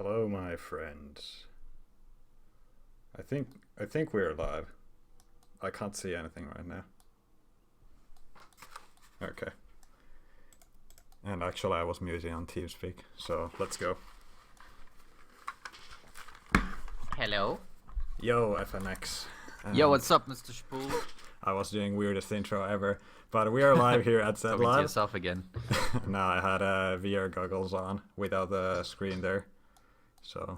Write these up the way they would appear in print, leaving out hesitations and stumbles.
Hello, my friends. I think we're live. I can't see anything right now. Okay. And actually, I was muting on TeamSpeak, so let's go. Hello. Yo, FNX. Yo, what's up, Mr. Spool? I was doing weirdest intro ever, but we are live here at Zed Talking to Live. yourself again. No, I had VR goggles on without the screen there, so.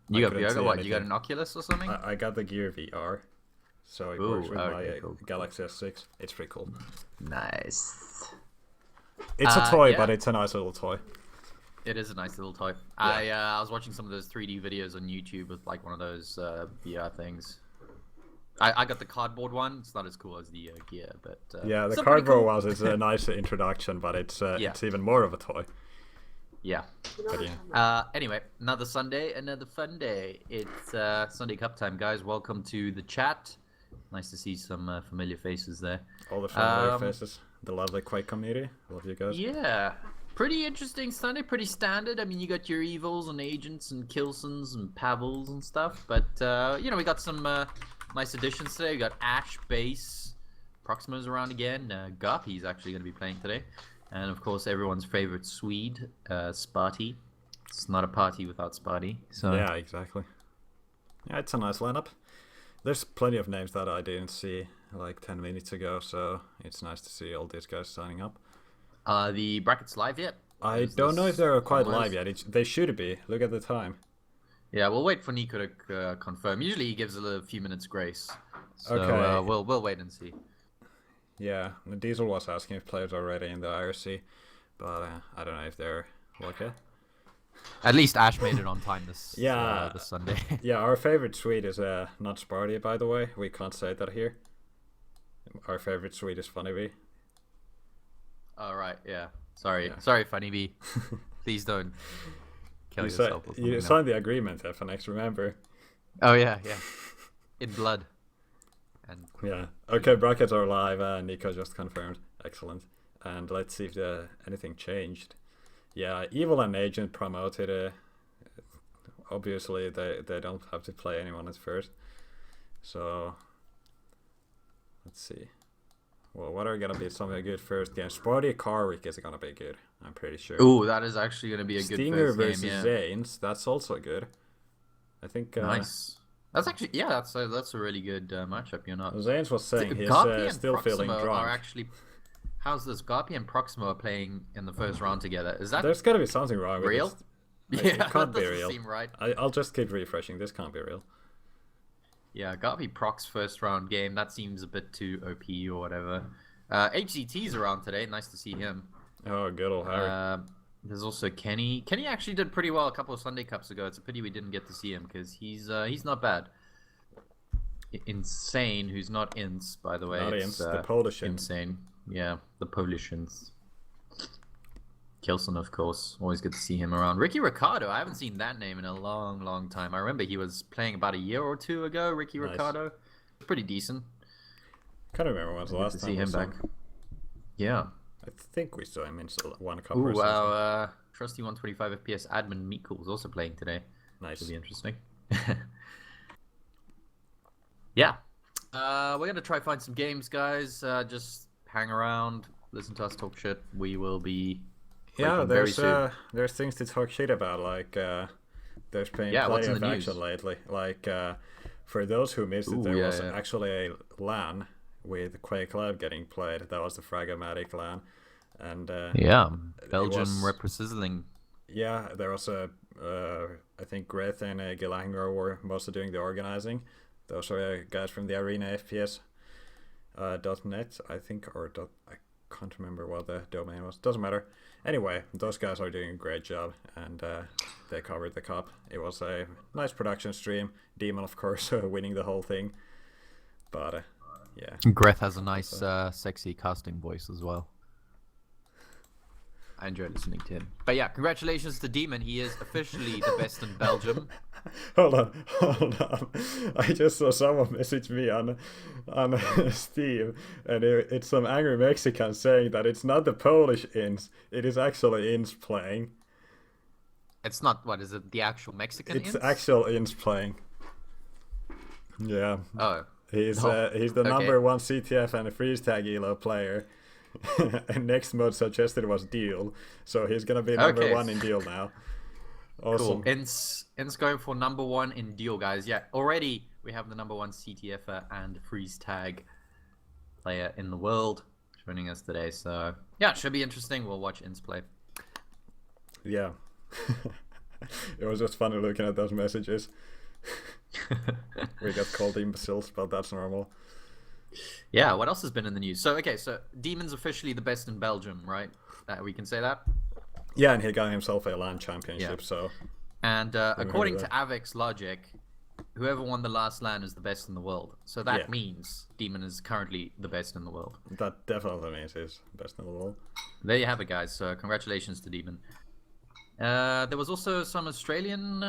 You got VR? What? Anything. You got an Oculus or something? I got the Gear VR, so it works with my Galaxy S6. It's pretty cool. Nice. It's a toy, yeah. but it's a nice little toy. It is a nice little toy. Yeah. I was watching some of those 3D videos on YouTube with like one of those VR things. I got the cardboard one. It's not as cool as the Gear, but yeah, the still cardboard cool. was it's a nice introduction, but it's even more of a toy. Yeah. But yeah. Anyway, another Sunday, another fun day. It's Sunday Cup time, guys. Welcome to the chat. Nice to see some familiar faces there. All the familiar faces, the lovely Quake community. Love you guys. Yeah. Pretty interesting Sunday, pretty standard. I mean, you got your evils and agents and Kilsons and Pavls and stuff. But, we got some nice additions today. We got Ash, Base, Proximo's around again. Garpy's actually going to be playing today. And, of course, everyone's favorite Swede, Sparty. It's not a party without Sparty. So. Yeah, exactly. Yeah, it's a nice lineup. There's plenty of names that I didn't see like 10 minutes ago, so it's nice to see all these guys signing up. The bracket's live yet? I don't know if they're quite live yet. They should be. Look at the time. Yeah, we'll wait for Nico to confirm. Usually he gives a few minutes grace. So Okay. We'll wait and see. Yeah, Diesel was asking if players are ready in the IRC, but I don't know if they're okay. At least Ash made it on time this Sunday. Yeah, our favorite Swede is not Sparty, by the way. We can't say that here. Our favorite Swede is Funny Bee. All right, yeah. Sorry, Funny Bee. Please don't kill yourself. You signed the agreement, FNX, remember? Oh yeah. In blood. And yeah. Okay, brackets are live. Nico just confirmed. Excellent. And let's see if anything changed. Yeah, Evil and Agent promoted. Obviously, they don't have to play anyone at first. So let's see. Well, what are gonna be something good first game? Sparty Carwick is gonna be good. I'm pretty sure. Ooh, that is actually gonna be a good Stinger first versus game. Yeah. Zanes. That's also good. I think. Nice. That's actually that's a really good matchup. You're not. Zanes was saying he's Garpy and still feeling Proximo drunk. are actually. How's this? Garpy and Proximo are playing in the first round together. Is that There's gotta be something wrong with real? this. Yeah, It can't that be doesn't real. seem right. I'll just keep refreshing. This can't be real. Yeah, Garpy Prox first round game. That seems a bit too OP or whatever. HCT's around today. Nice to see him. Oh, good old Harry. There's also Kenny. Kenny actually did pretty well a couple of Sunday Cups ago. It's a pity we didn't get to see him because he's not bad. Insane, who's not Ince, by the way. Not it's, Ince, the Polish Ince. Insane. Yeah, the Polish Ince. Kilson, of course. Always good to see him around. Ricky Ricardo. I haven't seen that name in a long, long time. I remember he was playing about a year or two ago. Ricky Nice. Ricardo. Pretty decent. Can't remember when was the Good last to time see we him saw back. Yeah. I think we saw him in one cup Ooh, or something. wow. Trusty 125 FPS admin Mikul is also playing today. Nice. Should be interesting. Yeah. We're going to try find some games, guys. Just hang around, listen to us talk shit. We will be Yeah, very soon. there's things to talk shit about. Like there's been what's plenty in of the action news? lately. Like for those who missed it, Ooh, there yeah, was yeah. actually a LAN with Quake Live getting played. That was the Fragmatic LAN, and Yeah. it Belgium was- representing. yeah, there was I think Greth and Gilanger were mostly doing the organizing. Those are guys from the Arena FPS .net, I think, or I can't remember what the domain was. Doesn't matter. Anyway, those guys are doing a great job, and they covered the cup. It was a nice production stream. Demon, of course, winning the whole thing. But yeah, Greth has a nice, sexy casting voice as well. I enjoy listening to him. But yeah, congratulations to Demon. He is officially the best in Belgium. hold on. I just saw someone message me on Steam, and it's some angry Mexican saying that it's not the Polish Inns, it is actually Inns playing. It's not, what is it, the actual Mexican It's ints? actual ints playing. Yeah. Oh. He's the Okay. number 1 CTF and a freeze tag elo player. And next mode suggested was deal, so he's gonna be number Okay. 1 in deal now. Awesome. Cool. Ints going for number 1 in deal, guys. Yeah, already we have the number 1 CTF and freeze tag player in the world joining us today. So yeah, it should be interesting. We'll watch Ints play. Yeah. It was just funny looking at those messages. We got called imbeciles, but that's normal. Yeah, what else has been in the news? So, okay, so Demon's officially the best in Belgium, right? We can say that? Yeah, and he got himself a LAN championship, so... And according to Avex's logic, whoever won the last LAN is the best in the world. So that means Demon is currently the best in the world. That definitely means he's best in the world. There you have it, guys. So congratulations to Demon. There was also some Australian...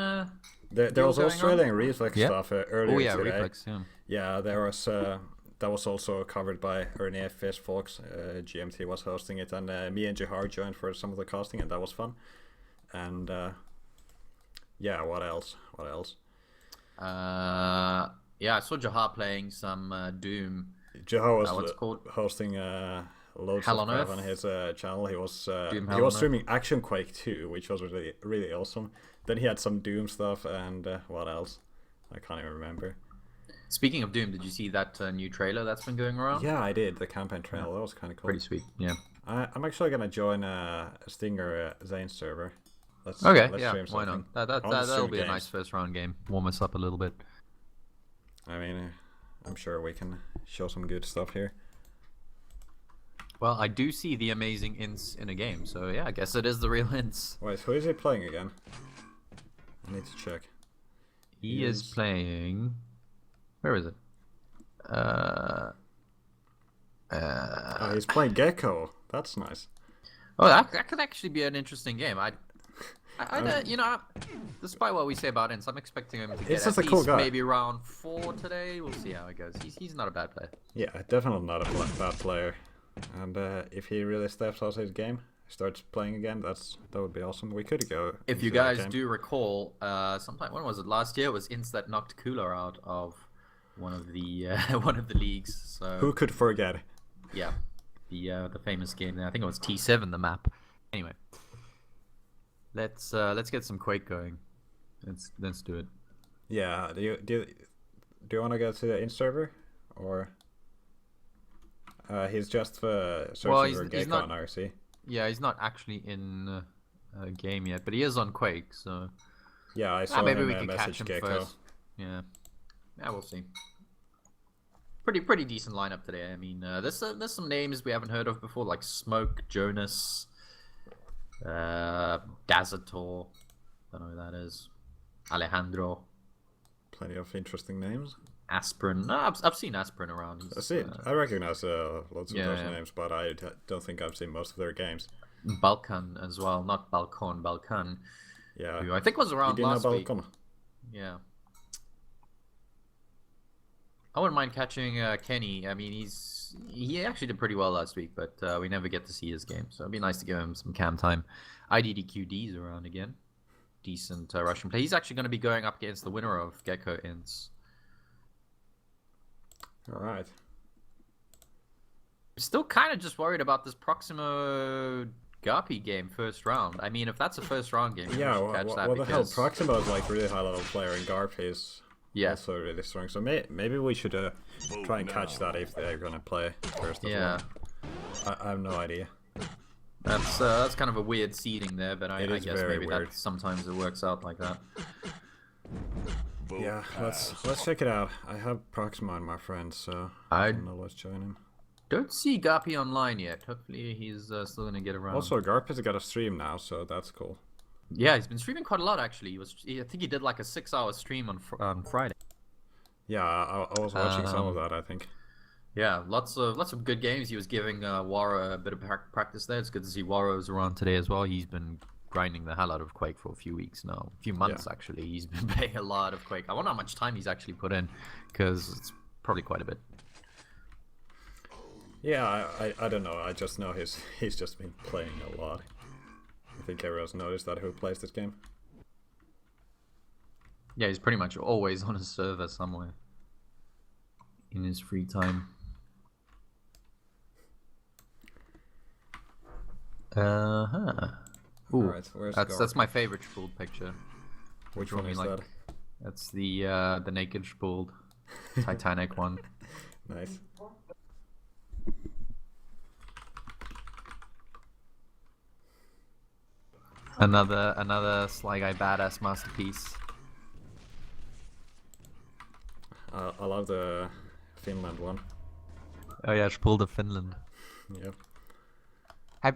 there was Australian Reflex stuff earlier today. Reflex, yeah. Yeah, there was... that was also covered by Ernie FPS Fox. GMT was hosting it, and me and Jihar joined for some of the casting, and that was fun. And yeah, what else? Yeah, I saw Jihar playing some Doom. Jihar was hosting loads Hell of on stuff Earth on his channel. He was Doom streaming Action Quake 2, which was really really awesome. Then he had some Doom stuff, and what else? I can't even remember. Speaking of Doom, did you see that new trailer that's been going around? Yeah, I did. The campaign trailer. That was kind of cool. Pretty sweet, yeah. I'm actually gonna join Stinger Zane server. Let's yeah, stream why something. not? That'll be a nice first round game. Warm us up a little bit. I mean, I'm sure we can show some good stuff here. Well, I do see the amazing ints in a game, so yeah, I guess it is the real ints. Wait, who is he playing again? I need to check. He is playing... Where is it? Oh, he's playing Gecko. That's nice. Oh, that could actually be an interesting game. You know, despite what we say about ints, I'm expecting him to get at least maybe round 4 today. We'll see how it goes. He's not a bad player. Yeah, definitely not a bad player. And if he really steps out his game, starts playing again, that would be awesome. We could go. If you guys do recall, sometime when was it? Last year, it was ints that knocked Cooler out of one of the leagues. So who could forget? Yeah, the famous game. I think it was T7, the map. Anyway, let's get some Quake going. Let's do it. Yeah. Do you want to go to the in server or? He's just searching for Gecko on RC. Yeah, he's not actually in a game yet, but he is on Quake. So yeah, I saw maybe him we can catch him Gecko. first. Yeah, we'll see. Pretty decent lineup today. I mean, there's some names we haven't heard of before, like Smoke, Jonas, Dazator. Don't know who that is. Alejandro. Plenty of interesting names. Aspirin. No, I've seen Aspirin around. I recognize lots of those names, but I don't think I've seen most of their games. Balkan as well, not Balkan, Balkan. Yeah. Who I think was around last week. Yeah. I wouldn't mind catching Kenny. I mean, he actually did pretty well last week, but we never get to see his game, so it'd be nice to give him some cam time. IDDQD's around again. Decent Russian play. He's actually going to be going up against the winner of Gecko Ints. All right. Still kind of just worried about this Proximo Garpy game first round. I mean, if that's a first round game, yeah. What the hell? Proximo is like really high level player, and Garpy is also really strong. So maybe we should try and catch that if they're gonna play first. As well. I have no idea. That's kind of a weird seeding there, but I guess maybe weird. that sometimes it works out like that. Yeah, let's check it out. I have Proximo and my friends, so I don't know what's join him. Don't see Garpy online yet. Hopefully he's still gonna get around. Also, Garpy's got a stream now, so that's cool. Yeah, he's been streaming quite a lot actually. I think he did like a 6-hour stream on Friday. Yeah, I was watching some of that. I think. Yeah, lots of good games. He was giving Wara a bit of practice there. It's good to see Wara's around today as well. He's been grinding the hell out of Quake for a few weeks now. A few months, actually. He's been playing a lot of Quake. I wonder how much time he's actually put in, because it's probably quite a bit. Yeah, I don't know. I just know he's just been playing a lot. I think everyone's noticed that who plays this game. Yeah, he's pretty much always on a server somewhere in his free time. Uh-huh. Ooh, Alright, where's that's my Garpy? favorite Spooled picture. Which one is that? That's the naked Spooled Titanic one. Nice. Another Sly Guy badass masterpiece. I love the Finland one. Oh yeah, Spooled of Finland. Yep.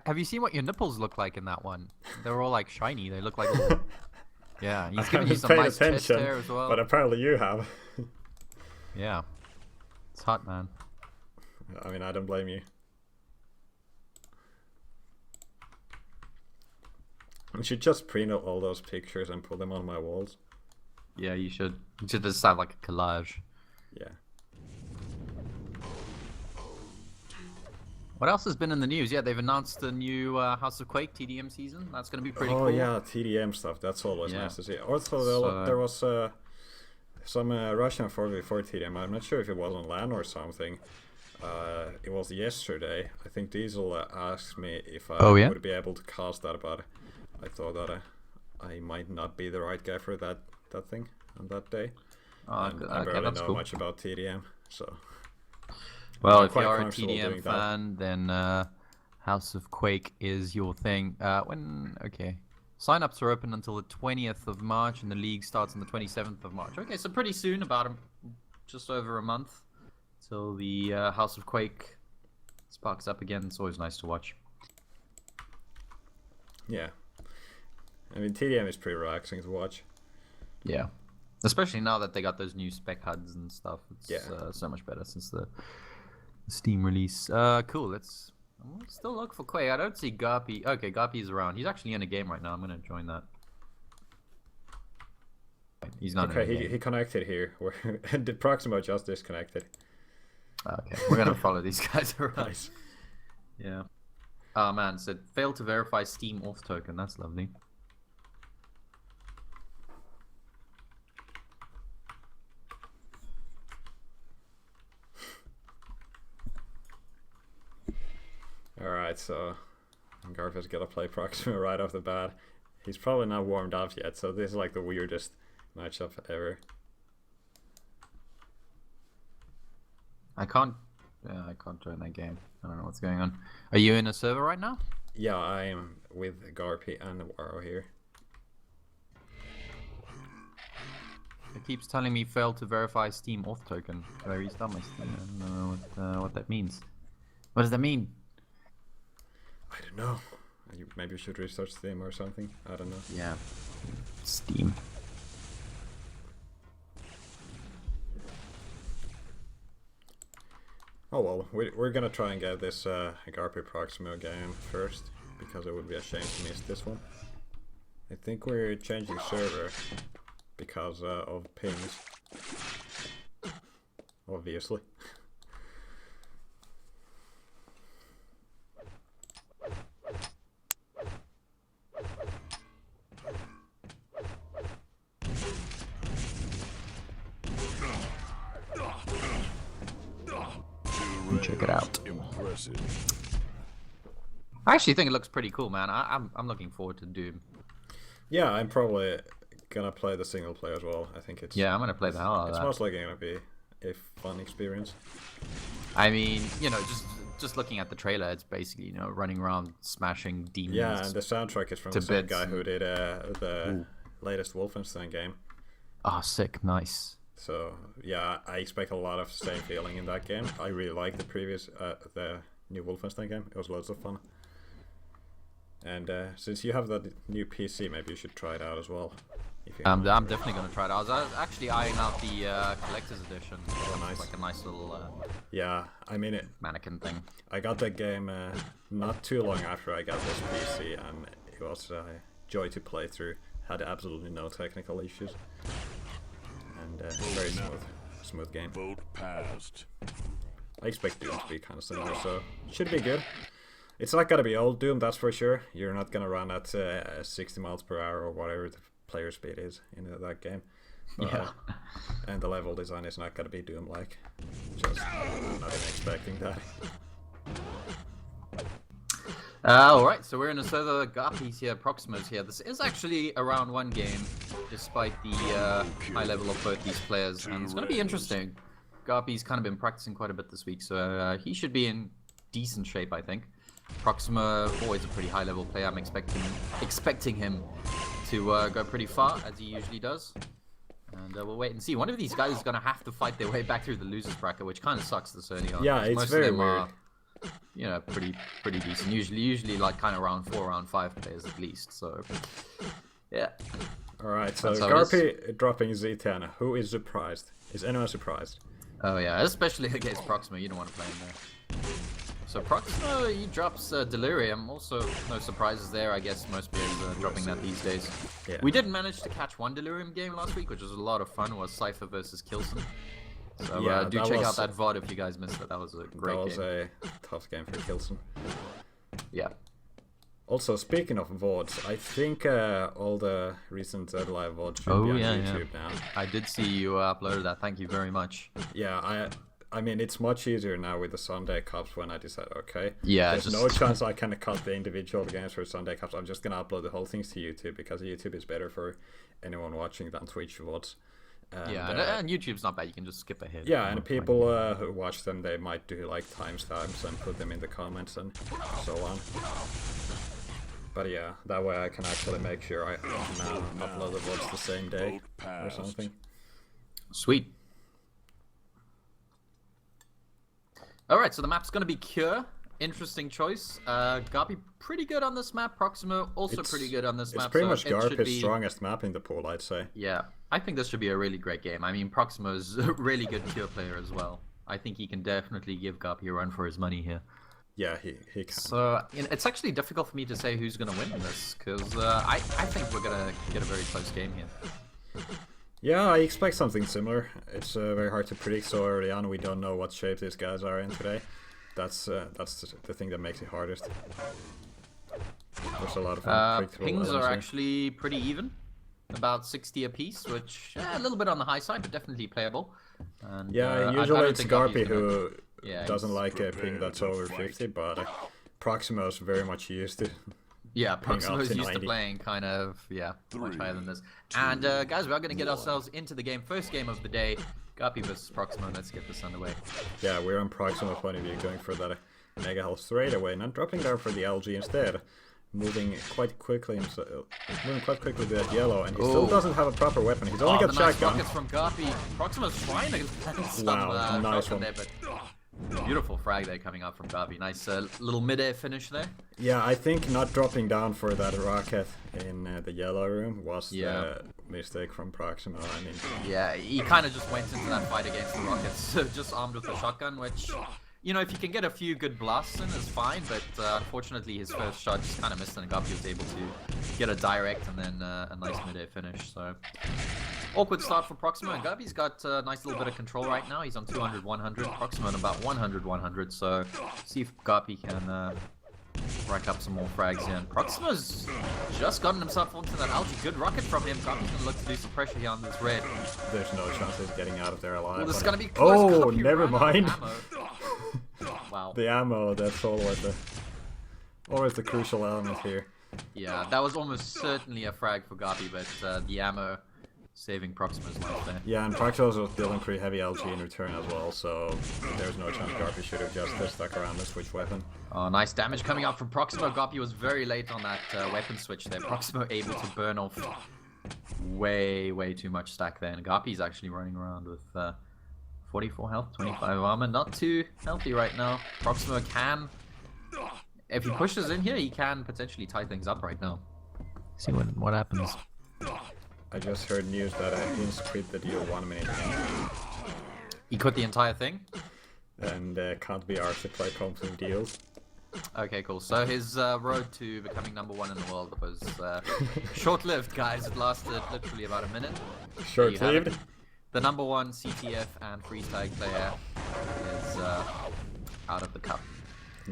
Have you seen what your nipples look like in that one? They're all like shiny. They look like little... Yeah, he's giving you some nice chest hair as well. But apparently you have. Yeah. It's hot, man. I mean, I don't blame you. I should just print out all those pictures and put them on my walls. Yeah, you should. You should just have like a collage. Yeah. What else has been in the news? Yeah, they've announced the new House of Quake TDM season. That's going to be pretty cool. Oh yeah, TDM stuff. That's always nice to see. Also, there was some Russian 4v4 TDM. I'm not sure if it was on LAN or something. It was yesterday. I think Diesel asked me if I would be able to cast that, but I thought that I might not be the right guy for that thing on that day. I barely know much about TDM, so... Well, if you're a TDM fan, then House of Quake is your thing. Sign-ups are open until the 20th of March, and the league starts on the 27th of March. Okay, so pretty soon, about just over a month, till the House of Quake sparks up again. It's always nice to watch. Yeah. I mean, TDM is pretty relaxing to watch. Yeah. Especially now that they got those new spec HUDs and stuff. It's so much better since the Steam release. Cool. Let's still look for Quake. I don't see Garpy. Okay, Garpy is around. He's actually in a game right now. I'm gonna join that. He's not. Okay, he connected here. Did Proximo just disconnected? Okay, we're gonna follow these guys around. Nice. Yeah. Oh man, said failed to verify Steam auth token. That's lovely. Alright, so Garpy's gonna play Proximo right off the bat. He's probably not warmed up yet, so this is like the weirdest matchup ever. I can't join that game. I don't know what's going on. Are you in a server right now? Yeah, I am with Garpy and Waro here. It keeps telling me failed to verify Steam auth token. Should I restart my Steam? I don't know what that means. What does that mean? I don't know. Maybe you should restart Steam or something. I don't know. Yeah. Steam. Oh well, we're gonna try and get this Garpy Proximo game first, because it would be a shame to miss this one. I think we're changing server because of pings. Obviously. Check it out. Impressive. I actually think it looks pretty cool, man. I'm looking forward to Doom. Yeah, I'm probably gonna play the single player as well. I think it's... Yeah, I'm gonna play the hell out of that. It's most likely gonna be a fun experience. I mean, you know, just looking at the trailer, it's basically, you know, running around smashing demons. Yeah, and the soundtrack is from the same guy who did the latest Wolfenstein game. Oh, sick. Nice. So, yeah, I expect a lot of same feeling in that game. I really liked the new Wolfenstein game. It was loads of fun. And since you have that new PC, maybe you should try it out as well. I'm definitely going to try it out. I was actually eyeing out the collector's edition. Oh, nice. Like a nice little yeah, I mean mannequin thing. I got that game not too long after I got this PC, and it was a joy to play through. Had absolutely no technical issues. And very smooth game. Vote passed. I expect Doom to be kind of similar, so it should be good. It's not gonna be old Doom, that's for sure. You're not gonna run at 60 miles per hour or whatever the player speed is in that game. Yeah. And the level design is not gonna be Doom-like. Just not even expecting that. Alright, so we're in a server, Garpy's here, Proximo's here. This is actually a round 1 game, despite the high level of both these players, and it's going to be interesting. Garpy's kind of been practicing quite a bit this week, so he should be in decent shape, I think. Proximo, always a pretty high level player. I'm expecting him to go pretty far, as he usually does. And we'll wait and see. One of these guys is going to have to fight their way back through the losers bracket, which kind of sucks this early on. Yeah, it's most very of them weird. are, you know, pretty decent. Usually like kind of round 4, round 5 players at least. So, yeah. Alright, so That's how it Garpy dropping Z10. Who is surprised? Is anyone surprised? Oh yeah, especially against Proximo. You don't want to play him there. So Proximo, he drops Delirium. Also, no surprises there. I guess most players are dropping that these days. Yeah. We did manage to catch one Delirium game last week, which was a lot of fun. Was Cypher versus Kilson. So Yeah, do that check was- out that VOD if you guys missed it. That was a great That was game. a tough game for Kilson. Yeah. Also, speaking of VODs, I think all the recent ZLive VODs should Oh, be on yeah, YouTube now. I did see you uploaded that. Thank you very much. Yeah, I mean, it's much easier now with the Sunday Cups when I decide, okay, Yeah, there's just- no chance I can cut the individual games for Sunday Cups. I'm just going to upload the whole things to YouTube because YouTube is better for anyone watching than Twitch VODs. And, Yeah, and YouTube's not bad. You can just skip ahead. yeah, and people who watch them, they might do like timestamps and put them in the comments and so on. But yeah, that way I can actually make sure I upload the VODs the same day or something. Sweet. Alright, so the map's going to be Cure. Interesting choice. Garpy pretty good on this map. Proximo also pretty good on this map. It's pretty so much it should Garpy's be- strongest map in the pool, I'd say. Yeah, I think this should be a really great game. I mean, Proximo's a really good Cure player as well. I think he can definitely give Garpy a run for his money here. Yeah, he can. So, you know, it's actually difficult for me to say who's going to win this, because I think we're going to get a very close game here. Yeah, I expect something similar. It's very hard to predict so early on. We don't know what shape these guys are in today. That's the thing that makes it hardest. There's a lot of unpredictable Pings elements are here. actually pretty even. About 60 apiece, which a little bit on the high side, but definitely playable. And, Yeah, I usually don't it's think Garpy's Garpy gonna- who Yeah, doesn't he's- like a ping that's over 50, but Proximo's very much used to. Yeah, up Proximo's to used to 90. playing kind of, much higher than this. And guys, we are going to get ourselves into the game. First game of the day, Garpy versus Proximo. Let's get this underway. Yeah, we're on Proximo's point of view, going for that Mega Health straight away, not dropping down for the LG instead. Moving quite quickly with that yellow, and he still doesn't have a proper weapon. He's only got the nice shotgun. rockets from Garpy. Proximo's trying to get some Wow, nice shotgun one. there, but beautiful frag there coming up from Garpy. Nice little mid-air finish there. Yeah, I think not dropping down for that rocket in the yellow room was the mistake from Proximo. I mean, Yeah, he kind of just went into that fight against the rockets, just armed with a shotgun, which, you know, if you can get a few good blasts in, is fine, but unfortunately his first shot just kind of missed, and Garpy was able to get a direct and then a nice mid-air finish, so... Awkward start for Proximo, and Garpy's got a nice little bit of control right now. He's on 200, 100, Proximo on about 100, 100, so see if Garpy can rack up some more frags here. And Proximo's just gotten himself onto that algae. Good rocket from him. Garpy's gonna look to do some pressure here on this red. there's no chance he's getting out of there alive. Well, this is but- gonna be close. Oh, Garpy never ran out of mind. ammo. Wow. The ammo, that's always the crucial element here. Yeah, that was almost certainly a frag for Garpy, but the ammo saving Proximo's life there. Yeah, and Proximo was dealing pretty heavy LG in return as well, so there's no chance Garpy should have just stuck around and switched weapon. Oh, nice damage coming out from Proximo. Garpy was very late on that weapon switch there. Proximo able to burn off way too much stack there. And Garpy's actually running around with 44 health, 25 armor. Not too healthy right now. Proximo can, if he pushes in here, he can potentially tie things up right now. See what happens. I just heard news that Hinz quit the deal 1 minute in, He quit the entire thing? and can't be arsed to play company deals. Okay, cool. So his road to becoming #1 in the world was short-lived, guys. It lasted literally about a minute. There you have Short-lived? it. The #1 CTF and freestyle player is out of the cup.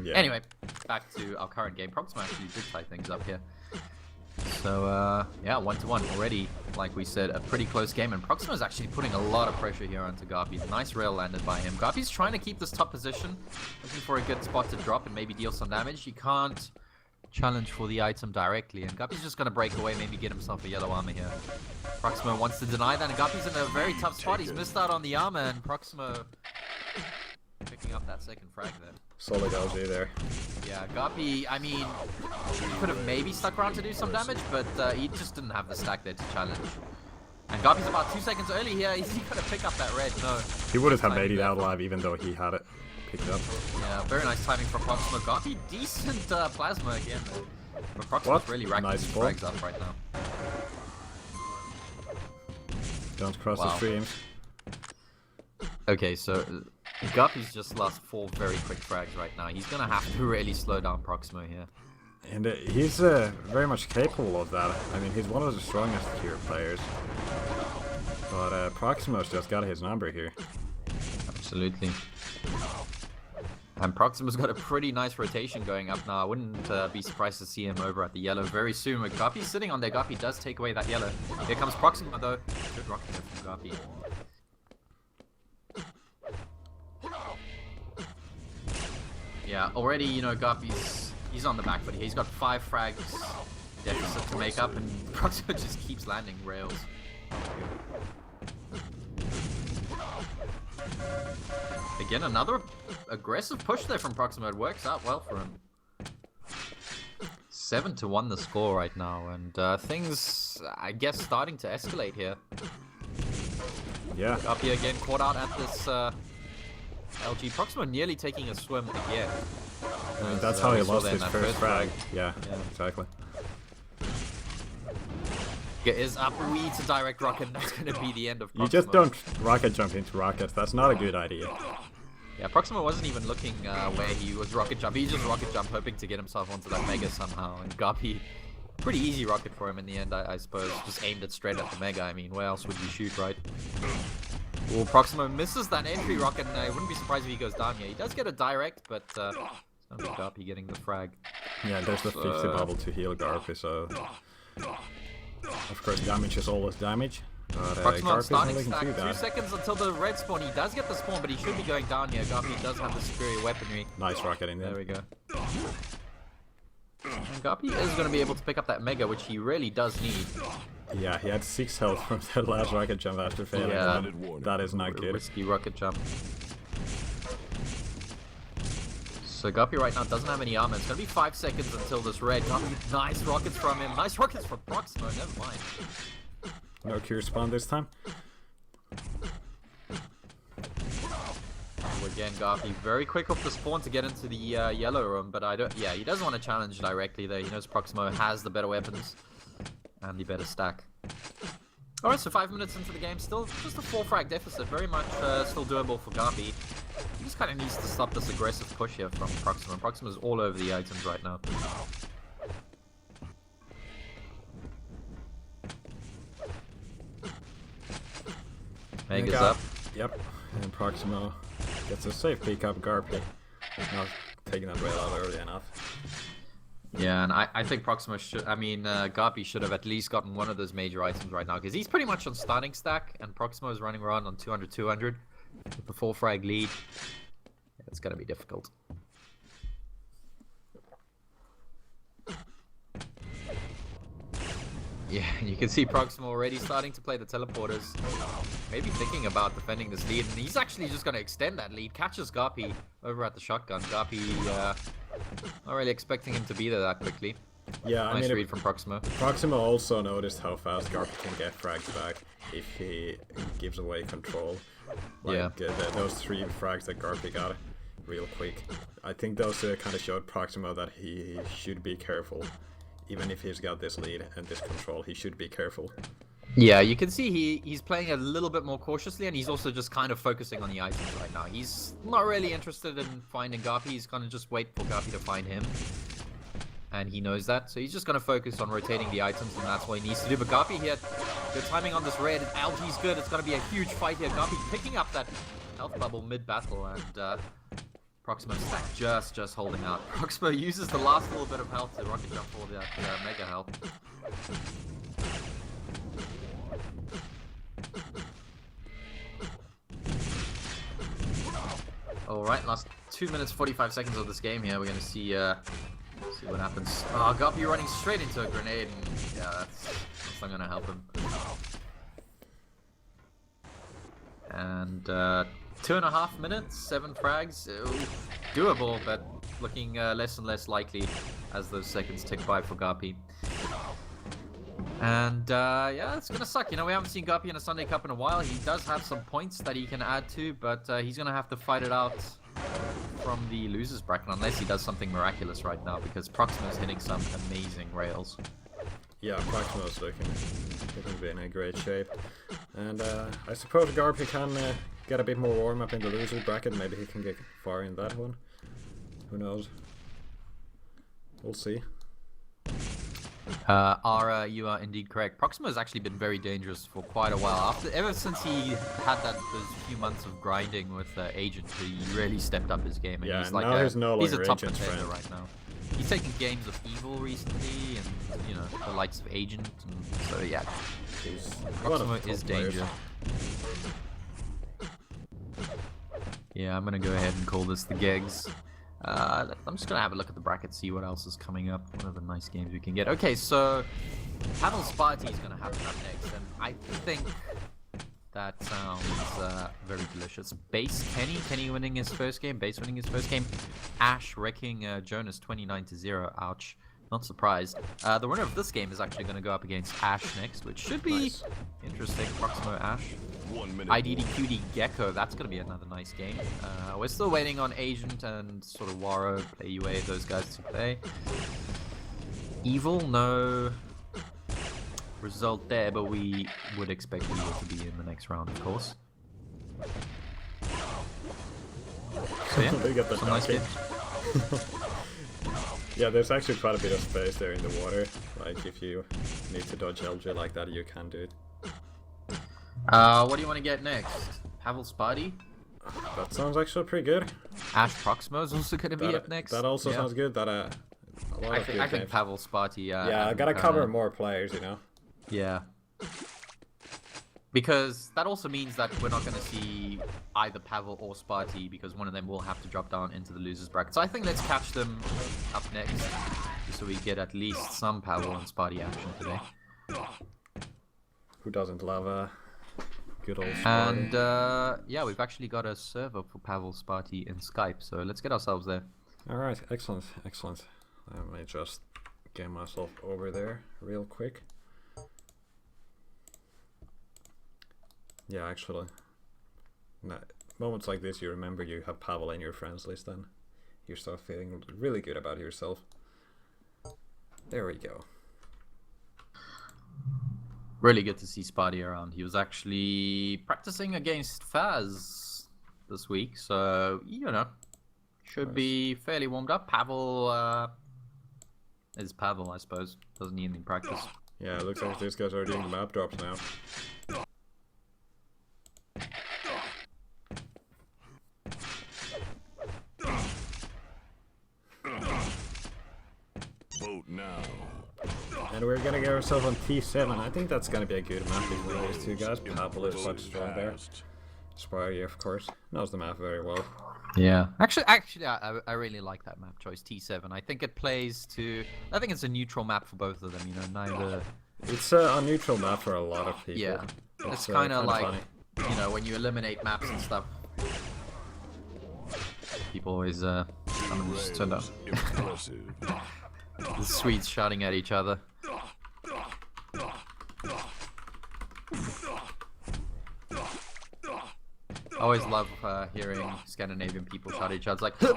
Yeah. Anyway, back to our current game. Proximo actually did tie things up here. So, yeah, 1-1 already. Like we said, a pretty close game. And Proximo is actually putting a lot of pressure here onto Garpy. Nice rail landed by him. Garpy's trying to keep this top position, looking for a good spot to drop and maybe deal some damage. He can't challenge for the item directly, and Garpy's just going to break away, maybe get himself a yellow armor here. Proximo wants to deny that, and Garpy's in a very tough spot. He's missed out on the armor, and Proximo picking up that second frag there. Solid LG there. Yeah, Garpy, I mean, he could have maybe stuck around to do some damage, but he just didn't have the stack there to challenge. And Garpy's about 2 seconds early here. Is he going to pick up that red? No. He would have made it out alive even though he had it picked up. Yeah, very nice timing from Proximo. Garpy, decent plasma again. But Proximo's really racking these frags up right now. Don't cross the streams. Okay, so Garpy's just lost 4 very quick frags right now. He's going to have to really slow down Proximo here. And he's very much capable of that. I mean, he's one of the strongest tier players. But Proximo's just got his number here. Absolutely. And Proximo's got a pretty nice rotation going up now. I wouldn't be surprised to see him over at the yellow very soon. With Garpy sitting on there, Garpy does take away that yellow. Here comes Proximo though. Good rocking it from Garpy. Yeah, already, you know, he's on the back foot here. He's got 5 frags deficit to make up, and Proximo just keeps landing rails. Again, another aggressive push there from Proximo. It works out well for him. 7-1 the score right now, and things, I guess, starting to escalate here. Yeah. Garpy again caught out at this LG. Proximo nearly taking a swim again. I mean, that's how he lost his first frag. Yeah, exactly. Get his up we to direct rocket, and that's going to be the end of Proximo. You just don't rocket jump into rockets. That's not a good idea. Yeah, Proximo wasn't even looking where he was rocket jump. He just rocket jump, hoping to get himself onto that mega somehow. And Garpy, pretty easy rocket for him in the end, I suppose. Just aimed it straight at the mega. I mean, where else would you shoot, right? Well, Proximo misses that entry rocket, and I wouldn't be surprised if he goes down here. He does get a direct, but it's going to be Garpy getting the frag. Yeah, there's the 50 bubble to heal Garpy, so... Of course, damage is always damage. But Proximo starting Garpy's not stack, looking too 2 bad. seconds until the red spawn. He does get the spawn, but he should be going down here. Garpy does have the superior weaponry. Nice rocket in there. There we go. And Garpy is going to be able to pick up that mega, which he really does need. Yeah, he had 6 health from that last rocket jump after failing. Yeah. That is not good. Risky rocket jump. So Garpy right now doesn't have any armor. It's going to be 5 seconds until this red. Garpy, nice rockets from him. Nice rockets from Proximo. Never mind. No cure spawn this time. Again, Garpy very quick off the spawn to get into the yellow room, but yeah, he doesn't want to challenge directly there. He knows Proximo has the better weapons and the better stack. Alright, so 5 minutes into the game, still just a 4 frag deficit, very much still doable for Garpy. He just kind of needs to stop this aggressive push here from Proximo. Proximo's all over the items right now. Mega's up. Yep, and Proximo gets a safe pick up Garpy. Not taking that rail out early enough. Yeah, and I think Proximo should, Garpy should have at least gotten one of those major items right now, because he's pretty much on starting stack, and Proximo is running around on 200-200 with the 4 frag lead. It's going to be difficult. Yeah, you can see Proximo already starting to play the teleporters. Maybe thinking about defending this lead, and he's actually just going to extend that lead. Catches Garpy over at the shotgun. Garpy, not really expecting him to be there that quickly. Yeah, nice read from Proximo. Proximo also noticed how fast Garpy can get frags back if he gives away control. Like, those 3 frags that Garpy got real quick. I think those kind of showed Proximo that he should be careful. Even if he's got this lead and this control, he should be careful. Yeah, you can see he's playing a little bit more cautiously, and he's also just kind of focusing on the items right now. He's not really interested in finding Garpy. He's going to just wait for Garpy to find him. And he knows that, so he's just going to focus on rotating the items, and that's what he needs to do. But Garpy here, good timing on this red. LG's good. It's going to be a huge fight here. Garpy picking up that health bubble mid-battle, and Proximo just holding out. Proximo uses the last little bit of health to rocket jump for that mega health. Alright, last 2 minutes 45 seconds of this game here. We're gonna see what happens. Oh, Garpy running straight into a grenade, and yeah, that's not gonna help him. And 2.5 minutes, 7 frags. Doable, but looking less and less likely as those seconds tick by for Garpy. And yeah, it's gonna suck. You know, we haven't seen Garpy in a Sunday Cup in a while. He does have some points that he can add to, but he's gonna have to fight it out from the losers bracket unless he does something miraculous right now, because Proximo's hitting some amazing rails. Yeah, Proximo's looking to be in a great shape. And I suppose Garpy can get a bit more warm up in the losers bracket. Maybe he can get far in that one. Who knows? We'll see. Ara, you are indeed correct. Proximo has actually been very dangerous for quite a while. Ever since he had those few months of grinding with Agent, he really stepped up his game. And yeah, he's like now he's no longer he's a top Agent's contender friend. right now. He's taken games of Evil recently, and you know, the likes of Agent, and so yeah. Proximo is danger. Yeah, I'm gonna go ahead and call this the Gegs. I'm just gonna have a look at the bracket, see what else is coming up. What are the nice games we can get? Okay, so Pavl Sparty is gonna happen up next, and I think that sounds very delicious. Base Kenny winning his first game. Base winning his first game. Ash wrecking Jonas 29-0. Ouch. Not surprised. The winner of this game is actually going to go up against Ash next, which should be interesting. Proximo Ash. IDDQD Gecko. That's going to be another nice game. We're still waiting on Agent and sort of Waro, Play UA, those guys to play. Evil, no result there, but we would expect Evil to be in the next round, of course. So yeah, They got the some nice games. Yeah, there's actually quite a bit of space there in the water. Like, if you need to dodge LJ like that, you can do it. What do you want to get next? Pavl Sparty? That sounds actually pretty good. Ash Proximo is also going to be up next. That also sounds good. That I think Pavl Sparty. Yeah, I gotta cover more players, you know. Yeah. Because that also means that we're not going to see either Pavl or Sparty, because one of them will have to drop down into the losers bracket. So I think let's catch them up next, just so we get at least some Pavl and Sparty action today. Who doesn't love a good old Sparty? And yeah, we've actually got a server for Pavl Sparty in Skype, so let's get ourselves there. Alright, excellent, excellent. Let me just get myself over there real quick. Yeah, actually, moments like this, you remember you have Pavl in your friends list, and you start feeling really good about yourself. There we go. Really good to see Sparty around. He was actually practicing against Faz this week, so you know, should be fairly warmed up. Pavl is Pavl, I suppose. Doesn't need any practice. Yeah, it looks like these guys are doing the map drops now. And we're gonna get ourselves on T7. I think that's gonna be a good map between these two guys. Pavl is quite strong there. Sparty, of course, knows the map very well. Yeah, actually, I really like that map choice, T7. I think it plays to. I think it's a neutral map for both of them. You know, neither. It's a neutral map for a lot of people. Yeah, it's kind of like funny. You know, when you eliminate maps and stuff. People always I'm gonna just turn up. The Swedes shouting at each other. I always love hearing Scandinavian people shout at each other. It's like, you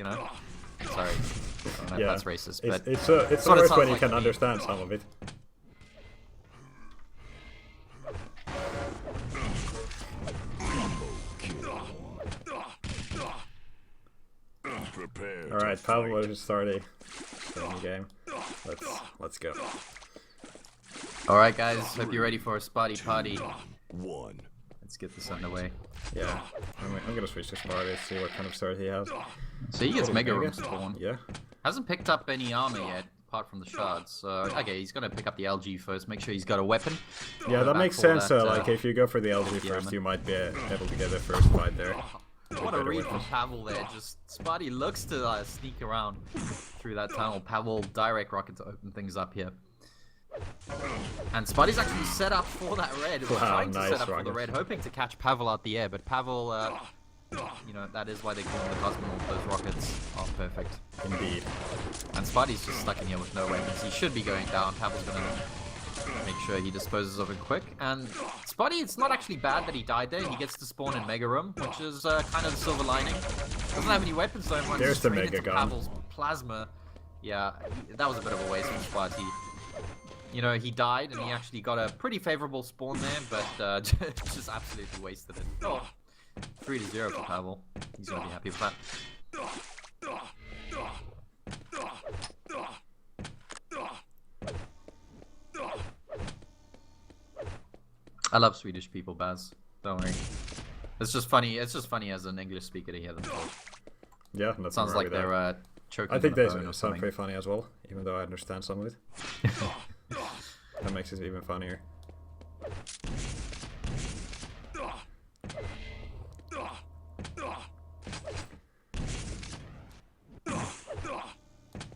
know? Sorry, I don't know if that's racist, but it's worse when you can understand some of it. Alright, Pavl is starting the game. Let's go. Alright guys, hope you're ready for a Sparty party. Let's get this underway. Yeah, I'm gonna switch to Sparty to see what kind of start he has. So he gets Mega Room spawn. Yeah. Hasn't picked up any armor yet, apart from the shards. So, okay, he's gonna pick up the LG first, make sure he's got a weapon. Yeah, that makes sense. Like, if you go for the LG first, you might be able to get the first fight there. What a read from Pavl there. Just Sparty looks to sneak around through that tunnel. Pavl direct rocket to open things up here. And Sparty's actually set up for that red. Wow, trying to set up for the red, hoping to catch Pavl out the air. But Pavl, you know, that is why they call him the Cosmonaut. Those rockets are perfect. Indeed. And Sparty's just stuck in here with no weapons. He should be going down. Pavl's gonna make sure he disposes of it quick. And Sparty, it's not actually bad that he died there. He gets to spawn in Mega Room, which is kind of the silver lining. Doesn't have any weapons though. There's the Mega Gun. Pavl's plasma. Yeah, that was a bit of a waste from Sparty. You know, he died and he actually got a pretty favorable spawn there, but just absolutely wasted it. Oh, 3-0 for Pavl. He's gonna be happy with that. I love Swedish people, Baz. Don't worry. It's just funny. It's just funny as an English speaker to hear them talk. Yeah, that sounds like they're choking. I think they sound pretty funny as well, even though I understand some of it. That makes it even funnier.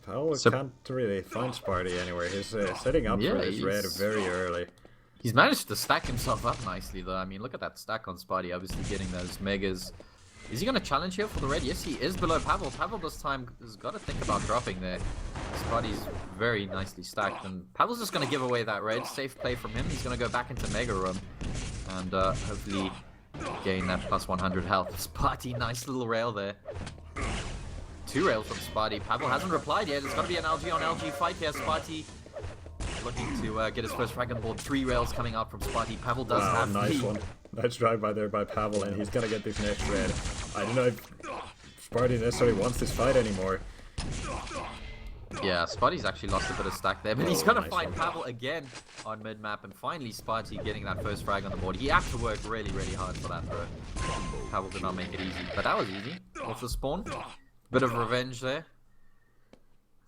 Pavl can't really find Sparty anywhere. He's setting up for his red very early. He's managed to stack himself up nicely though. I mean, look at that stack on Sparty, obviously getting those megas. Is he going to challenge here for the red? Yes, he is below Pavl. Pavl this time has got to think about dropping there. Sparty's very nicely stacked, and Pavl's just going to give away that red. Safe play from him. He's going to go back into Mega Room and hopefully gain that plus 100 health. Sparty, nice little rail there. 2 rails from Sparty. Pavl hasn't replied yet. It's going to be an LG on LG fight here. Sparty looking to get his first frag on board. 3 rails coming out from Sparty. Pavl does have nice one. Nice drive by there by Pavl, and he's gonna get this next red. I don't know if Sparty necessarily wants this fight anymore. Yeah, Sparty's actually lost a bit of stack there, but he's gonna find Pavl again on mid-map, and finally Sparty getting that first frag on the board. He had to work really, really hard for that throw. Pavl did not make it easy, but that was easy. Off the spawn. Bit of revenge there.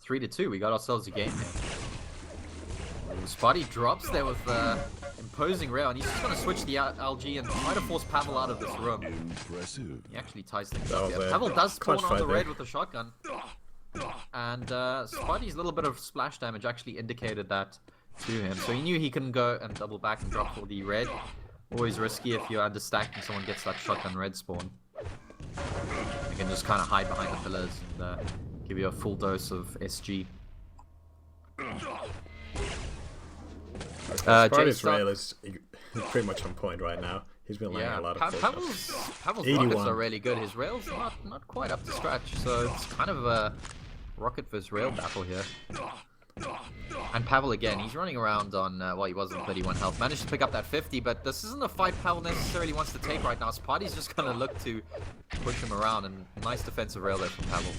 3-2, we got ourselves a game here. Sparty drops there with imposing rail, and he's just going to switch the LG and try to force Pavl out of this room. Impressive. He actually ties things up here. Pavl does spawn on the red with a shotgun. And Sparty's little bit of splash damage actually indicated that to him. So he knew he couldn't go and double back and drop for the red. Always risky if you're understacked and someone gets that shotgun red spawn. You can just kind of hide behind the pillars and give you a full dose of SG. Sparty's rail is pretty much on point right now. He's been laying a lot of Pavl's rockets are really good. His rail's not quite up to scratch, so it's kind of a rocket versus rail battle here. And Pavl again, he's running around on, well, he was on 31 health. Managed to pick up that 50, but this isn't a fight Pavl necessarily wants to take right now. Sparty's just going to look to push him around, and nice defensive rail there from Pavl.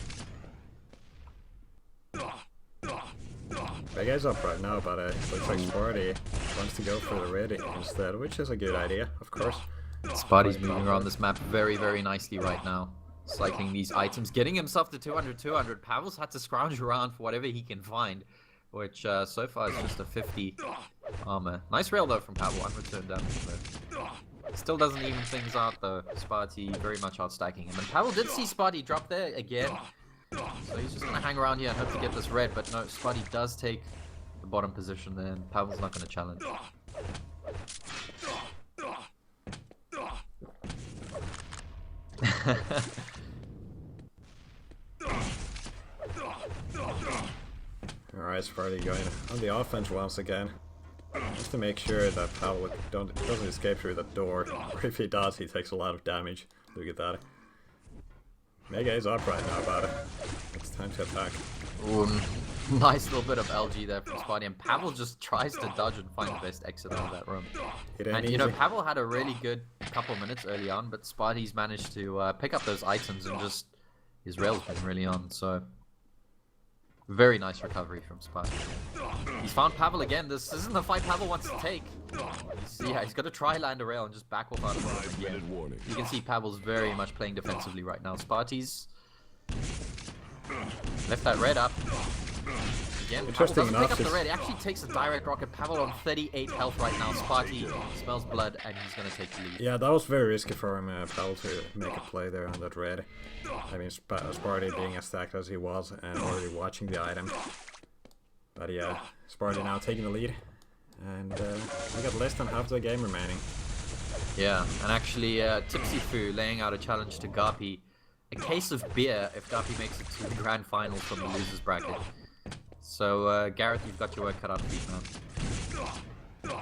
Big guy's up right now, but it looks like Sparty wants to go for the red instead, which is a good idea, of course. Sparty's moving around this map very, very nicely right now. Cycling these items, getting himself to 200. Pavl's had to scrounge around for whatever he can find, which so far is just a 50 armor. Nice rail though from Pavl, unreturned damage. Still doesn't even things out though. Sparty very much outstacking him. And Pavl did see Sparty drop there again. So he's just going to hang around here and hope to get this red, but no, Sparty does take the bottom position there, and Pavl's not going to challenge. Alright, Sparty going on the offense once again. Just to make sure that Pavl doesn't escape through that door, or if he does, he takes a lot of damage. Look at that. Mega is up right now about it. It's time to attack. Nice little bit of LG there from Sparty, and Pavl just tries to dodge and find the best exit out of that room. And you know, Pavl had a really good couple minutes early on, but Sparty's managed to pick up those items and just his rail's been really on, so very nice recovery from Sparty. He's found Pavl again. This isn't the fight Pavl wants to take. He's got to try land a rail and just back off out of it again. You can see Pavl's very much playing defensively right now. Sparty's left that red up. Again, Pavl doesn't pick up the red. He actually takes a direct rocket. Pavl on 38 health right now. Sparty smells blood and he's going to take the lead. Yeah, that was very risky for him, Pavl, to make a play there on that red. I mean, Sparty being as stacked as he was and already watching the item. But yeah, Sparty now taking the lead. And we got less than half the game remaining. Yeah, and actually Tipsy Foo laying out a challenge to Garpy. A case of beer if Garpy makes it to the grand final from the losers bracket. So Gareth, you've got your work cut out for you now.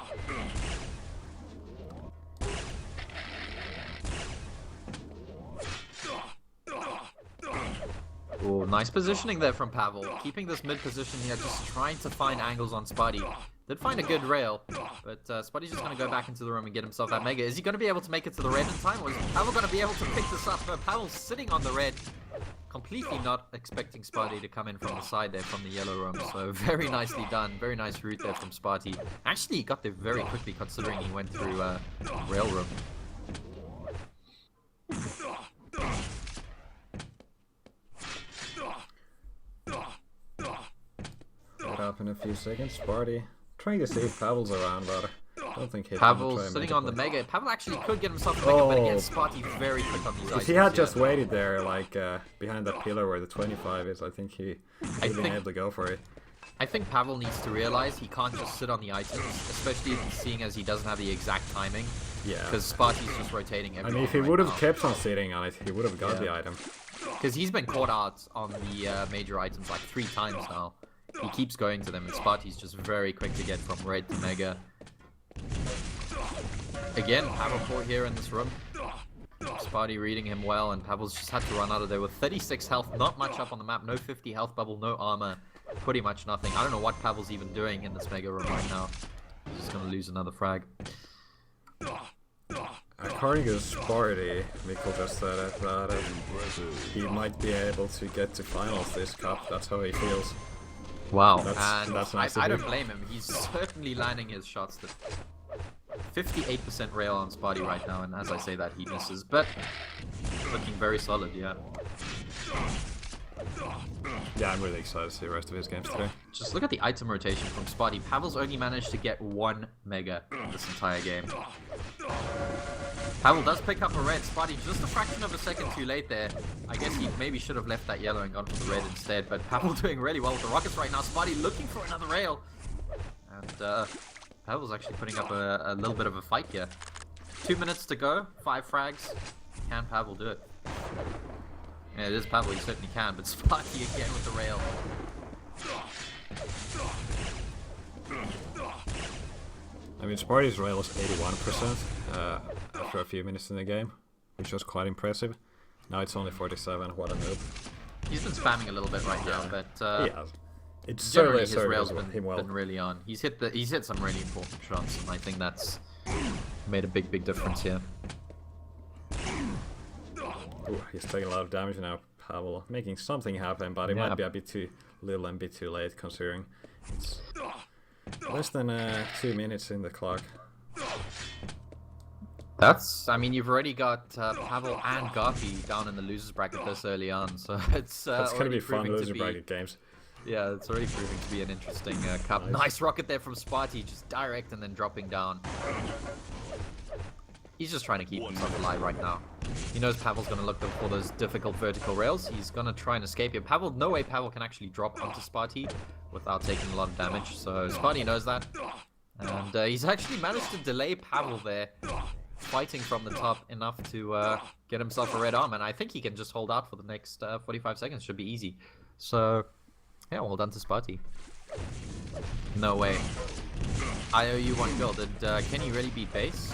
Oh, nice positioning there from Pavl. Keeping this mid position here, just trying to find angles on Sparty. Did find a good rail, but Sparty's just going to go back into the room and get himself that mega. Is he going to be able to make it to the red in time, or is Pavl going to be able to pick this up? But Pavl's sitting on the red, completely not expecting Sparty to come in from the side there, from the yellow room. So very nicely done. Very nice route there from Sparty. Actually, he got there very quickly considering he went through rail room. Get up in a few seconds. Sparty trying to see if Pavl's around, but I don't think he's Pavl's sitting on the mega. Pavl actually could get himself a mega, but again, Sparty very quick on these items. If he had just waited there, like behind that pillar where the 25 is, I think he would have been able to go for it. I think Pavl needs to realize he can't just sit on the items, especially seeing as he doesn't have the exact timing. Yeah. Because Sparty's just rotating everything. I mean, if he would have kept on sitting on it, he would have got the item. Because he's been caught out on the major items like 3 times now. He keeps going to them, and Sparty's just very quick to get from red to mega. Again, Pavl caught here in this room. Sparty reading him well, and Pavl's just had to run out of there with 36 health, not much up on the map, no 50 health bubble, no armor, pretty much nothing. I don't know what Pavl's even doing in this mega room right now. He's just gonna lose another frag. According to Sparty, Mikkel just said it, that he might be able to get to finals this cup. That's how he feels. Wow, that's nice I don't blame him. He's certainly landing his shots. 58% rail on Sparty right now, and as I say that, he misses, but looking very solid, yeah. Yeah, I'm really excited to see the rest of his games today. Just look at the item rotation from Sparty. Pavl's only managed to get 1 mega this entire game. Pavl does pick up a red. Sparty just a fraction of a second too late there. I guess he maybe should have left that yellow and gone for the red instead, but Pavl doing really well with the rockets right now. Sparty looking for another rail. And Pavl's actually putting up a little bit of a fight here. 2 minutes to go, 5 frags. Can Pavl do it? Yeah, it is Pavl, he certainly can, but Sparty again with the rail. I mean, Sparty's rail is 81% after a few minutes in the game, which was quite impressive. Now it's only 47, what a noob. He's been spamming a little bit right now, but he has. It's generally his rail's been really on. He's hit some really important shots, and I think that's made a big difference here. Ooh, he's taking a lot of damage now, Pavl, making something happen, but it might be a bit too little and a bit too late considering it's less than 2 minutes in the clock. I mean, you've already got Pavl and Garpy down in the losers bracket this early on, so it's that's gonna be fun loser bracket games. Yeah, it's already proving to be an interesting cup. Nice rocket there from Sparty, just direct and then dropping down. He's just trying to keep himself alive right now. He knows Pavl's going to look for those difficult vertical rails. He's going to try and escape here. No way Pavl can actually drop onto Sparty without taking a lot of damage. So Sparty knows that. And he's actually managed to delay Pavl there, fighting from the top enough to get himself a red arm. And I think he can just hold out for the next 45 seconds. Should be easy. So, yeah, well done to Sparty. No way. I owe you 1 goal. Did Kenny really beat base?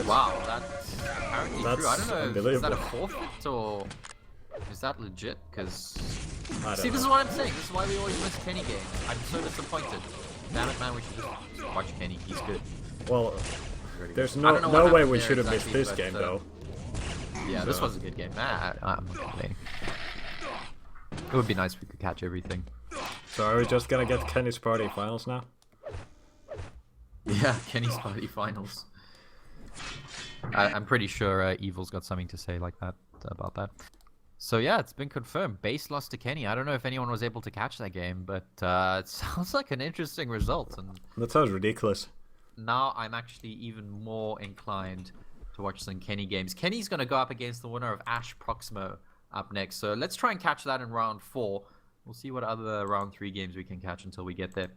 Wow, that's apparently true. I don't know, is that a forfeit or is that legit? Because see, this is what I'm saying. This is why we always miss Kenny games. I'm so disappointed. Damn it, man, we should just watch Kenny. He's good. Well, there's no way we should have missed this game, though. Yeah, this was a good game. I'm not complaining. It would be nice if we could catch everything. So are we just gonna get Kenny's Sparty finals now? Yeah, Kenny's Party finals. I'm pretty sure Evil's got something to say like that about that. So yeah, it's been confirmed. Base lost to Kenny. I don't know if anyone was able to catch that game, but it sounds like an interesting result. And that sounds ridiculous. Now I'm actually even more inclined to watch some Kenny games. Kenny's going to go up against the winner of Ash Proximo up next. So let's try and catch that in round 4. We'll see what other round 3 games we can catch until we get there.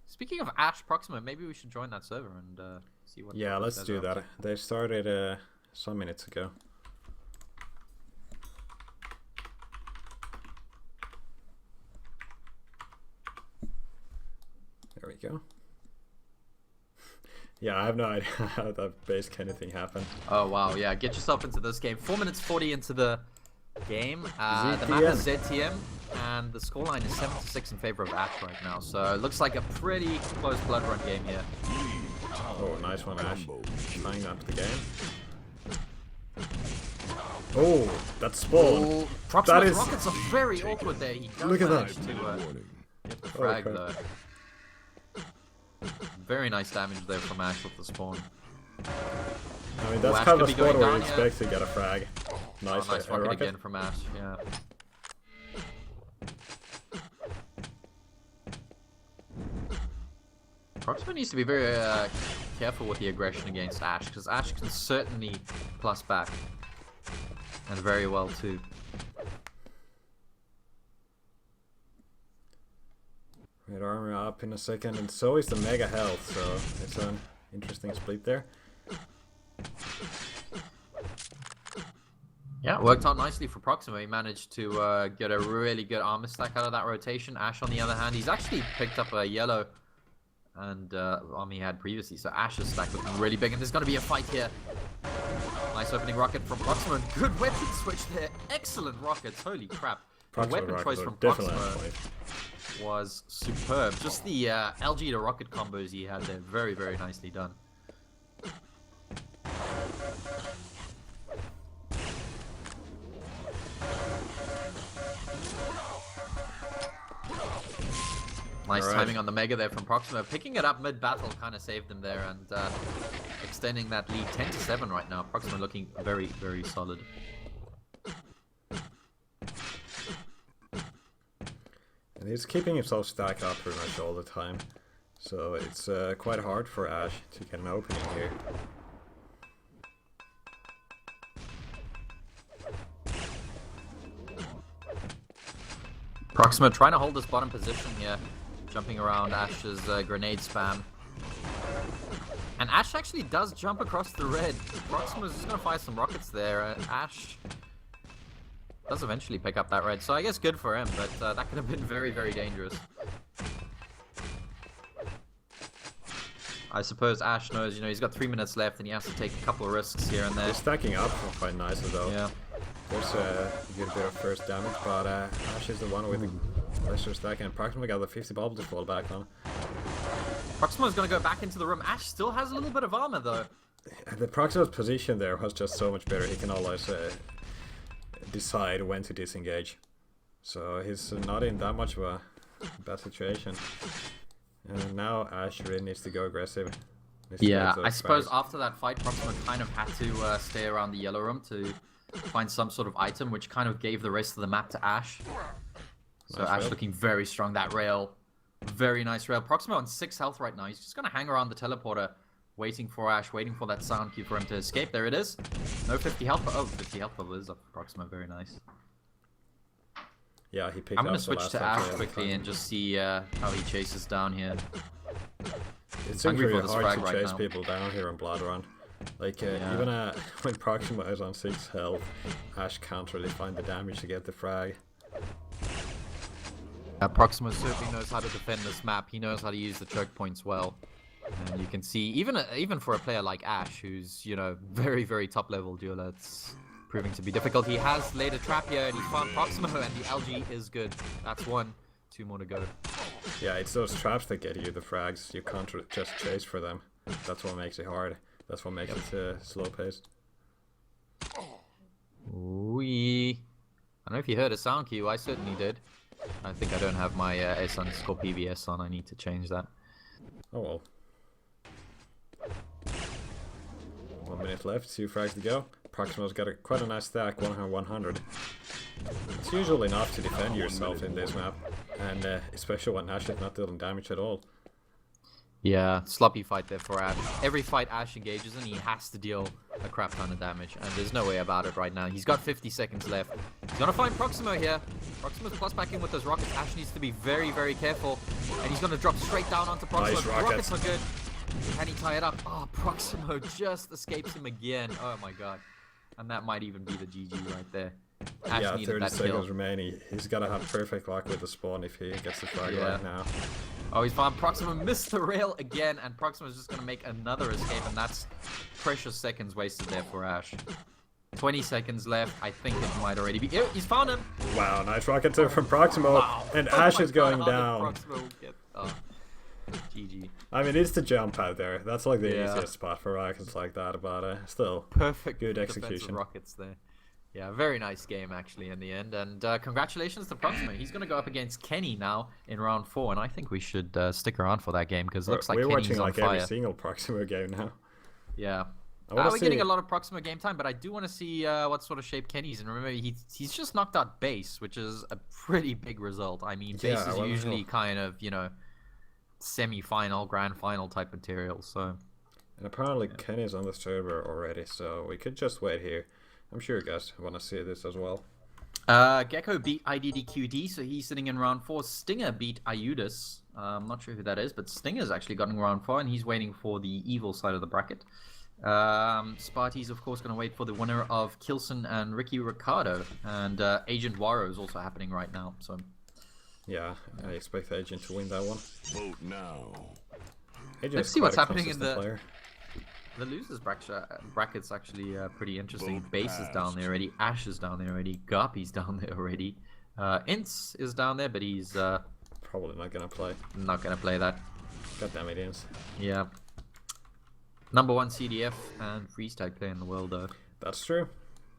Speaking of Ash Proximo, maybe we should join that server and see what. Yeah, let's do that. They started some minutes ago. There we go. Yeah, I have no idea how that base Kenny thing happened. Oh wow, yeah, get yourself into this game. 4 minutes 40 into the game. The map is ZTM, and the scoreline is 7-6 in favor of Ash right now. So it looks like a pretty close blood run game here. Oh, nice one, Ash. Tying up the game. Oh, that's spawn. Proximo's rockets are very awkward there. He does Look at manage that. to get the frag though. Very nice damage there from Ash with the spawn. I mean, that's kind of a spot where you expect to get a frag. Nice, nice rocket again from Ash, yeah. Proximo needs to be very careful with the aggression against Ash, because Ash can certainly plus back. And very well too. Red armor up in a second, and so is the mega health, so it's an interesting split there. Yeah, it worked out nicely for Proximo. He managed to get a really good armor stack out of that rotation. Ash, on the other hand, he's actually picked up a yellow and armor he had previously, so Ash's stack looking really big, and there's going to be a fight here. Nice opening rocket from Proximo. Good weapon switch there. Excellent rockets. Holy crap. The weapon choice from Proximo was superb. Just the LG to rocket combos he had there. Very, very nicely done. Nice timing on the Mega there from Proximo. Picking it up mid-battle kind of saved them there, and extending that lead 10-7 right now. Proximo looking very, very solid. And he's keeping himself stacked up pretty much all the time. So it's quite hard for Ash to get an opening here. Proximo trying to hold this bottom position here. Jumping around Ash's grenade spam. And Ash actually does jump across the red. Proximo's just going to fire some rockets there. Ash does eventually pick up that red. So I guess good for him, but that could have been very, very dangerous. I suppose Ash knows, he's got 3 minutes left and he has to take a couple of risks here and there. He's stacking up quite nicely though. Yeah. There's a good bit of first damage, but Ash is the one with the lesser stack, and Proximo got the 50 bubble to fall back on. Proximo's going to go back into the room. Ash still has a little bit of armor though. The Proximo's position there was just so much better. He can always decide when to disengage. So he's not in that much of a bad situation. And now Ash really needs to go aggressive. Yeah, I suppose after that fight, Proximo kind of had to stay around the yellow room to find some sort of item, which kind of gave the rest of the map to Ash. So nice Ash rail. Looking very strong. That rail, very nice rail. Proximo on 6 health right now. He's just going to hang around the teleporter, waiting for Ash, waiting for that sound cue for him to escape. There it is. No 50 health, but 50 health level is up for Proximo. Very nice. Yeah, he picked I'm going to switch to Ash quickly and just see how he chases down here. It's really hard to chase people down here on Blood Run. Like, even when Proximo is on 6 health, Ash can't really find the damage to get the frag. Proximo certainly knows how to defend this map. He knows how to use the choke points well. And you can see, even for a player like Ash, who's, very, very top level dueler, it's proving to be difficult. He has laid a trap here, and he's found Proximo, and the LG is good. That's 1. 2 more to go. Yeah, it's those traps that get you the frags. You can't just chase for them. That's what makes it hard. That's what makes it slow paced. I know if you heard a sound cue. I certainly did. I think I don't have my S_PBS on. I need to change that. Oh well. 1 minute left, 2 frags to go. Proximo's got quite a nice stack, 100. It's usually enough to defend yourself in this map, and especially when Ash is not dealing damage at all. Yeah, sloppy fight there for Ash. Every fight Ash engages in, he has to deal a crap ton of damage, and there's no way about it right now. He's got 50 seconds left. He's gonna find Proximo here. Proximo's plus back in with those rockets. Ash needs to be very, very careful, and he's gonna drop straight down onto Proximo. Nice The rockets. rockets are good. Can he tie it up? Oh, Proximo just escapes him again. Oh my god. And that might even be the GG right there. Ash Yeah, needed 30 that seconds kill. remaining. He's gotta have perfect luck with the spawn if he gets the frag right now. Oh, he's fine. Proximo missed the rail again, and Proximo's just gonna make another escape, and that's precious seconds wasted there for Ash. 20 seconds left. I think it might already be. Oh, he's found him! Wow, nice rocket too from Proximo, Wow. and Oh Ash my is going God, how did down. Proximo get... Oh. GG. I mean, it's the jump out there. That's like the Yeah. easiest spot for rockets like that, but still. Perfect Good defensive execution. rockets there. Yeah, very nice game actually in the end, and congratulations to Proximo. He's going to go up against Kenny now in round 4, and I think we should stick around for that game because it looks like We're Kenny's watching on like fire. every single Proximo game now. Yeah. wanna We're getting see- a lot of Proximo game time, but I do want to see what sort of shape Kenny's in. Remember, he's just knocked out base, which is a pretty big result. I mean, base Yeah, is well, usually kind of, you know, semi-final, grand final type material, so... And apparently Kenny's on the server already, so we could just wait here. I'm sure you guys want to see this as well. Gecko beat IDDQD, so he's sitting in round 4. Stinger beat Iudis. I'm not sure who that is, but Stinger's actually gotten round 4, and he's waiting for the evil side of the bracket. Sparty's, of course, going to wait for the winner of Kilson and Ricky Ricardo. And Agent Waro is also happening right now, so... Yeah, I expect Agent to win that one. Vote now. Agent Let's is see quite what's a happening in consistent the... player. The losers bracket's actually pretty interesting. Vote Base is down there already. Ash is down there already. Garpy's down there already. Ints is down there, but he's Probably not gonna play. not going to play that. God damn it, Inns. Yeah. Number 1 CDF and freestyle player in the world, though. That's true.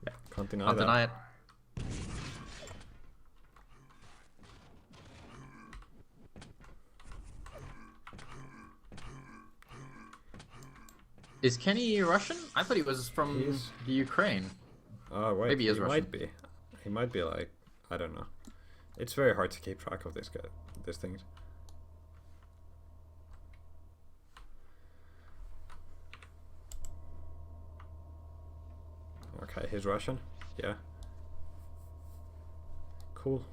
Yeah. Can't deny Can't that. deny it. Is Kenny Russian? I thought he was from He's- the Ukraine. Oh wait, Maybe he is he Russian. might be. He might be like, I don't know. It's very hard to keep track of these things. Okay, he's Russian. Yeah. Cool.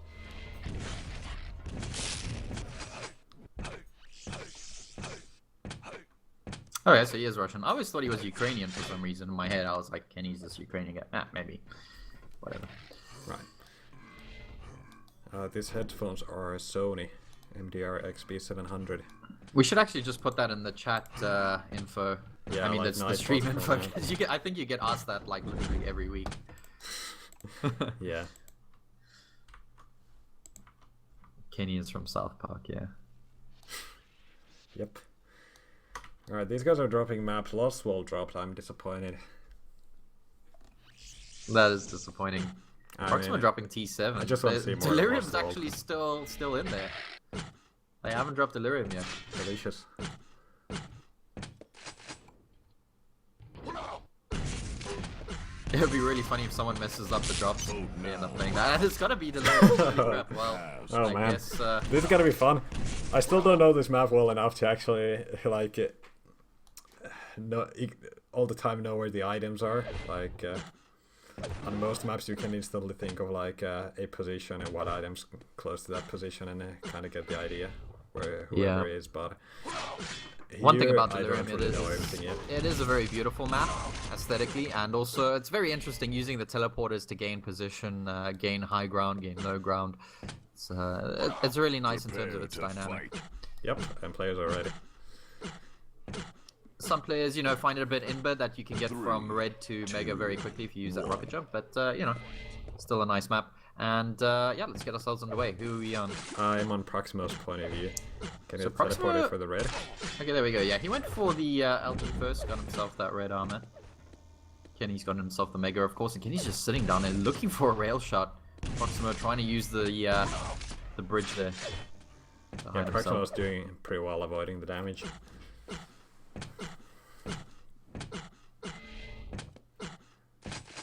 Oh yeah, so he is Russian. I always thought he was Ukrainian for some reason. In my head, I was like, Kenny's this Ukrainian guy. Ah, maybe. Whatever. Right. These headphones are Sony MDR XB700. We should actually just put that in the chat info. Yeah, I mean, like that's the nice stream podcast, info. man. 'Cause I think you get asked that like literally every week. Yeah. Kenny is from South Park, yeah. Yep. Alright, these guys are dropping maps. Lost World dropped. I'm disappointed. That is disappointing. I Proximo mean, dropping T7. I just want to see more Delirium's Lost World. actually still in there. They haven't dropped Delirium yet. Delicious. It would be really funny if someone messes up the drops and they end up playing that. And it's gotta be Delirium. Holy crap. Well, Oh I man, guess, this is gonna be fun. I still don't know this map well enough to actually like all the time know where the items are. Like on most maps, you can instantly think of like a position and what items close to that position, and kind of get the idea where whoever is. But one thing here, about I Delirium, don't really know everything yet. it is a very beautiful map aesthetically, and also it's very interesting using the teleporters to gain position, gain high ground, gain low ground. It's really nice in terms of its dynamic. Yep, and players are ready. Some players, you know, find it a bit inbred that you can get from red to mega very quickly if you use that rocket jump, but you know, still a nice map. And yeah, let's get ourselves underway. Who are we on? I'm on Proximo's point of view. Can So you Proximo- teleport it for the red? Okay, there we go. Yeah, he went for the LT first, got himself that red armor. Kenny's got himself the mega, of course, and Kenny's just sitting down there looking for a rail shot. Proximo trying to use the bridge there. Yeah, Proximo's doing pretty well avoiding the damage.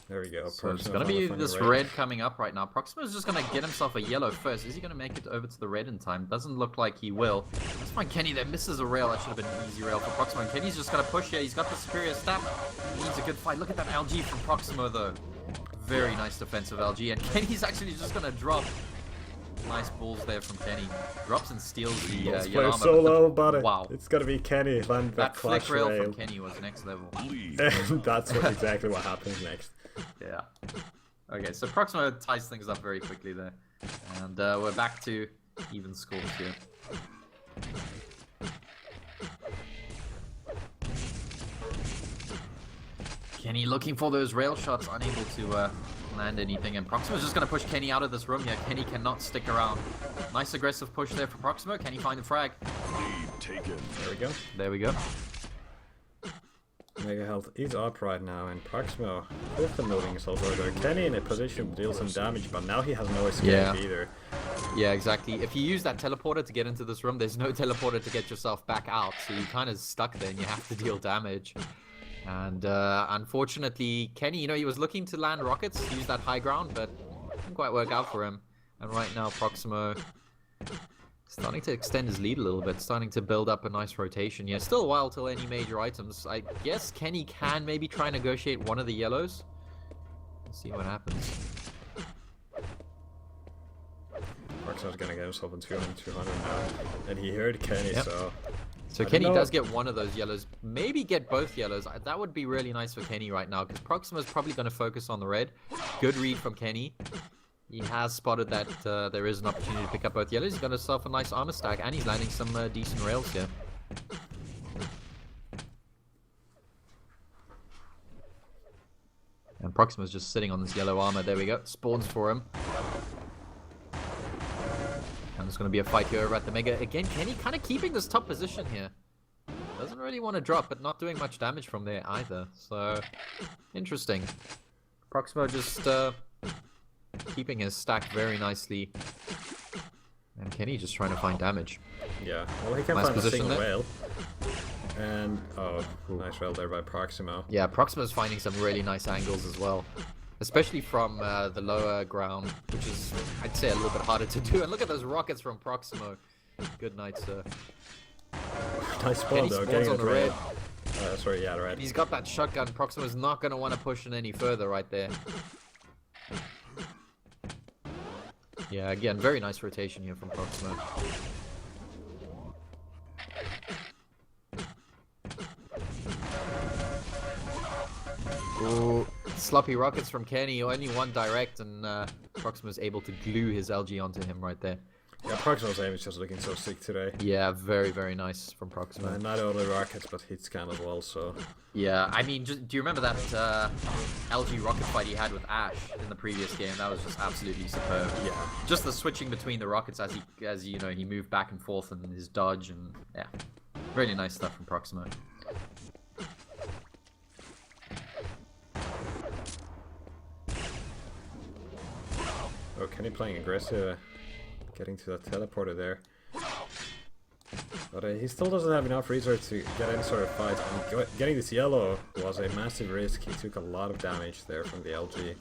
There we go. So it's going to be this red coming up right now. Proximo's just going to get himself a yellow first. Is he going to make it over to the red in time? Doesn't look like he will. Let's find Kenny there. Misses a rail. That should have been an easy rail for Proximo. And Kenny's just going to push here. He's got the superior stab. He needs a good fight. Look at that LG from Proximo, though. Very nice defensive LG. And Kenny's actually just going to drop. Nice balls there from Kenny. Drops and steals the yellow armor. So low, but wow. It's got to be Kenny. Land that flick rail from Kenny was next level. And that's exactly what happens next. Yeah. Okay, so Proximo ties things up very quickly there. And we're back to even scores here. Kenny looking for those rail shots, unable to land anything. And Proximo's just going to push Kenny out of this room here. Kenny cannot stick around. Nice aggressive push there for Proximo. Can he find the frag? Lead taken. There we go. There we go. Mega health is up right now, and Proximo with the moving is also there. Kenny in a position to deal some damage, but now he has no escape either. Yeah, exactly. If you use that teleporter to get into this room, there's no teleporter to get yourself back out, so you're kind of stuck there and you have to deal damage. And unfortunately, Kenny, he was looking to land rockets, use that high ground, but didn't quite work out for him. And right now, Proximo starting to extend his lead a little bit, starting to build up a nice rotation. Yeah, still a while till any major items. I guess Kenny can maybe try and negotiate one of the yellows. Let's see what happens. Proximo's gonna get himself in 200 now. And he heard Kenny, so... So Kenny does get one of those yellows. Maybe get both yellows. That would be really nice for Kenny right now, because Proximo's probably going to focus on the red. Good read from Kenny. He has spotted that there is an opportunity to pick up both yellows. He's got himself a nice armor stack, and he's landing some decent rails here. And Proximo's just sitting on this yellow armor. There we go. Spawns for him. And there's going to be a fight here over at the Mega. Again, Kenny kind of keeping this top position here. Doesn't really want to drop, but not doing much damage from there either. So, interesting. Proximo just keeping his stack very nicely. And Kenny just trying to find damage. Yeah, well, he can't find a single rail. And, oh, nice rail there by Proximo. Yeah, Proximo's finding some really nice angles as well. Especially from the lower ground, which is, I'd say, a little bit harder to do. And look at those rockets from Proximo. Good night, sir. Nice spawn, though. Getting on the red. Sorry, yeah, the red. He's got that shotgun. Proximo's not going to want to push it any further right there. Yeah, again, very nice rotation here from Proximo. Ooh, sloppy rockets from Kenny, only one direct, and Proximo's able to glue his LG onto him right there. Yeah, Proximo's aim is just looking so sick today. Yeah, very, very nice from Proximo. Not only rockets, but hit scan as well, so... Yeah, I mean, do you remember that LG rocket fight he had with Ash in the previous game? That was just absolutely superb. Yeah. Just the switching between the rockets as he moved back and forth and his dodge, and yeah. Really nice stuff from Proximo. Oh, Kenny playing aggressive, getting to that teleporter there. But he still doesn't have enough resources to get any sort of fight. And getting this yellow was a massive risk. He took a lot of damage there from the LG.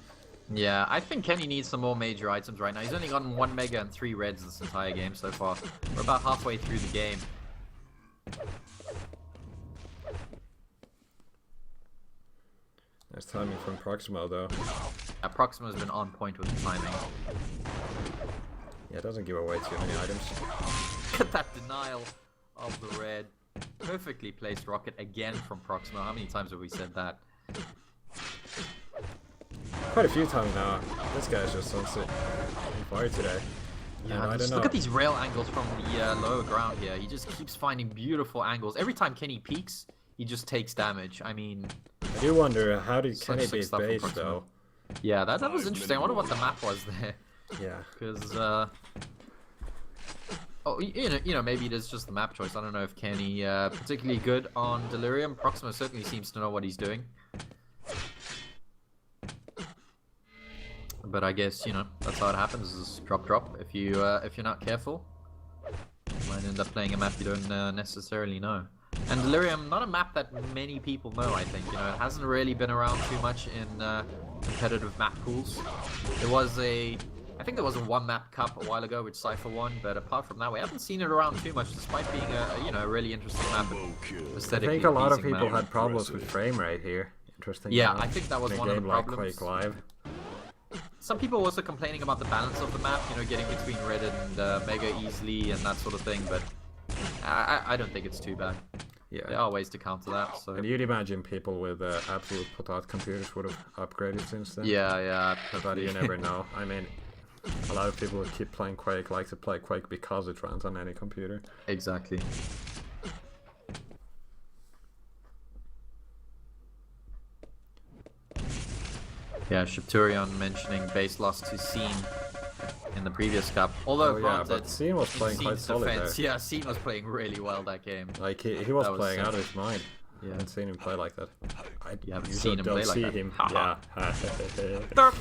Yeah, I think Kenny needs some more major items right now. He's only gotten 1 mega and 3 reds this entire game so far. We're about halfway through the game. Nice timing from Proximo, though. Proximo's been on point with the timing. Yeah, it doesn't give away too many items. Look at that denial of the red. Perfectly placed rocket again from Proximo. How many times have we said that? Quite a few times now. This guy's just on fire today. Yeah, I don't know. Look at these rail angles from the lower ground here. He just keeps finding beautiful angles. Every time Kenny peeks, he just takes damage. I mean... I do wonder, how did Kenny beat base, though? Yeah, that was interesting. I wonder what the map was there. Yeah. Because, oh, you know, maybe it is just the map choice. I don't know if Kenny particularly good on Delirium. Proximo certainly seems to know what he's doing. But I guess, you know, that's how it happens, is drop. If you're not careful, you might end up playing a map you don't necessarily know. And Delirium, not a map that many people know, I think. You know, it hasn't really been around too much in competitive map pools. I think there was a one-map cup a while ago which Cypher won, but apart from that, we haven't seen it around too much, despite being a really interesting map. I think a lot of people had problems with frame rate here. Interesting. Yeah, I think that was one of the problems. Quake Live. Some people were also complaining about the balance of the map, you know, getting between red and mega easily and that sort of thing, but I don't think it's too bad. Yeah. There are ways to counter that. So. And you'd imagine people with absolute potat computers would have upgraded since then. Yeah. But you never know. I mean, a lot of people who keep playing Quake like to play Quake because it runs on any computer. Exactly. Yeah, Shipturion mentioning base loss to Scene in the previous cup. Although but Scene was playing quite solid there. Yeah, Scene was playing really well that game. Like he was playing out of his mind. Yeah. I haven't seen him play like that. You haven't seen him play like that? Yeah.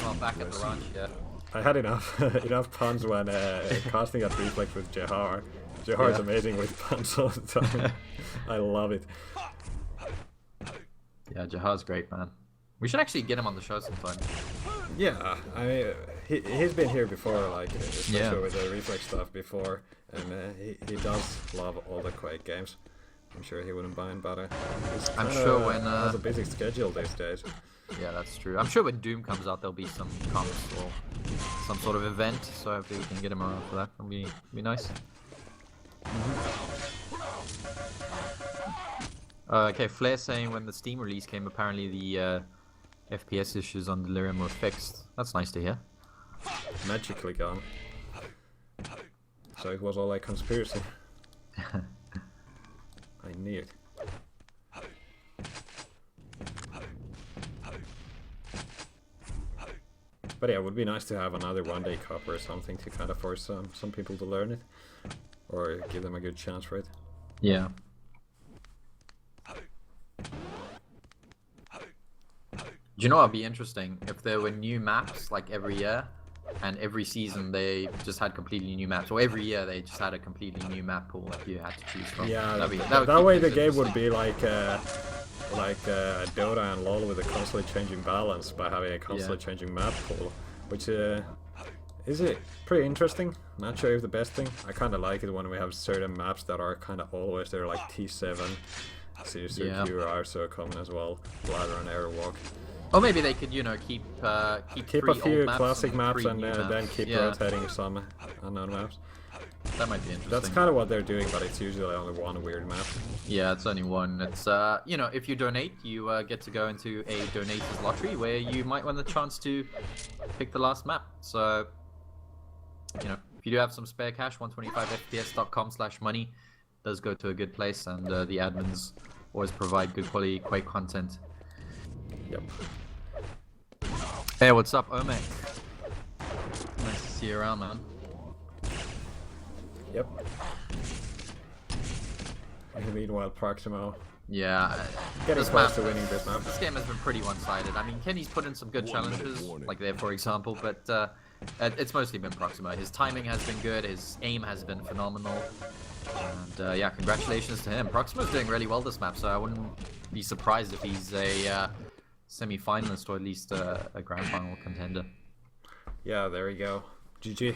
Well, back at the ranch, yeah. I had enough puns when casting got reflex with Jahar. Jahar's amazing with puns all the time. I love it. Yeah, Jahar's great, man. We should actually get him on the show sometime. Yeah, I mean, he's been here before, like, especially with the reflex stuff before, and he does love all the Quake games. I'm sure he wouldn't mind, but I'm sure when has a busy schedule these days. Yeah, that's true. I'm sure when Doom comes out, there'll be some comps or some sort of event, so hopefully we can get him around for that. It'll be nice. Okay, Flair saying when the Steam release came, apparently the FPS issues on Delirium were fixed. That's nice to hear. Magically gone. So it was all a conspiracy. I knew it. But yeah, it would be nice to have another one-day cup or something to kind of force some people to learn it. Or give them a good chance for it. Yeah. Do you know what'd be interesting? If there were new maps like every year, and every season they just had completely new maps, or every year they just had a completely new map pool that you had to choose from. Yeah, that way the game would be like Dota and LoL with a constantly changing balance by having a constantly changing map pool, which is it pretty interesting. Not sure if the best thing. I kind of like it when we have certain maps that are kind of always there, like T7, Q are so common as well, Bladder and Airwalk. Or maybe they could, you know, keep a few classic maps and then keep rotating some unknown maps. That might be interesting. That's kind of what they're doing, but it's usually only one weird map. Yeah, it's only one. It's you know, if you donate, you get to go into a donators lottery where you might win the chance to pick the last map. So, you know, if you do have some spare cash, 125fps.com/money does go to a good place, and the admins always provide good quality Quake content. Yep. Hey, what's up, Omek? Nice to see you around, man. Yep. Meanwhile, Proximo. Yeah. Getting close to winning this map. This game has been pretty one-sided. I mean, Kenny's put in some good challenges, like there, for example, but it's mostly been Proximo. His timing has been good. His aim has been phenomenal. And yeah, congratulations to him. Proximo's doing really well this map, so I wouldn't be surprised if he's a semi-finalist or at least a grand final contender. Yeah, there we go. GG.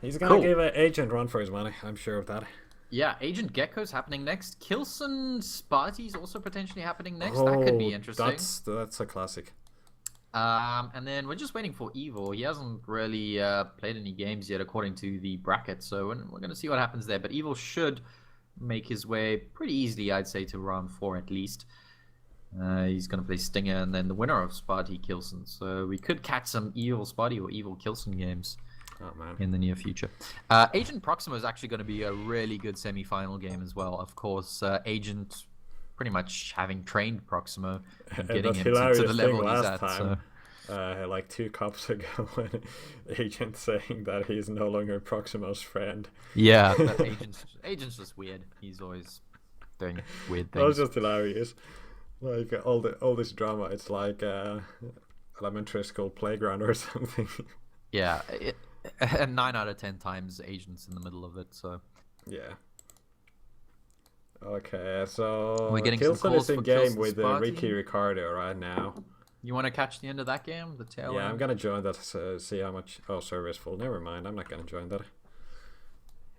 He's gonna give an Agent run for his money, I'm sure of that. Yeah, Agent Gecko's happening next. Kilson Sparty's also potentially happening next. That could be interesting. That's a classic. And then we're just waiting for Evil. He hasn't really played any games yet according to the bracket, so we're going to see what happens there. But Evil should make his way pretty easily, I'd say, to round 4 at least. He's going to play Stinger and then the winner of Sparty Kilson. So we could catch some Evil Sparty or Evil Kilson games in the near future. Agent Proximo is actually going to be a really good semi-final game as well. Of course, Agent pretty much having trained Proximo and getting him to the level he's at. So. Like 2 cups ago, when Agent saying that he's no longer Proximo's friend. Yeah, but Agent's just weird. He's always doing weird things. That was just hilarious. Like all this drama. It's like elementary school playground or something. Yeah, and 9 out of 10 times agents in the middle of it. So Yeah. Okay, so we're getting some Kilson calls is in for game Kilson with Ricky Sparty. Ricardo right now. You want to catch the end of that game, the tail Yeah, end? I'm gonna join that. See how much. Oh, server is full. Never mind. I'm not gonna join that.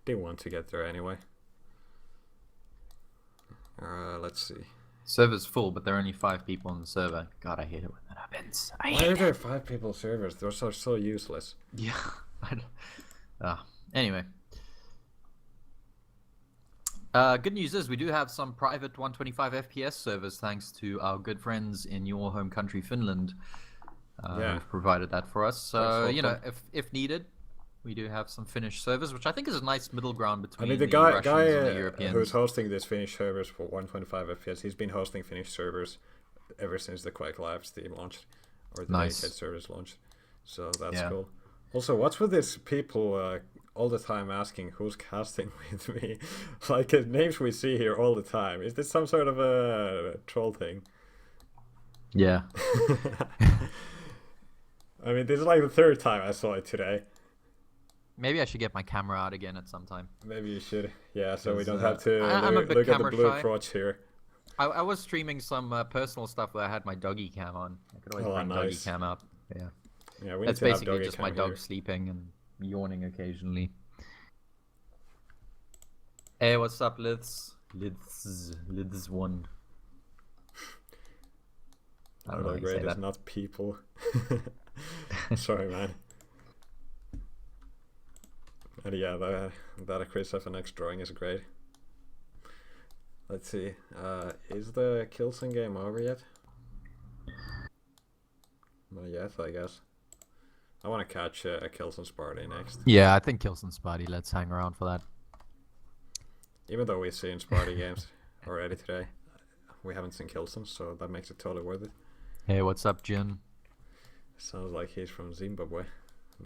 Didn't want to get there anyway. Let's see. Server's full, but there are only 5 people on the server. God, I hate it when that happens. Why are there 5 people servers? Those are so useless. Yeah. Anyway. Good news is we do have some private 125 FPS servers thanks to our good friends in your home country, Finland. Who've provided that for us. So, you know, if needed, we do have some Finnish servers, which I think is a nice middle ground between the Russians guy and the Europeans. who's hosting this Finnish servers for 125 FPS, he's been hosting Finnish servers ever since the Quake Live Steam launched, or the Naked servers launched. So that's cool. Also, what's with these people all the time asking who's casting with me? Like names we see here all the time. Is this some sort of a troll thing? Yeah. I mean, this is like the 3rd time I saw it today. Maybe I should get my camera out again at some time. Maybe you should. Yeah, so we don't have to look at the blue crotch here. I was streaming some personal stuff where I had my doggy cam on. I could always bring doggy cam up. Yeah. Yeah, we That's need to have basically doggy just cam my dog here. sleeping and yawning occasionally. Hey, what's up, Lids? Lids 1. I don't know. Great, it's not people. Sorry, man. And yeah, that Chris FNX drawing is great. Let's see. Is the Kilson game over yet? Not yet, I guess. I want to catch a Kilson Sparty next. Yeah, I think Kilson Sparty. Let's hang around for that. Even though we've seen Sparty games already today, we haven't seen Kilson, so that makes it totally worth it. Hey, what's up, Jin? Sounds like he's from Zimbabwe.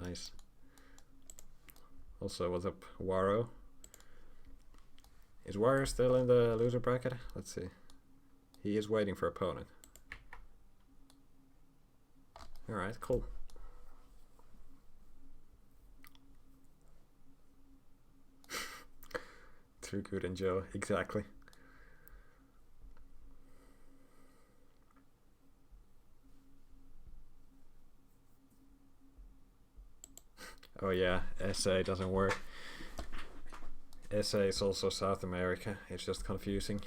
Nice. Also, what's up, Waro? Is Waro still in the loser bracket? Let's see. He is waiting for opponent. Alright, cool. Too good and Joe, exactly. Oh yeah, SA doesn't work. SA is also South America. It's just confusing.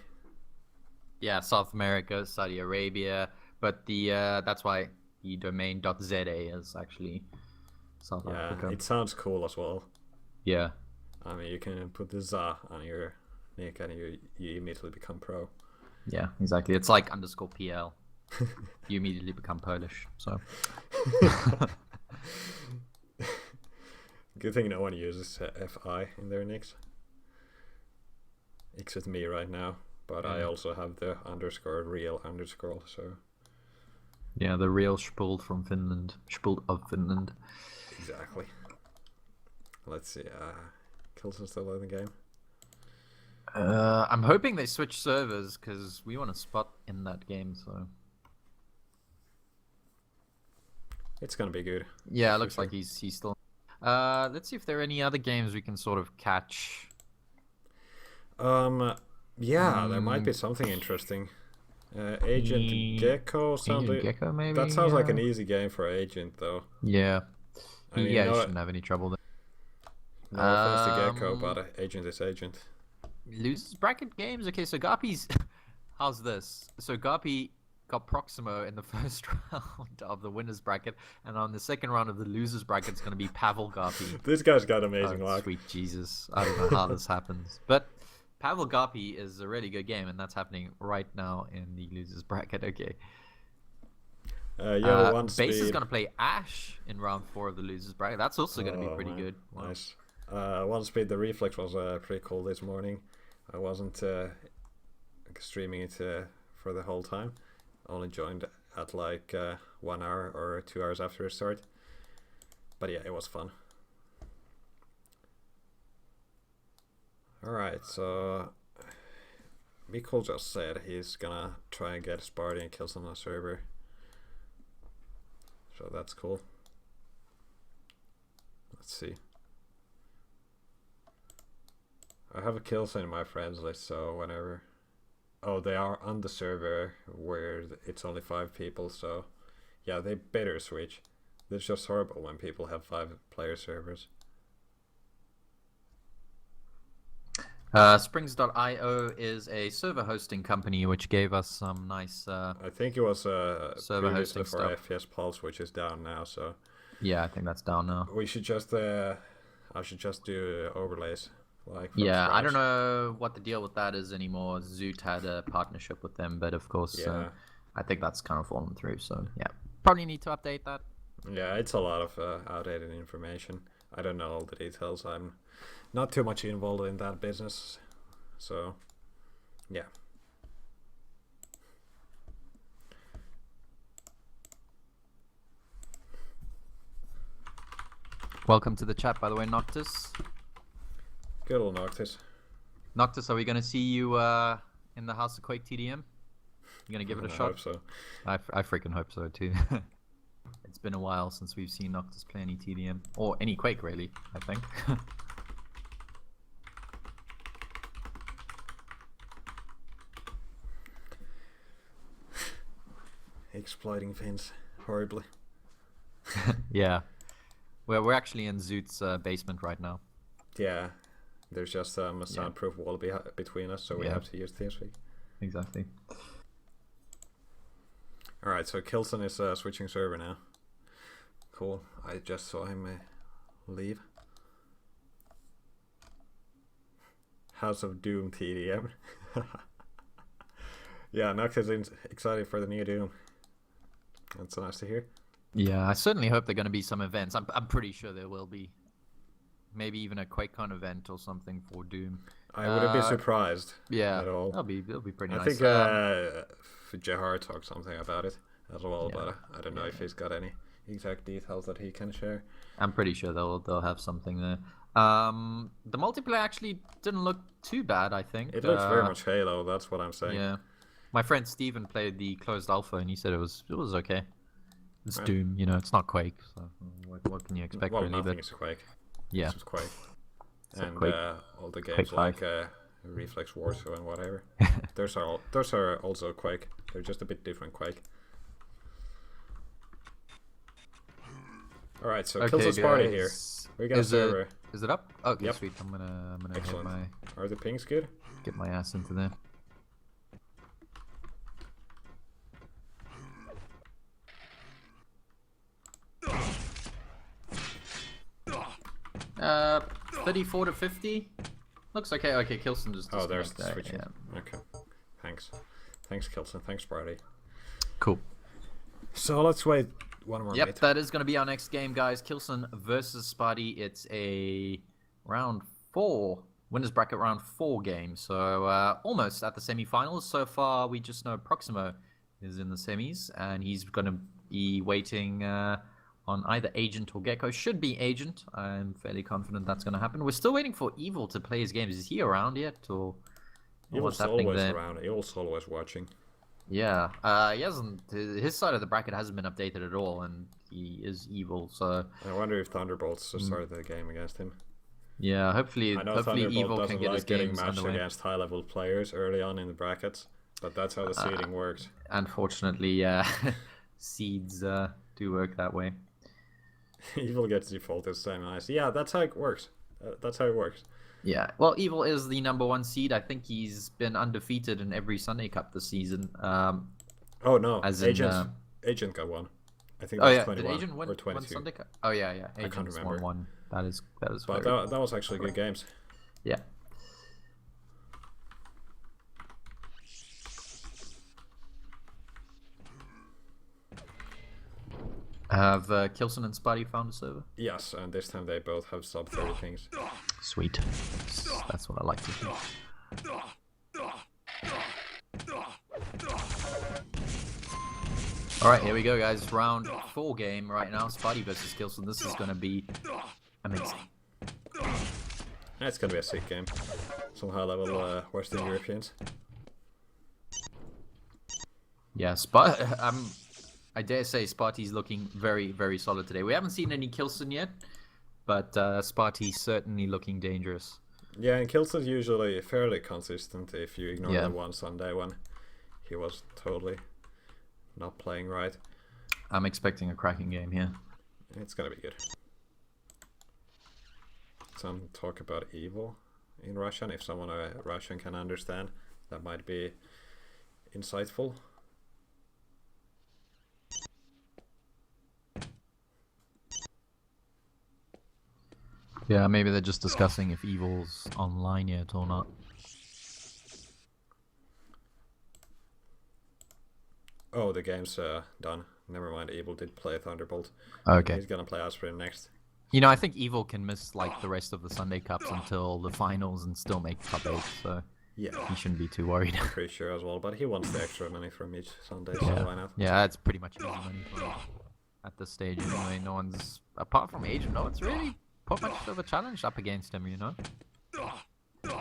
Yeah, South America, Saudi Arabia, but the that's why the domain .za is actually South Africa. It sounds cool as well. Yeah. I mean, you can put the ZA on your nick and you immediately become pro. Yeah, exactly. It's like _PL. You immediately become Polish. So. Good thing no one uses FI in their nicks. Except me right now, but I also have the _real_, so. Yeah, the real Spult from Finland. Spult of Finland. Exactly. Let's see. Kilson's still in the game. I'm hoping they switch servers because we want to spot in that game. So. It's gonna be good. Yeah, it looks like he's still. Let's see if there are any other games we can sort of catch. Yeah, there might be something interesting. Agent Gecko sounds like, Gecko, maybe? That sounds like an easy game for Agent, though. Yeah. I mean, he shouldn't have any trouble there. No offense to Gecko, but Agent is Agent. Losers bracket games? Okay, so Garpy's... How's this? So Garpy got Proximo in the first round of the winners bracket, and on the second round of the losers bracket, it's going to be Pavl Garpy. This guy's got amazing luck. Sweet Jesus. I don't know how this happens. But Pavl Garpy is a really good game, and that's happening right now in the losers bracket. Okay. Base is going to play Ash in round 4 of the losers bracket. That's also going to be pretty good. Wow. Nice. One speed, the reflex was pretty cool this morning. I wasn't streaming it for the whole time. Only joined at like 1 hour or 2 hours after it started. But yeah, it was fun. Alright, so Mikkel just said he's gonna try and get Sparty and Kilson on a server. So that's cool. Let's see. I have a Kilson in my friends list, so whenever... Oh, they are on the server where it's only 5 people, so... Yeah, they better switch. It's just horrible when people have 5-player servers. Springs.io is a server hosting company which gave us some nice I think it was server hosting for stuff. FPS Pulse, which is down now, so... Yeah, I think that's down now. We should just... I should just do overlays. Like from Yeah, I scratch. don't know what the deal with that is anymore. Zoot had a partnership with them, but of course, Yeah. I think that's kind of fallen through. So yeah, probably need to update that. Yeah, it's a lot of outdated information. I don't know all the details. I'm not too much involved in that business, so yeah. Welcome to the chat, by the way, Noctis. Good old Noctis. Noctis, are we gonna see you in the House of Quake TDM? You gonna give it a shot? I hope so. I freaking hope so too. It's been a while since we've seen Noctis play any TDM or any Quake, really. I think. Exploiting fins horribly. Yeah, we're actually in Zoot's basement right now. Yeah, there's just a soundproof wall between us, so we have to use TeamSpeak. Exactly. Alright, so Kilson is switching server now. Cool. I just saw him leave. House of Doom TDM. Yeah, Noctis is excited for the new Doom. That's nice to hear. Yeah, I certainly hope there are going to be some events. I'm pretty sure there will be. Maybe even a QuakeCon event or something for Doom. I wouldn't be surprised. Yeah, at all. That'll be pretty nice. I think Jahar talked something about it as well, but I don't know if he's got any exact details that he can share. I'm pretty sure they'll have something there. The multiplayer actually didn't look too bad. I think it looks very much Halo. That's what I'm saying. Yeah, my friend Steven played the closed alpha and he said it was okay. It's Doom, you know, it's not Quake, so what can you expect? Well, really? nothing is Quake. Yeah, it's Quake. And Quake. all the games like Reflex Warsaw and whatever. those are also Quake. They're just a bit different Quake. All right, so Kilson Sparty here. We got a server. Is it up? Okay, yep. Sweet. I'm gonna Excellent. Are the pings good? Get my ass into there. 34 to 50. Looks okay. Okay, Kilson just. Oh, there's the switching. Yeah. Okay. Thanks, Kilson. Thanks, Sparty. Cool. So let's wait one more minute. That is going to be our next game, guys. Kilson versus Sparty. It's a round 4, winners bracket round 4 game. So almost at the semifinals. So far, we just know Proximo is in the semis, and he's going to be waiting on either Agent or Gecko. Should be Agent. I'm fairly confident that's going to happen. We're still waiting for Evil to play his games. Is he around yet, or what's happening there? Around. Evil's always watching. Yeah, he hasn't. His side of the bracket hasn't been updated at all, and he is Evil. So I wonder if Thunderbolts started the game against him. Yeah, hopefully Evil can get his games matched against high-level players early on in the brackets, but that's how the seeding works. Unfortunately, seeds do work that way. Evil gets defaulted so nice. Yeah, that's how it works. Yeah, well, Evil is the #1 seed. I think he's been undefeated in every Sunday Cup this season. Oh no, Agent got one. I think that was 21 did Agent win, or 22. Won Sunday Cup? Oh yeah. Agent I can't remember. Won 1. That is. But that was actually good games. Yeah. Have Kilson and Sparty found a server? Yes, and this time they both have sub 30 pings. Sweet. That's what I like to do. Alright, here we go, guys. Round 4 game right now. Sparty versus Kilson. This is going to be amazing. It's going to be a sick game. Some high-level Western Europeans. Yeah, I dare say Sparty's looking very, very solid today. We haven't seen any Kilson yet, but Sparty's certainly looking dangerous. Yeah, and Kilson's usually fairly consistent if you ignore the one Sunday when he was totally not playing right. I'm expecting a cracking game here. It's gonna be good. Some talk about evil in Russian. If someone Russian can understand, that might be insightful. Yeah, maybe they're just discussing if evil's online yet or not. Oh, the game's done. Never mind, Evil did play Thunderbolt. Okay. He's gonna play Aspirin next. You know, I think Evil can miss like the rest of the Sunday Cups until the finals and still make Cup 8, so yeah, he shouldn't be too worried. I'm pretty sure as well, but he wants the extra money from each Sunday, so why not? Yeah, that's pretty much easy money for him at this stage anyway. No one's, apart from Agent, no one's really put much of a challenge up against him, you know?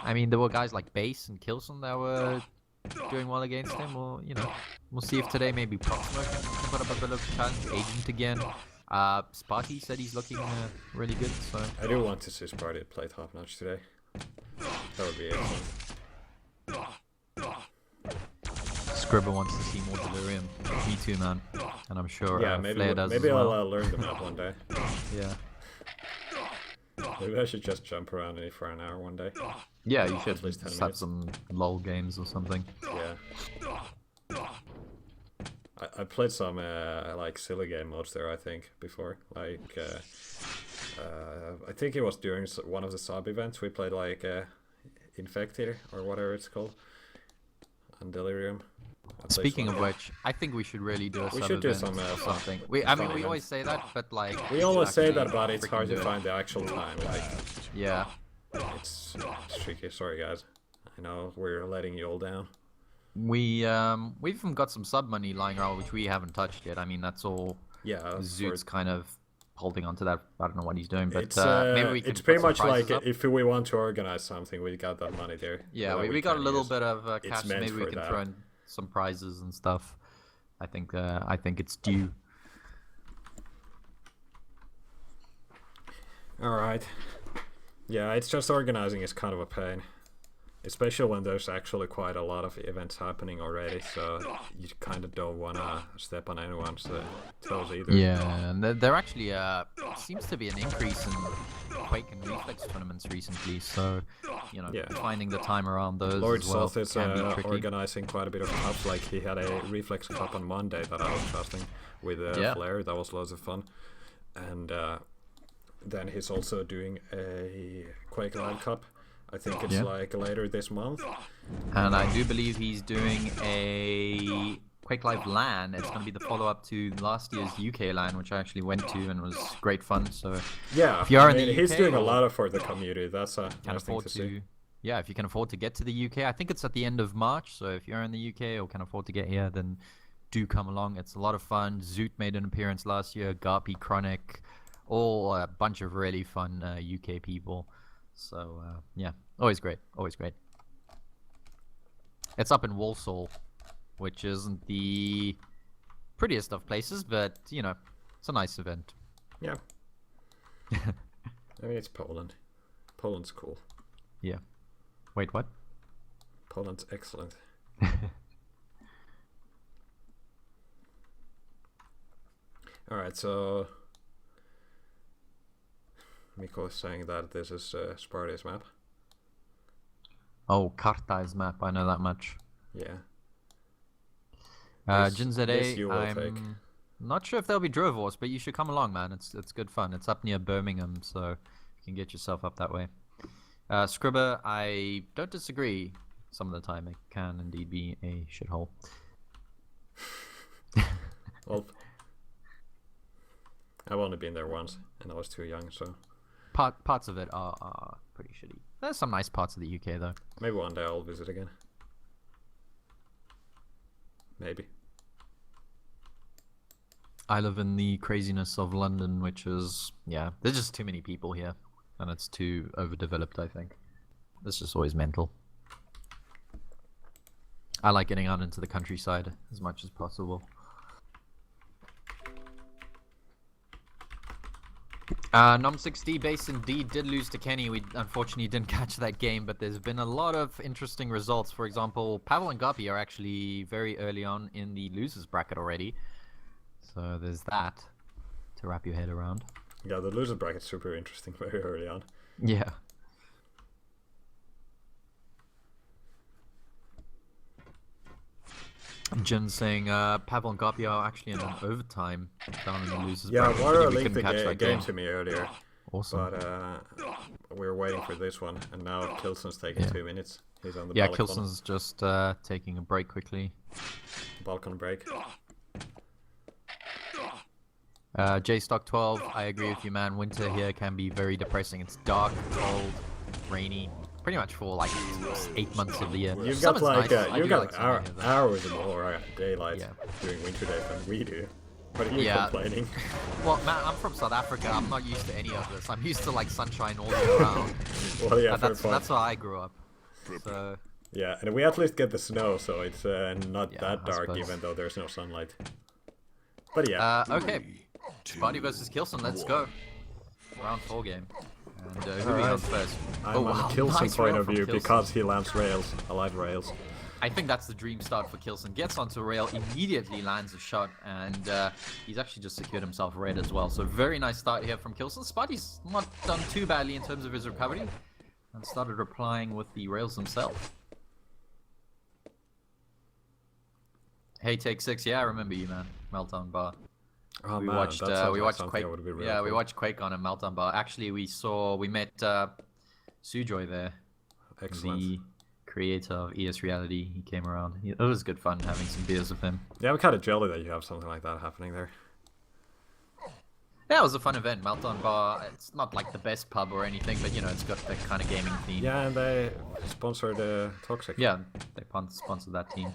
I mean, there were guys like Base and Kilson that were doing well against him, or, you know, we'll see if today maybe Proximo can put up a bit of a challenge. Agent again. Sparty said he's looking really good, so... I do want to see Sparty play top notch today. That would be excellent. Scribber wants to see more Delirium. Me too, man. And I'm sure maybe Flair does maybe as well. I'll learn the map one day. Yeah. Maybe I should just jump around in it for an hour one day. Yeah, you should At least 10 just have minutes. some LOL games or something. Yeah. I played some like silly game modes there, I think, before. Like I think it was during one of the sub events we played like Infected or whatever it's called on Delirium. Speaking of which, I think we should really do a We sub should do event some, or something. fun we events. always say that, but like We always say that, actually but it's hard freaking to do it. find the actual time. Like, Yeah. it's tricky. Sorry, guys. I know we're letting you all down. We've even got some sub money lying around which we haven't touched yet. I mean, that's all Yeah, Zoot's kind of holding on to that. I don't know what he's doing, but it's maybe we can it's put pretty some much like prizes up. if we want to organize something, we got that money there. Yeah, that we got a can little use. bit of It's cash. So meant maybe we for can that. throw in some prizes and stuff. I think it's due. All right. Yeah, it's just organizing is kind of a pain, especially when there's actually quite a lot of events happening already. So you kind of don't wanna step on anyone's toes either. Yeah, and there actually seems to be an increase in Quake and Reflex tournaments recently. So, you know, Yeah. finding the time around those Lord as well Soth is can be tricky. organizing quite a bit of cups. Like he had a Reflex Cup on Monday that I was trusting with Flair. That was loads of fun. And then he's also doing a Quake Live Cup. I think it's like later this month. And I do believe he's doing a Quake Live LAN. It's going to be the follow-up to last year's UK LAN, which I actually went to and was great fun. So Yeah, if you are I in mean, the he's UK doing a or lot for the community. That's a can nice thing afford to see. yeah, if you can afford to get to the UK, I think it's at the end of March. So if you're in the UK or can afford to get here, then do come along. It's a lot of fun. Zoot made an appearance last year. Garpy, Chronic, all a bunch of really fun UK people. So yeah, always great, always great. It's up in Walsall, which isn't the prettiest of places, but you know, it's a nice event. Yeah. I mean, it's Poland. Poland's cool. Yeah. Wait, what? Poland's excellent. All right, so Mikko is saying that this is Sparty's map. Oh, Kartai's map. I know that much. Yeah. Jin this ZA, you will take. I'm not sure if there'll be Drovors, but you should come along, man. It's good fun. It's up near Birmingham, so you can get yourself up that way. Scribber, I don't disagree. Some of the time it can indeed be a shithole. Well, I've only been there once, and I was too young, so Parts of it are pretty shitty. There's some nice parts of the UK, though. maybe one day I'll visit again. Maybe. I live in the craziness of London, which is, yeah, there's just too many people here, and it's too overdeveloped, I think. It's just always mental. I like getting out into the countryside as much as possible. Num 6D base indeed did lose to Kenny. We unfortunately didn't catch that game, but there's been a lot of interesting results. For example, Pavl and Garpy are actually very early on in the losers bracket already. So there's that to wrap your head around. Yeah, the losers bracket's super interesting very early on. Yeah. Jin saying Pavl and Garpy are actually in an overtime down in the losers bracket. Yeah, Wario We linked couldn't catch the that game to me earlier. Awesome. But we were waiting for this one, and now Kilson's taking 2 minutes. He's on the yeah, balcony. Kilson's just taking a break quickly. Balcony break. Stock 12, I agree with you, man. Winter here can be very depressing. It's dark, cold, rainy, pretty much for like 8 months of the year. You've got Summer's like nice. you've got summer here, though. hours more daylight during winter days than we do. What are you complaining? Well, man, I'm from South Africa. I'm not used to any of this. I'm used to like sunshine all year round. Well, yeah, that's how I grew up. So. Yeah, and we at least get the snow, so it's not that I dark, suppose. even though there's no sunlight. But yeah. Okay. Sparty versus Kilson. Let's go. Round 4 game. And who are we on first? I'm on the Kilson nice point rail of from view Kilson. because he lands rails, alive rails. I think that's the dream start for Kilson. Gets onto a rail, immediately lands a shot, and he's actually just secured himself red as well. So very nice start here from Kilson. Sparty's not done too badly in terms of his recovery, and started replying with the rails himself. Hey, take 6. Yeah, I remember you, man. Meltdown bar. Oh, we man, watched that sounds we like watched something Quake. that would be really Yeah, we cool. watched Quake on a Meltdown bar. Actually, we met Sujoy there. Excellent. The creator of ES Reality. He came around. It was good fun having some beers with him. Yeah, I'm kind of jelly that you have something like that happening there. Yeah, it was a fun event. Meltdown Bar. It's not like the best pub or anything, but you know, it's got that kind of gaming theme. Yeah, and they sponsored Toxic. Yeah, they sponsored that team.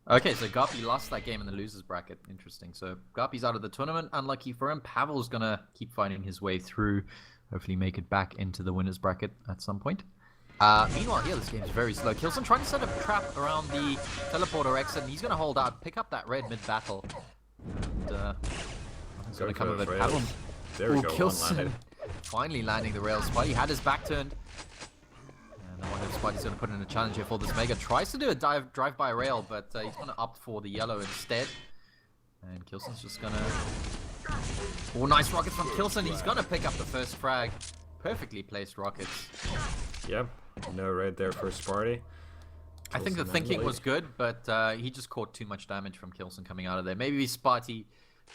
Okay, so Garpy lost that game in the losers bracket. Interesting. So Garpy's out of the tournament. Unlucky for him. Pavl's gonna keep fighting his way through. Hopefully make it back into the winners bracket at some point. Meanwhile, here this game's very slow. Kilson trying to set a trap around the teleporter exit, and he's gonna hold out, pick up that red mid battle. And he's gonna come with it. Pavl. There we Ooh, go. Kilson finally landing the rails. Sparty had his back turned. And I wonder if Sparty's going to put in a challenge here for this Mega. Tries to do a drive-by rail, but he's going to opt for the yellow instead. And Kilson's just going to... Oh, nice rockets from Kilson. He's going to pick up the first frag. Perfectly placed rockets. Yep. No red there for Sparty. I think the thinking was good, but he just caught too much damage from Kilson coming out of there. Maybe Sparty,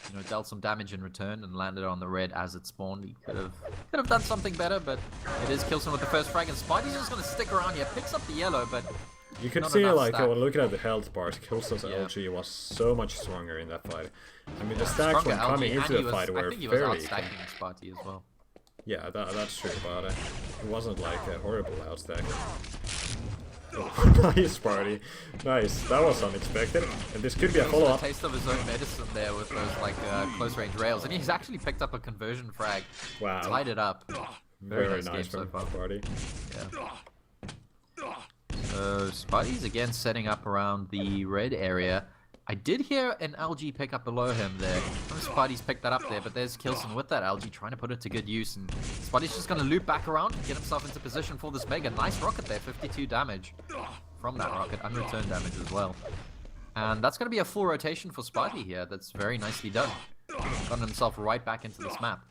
you know, dealt some damage in return and landed on the red as it spawned. He could have done something better, but it is Kilson with the first frag, and Sparty's just going to stick around here, picks up the yellow, but you could not see, enough like, stack. when looking at the health bars, Kilson's Yeah. LG was so much stronger in that fight. I mean, the stacks Stronger when coming LG, into and the fight I were think he was very... outstacking Sparty as well. Yeah, that's true, but it wasn't like a horrible outstack. Oh, nice, Sparty. Nice. That was unexpected. And this could be a A follow-up. taste of his own medicine there with those like close range rails, and he's actually picked up a conversion frag. Wow. Tied it up. Very nice nice game so from far. Sparty. Yeah. So Sparty's again setting up around the red area. I did hear an LG pick up below him there. I don't know if Sparty's picked that up there, but there's Kilson with that LG trying to put it to good use. And Sparty's just going to loop back around and get himself into position for this Mega. Nice rocket there, 52 damage from that rocket, unreturned damage as well. And that's going to be a full rotation for Sparty here. That's very nicely done. Gotten himself right back into this map.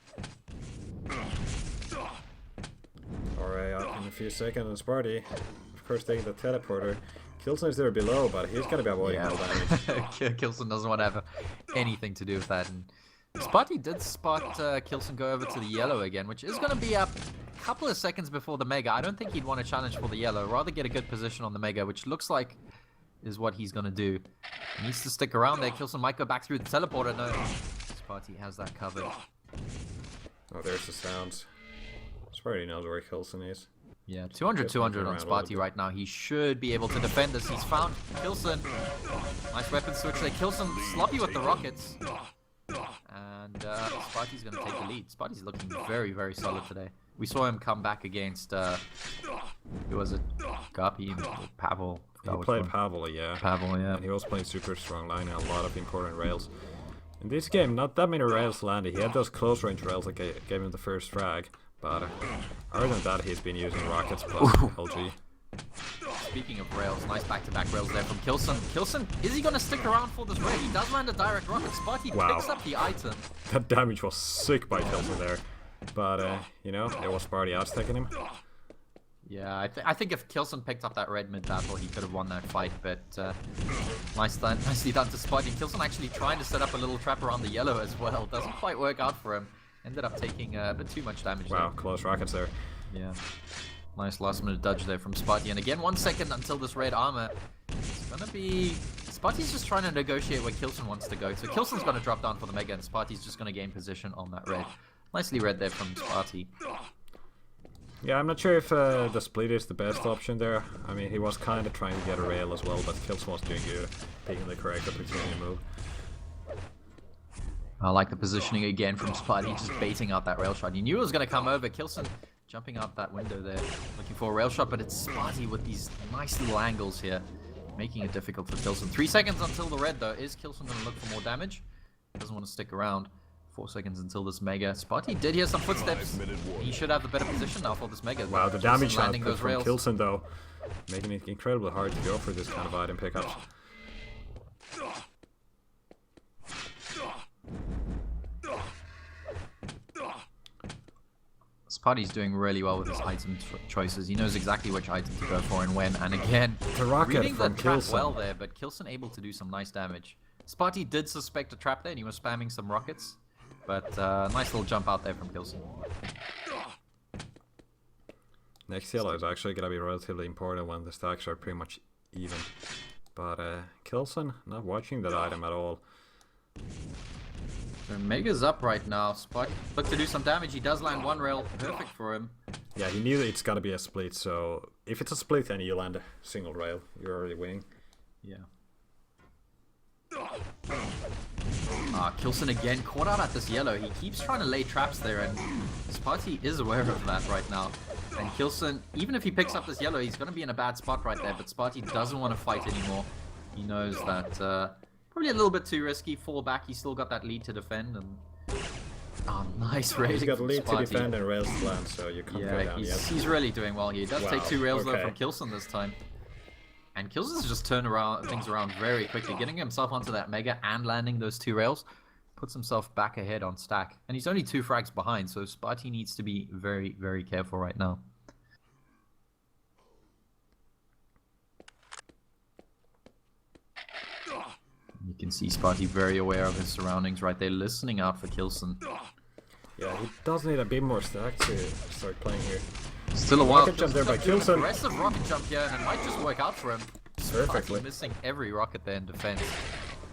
Alright, up in a few seconds, and Sparty, of course, taking the teleporter. Kilson is there below, but he's gonna be avoiding all damage. Kilson doesn't want to have anything to do with that. And Sparty did spot Kilson go over to the yellow again, which is going to be up a couple of seconds before the Mega. I don't think he'd want to challenge for the yellow. Rather get a good position on the Mega, which looks like is what he's going to do. He needs to stick around there. Kilson might go back through the teleporter. No, Sparty has that covered. Oh, there's the sounds. Sparty knows where Kilson is. Yeah, 200 on around a little Sparty bit. right now. He should be able to defend this. He's found Kilson. Nice weapon switch there. Kilson sloppy with the rockets. And Sparty's going to take the lead. Sparty's looking very, very solid today. We saw him come back against, who was it? Garpy, Pavl. He played Pavl, yeah. Pavl, yeah. And he was playing super strong line and a lot of important rails. In this game, not that many rails landed. He had those close range rails that gave him the first frag, but other than that, he's been using rockets plus LG. Speaking of rails, nice back-to-back rails there from Kilson. Kilson, is he going to stick around for this raid? He does land a direct rocket. Sparty picks up the item. That damage was sick by Kilson there. But, you know, it was Sparty outstacking him. Yeah, I think if Kilson picked up that red mid-battle, he could have won that fight, but nicely done to Sparty. Kilson actually trying to set up a little trap around the yellow as well. Doesn't quite work out for him. Ended up taking a bit too much damage there. Wow, close rockets there. Yeah. Nice last minute dodge there from Sparty. And again, 1 second until this red armor. It's gonna be... Sparty's just trying to negotiate where Kilson wants to go. So Kilson's gonna drop down for the mega and Sparty's just gonna gain position on that red. Nicely read there from Sparty. Yeah, I'm not sure if the split is the best option there. I mean, he was kind of trying to get a rail as well, but Kilson was doing good, picking the correct opportunity to move. I like the positioning again from Sparty, just baiting out that rail shot. He knew it was gonna come over. Kilson jumping out that window there, looking for a rail shot, but it's Sparty with these nice little angles here, making it difficult for Kilson. 3 seconds until the red, though. Is Kilson going to look for more damage? Doesn't want to stick around. 4 seconds until this mega. Sparty did hear some footsteps. He should have the better position now for this mega. Wow, the damage landing output those from rails. Kilson, though, making it incredibly hard to go for this kind of item pickups. Sparty's doing really well with his item choices. He knows exactly which item to go for and when. And again, the rocket reading from the trap Kilson. well there, but Kilson able to do some nice damage. Sparty did suspect a trap there, and he was spamming some rockets. But nice little jump out there from Kilson. Next yellow is actually going to be relatively important when the stacks are pretty much even. But Kilson not watching that item at all. So Mega's up right now. Sparty look to do some damage. He does land 1 rail. Perfect for him. Yeah, he knew it's got to be a split, so if it's a split and you land a single rail, you're already winning. Yeah. Kilson again caught out at this yellow. He keeps trying to lay traps there, and Sparty is aware of that right now. And Kilson, even if he picks up this yellow, he's going to be in a bad spot right there, but Sparty doesn't want to fight anymore. He knows that probably a little bit too risky. Fall back, he's still got that lead to defend, and nice rating. He's got from lead Sparty. to defend and rails to land, so you can't go down yet. He's really doing well here. He does take 2 rails though okay. from Kilson this time. And Kilson's just turned things around very quickly, getting himself onto that mega and landing those 2 rails. Puts himself back ahead on stack. And he's only 2 frags behind, so Sparty needs to be very, very careful right now. You can see Sparty very aware of his surroundings right there, listening out for Kilson. Yeah, he does need a bit more stack to start playing here. Still a wild rocket jump there by Kilson. Aggressive rocket jump here, and it might just work out for him. Perfectly. Sparty missing every rocket there in defense.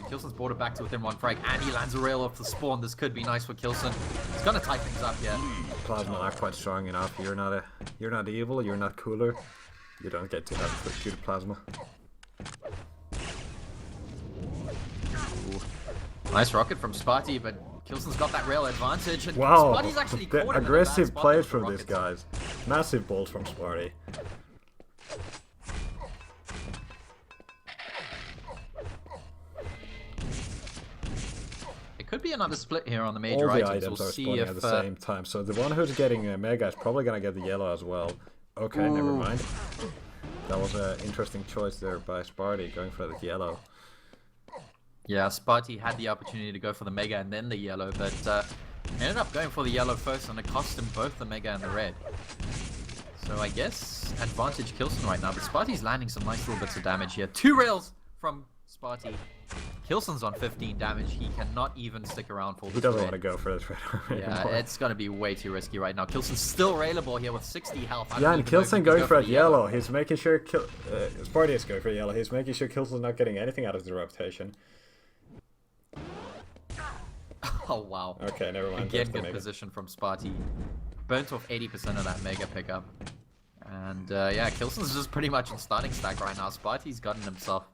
Kilson's brought it back to within 1 frag, and he lands a rail off the spawn. This could be nice for Kilson. He's gonna tie things up here. Plasma not quite strong enough. You're not evil. You're not cooler. You don't get to have quick shoot plasma. Ooh. Nice rocket from Sparty, but Kilson's got that rail advantage. And Wow, Sparty's actually the caught him aggressive in a bad spot plays with the from these rockets. guys. Massive bolts from Sparty. It could be another split here on the major All the items. items We'll are see spawning if at the same time, so the one who's getting a mega is probably gonna get the yellow as well. Okay, never mind. That was an interesting choice there by Sparty, going for the yellow. Yeah, Sparty had the opportunity to go for the mega and then the yellow, but ended up going for the yellow first, and it cost him both the mega and the red. So I guess advantage Kilson right now, but Sparty's landing some nice little bits of damage here. 2 rails from Sparty. Kilson's on 15 damage. He cannot even stick around for this He doesn't red. want to go for this red Yeah, anymore. it's going to be way too risky right now. Kilson's still railable here with 60 health. I Yeah, don't and even know if he Kilson can going go for the a yellow. He's making sure Sparty is going for yellow. He's making sure Kilson's not getting anything out of the rotation. Oh, wow. Okay, never mind. Again, That's the good mega. position from Sparty. Burnt off 80% of that mega pickup. And yeah, Kilson's just pretty much in starting stack right now. Sparty's gotten himself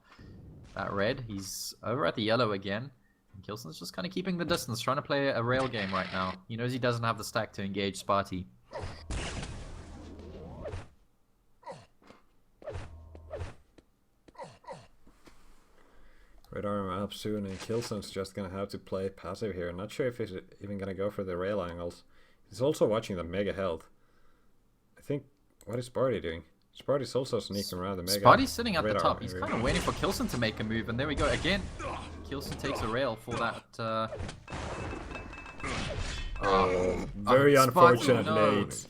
that red. He's over at the yellow again. And Kilson's just kind of keeping the distance, trying to play a rail game right now. He knows he doesn't have the stack to engage Sparty. Red armor up soon, and Kilson's just gonna have to play passive here. Not sure if he's even gonna go for the rail angles. He's also watching the mega health. I think, what is Sparty doing? Sparty's also sneaking around the mega. Sparty's sitting at the top. He's kind of waiting for Kilson to make a move, and there we go again. Kilson takes a rail for that. Very unfortunate no. nades.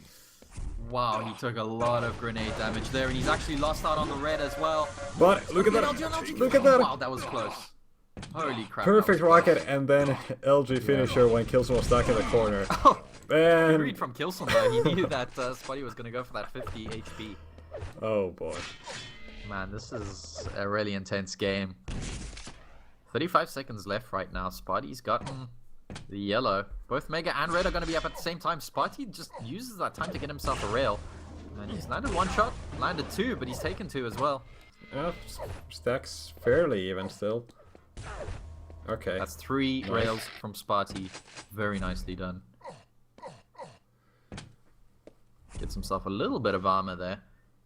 Wow, he took a lot of grenade damage there, and he's actually lost out on the red as well. But look at that! Look at that! Wow, that was close. Holy crap! Perfect rocket, and then LG finisher when Kilson was stuck in the corner. Good read from Kilson though. He knew that Sparty was gonna go for that 50 HP. Oh boy. Man, this is a really intense game. 35 seconds left right now. Sparty's gotten the yellow. Both Mega and Red are going to be up at the same time. Sparty just uses that time to get himself a rail. And he's landed one shot, landed two, but he's taken two as well. Yeah, stacks fairly even still. Okay. That's three rails from Sparty. Very nicely done. Gets himself a little bit of armor there.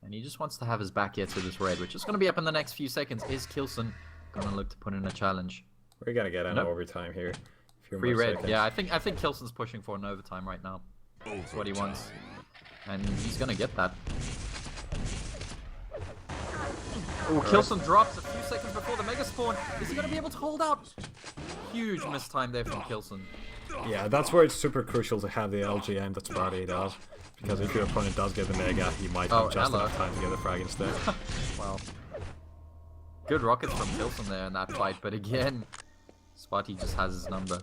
And he just wants to have his back here to this red, which is going to be up in the next few seconons. Is Kilson going to look to put in a challenge? We're going to get an overtime here. Free red. Seconds. Yeah, I think Kilson's pushing for an overtime right now. That's what he wants. And he's going to get that. Oh, Kilson drops a few seconds before the mega spawn. Is he going to be able to hold out? Huge mistime there from Kilson. Yeah, that's where it's super crucial to have the LGM that Sparty does. Because if your opponent does get the mega, he might have just enough time to get the frag instead. Wow. Good rockets from Kilson there in that fight, but again, Sparty just has his number.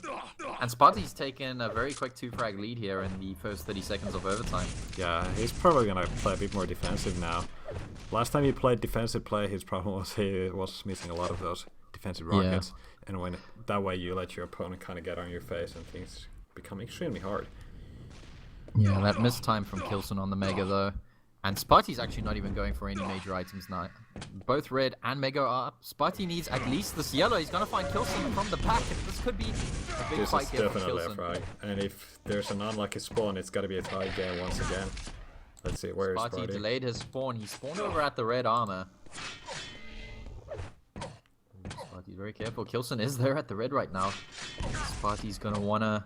And Sparty's taken a very quick 2-frag lead here in the first 30 seconds of overtime. Yeah, he's probably going to play a bit more defensive now. Last time he played defensive play, his problem was he was missing a lot of those defensive rockets. Yeah. And when that way you let your opponent kind of get on your face and things become extremely hard. Yeah, that missed time from Kilson on the Mega though. And Sparty's actually not even going for any major items now. Both Red and Mega are up. Sparty needs at least this yellow. He's going to find Kilson from the pack. This could be a big fight here for Kilson. Right. And if there's an unlucky spawn, it's got to be a tie game once again. Let's see, where is Sparty? Sparty delayed his spawn. He spawned over at the red armor. Sparty's very careful. Kilson is there at the red right now. Sparty's going to want to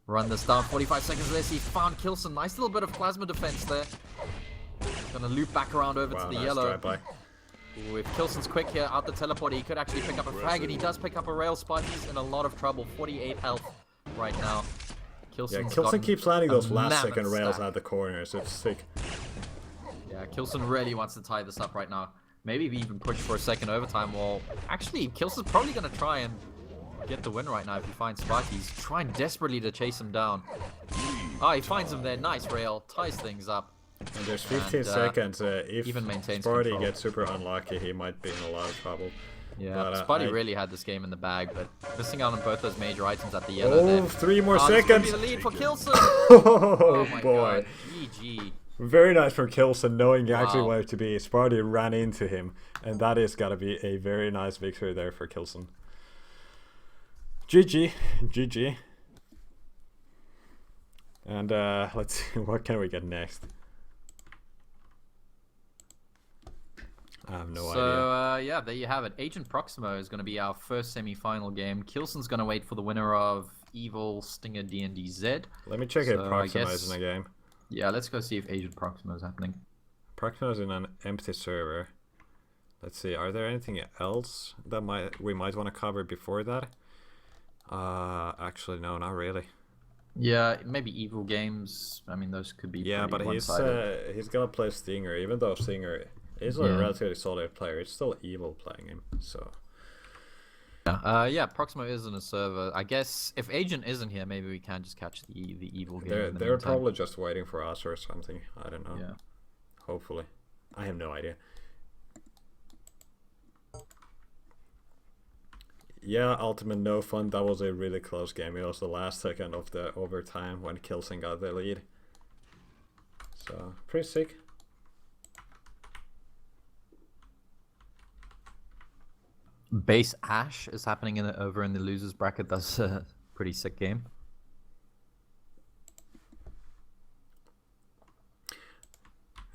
run this down. 45 seconds left. He found Kilson. Nice little bit of plasma defense there. Gonna loop back around over to the yellow. Ooh, if Kilson's quick here out the teleporter, he could actually pick up a frag, and he does pick up a rail. Sparty's in a lot of trouble. 48 health right now. Kilson keeps landing those last second rails at the corners. It's sick. Yeah, Kilson really wants to tie this up right now. Maybe even push for a second overtime. Well, actually, Kilson's probably gonna try and get the win right now if he finds Sparty. He's trying desperately to chase him down. Oh, he finds him there. Nice rail. Ties things up. And there's 15 seconds. If even maintains Sparty control. Gets super unlucky, he might be in a lot of trouble. Yeah, but, Sparty really had this game in the bag, but missing out on both those major items at the yellow there. 3 more seconds! This could be the lead for Kilson! Oh my boy. God. GG. Very nice from Kilson, knowing actually where to be. Sparty ran into him, and that is gotta be a very nice victory there for Kilson. GG. GG. And let's see, what can we get next? I have no idea. So, yeah, there you have it. Agent Proximo is going to be our first semi-final game. Kilson's going to wait for the winner of Evil, Stinger, D&D Z. Let me check if Proximo is in a game. Yeah, let's go see if Agent Proximo is happening. Proximo is in an empty server. Let's see, are there anything else that we might want to cover before that? Actually, no, not really. Yeah, maybe Evil games. I mean, those could be but he's going to play Stinger, even though Stinger... He's a relatively solid player. It's still Evil playing him, so... Yeah, Proximo is in a server. I guess if Agent isn't here, maybe we can just catch the Evil game. They're probably just waiting for us or something. I don't know. Yeah. Hopefully. I have no idea. Yeah, Ultimate no fun. That was a really close game. It was the last second of the overtime when Kilson got the lead. So, pretty sick. Base Ash is happening over in the losers bracket. That's a pretty sick game.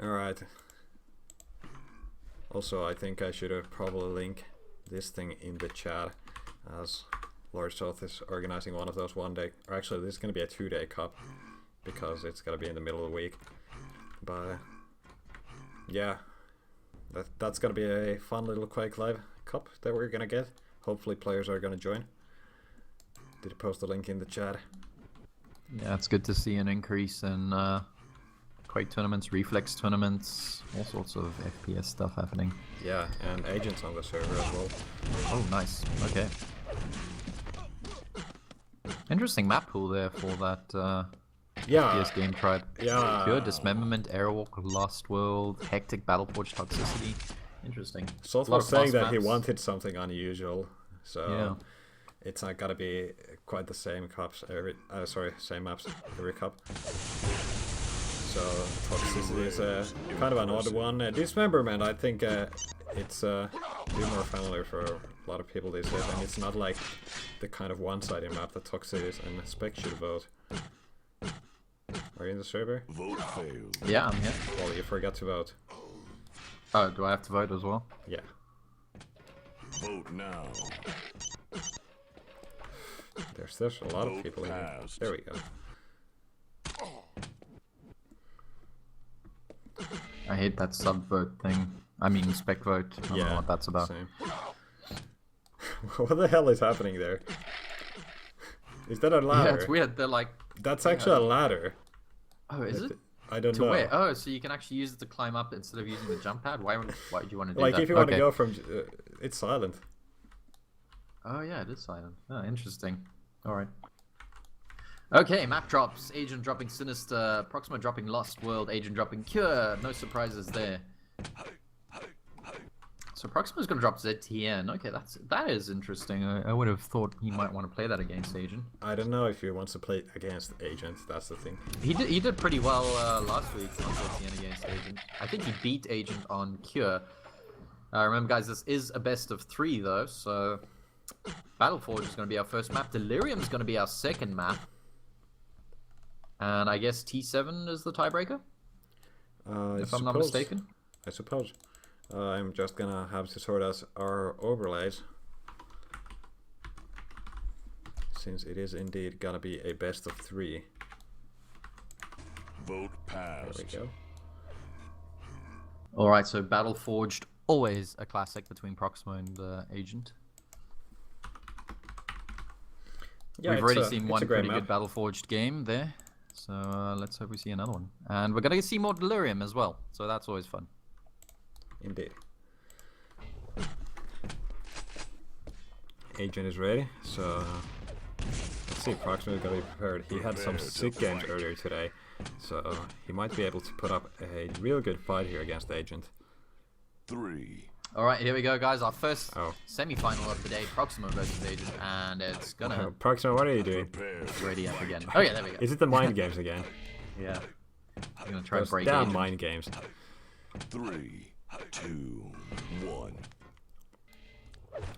Alright. Also, I think I should have probably link this thing in the chat, as Lord South is organizing one of those 1 day, or actually this is going to be a 2-day cup because it's going to be in the middle of the week. But yeah, that's going to be a fun little Quake Live cup that we're going to get. Hopefully players are going to join. Did you post the link in the chat? Yeah, it's good to see an increase in Quake tournaments, Reflex tournaments, all sorts of FPS stuff happening. Yeah, and agents on the server as well. Oh, nice. Okay. Interesting map pool there for that FPS game tribe. Yeah. Pure Dismemberment, Airwalk, Lost World, Hectic, Battleforge, Toxicity. Interesting. Salt was saying that he wanted something unusual, so yeah. It's not gotta be quite the same cups every. Same maps every cup. So Toxicity is kind of an odd one. Dismemberment, I think it's a bit more familiar for a lot of people these days, and it's not like the kind of one-sided map that Toxicity is, and Spec should vote. Are you in the server? Vote failed. Yeah, I'm here. Well, you forgot to vote. Oh, do I have to vote as well? Yeah. Vote now. There's a lot of people in here. There we go. I hate that sub vote thing. I mean spec vote. I don't know what that's about. Same. What the hell is happening there? Is that a ladder? Yeah, it's weird. They're like. That's actually a ladder. Oh, is it? I don't know. To where? Oh, so you can actually use it to climb up instead of using the jump pad? Why would you want to do like that? if you want to go from, it's silent. Oh yeah, it is silent. Oh, interesting. All right. Okay, map drops. Agent dropping Sinister. Proximo dropping Lost World. Agent dropping Cure. No surprises there. So Proximo's going to drop ZTN. Okay, that is interesting. I would have thought he might want to play that against Agent. I don't know if he wants to play against Agent. That's the thing. He did pretty well last week on ZTN against Agent. I think he beat Agent on Cure. Remember, guys, this is a best of 3 though. So Battleforge is going to be our first map. Delirium is going to be our second map. And I guess T7 is the tiebreaker, if I'm not mistaken. I suppose. I'm just gonna have to sort out our overlays, since it is indeed gonna be a best of 3. Vote passed. There we go. Alright, so Battleforged, always a classic between Proximo and Agent. Yeah, We've already seen one pretty map. good Battleforged game there, so let's hope we see another one. And we're going to see more Delirium as well, so that's always fun. Indeed. Agent is ready, so let's see if Proximo is going to be prepared. He had some sick games earlier today, so he might be able to put up a real good fight here against Agent. 3. Alright, here we go, guys. Our first semi-final of the day, Proximo versus Agent, and it's gonna... Proximo, what are you doing? It's ready up again. Oh yeah, there we go. Is it the mind games again? Yeah. I'm gonna try to break damn Agent. mind games. 3, 2, 1.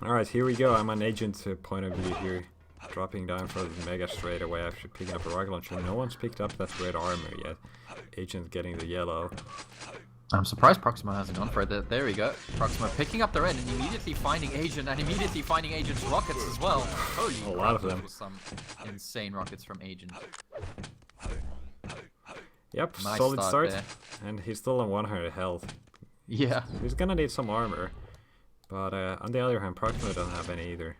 Alright, here we go. I'm an Agent point of view here. Dropping down for the Mega straight away after picking up a rocket launcher. No one's picked up that red armor yet. Agent getting the yellow. I'm surprised Proximo hasn't gone for it. There we go. Proximo picking up the red and immediately finding Agent, and immediately finding Agent's rockets as well. Holy crap, lot of them. With some insane rockets from Agent. Yep, Nice solid start. there. And he's still on 100 health. Yeah. He's gonna need some armor. But on the other hand, Proximo doesn't have any either.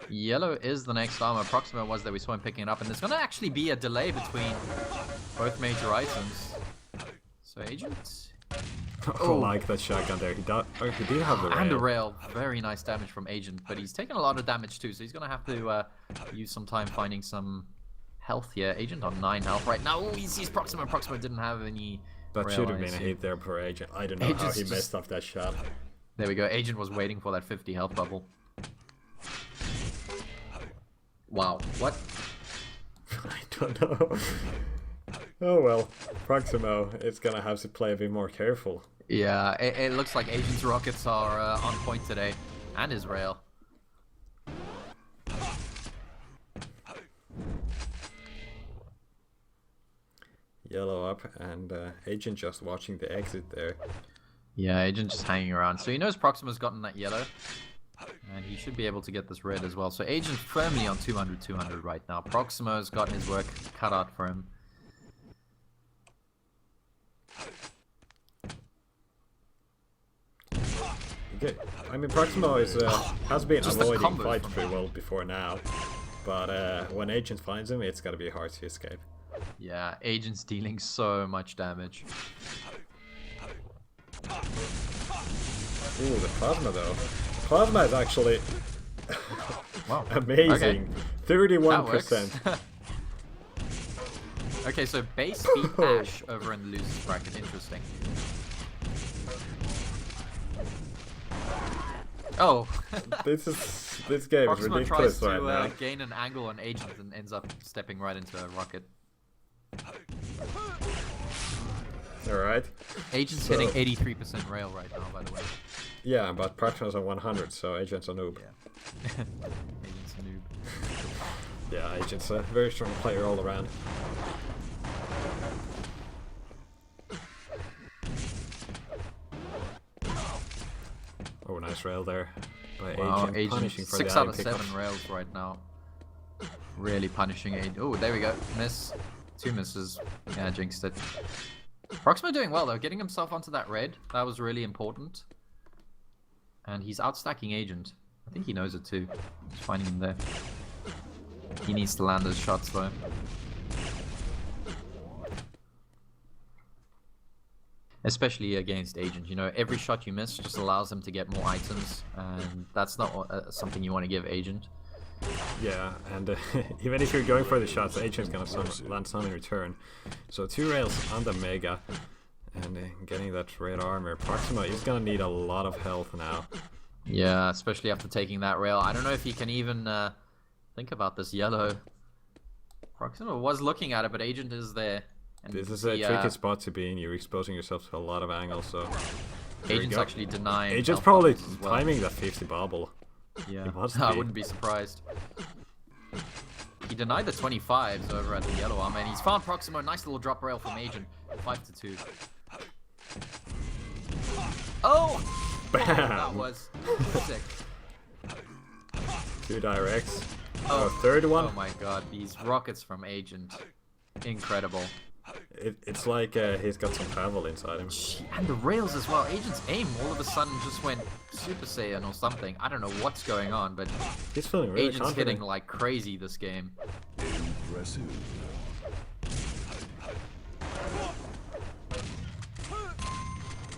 Yellow is the next armor. Proximo was there. We saw him picking it up. And there's going to actually be a delay between both major items. So Agent... Oh, like that shotgun there. He did have the rail. And the rail. Very nice damage from Agent. But he's taken a lot of damage too. So he's going to have to use some time finding some health here. Agent on 9 health right now. Oh, he sees Proximo. Proximo didn't have any That rail, should have been a hit there for Agent. I don't know how he messed up that shot. There we go. Agent was waiting for that 50 health bubble. Wow. What? I don't know. Oh well. Proximo is gonna have to play a bit more careful. Yeah, it looks like Agent's rockets are on point today. And his rail. Yellow up, and Agent just watching the exit there. Yeah, Agent just hanging around. So he knows Proximo's gotten that yellow. And he should be able to get this red as well. So Agent firmly on 200 right now. Proximo's got his work cut out for him. Okay. I mean, Proximo is has been Just the avoiding combos fight from pretty well before now, but when Agent finds him, it's gotta be hard to escape. Yeah, Agent's dealing so much damage. Ooh, the Plasma though. Plasma is actually Wow. amazing. 31%. Okay, so base beat Ash over in the losers bracket. Interesting. Oh. This game is Proximo ridiculous tries to right now. gain an angle on Agent and ends up stepping right into a rocket. Alright. Agent's So- hitting 83% rail right now, by the way. Yeah, but Proximo's on 100, so Agent's a noob. Yeah. Agent's a noob. Yeah, Agent's a very strong player all around. Oh, nice rail there by Wow, Agent, punishing Agent for 6 the out of item 7 pickup. rails right now. Really punishing Agent. Oh, there we go. Miss. 2 misses. Yeah, jinxed it. Proximo doing well though, getting himself onto that red. That was really important. And he's outstacking Agent. I think he knows it too. Just finding him there. He needs to land those shots though. Especially against Agent, you know, every shot you miss just allows him to get more items, and that's not something you want to give Agent. Yeah, and even if you're going for the shots, Agent's gonna land some in return. So 2 rails on the Mega, and getting that red armor. Proximo is gonna need a lot of health now. Yeah, especially after taking that rail. I don't know if he can even think about this yellow. Proximo was looking at it, but Agent is there. And This is a tricky spot to be in. You're exposing yourself to a lot of angles, so... there we Agent's go. actually denying. Agent's health probably bubbles as well. timing that 50 bubble. Yeah, He must I be. wouldn't be surprised. He denied the 25s over at the yellow arm, and he's found Proximo. Nice little drop rail from Agent. 5-2. Oh! Bam! That was sick. 2 directs. Oh, Third one. Oh my god, these rockets from Agent. Incredible. It's like he's got some Pavl inside him. And the rails as well. Agent's aim all of a sudden just went Super Saiyan or something. I don't know what's going on, but He's feeling really Agent's confident. hitting like crazy this game. Impressive.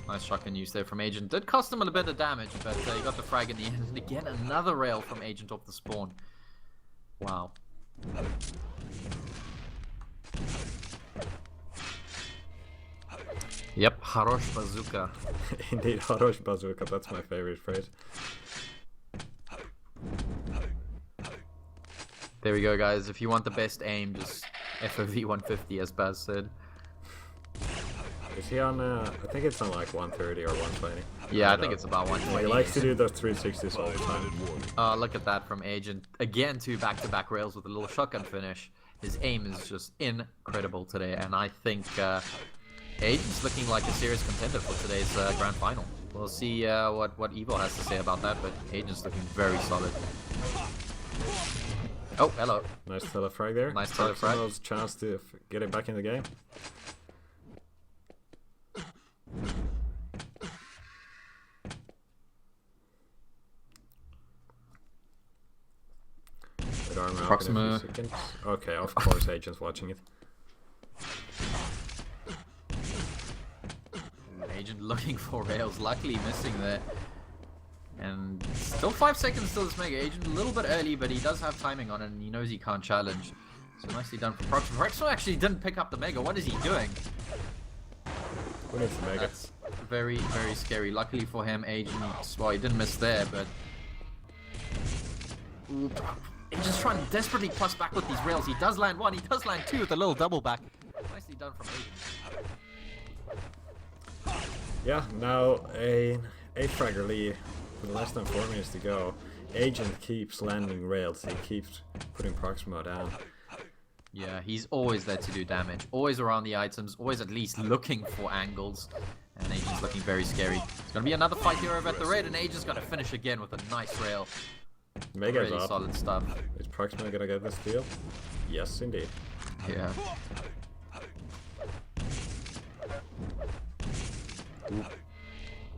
Nice shotgun use there from Agent. Did cost him a bit of damage, but he got the frag in the end. And again, another rail from Agent off the spawn. Wow. Yep, Harosh Bazooka. Indeed, Harosh Bazooka, that's my favorite phrase. There we go, guys. If you want the best aim, just FOV 150, as Baz said. Is he on, I think it's on like 130 or 120. Yeah, I don't think know. it's about He 120. likes to do those 360s all the time. Look at that from Agent. Again, 2 back-to-back rails with a little shotgun finish. His aim is just incredible today, and I think Agent's looking like a serious contender for today's grand final. We'll see what Evil has to say about that, but Agent's looking very solid. Oh, hello. Nice telefrag there. Nice telefrag. Proximo's chance to get it back in the game. Good armor up in a Proximo. few seconds. Okay, of course Agent's watching it. Agent looking for rails, luckily missing there. And still 5 seconds till this Mega. Agent a little bit early, but he does have timing on it, and he knows he can't challenge. So nicely done for Proximo. Proximo actually didn't pick up the Mega. What is he doing? Who needs the Mega? That's very, very scary. Luckily for him, Agent, well, he didn't miss there, but... Ooh, Agent's trying to desperately plus back with these rails. He does land 1, he does land 2 with a little double back. Nicely done from Agent. Yeah, now an 8-fragger lead with less than 4 minutes to go. Agent keeps landing rails, he keeps putting Proximo down. Yeah, he's always there to do damage. Always around the items, always at least looking for angles. And Agent's looking very scary. It's gonna be another fight here over at the red, and Agent's gonna finish again with a nice rail. Mega's Really up. solid stuff. Is Proximo gonna get this steal? Yes, indeed. Yeah.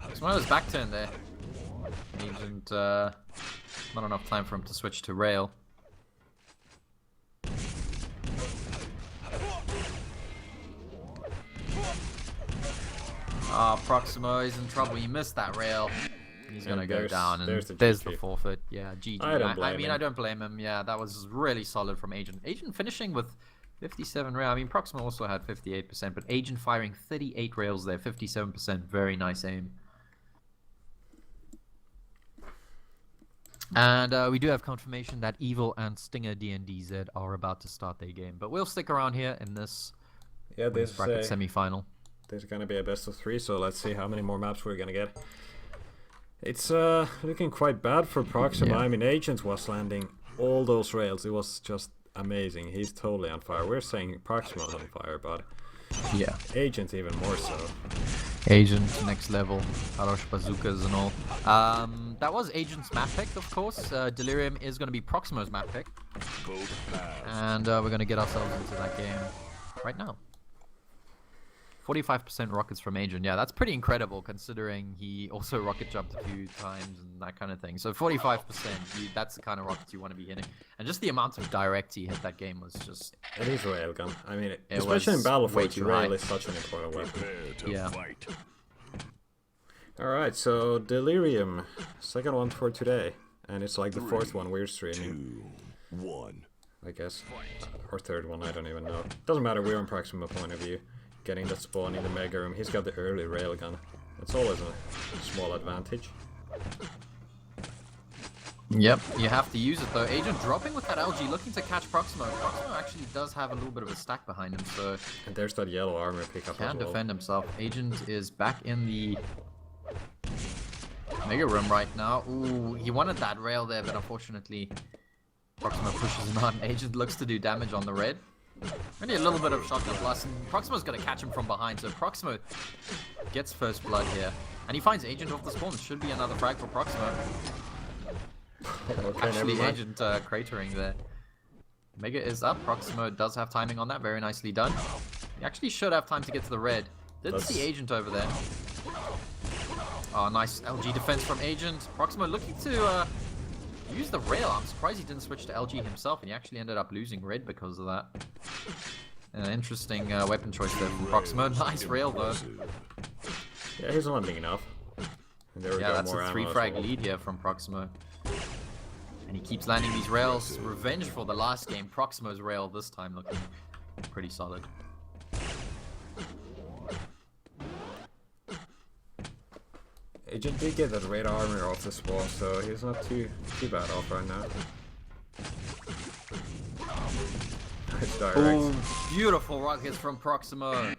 It's one of those back turn there. Agent, not enough time for him to switch to rail. Ah, Proximo is in trouble. He missed that rail. He's gonna go down, and there's the forfeit. Yeah, GG. I mean, I don't blame him. Yeah, that was really solid from Agent. Agent finishing with 57 rail. I mean, Proximo also had 58%, but Agent firing 38 rails there, 57%. Very nice aim. And we do have confirmation that Evil and Stinger DNDZ are about to start their game. But we'll stick around here in this bracket semi-final. There's gonna be a best of 3, so let's see how many more maps we're gonna get. It's looking quite bad for Proximo. Yeah. I mean, Agent was landing all those rails. It was just amazing. He's totally on fire. We're saying Proximo's on fire, but yeah, Agent even more so. Agent next level, Harosh bazookas and all. That was Agent's map pick, of course. Delirium is going to be Proximo's map pick, and we're going to get ourselves into that game right now. 45% rockets from Agent. Yeah, that's pretty incredible considering he also rocket jumped a few times and that kind of thing. So 45%, that's the kind of rockets you want to be hitting. And just the amount of direct he hit that game was just... It is railgun. I mean, especially in Battlefield, rail is such an important weapon. Yeah. Alright, so Delirium. Second one for today. And it's like the fourth one we're streaming. 2, 1. I guess. Or third one, I don't even know. Doesn't matter, we're on Proximo point of view. Getting the spawn in the mega room. He's got the early railgun. It's always a small advantage. Yep, you have to use it though. Agent dropping with that LG, looking to catch Proximo. Proximo actually does have a little bit of a stack behind him, so... And there's that yellow armor pickup as well. Can defend himself. Agent is back in the mega room right now. Ooh, he wanted that rail there, but unfortunately Proximo pushes him on. Agent looks to do damage on the red. Only a little bit of shotgun blast, and Proximo's going to catch him from behind, so Proximo gets first blood here. And he finds Agent off the spawn. Should be another frag for Proximo. Okay, Actually, Agent cratering there. Mega is up. Proximo does have timing on that. Very nicely done. He actually should have time to get to the red. Didn't see Agent over there. Oh, nice LG defense from Agent. Proximo looking to use the rail. I'm surprised he didn't switch to LG himself, and he actually ended up losing red because of that. Interesting weapon choice there from Proximo. Nice rail though. Yeah, he's landing enough. And there we go, that's more a ammo 3 as frag well. lead here from Proximo. And he keeps landing these rails. Revenge for the last game. Proximo's rail this time looking pretty solid. Agent did get that red armor off the spawn, so he's not too bad off right now. Nice direct. Ooh, beautiful rockets from Proximo.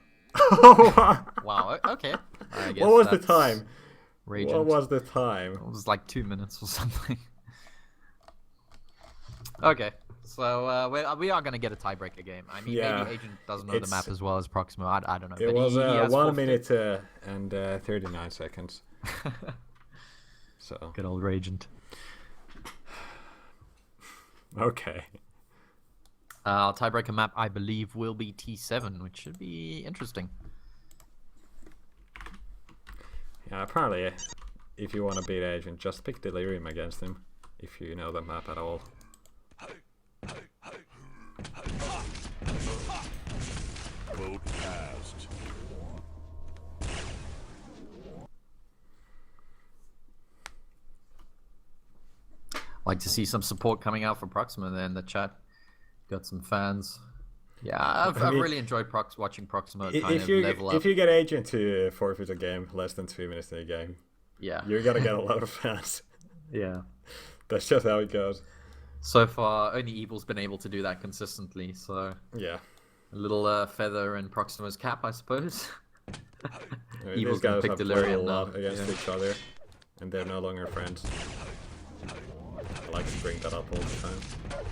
Wow, okay. I guess What was the that's time? Raging. What was the time? It was like 2 minutes or something. Okay, so we are going to get a tiebreaker game. I mean, Yeah, maybe Agent doesn't know the map as well as Proximo. I don't know. It but was he has 1 forfeited. minute and 39 seconds. So Good old Ragent. okay. Our tiebreaker map, I believe, will be T7, which should be interesting. Yeah, apparently, if you want to beat Agent, just pick Delirium against him, if you know the map at all. Vote passed. Like to see some support coming out for Proximo there in the chat. Got some fans. Yeah, I've really enjoyed watching Proximo kind of level up. If you get Agent to forfeit a game less than 2 minutes in a game, Yeah. you're gonna get a lot of fans. Yeah. That's just how it goes. So far, only Evil's been able to do that consistently, so Yeah. a little feather in Proximo's cap, I suppose. I mean, Evil's these gonna guys pick have played a Delirium lot now. against Yeah. each other, and they're no longer friends. I like to bring that up all the time.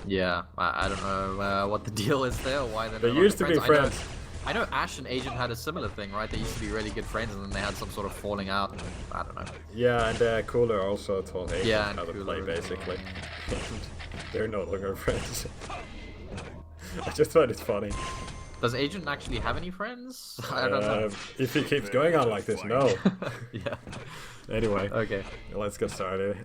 Yeah, I don't know what the deal is there, or why they're They no used to longer be friends. friends. I know Ash and Agent had a similar thing, right? They used to be really good friends, and then they had some sort of falling out. And, I don't know. Yeah, and Cooler also taught Agent Yeah, how to Cooler play, as basically. They're no longer friends. I just thought it's funny. Does Agent actually have any friends? I don't know. If he keeps going on like this, no. Yeah. Anyway, Okay. let's get started.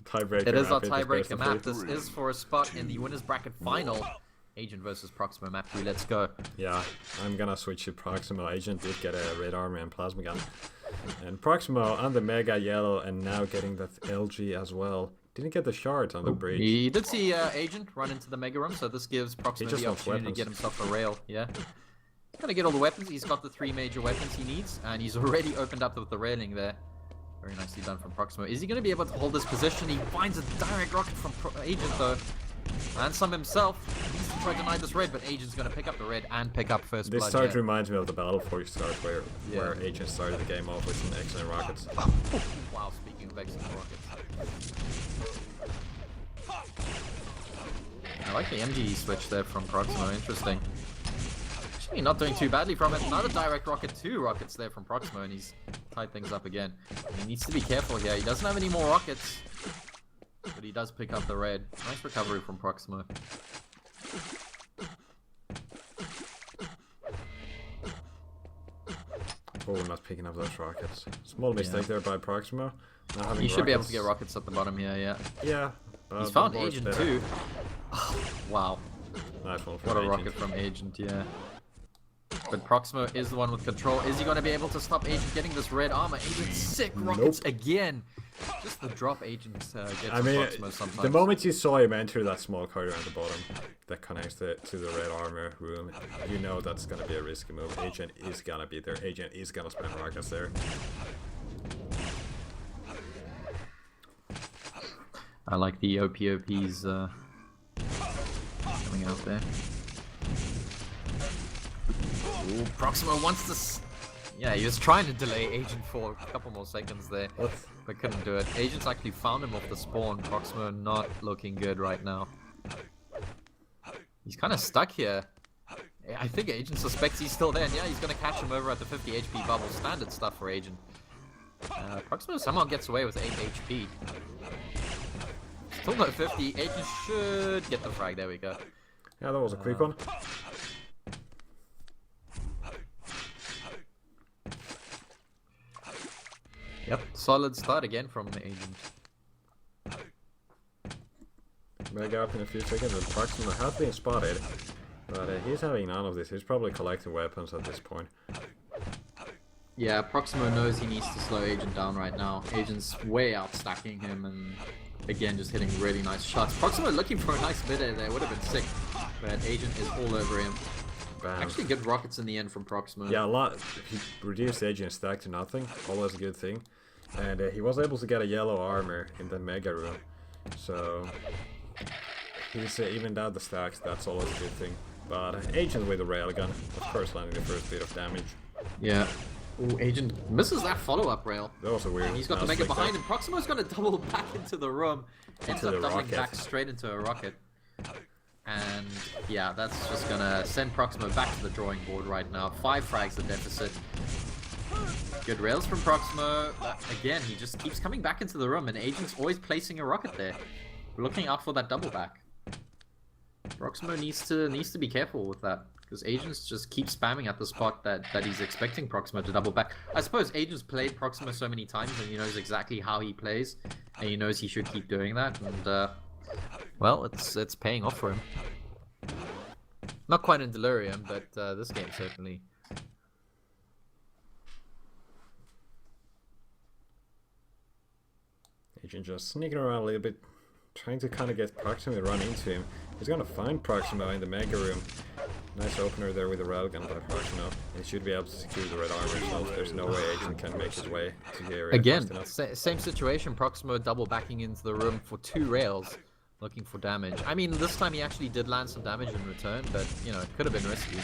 Tiebreaker. It is our map, tiebreaker best map. of This is for a spot in the winners bracket final. Agent versus Proximo map 3. Let's go. Yeah, I'm gonna switch to Proximo. Agent did get a red armor and plasma gun. And Proximo on the Mega Yellow and now getting the LG as well. Didn't get the shards on the bridge. He did see Agent run into the Mega Room, so this gives Proximo just the wants opportunity to weapons. get himself a rail. Yeah. He's gonna get all the weapons. He's got the 3 major weapons he needs, and he's already opened up with the railing there. Very nicely done from Proximo. Is he gonna be able to hold this position? He finds a direct rocket from Agent though. And some himself needs to try to deny this red, but Agent's gonna pick up the red and pick up first This blood. start Yeah. reminds me of the Battle Force start where Yeah. Agent started the game off with some excellent rockets. Wow, speaking of excellent rockets. I like the MG switch there from Proximo, interesting. Actually not doing too badly from it. Another direct rocket, 2 rockets there from Proximo, and he's tied things up again. And he needs to be careful here. He doesn't have any more rockets, but he does pick up the red. Nice recovery from Proximo. Oh, not picking up those rockets. Small mistake there by Proximo. Not having He should be able to rockets. get rockets at the bottom here, yeah. Yeah. He's the found board's Agent better. too. Wow. Nice one from What a Agent. rocket from Agent, yeah. But Proximo is the one with control. Is he going to be able to stop Agent getting this red armor? Agent, sick rockets again. Just the drop Agent gets I mean, Proximo sometimes. the moment you saw him enter that small corridor at the bottom that connects to the red armor room, you know that's going to be a risky move. Agent is going to be there. Agent is going to spend rockets there. I like the OPOPs coming out there. Ooh, Proximo wants to... Yeah, he was trying to delay Agent for a couple more seconds there, What? but couldn't do it. Agent's actually found him off the spawn. Proximo not looking good right now. He's kind of stuck here. I think Agent suspects he's still there, and yeah, he's going to catch him over at the 50 HP bubble. Standard stuff for Agent. Proximo somehow gets away with 8 HP. Still no 50. Agent should get the frag. There we go. Yeah, that was a quick one. Yep, solid start again from the Agent. Mega up in a few seconds, and Proximo has been spotted. But he's having none of this. He's probably collecting weapons at this point. Yeah, Proximo knows he needs to slow Agent down right now. Agent's way out stacking him and again just hitting really nice shots. Proximo looking for a nice mid-air there, would have been sick. But Agent is all over him. Bam. Actually good rockets in the end from Proximo. Yeah, a lot. He reduced Agent stack to nothing. Always a good thing. And he was able to get a yellow armor in the Mega Room. So he's evened out the stacks. That's always a good thing. But Agent with a railgun, of course, landing the first bit of damage. Yeah. Ooh, Agent misses that follow-up rail. That was a weird. And he's got the mouse Mega flick behind there. him. Proximo's going to double back into the room. Ends Into up the doubling rocket. back straight into a rocket. And yeah, that's just going to send Proximo back to the drawing board right now. 5 frags the deficit. Good rails from Proximo. Again, he just keeps coming back into the room, and Agent's always placing a rocket there. We're looking out for that double back. Proximo needs to be careful with that, because Agents just keep spamming at the spot that he's expecting Proximo to double back. I suppose Agents played Proximo so many times, and he knows exactly how he plays, and he knows he should keep doing that, and well, it's paying off for him. Not quite in Delirium, but this game certainly. Agent just sneaking around a little bit, trying to kind of get Proximo to run into him. He's gonna find Proximo in the Mega Room. Nice opener there with the railgun by Proximo. He should be able to secure the red armor himself. There's no way Agent can make his way to the area. Again, fast enough. same situation. Proximo double backing into the room for 2 rails, looking for damage. I mean, this time he actually did land some damage in return, but you know, it could have been risky.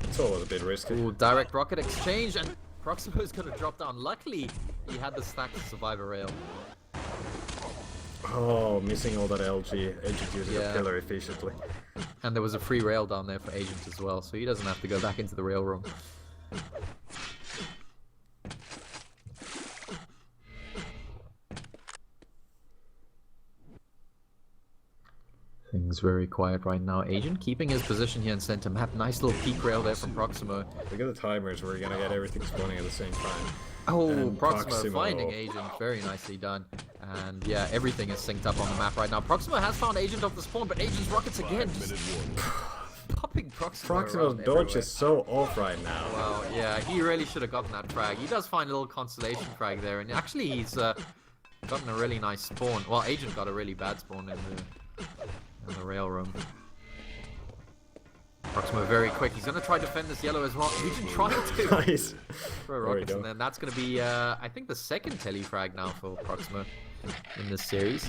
It's always a bit risky. Ooh, direct rocket exchange, and Proximo is going to drop down. Luckily, he had the stack to survive a rail. Oh, missing all that LG. Agent using Yeah. a pillar efficiently. And there was a free rail down there for Agent as well, so he doesn't have to go back into the rail room. Things very quiet right now. Agent keeping his position here in center map. Nice little peak rail there from Proximo. Look at the timers. We're gonna get everything spawning at the same time. Oh, And Proximo finding Agent. Very nicely done. And yeah, everything is synced up on the map right now. Proximo has found Agent off the spawn, but Agent's rockets again. Popping Proximo. Proximo's dodge is so off right now. Well, yeah, he really should have gotten that frag. He does find a little consolation frag there, and actually he's gotten a really nice spawn. Well, Agent got a really bad spawn in the rail room. Proximo very quick. He's going to try to defend this yellow as well. Agent trying to Nice. throw rockets, and then that's going to be, I think, the second telefrag now for Proximo in this series.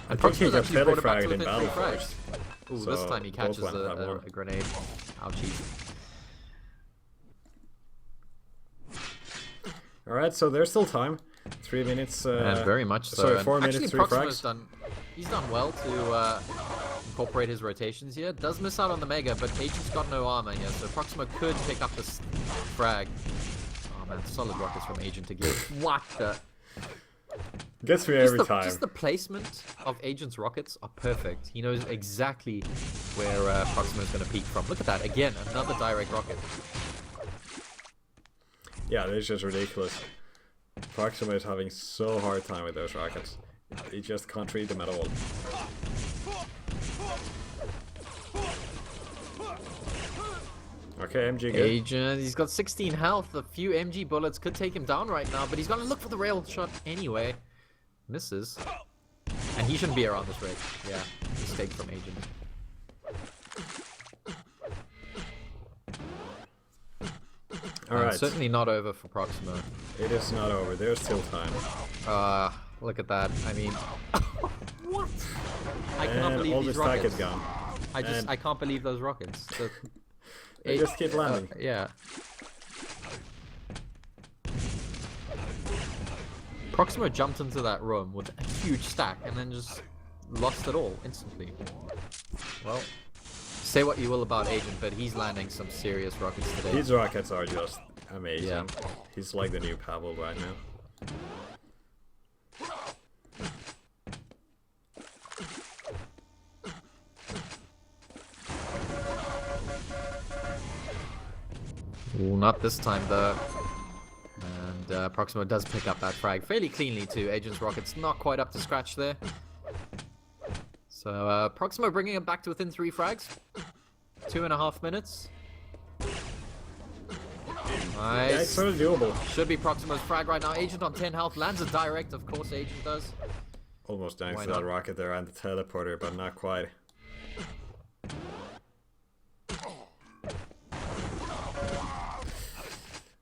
And Proximo's actually brought it back to within 3 frags. Ooh, So this time he catches both went that one. a grenade. Ouchie. Alright, so there's still time. 3 minutes. And very much so. Sorry, And 4 actually, minutes, 3 Proximo's frags. he's done well to incorporate his rotations here. Does miss out on the Mega, but Agent's got no armor here, so Proximo could pick up this frag. Oh man, solid rockets from Agent again. What the? Gets me every time. Just the placement of Agent's rockets are perfect. He knows exactly where Proximo's going to peek from. Look at that. Again, another direct rocket. Yeah, it's just ridiculous. Proximo is having so hard time with those rockets. He just can't read them at all. Okay, MG good. Agent, he's got 16 health. A few MG bullets could take him down right now, but he's going to look for the rail shot anyway. Misses. And he shouldn't be around this rig. Yeah, mistake from Agent. Alright, Certainly not over for Proximo. it is not over. There's still time. Look at that. I mean, what? I cannot And believe all these the stack rockets. is gone. And I can't believe those rockets. they just keep landing. Yeah. Proximo jumped into that room with a huge stack and then just lost it all instantly. Well, say what you will about Agent, but he's landing some serious rockets today. These rockets are just amazing. Yeah. He's like the new Pavl right now. Ooh, not this time though. And Proximo does pick up that frag fairly cleanly too. Agent's rockets not quite up to scratch there. So Proximo bringing him back to within 3 frags. 2.5 minutes. Nice. Yeah, it's totally doable. Should be Proximo's frag right now. Agent on 10 health. Lands a direct, of course Agent does. Almost down Why to that not? rocket there and the teleporter, but not quite.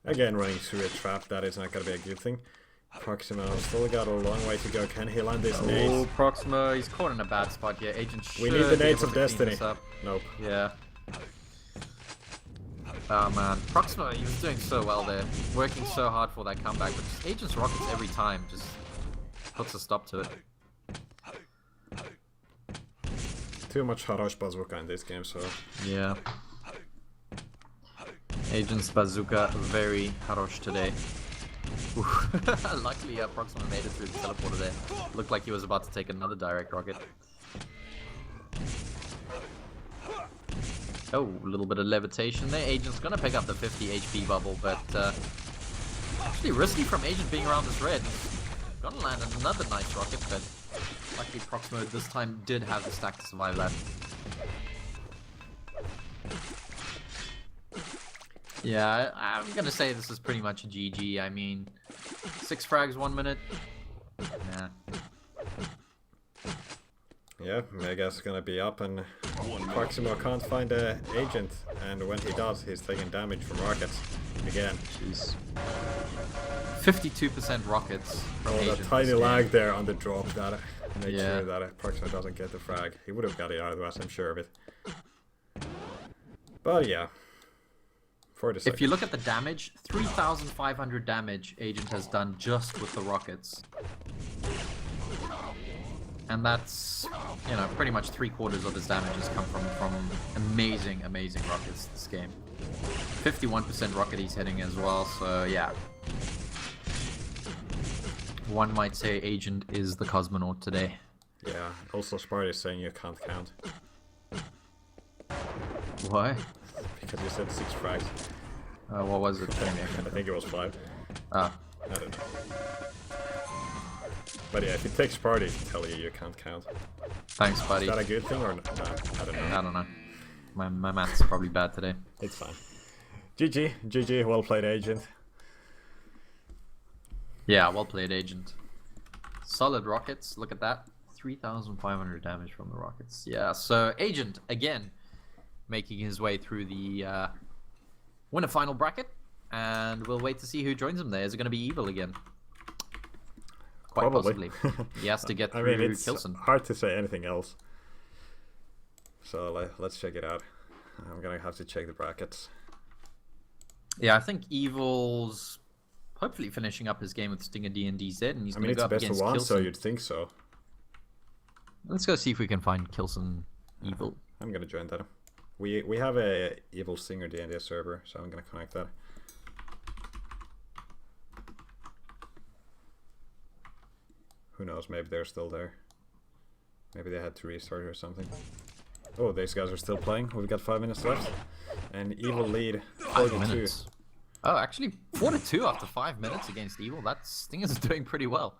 Again, running through a trap, that is not going to be a good thing. Proximo still got a long way to go. Can he land this Oh, nade? Proximo, he's caught in a bad spot here. Agent should We need the be nades able of to clean destiny. this up. Nope. Yeah. Oh man, Proximo, he was doing so well there. Working so hard for that comeback, but just Agent's rockets every time just puts a stop to it. Too much Harosh bazooka in this game, so... Yeah. Agent's bazooka, very harosh today. Ooh. Luckily, Proximo made it through the teleporter there. Looked like he was about to take another direct rocket. Oh, a little bit of levitation there. Agent's gonna pick up the 50 HP bubble, but actually risky from Agent being around this red. Gonna land another nice rocket, but luckily Proximo this time did have the stack to survive that. Yeah, I'm gonna say this is pretty much a GG. I mean, 6 frags, 1 minute. Nah. Yeah, Mega's gonna be up and Proximo can't find the agent, and when he does, he's taking damage from rockets. Again. Jeez. 52% rockets from Oh, Agent that tiny this game. lag there on the drop, that makes Yeah. sure that Proximo doesn't get the frag. He would have got it otherwise, I'm sure of it. But yeah. 40 seconds. If you look at the damage, 3,500 damage Agent has done just with the rockets. And that's, you know, pretty much 3/4 of his damage has come from amazing rockets this game. 51% rocket he's hitting as well, so yeah. One might say Agent is the cosmonaut today. Yeah, also Sparty is saying you can't count. Why? Because you said 6 frags. What was it? I think it was 5. Ah. I don't know. But yeah, if you take Sparty, he tell you can't count. Thanks, buddy. Is that a good thing or not? I don't know. I don't know. My math's probably bad today. It's fine. GG, well played, Agent. Yeah, well played, Agent. Solid rockets, look at that. 3,500 damage from the rockets. Yeah, so Agent, again, making his way through the winner final bracket. And we'll wait to see who joins him there. Is it going to be Evil again? Quite Probably. possibly. He has to get through I mean, it's Kilson. hard to say anything else. So let's check it out. I'm going to have to check the brackets. Yeah, I think Evil's hopefully finishing up his game with Stinger D and DZ, and he's going to go it's up best of against one, Kilson. so you'd think so. Let's go see if we can find Kilson Evil. I'm going to join that. We have a Evil Stinger D&D server, so I'm going to connect that. Who knows, maybe they're still there. Maybe they had to restart or something. Oh, these guys are still playing. We've got 5 minutes left. And Evil lead 5 42. minutes. Oh, actually, 4-2 after 5 minutes against Evil. That Stinger's doing pretty well.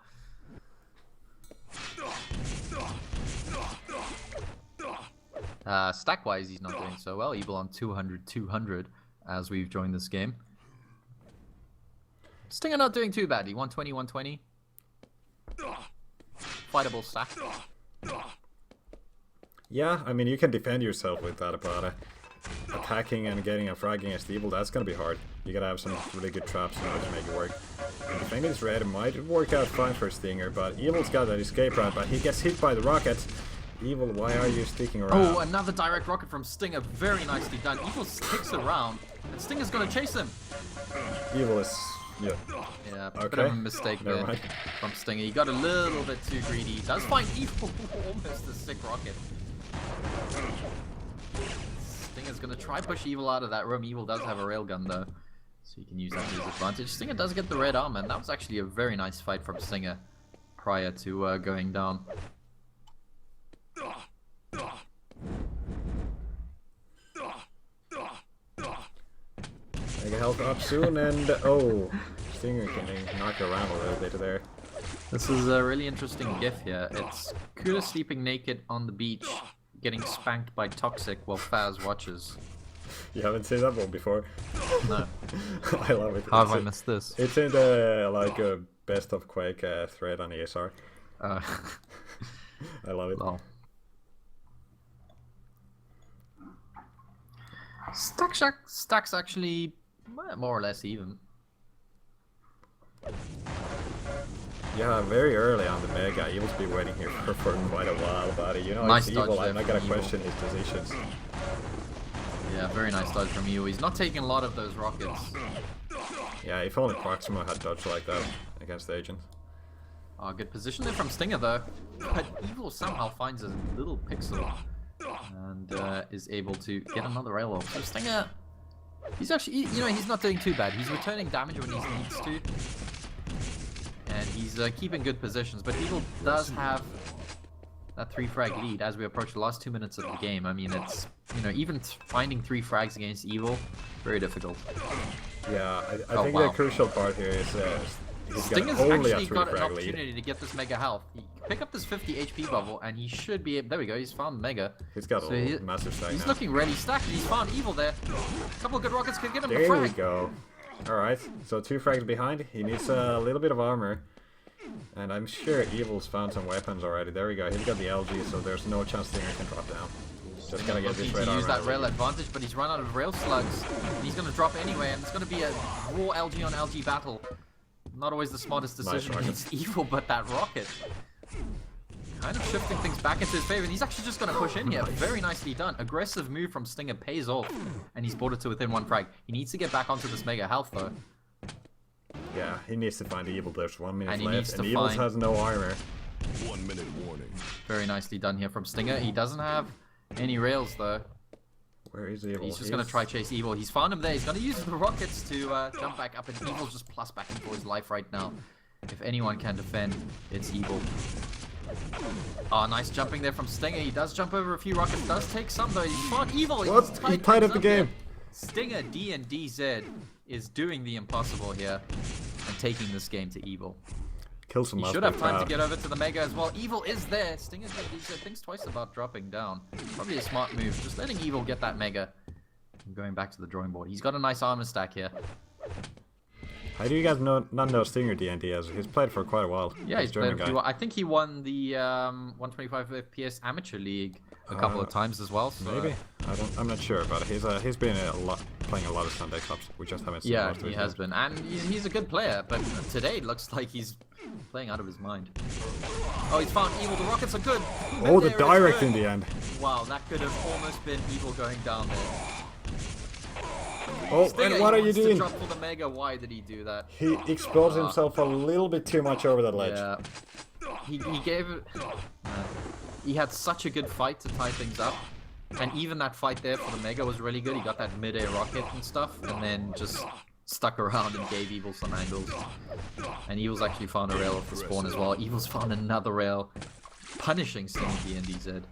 Stack-wise, he's not doing so well. Evil on 200 as we've joined this game. Stinger not doing too badly. 120. Fightable stack. Yeah, I mean, you can defend yourself with that, but attacking and getting a frag against Evil, that's gonna be hard. You gotta have some really good traps in order to make it work. And defending this red might work out fine for Stinger, but Evil's got that escape route, but he gets hit by the rockets. Evil, why are you sticking around? Oh, another direct rocket from Stinger. Very nicely done. Evil sticks around, and Stinger's gonna chase him. Evil is... yeah. Yeah, Okay. bit of a mistake Never there mind. from Stinger. He got a little bit too greedy. He does find Evil almost a sick rocket. Stinger's gonna try push Evil out of that room. Evil does have a railgun though, so he can use that to his advantage. Stinger does get the red arm, and that was actually a very nice fight from Stinger prior to going down. Make a health up soon, and oh, Stinger getting knocked around a little bit there. This is a really interesting gif here. It's Kuda sleeping naked on the beach, getting spanked by Toxic while Faz watches. You haven't seen that one before? No. I love it. How have I missed this? It's in the like best of Quake thread on ESR. Uh, I love it. lol. Stack's actually more or less even. Yeah, very early on the mega. Evil's been waiting here for quite a while, buddy. You know, Nice it's dodge Evil. there I'm not from gonna Evil. question his positions. Yeah, very nice dodge from you. He's not taking a lot of those rockets. Yeah, if only Proximo had dodged like that against the Agent. Oh, good position there from Stinger though. But Evil somehow finds a little pixel and is able to get another rail off. So Stinger, he's actually, you know, he's not doing too bad. He's returning damage when he needs to. And he's keeping good positions, but Evil does have that 3 frag lead as we approach the last 2 minutes of the game. I mean, it's, you know, even finding 3 frags against Evil, very difficult. Yeah, I Oh, think wow. the crucial part here is he's Stinger's got only a actually 3 got an frag lead. opportunity to get this mega health. He pick up this 50 HP bubble, and he should be able, there we go, he's found mega. He's got So a massive stack He's now. looking really stacked, and he's found Evil there. A couple of good rockets could get him the There we frag. go. Alright, so 2 frags behind. He needs a little bit of armor. And I'm sure Evil's found some weapons already. There we go. He's got the LG, so there's no chance Stinger can drop down. Just gotta get Looking this to red use armor. that rail advantage, but he's run out of rail slugs. And he's going to drop anyway, and it's going to be a raw LG on LG battle. Not always the smartest decision rocket. against Evil, but that rocket. Kind of shifting things back into his favor, and he's actually just going to push in here. Very nicely done. Aggressive move from Stinger pays off, and he's brought it to within 1 frag. He needs to get back onto this mega health, though. Yeah, he needs to find Evil. There's 1 minute And he left, needs and to Evil find- has no armor. 1 minute warning. Very nicely done here from Stinger. He doesn't have any rails though. Where is Evil? He's just going to try chase Evil. He's found him there. He's going to use the rockets to jump back up, and Evil's just plus backing for his life right now. If anyone can defend, it's Evil. Oh, nice jumping there from Stinger. He does jump over a few rockets. Does take some though. He's found Evil. What? He tied up the game. Stinger, D and DZ is doing the impossible here and taking this game to Evil. Kilson He should have time to get over to the Mega as well. Evil is there. Stinger thinks twice about dropping down. Probably a smart move. Just letting Evil get that Mega. And going back to the drawing board. He's got a nice armor stack here. How do you guys not know Stinger D&D as he's played for quite a while? Yeah, he's played. I think he won the 125 FPS Amateur League a couple of times as well. So. Maybe. I'm not sure, but he's been playing a lot of Sunday Cups. We just haven't seen. Yeah, he has been, and he's a good player. But today it looks like he's playing out of his mind. Oh, he's found Evil. The rockets are good. Oh, the direct in the end. Wow, that could have almost been Evil going down there. Oh, Stinger, and what are you doing? Drop for the Mega. Why did he do that? He exposed himself a little bit too much over that ledge. Yeah. He gave it. He had such a good fight to tie things up, and even that fight there for the Mega was really good. He got that mid-air rocket and stuff, and then just stuck around and gave Evil some angles. And Evil's actually found a rail off the spawn as well. Evil's found another rail, punishing Stinger D and DZ.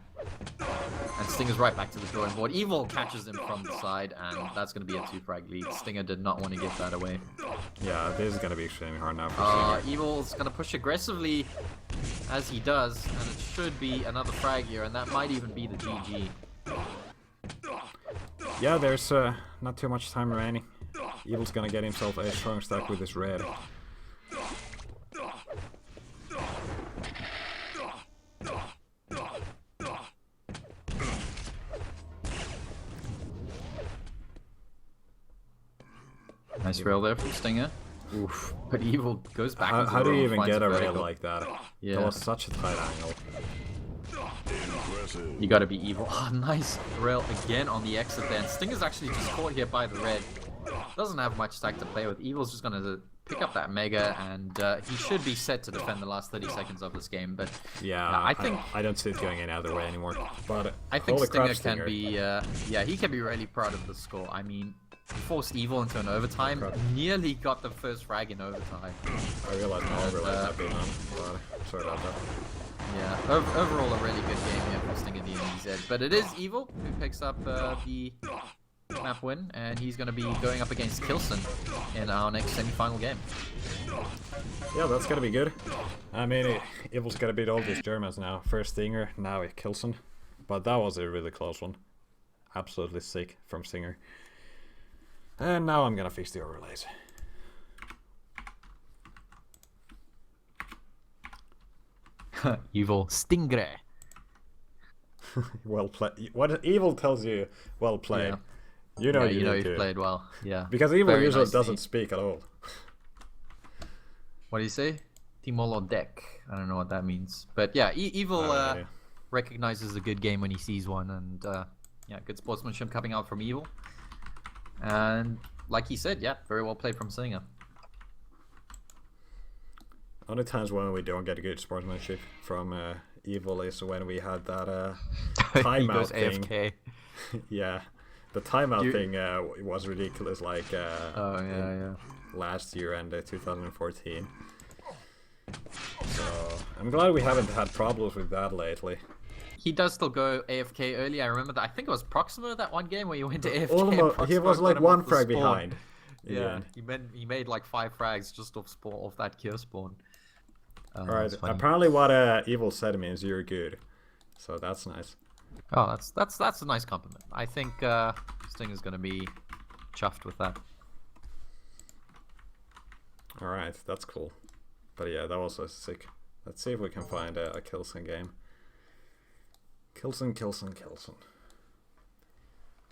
And Stinger's right back to the drawing board. Evil catches him from the side, and that's going to be a 2-frag lead. Stinger did not want to give that away. Yeah, this is going to be extremely hard now for Stinger. Evil's going to push aggressively, as he does, and it should be another frag here, and that might even be the GG. Yeah, there's not too much time remaining. Evil's going to get himself a strong stack with his red. Nice rail there from Stinger. Oof. But Evil goes back. How do you even get a rail like that? Yeah. That was such a tight angle. You gotta be Evil. Oh, nice rail again on the exit there. And Stinger's actually just caught here by the red. Doesn't have much stack to play with. Evil's just gonna pick up that Mega, and he should be set to defend the last 30 seconds of this game. But yeah, I think I don't see it going any other way anymore. But I think Stinger can be. Yeah, he can be really proud of the score. I mean, he forced Evil into an overtime. Nearly got the first frag in overtime. I realized my overlay had been on. Sorry about that. Yeah, overall a really good game here for Stinger D and DZ. But it is Evil who picks up the map win, and he's going to be going up against Kilson in our next semi-final game. Yeah, that's going to be good. I mean, Evil's going to beat all these Germans now. First Stinger, now Kilson. But that was a really close one. Absolutely sick from Stinger. And now I'm going to fix the overlays. Evil Stingray. Well played. What Evil tells you, well played. Yeah. You know you've played well. Yeah. Because Evil Very usually nicely. doesn't speak at all. What do you say? Timolo deck. I don't know what that means. But yeah, Evil recognizes a good game when he sees one, and yeah, good sportsmanship coming out from Evil. And like he said, yeah, very well played from Stinger. Only times when we don't get a good sportsmanship from Evil is when we had that timeout thing. AFK. Yeah, the timeout thing was ridiculous. Like last year and 2014. So I'm glad we haven't had problems with that lately. He does still go AFK early. I remember that. I think it was Proximo that one game where he went to AFK. Almost, he was like one frag behind. Yeah, he made like 5 frags just off that cure spawn. Alright, apparently what Evil said means you're good. So that's nice. Oh, that's a nice compliment. I think Stinger's gonna be chuffed with that. Alright, that's cool. But yeah, that was sick. Let's see if we can find a Kilson game. Kilson.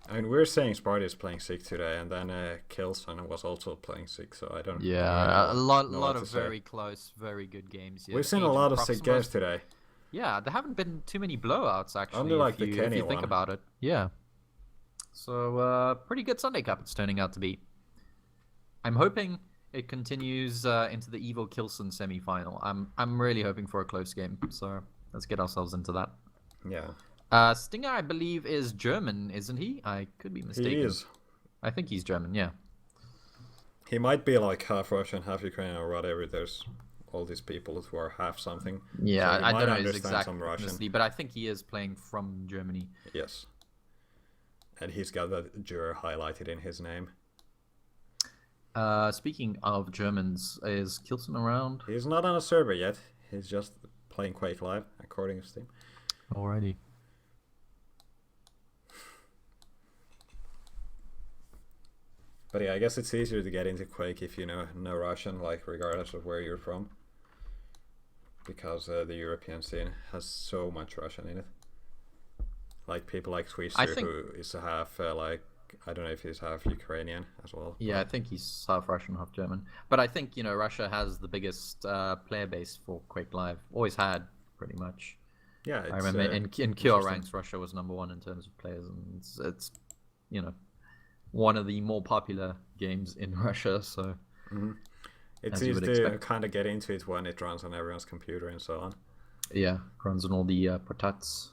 I mean, we're saying Sparty is playing sick today, and then Kilson was also playing sick, so I don't. Yeah, a lot of very close, very good games. Here. We've seen a lot of sick games today. Yeah, there haven't been too many blowouts actually. Only like the Kenny if you think one. about it. Yeah. So pretty good Sunday Cup it's turning out to be. I'm hoping it continues into the evil Kilson semi-final. I'm really hoping for a close game, so let's get ourselves into that. Yeah. Stinger, I believe, is German, isn't he? I could be mistaken. He is. I think he's German, yeah. He might be like half Russian, half Ukrainian, or whatever. There's all these people who are half something. Yeah, so I don't know his understand exact some Russian. ethnicity, but I think he is playing from Germany. Yes. And he's got that Jur highlighted in his name. Speaking of Germans, is Kilson around? He's not on a server yet. He's just playing Quake Live, according to Steam. Alrighty. But yeah, I guess it's easier to get into Quake if you know Russian, like regardless of where you're from. Because the European scene has so much Russian in it. Like people like Twister, who is half I don't know if he's half Ukrainian as well. Yeah, I think he's half Russian, half German. But I think, Russia has the biggest player base for Quake Live. Always had, pretty much. Yeah, I remember in Cure ranks, Russia was #1 in terms of players, and it's one of the more popular games in Russia. So it's easy to kind of get into it when it runs on everyone's computer and so on. Yeah, runs on all the portats.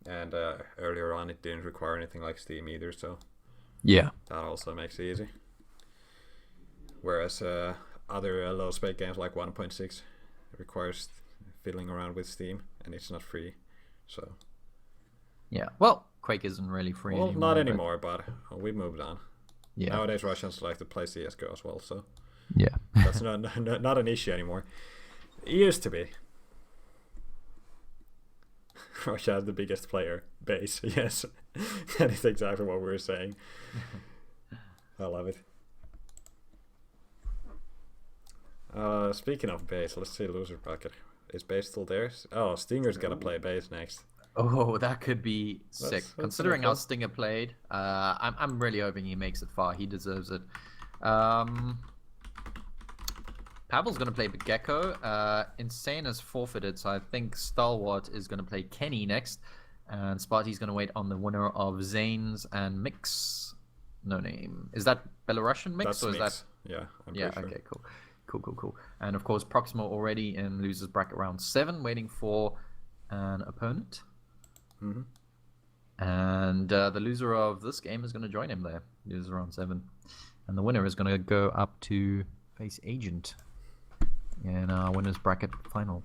And earlier on, it didn't require anything like Steam either, so yeah, that also makes it easy. Whereas other low-spec games like 1.6 requires fiddling around with Steam, and it's not free. So yeah, well, Quake isn't really free anymore. Not anymore, but we moved on. Yeah. Nowadays, Russians like to play CS:GO as well, so yeah, that's not an issue anymore. It used to be. Russia has the biggest player base. Yes, that is exactly what we were saying. I love it. Speaking of base, let's see loser bracket. Is base still there? Oh, Stinger's gonna play base next. Oh, that could be sick. Considering how Stinger played, I'm really hoping he makes it far. He deserves it. Pavl's going to play Gecko. Insane has forfeited, so I think Stalwart is going to play Kenny next. And Sparty's going to wait on the winner of Zane's and Mix. No name. Is that Belarusian Mix? That's or is Mix. that? Yeah, I'm yeah, pretty sure. Okay, cool. And of course, Proximo already in losers bracket round 7, waiting for an opponent. And the loser of this game is going to join him there. Loser round 7. And the winner is going to go up to face Agent in our winners bracket final.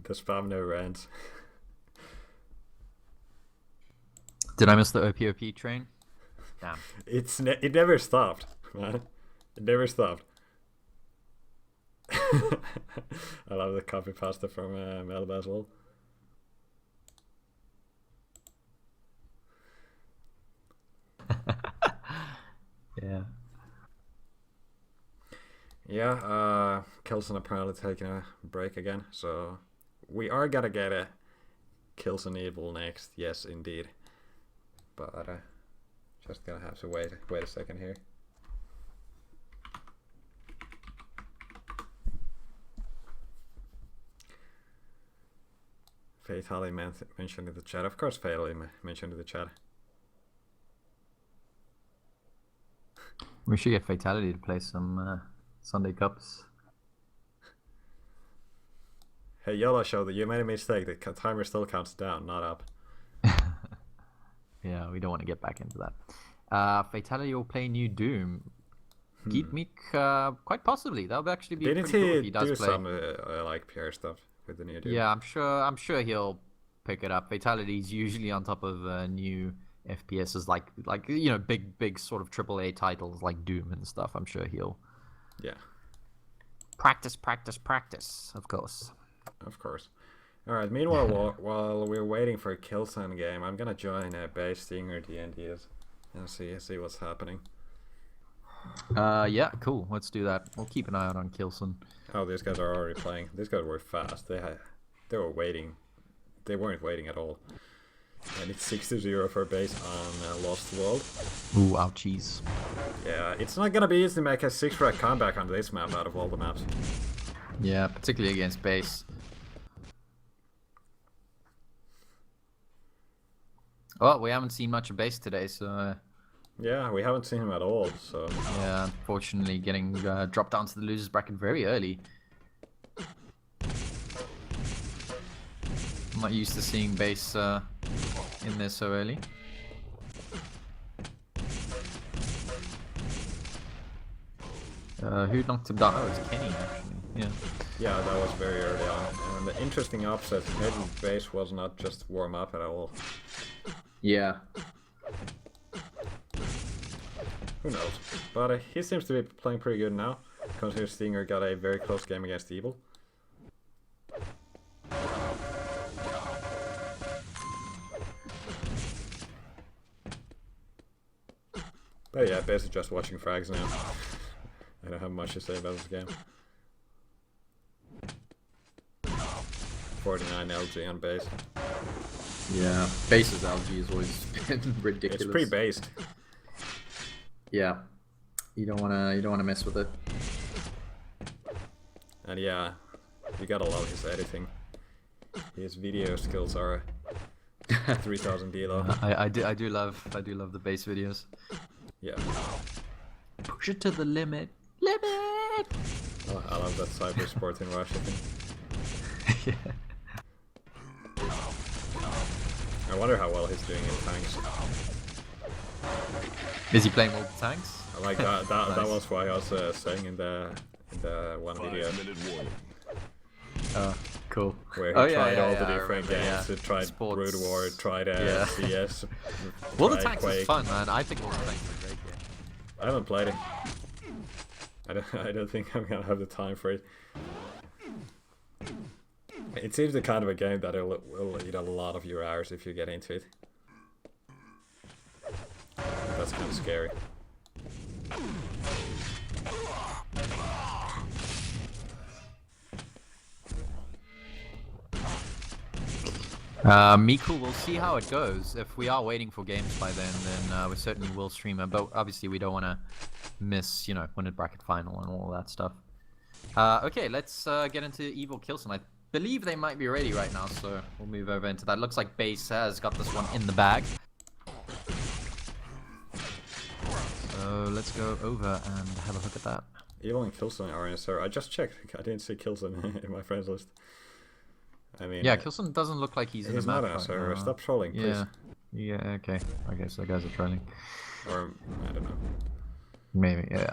The spam never ends. Did I miss the OPOP train? Damn. It never stopped, man. It never stopped. I love the copy pasta from Melba as well. Yeah. Yeah, Kilson apparently taking a break again, so we are gonna get a Kilson Evil next, yes indeed. But just gonna have to wait a second here. Fatally mentioned in the chat. Of course, Fatally mentioned in the chat. We should get Fatality to play some Sunday Cups. Hey, YOLO Show, that you made a mistake. The timer still counts down, not up. Yeah, we don't want to get back into that. Fatality will play new Doom. Geekmeek, quite possibly. That would actually be Didn't pretty cool he if he does do play. some like PR stuff with the new Doom? Yeah, I'm sure he'll pick it up. Fatality's usually on top of new FPSs like big sort of AAA titles like Doom and stuff. I'm sure he'll practice, of course. Of course. Alright, meanwhile, while we're waiting for a Kilson game, I'm gonna join Base Stinger DNDs and see what's happening. Yeah, cool. Let's do that. We'll keep an eye out on Kilson. Oh, these guys are already playing. These guys were fast. They were waiting. They weren't waiting at all. And it's 6-0 for Base on Lost World. Ooh, ouchies. Yeah, it's not gonna be easy to make a 6-frag comeback on this map out of all the maps. Yeah, particularly against Base. Well, we haven't seen much of base today, so Yeah, we haven't seen him at all, so... yeah, unfortunately getting dropped down to the losers bracket very early. I'm not used to seeing base in there so early. Who knocked him down? Oh, it's Kenny, actually. Yeah. Yeah, that was very early on. And the interesting upset, maybe base was not just warm up at all. Yeah. Who knows? But he seems to be playing pretty good now. Considering Stinger got a very close game against Evil. But yeah, basically just watching frags now. I don't have much to say about this game. 49 LG on base. Yeah. Base's LG has always been ridiculous. It's pre-based. Yeah. You don't wanna mess with it. And yeah, you gotta love his editing. His video skills are 3000 Elo. I do love the base videos. Yeah. Push it to the limit. Limit. Oh, I love that cyber sport in Russia thing. Yeah. I wonder how well he's doing in tanks. Is he playing all the tanks? I like that. That Nice. was why I was saying in the one video 5-minute warning. Cool. where he Oh, tried all I the different remember, games. yeah. He tried Sports. Brood War, tried Yeah. CS. All the tried tanks Quake. is fun, man. I think all the tanks are a great game. I haven't played it. I don't think I'm gonna have the time for it. It seems the kind of a game that will eat a lot of your hours if you get into it. That's kind of scary. Miku, we'll see how it goes. If we are waiting for games by then we certainly will stream it. But obviously, we don't want to miss, winner bracket final and all that stuff. Okay, let's get into Evil Kilson. I believe they might be ready right now, so we'll move over into that. Looks like Base has got this one in the bag. So let's go over and have a look at that. Evil and Kilson are in a server. I just checked. I didn't see Kilson in my friends list. I mean, Yeah, Kilson doesn't look like he's in the map not on a right server. now. Stop trolling, please. Yeah. Yeah, okay. Okay, so the guys are trolling. Or I don't know. Maybe, yeah,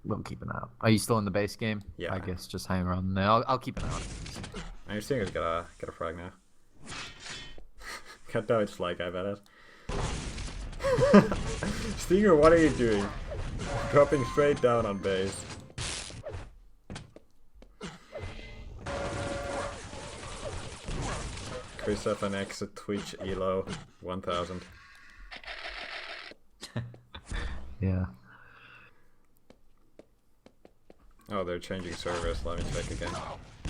we'll keep an eye out. Are you still in the base game? Yeah. I guess just hang around there. I'll keep an eye out. And your Stinger's got a frag now. God damn, it's like I bet it. Stinger, what are you doing? Dropping straight down on base. Chris FNX at Twitch Elo 1000. Yeah. Oh, they're changing servers. Let me check again.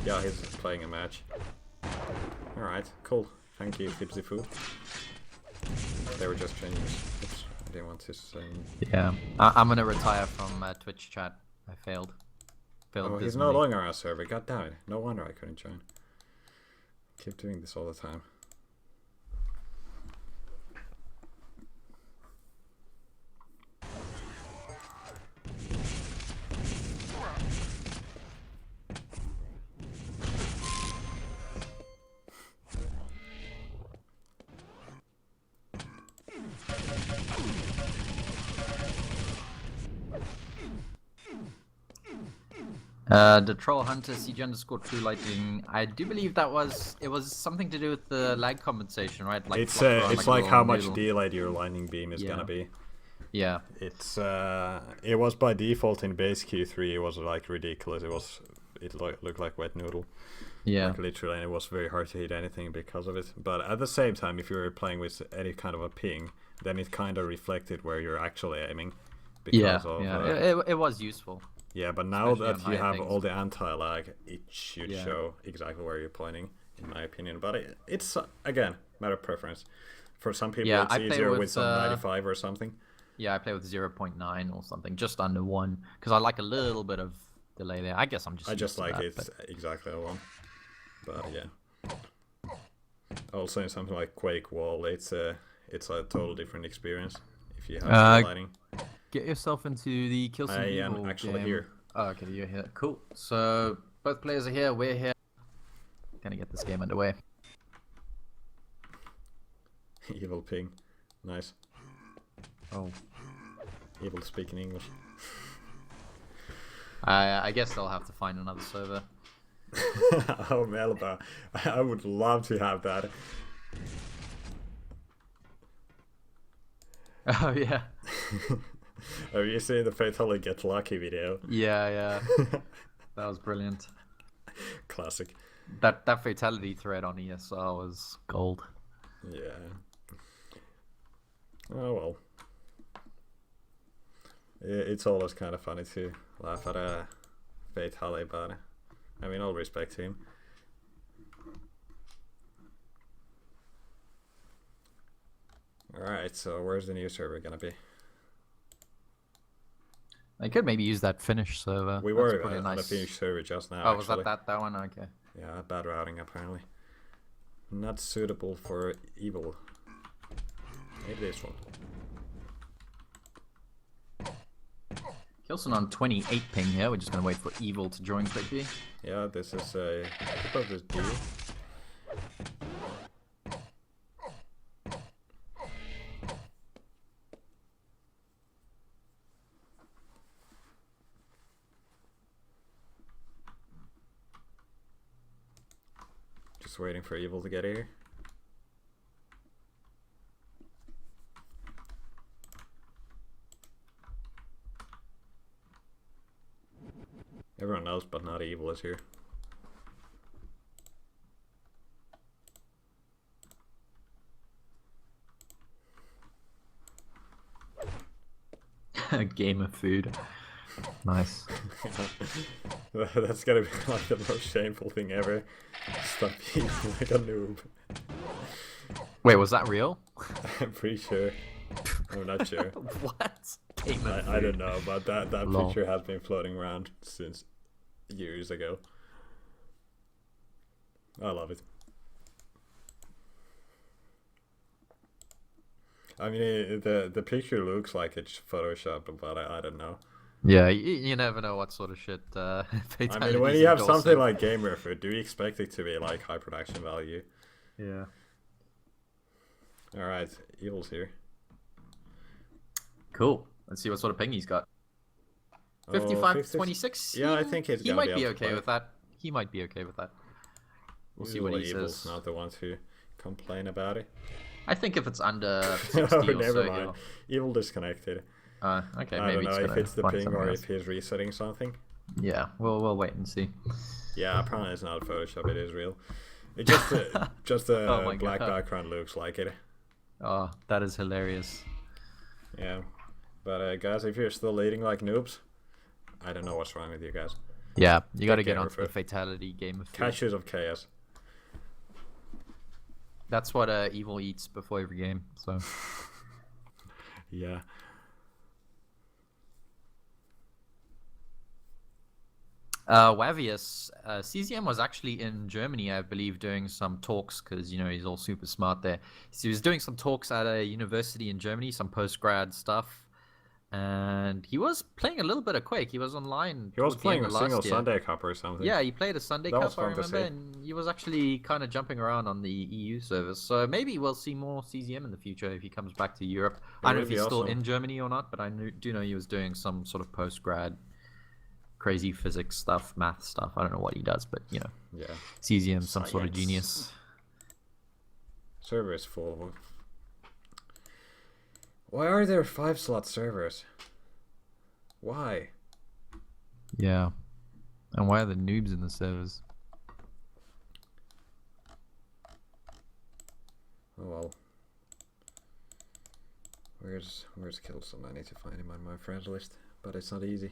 Yeah, he's playing a match. Alright, cool. Thank you, Tipsy Food. They were just changing. Oops, I didn't want to say. Yeah. I'm gonna retire from Twitch chat. I failed. Oh, he's no longer on our server. God damn it. No wonder I couldn't join. Keep doing this all the time. The Troll Hunter CG_True Lighting. I do believe it was something to do with the lag compensation, right? Like It's flop around it's a like how little much noodle. delayed your lightning beam is Yeah. gonna be. Yeah. It's it was by default in base Q3. It was like ridiculous. It looked like wet noodle. Yeah. Like literally, and it was very hard to hit anything because of it. But at the same time, if you were playing with any kind of a ping, then it kind of reflected where you're actually aiming. Yeah. Of, Yeah. It was useful. yeah, but now Especially that on you higher have things. all the anti-lag, it should Yeah. show exactly where you're pointing, in my opinion. But it's again matter of preference. For some people, Yeah, it's I play easier with with, some 95 or something. Yeah, I play with 0.9 or something, just under 1, because I like a little bit of delay there. I guess I'm just. I just used to like that, it but- exactly at 1. But yeah. Also in something like Quake Wall, it's it's a total different experience if you have good lighting. Get yourself into the Kilson I Evil am actually game. here. Oh, okay, you're here. Cool. So both players are here. We're here. Gonna get this game underway. Evil ping. Nice. Oh. Evil speaking English. I guess they'll have to find another server. Oh, Melba. I would love to have that. Oh, yeah. Have you seen the Fatally Get Lucky video? Yeah. That was brilliant. Classic. That fatality thread on ESR was gold. Yeah. Oh well. It's always kind of funny to laugh at a Fatally, but I mean, all respect to him. Alright, so where's the new server gonna be? I could maybe use that Finnish server. We were on a Finnish server just now. Oh, was actually. that one? Okay. Yeah, bad routing apparently. Not suitable for Evil. Maybe this one. Kilson on 28 ping here. We're just gonna wait for Evil to join quickly. Yeah, this is a... I suppose this duel. Just waiting for Evil to get here. Everyone else but not Evil is here. A game of food. Nice. That's gotta be like the most shameful thing ever. Stop eating like a noob. Wait, was that real? I'm pretty sure. I'm not sure. What? Game of food. I don't know, but that Lol. picture has been floating around since years ago. I love it. I mean, the picture looks like it's photoshopped, but I don't know. Yeah, you never know what sort of shit. I mean, when you have something like gamer food, do you expect it to be like high production value? Yeah. All right, Evil's here. Cool. Let's see what sort of ping he's got. 55 to 26. Yeah, I think he might be okay with that. He might be okay with that. We'll see what he Evil's says. not the ones who complain about it. I think if it's under 60 Oh, or never so, mind. Evil disconnected. okay, I maybe don't know it's if gonna it's the find ping something or else. if he's resetting something. Yeah, we'll wait and see. Yeah, apparently it's not Photoshop. It is real. It just the Oh my black God. background looks like it. Oh, that is hilarious. Yeah, but guys, if you're still leading like noobs, I don't know what's wrong with you guys. Yeah, you got to Take get care onto of the it. fatality game of food. Caches of chaos. That's what Evil eats before every game. So Yeah. Wavius, CZM was actually in Germany, I believe, doing some talks because he's all super smart there. So he was doing some talks at a university in Germany, some post-grad stuff, and he was playing a little bit of Quake. He was online. He was towards the end playing a of last single year. Sunday Cup or something. Yeah, he played a Sunday That was Cup, I fun to remember, see. and he was actually kind of jumping around on the EU servers. So maybe we'll see more CZM in the future if he comes back to Europe. I don't know if would he's be still awesome. in Germany or not, but I do know he was doing some sort of post-grad crazy physics stuff, math stuff. I don't know what he does, but Yeah. CZM, some sort of Science. genius. Server is full. Why are there 5-slot servers? Why? Yeah. And why are the noobs in the servers? Oh well. Where's Kilson? I need to find him on my friends list, but it's not easy.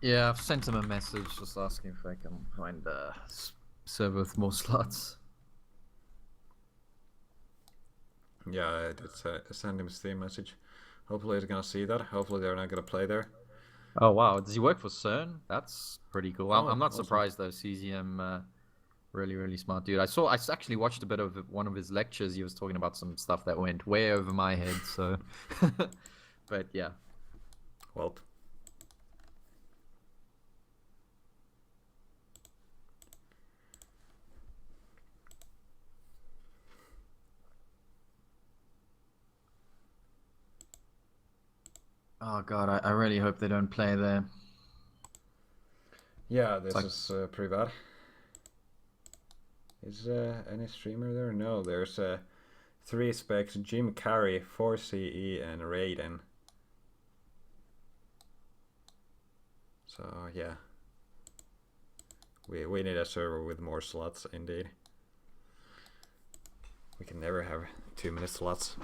Yeah, I've sent him a message just asking if I can find a server with more slots. Yeah, I did send him a Steam message. Hopefully he's gonna see that. Hopefully they're not gonna play there. Oh wow, does he work for CERN? That's pretty cool. I'm Oh, not awesome. surprised though. CZM, really smart dude. I actually watched a bit of one of his lectures. He was talking about some stuff that went way over my head. So, but yeah. Well. Oh god, I really hope they don't play there. Yeah, this like- is pretty bad. Is any streamer there? No, there's 3 specs: Jim Carrey, 4CE, and Raiden. So yeah, we need a server with more slots, indeed. We can never have 2-minute slots.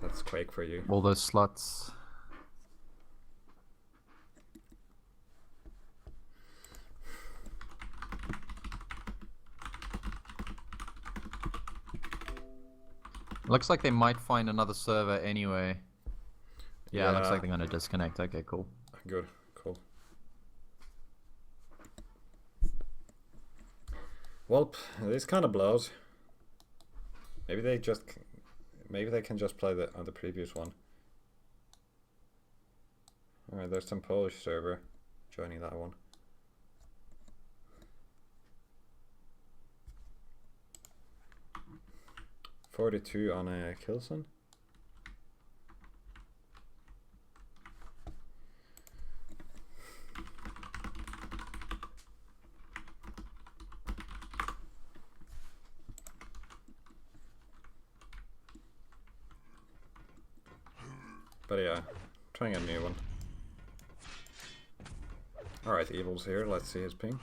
That's Quake for you. All those slots. Looks like they might find another server anyway. Yeah, looks like they're gonna disconnect. Okay, cool. Good, cool. Well, this kind of blows. Maybe they can just play on the previous one. Alright, there's some Polish server joining that one. $42 on a Kilson. But yeah, trying a new one. Alright, Evil's here, let's see his ping.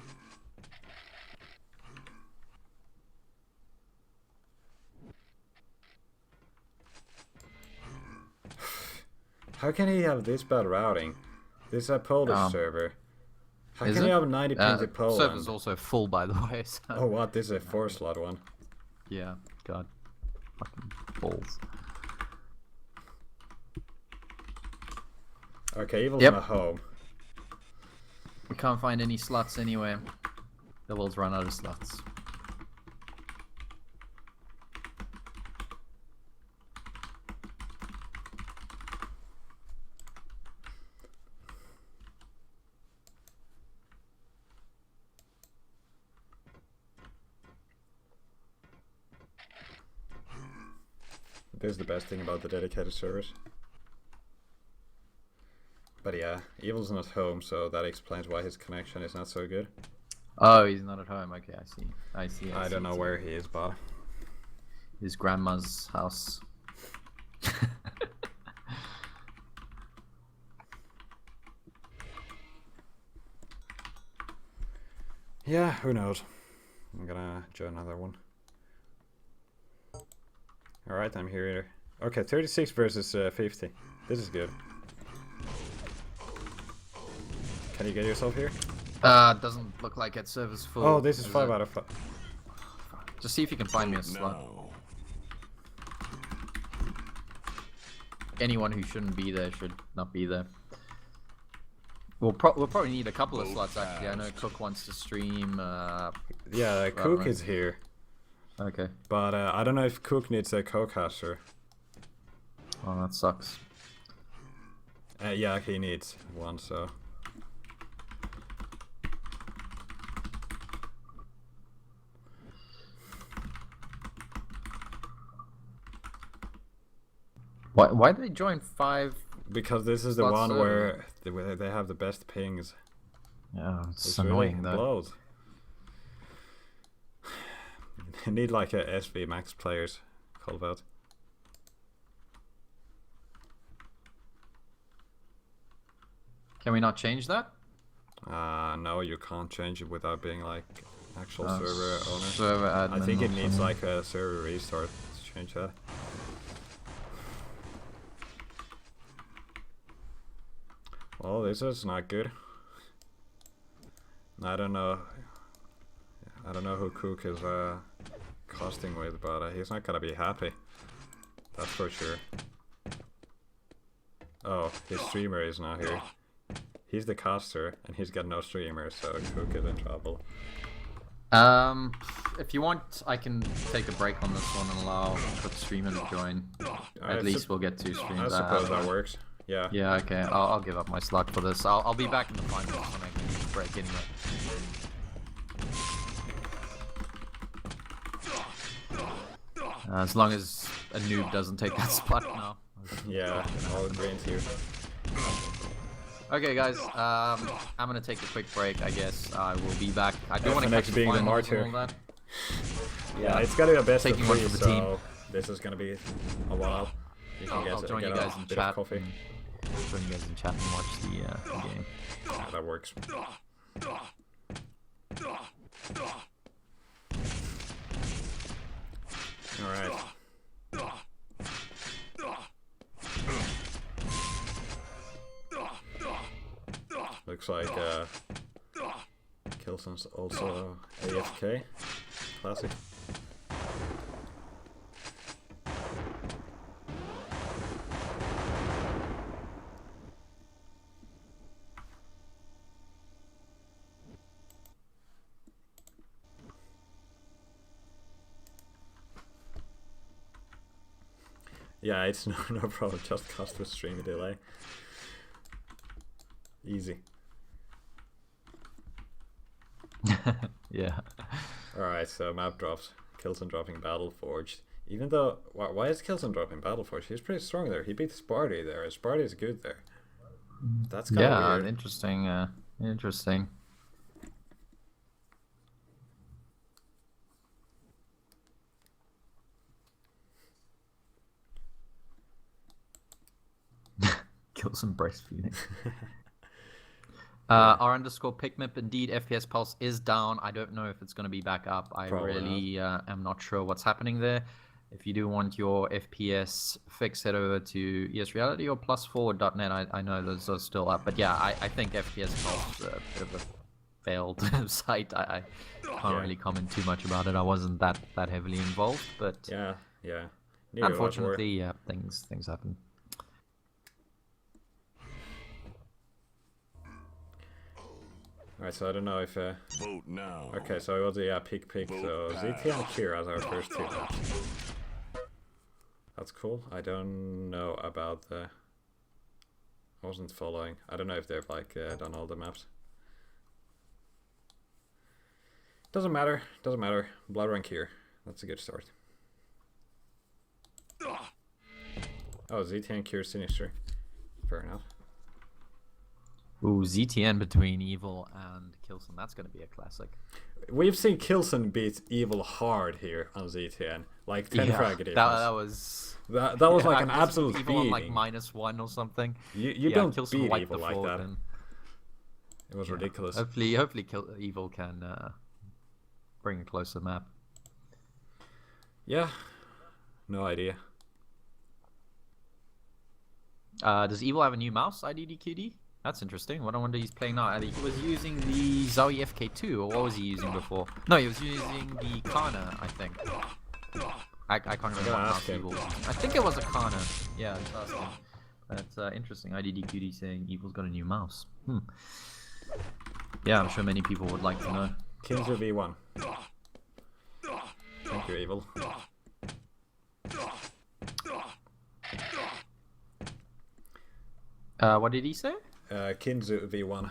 How can he have this bad routing? This is a Polish server. How can he have 90 ping to Poland? Server's also full, by the way. So. Oh what, this is a 4-slot one. Yeah, god. Fucking balls. Okay, Evil's not home. We can't find any slots anywhere. The world's run out of slots. This is the best thing about the dedicated servers. But yeah, Evil's not home, so that explains why his connection is not so good. Oh, he's not at home. Okay, I see. I don't know where he is, but his grandma's house. yeah, who knows? I'm gonna join another one. Alright, I'm here. Okay, 36 versus 50. This is good. Can you get yourself here? Doesn't look like it. Server's full. Oh, this is 5 out of 5. Just see if you can find me a slot. No. Anyone who shouldn't be there should not be there. We'll probably need a couple of slots actually. I know Cook wants to stream. Yeah, Cook is here. Okay. But I don't know if Cook needs a co-caster. Oh, that sucks. Yeah, he needs one, so... Why did they join 5? Because this is the one where they have the best pings. Yeah, it's really annoying though. Blows. You need like a SV max players called out. Can we not change that? No, you can't change it without being like actual server owner. Server admin. I think it needs like a server restart to change that. Well, this is not good. I don't know who Cook is costing with, but he's not gonna be happy. That's for sure. Oh, his streamer is not here. He's the caster, and he's got no streamer, so Cook is in trouble. If you want, I can take a break on this one and allow Cook streamer to join. At least we'll get 2 streams. I suppose that works. Yeah. Yeah. Okay. I'll give up my slot for this. I'll be back in the finals when I can use a break anyway. As long as a noob doesn't take that spot now. Yeah, all green here. Okay, guys. I'm gonna take a quick break. I guess I will be back. I do want to catch the being the finals and martyr. all that. Yeah, it's gotta be a best of Taking one 3, for the so team. this is gonna be a while. You can I'll join get you guys a in bit chat. of coffee. Join you guys in chat and watch the game. Yeah, that works. Alright. Looks like Kilson's also AFK. Classic. Yeah, it's no problem, just cost with stream delay. Easy. Yeah. Alright, so map drops. Kilson dropping Battleforged. Even though, why is Kilson dropping Battleforged? He's pretty strong there. He beat Sparty there. Sparty is good there. That's kind of weird. Interesting. Interesting. Kilson breastfeeding. R_Picmip, indeed, FPS Pulse is down. I don't know if it's going to be back up. I Probably really am not sure what's happening there. If you do want your FPS fix, head over to ESReality or +4.net. I know those are still up. But yeah, I think FPS Pulse is a bit of a failed site. I can't really comment too much about it. I wasn't that heavily involved. But Yeah. unfortunately, yeah, things happen. Alright, so I don't know if... Vote now. Okay, so it was pick. So ZT and Kier as our first 2 maps. That's cool. I don't know about the... I wasn't following. I don't know if they've like done all the maps. Doesn't matter. Blood rank here. That's a good start. Oh, ZT and Kier Sinister. Fair enough. Ooh, ZTN between Evil and Kilson. That's going to be a classic. We've seen Kilson beat Evil hard here on ZTN. Like 10 frag difference. That was... That was like an absolute Evil on beating. like -1 or something. You don't Kilson beat wiped Evil the like floor that. and- It was ridiculous. Hopefully Evil can bring a closer map. Yeah. No idea. Does Evil have a new mouse, IDDQD? That's interesting. What I wonder he's playing now. He was using the Zowie FK2, or what was he using before? No, he was using the Kana, I think. I can't remember what mouse Evil was using. I think it was a Kana. Yeah, that's awesome. That's interesting. IDDQD saying Evil's got a new mouse. Yeah, I'm sure many people would like to know. Kinzu V1. Thank you, Evil. What did he say? Kinzu V1.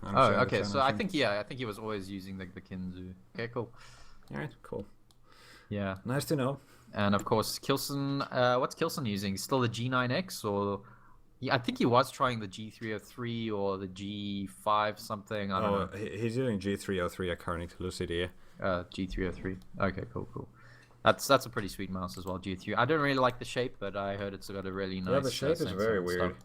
Oh, okay. So I think he was always using the Kinzu. Okay, cool. Alright, cool. Yeah. Nice to know. And of course, Kilson. What's Kilson using? Still the G9X, or I think he was trying the G303 or the G5 something. I don't know. He's using G303 according to Lucidia. G303. Okay, cool. That's a pretty sweet mouse as well. G3. I don't really like the shape, but I heard it's got a really nice. Yeah, the shape is sensor very and weird. stuff.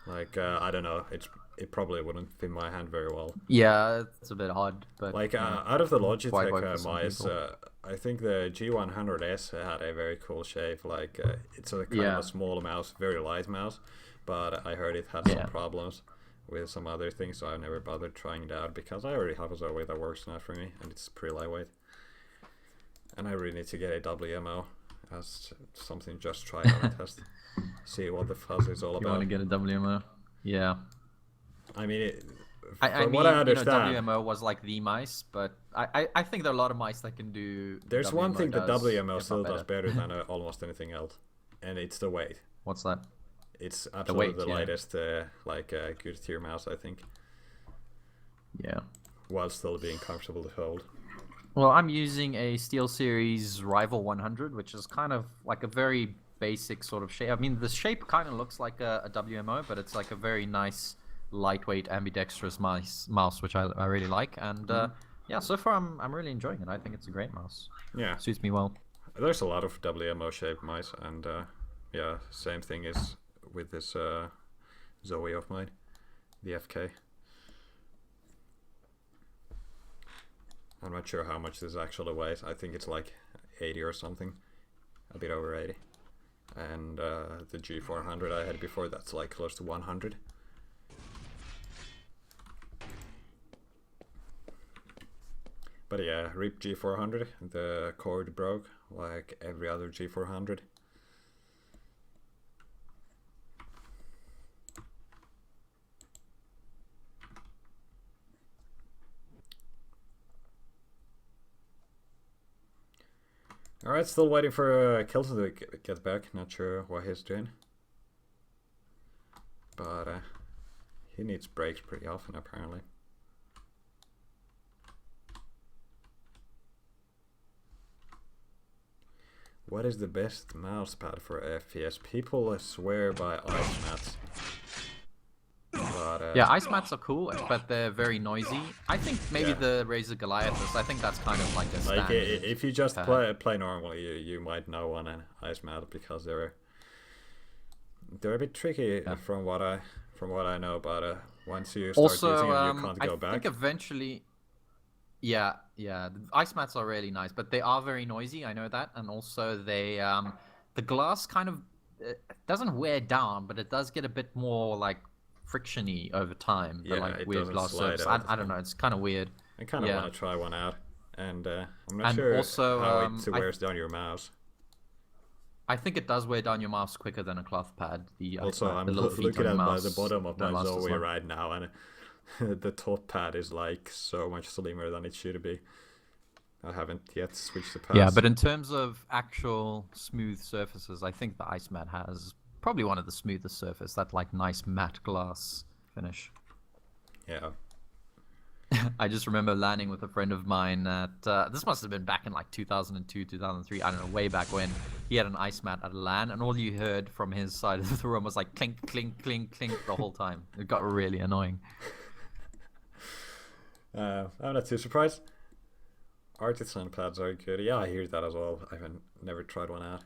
Like I don't know, it probably wouldn't fit my hand very well. Yeah, it's a bit odd, but Like out of the Logitech quite for some mice, people. I think the G100S had a very cool shape. Like it's a kind of a small mouse, very light mouse, but I heard it had some problems with some other things, so I've never bothered trying it out because I already have a Zowie that works now for me, and it's pretty lightweight. And I really need to get a WMO. as something just try out and test. See what the fuzz is all You about. want to get a WMO? Yeah. I mean, I from mean, what I understand, WMO was like the mice, but I think there are a lot of mice that can do. there's one WMO thing the does, WMO if still not does better than almost anything else, and it's the weight. What's that? It's absolutely the yeah. lightest, good tier mouse, I think, Yeah. while still being comfortable to hold. Well, I'm using a SteelSeries Rival 100, which is kind of like a very basic sort of shape. I mean, the shape kind of looks like a WMO, but it's like a very nice, lightweight, ambidextrous mouse, which I really like. And yeah, so far I'm really enjoying it. I think it's a great mouse. Yeah, Suits me well. there's a lot of WMO shaped mice, and yeah, same thing is with this Zoe of mine, the FK. I'm not sure how much this actually weighs. I think it's like 80 or something, a bit over 80. And the G400 I had before, that's like close to 100. But yeah, RIP G400, the cord broke like every other G400. Alright, still waiting for Kilson to get back. Not sure what he's doing. But he needs breaks pretty often, apparently. What is the best mouse pad for FPS? People swear by ice mats. But, Yeah, ice mats are cool, but they're very noisy. I think maybe the Razer Goliath, I think that's kind of like a standard. Like if you just play normally, you might know on an ice mat because they're a bit tricky from what I know. But once you start using them, you can't go back. I think eventually, yeah, the ice mats are really nice, but they are very noisy. I know that, and also they the glass kind of doesn't wear down, but it does get a bit more like frictiony over time. Yeah, like it weird doesn't glass slide surface. out I don't know. It's kind of weird. I kind of want to try one out, and I'm not And sure also, how it wears down your mouse. I think it does wear down your mouse quicker than a cloth pad. Also, I'm looking at the bottom of my Zoe right now, and the top pad is like so much slimmer than it should be. I haven't yet switched the pads. Yeah, but in terms of actual smooth surfaces, I think the ice mat has probably one of the smoothest surface. That like nice matte glass finish. Yeah. I just remember landing with a friend of mine at this must have been back in like 2002, 2003. I don't know, way back when. He had an ice mat at a LAN, and all you heard from his side of the room was like clink, clink, clink, clink the whole time. It got really annoying. I'm not too surprised. Artisan pads are good. Yeah, I hear that as well. I haven't never tried one out.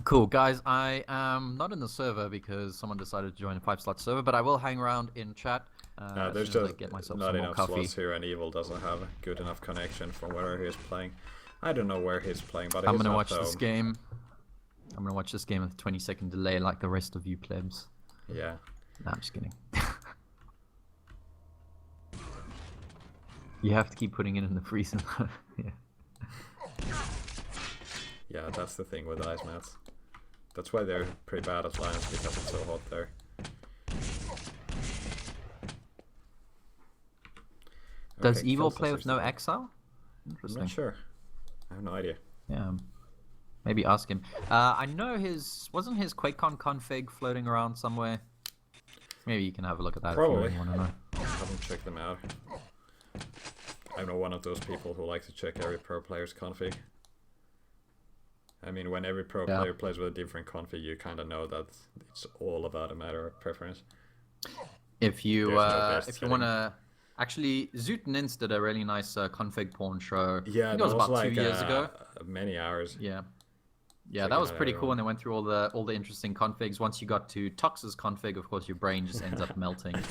Cool, guys. I am not in the server because someone decided to join a 5-slot server, but I will hang around in chat. There's as soon as just I get myself not some more enough coffee. slots here, and Evil doesn't have a good enough connection from where he's playing. I don't know where he's playing, but I'm he's gonna not watch home. this game. I'm gonna watch this game with a 20-second delay, like the rest of you plebs. Yeah. Nah, I'm just kidding. You have to keep putting it in the freezer. Yeah. Yeah, that's the thing with ice mats. That's why they're pretty bad at lines, because it's so hot there. Does Okay, Evil Kilson play with seems no to be- exile? I'm Interesting. not sure. I have no idea. Yeah. Maybe ask him. I know wasn't his QuakeCon config floating around somewhere? Maybe you can have a look at that Probably. if you want to know. I haven't checked them out. I'm not one of those people who like to check every pro player's config. I mean, when every pro player plays with a different config, you kind of know that it's all about a matter of preference. If you There's no best if you setting. want to, actually, Zoot Nins did a really nice config porn show. Yeah, I think that it was about like 2 years ago. many hours. Yeah. Yeah, Checking that was out pretty cool, everyone. and they went through all the interesting configs. Once you got to Tox's config, of course, your brain just ends up melting. Yeah,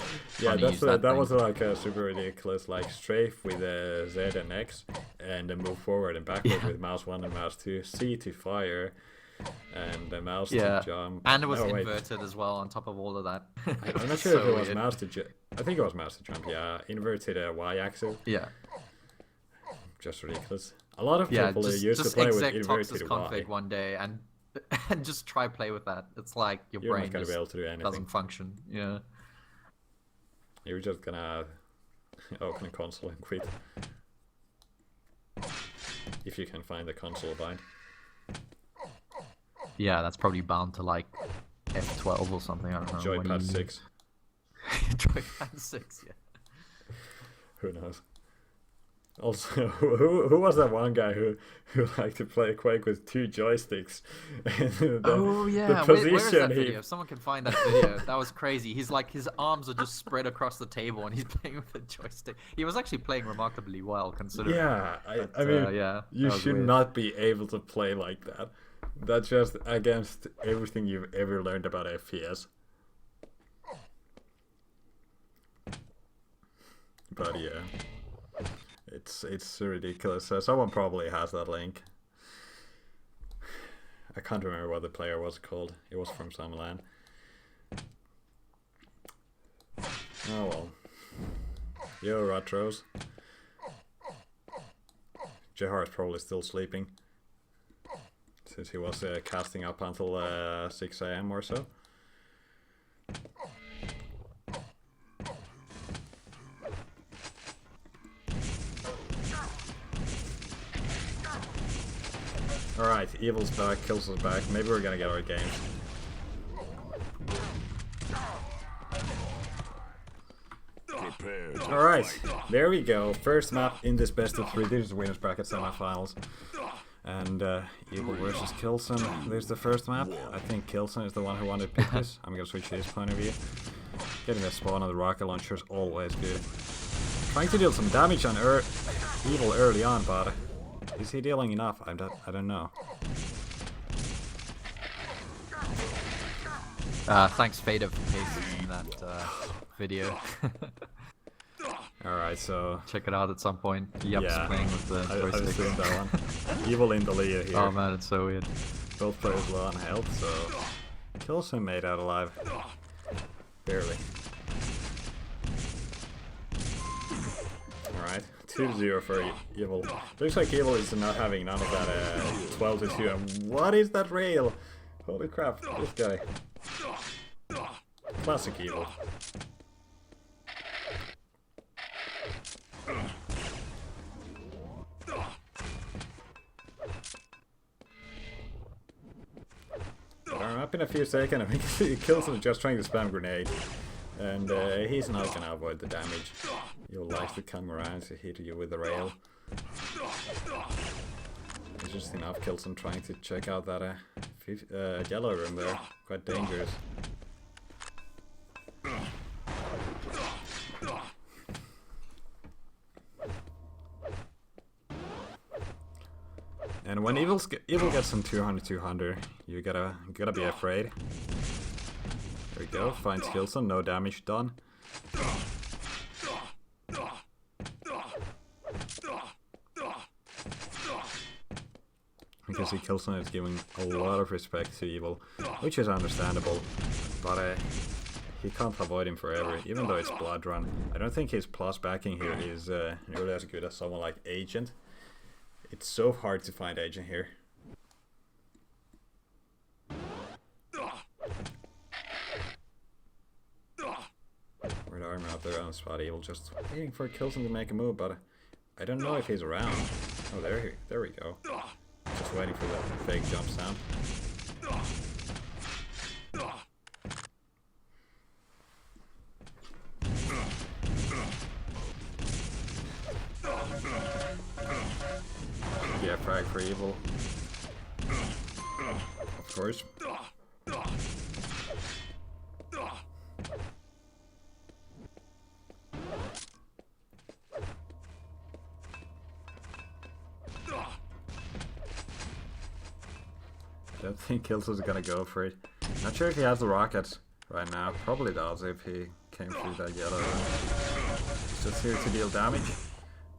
Trying to use that thing. was like a super ridiculous, like strafe with Z and X, and then move forward and backward with mouse 1 and mouse 2, C to fire, and the mouse to jump. And it was No, wait. inverted as well on top of all of that. I'm not sure So if it was weird. mouse to jump. I think it was mouse to jump. Yeah, inverted Y axis. Yeah. just ridiculous. A lot of Yeah, people just, used to just play with exec inverted Tox's Y. config one day and and just try play with that. It's like your You're brain not gonna just be able to do anything. doesn't function. Yeah. You're just gonna open a console and quit. If you can find the console bind. Yeah, that's probably bound to like F12 or something. I don't know. What do Joypad you- 6. Joypad 6, yeah. Who knows? Also, who was that one guy who liked to play Quake with 2 joysticks? Oh yeah, the where is position that he video? If someone can find that video, that was crazy. He's like, his arms are just spread across the table and he's playing with a joystick. He was actually playing remarkably well, considering. Yeah, But, I mean, yeah, you that was should weird. not be able to play like that. That's just against everything you've ever learned about FPS. But yeah, it's ridiculous. Someone probably has that link. I can't remember what the player was called. It was from some LAN. Oh well. Yo, Ratros. Jahar is probably still sleeping, since he was casting up until 6 AM or so. Alright, Evil's back, Kilson's back. Maybe we're gonna get our games. Prepare. Alright, there we go. First map in this best of 3. This is winners bracket semifinals. And Evil versus Kilson. There's the first map. I think Kilson is the one who wanted to pick this. I'm gonna switch his point of view. Getting a spawn on the rocket launcher is always good. Trying to deal some damage on Evil early on, but is he dealing enough? I don't know. Thanks, Fader, for pasting that video. Alright, so Check it out at some point. Yups, yeah, playing with the I was joystick. doing that one. Evil in the lead here. Oh man, it's so weird. Both players low on health, so Kilson made out alive. Barely. Alright, 2-0 for Evil. Looks like Evil is not having none of that 12-2. And what is that rail? Holy crap, this guy. Classic Evil. I'm up in a few seconds. I think Kilson is just trying to spam grenade. And he's not gonna avoid the damage. He'll like to come around to hit you with the rail. It's just enough Kilson trying to check out that yellow room there. Quite dangerous. And when Evil gets some 200-200, you gotta be afraid. There we go, finds Kilson, no damage done. You can see Kilson is giving a lot of respect to Evil, which is understandable, but he can't avoid him forever, even though it's Blood Run. I don't think his plus backing here is really as good as someone like Agent. It's so hard to find Agent here. We're the armor out there on Sparty. Evil just waiting for Kilson to make a move, but I don't know if he's around. Oh, there we go. Just waiting for that fake jump sound. Yeah, frag for Evil. Of course. I don't think Kilson's gonna go for it. Not sure if he has the rockets right now. Probably does if he came through that yellow room. He's just here to deal damage.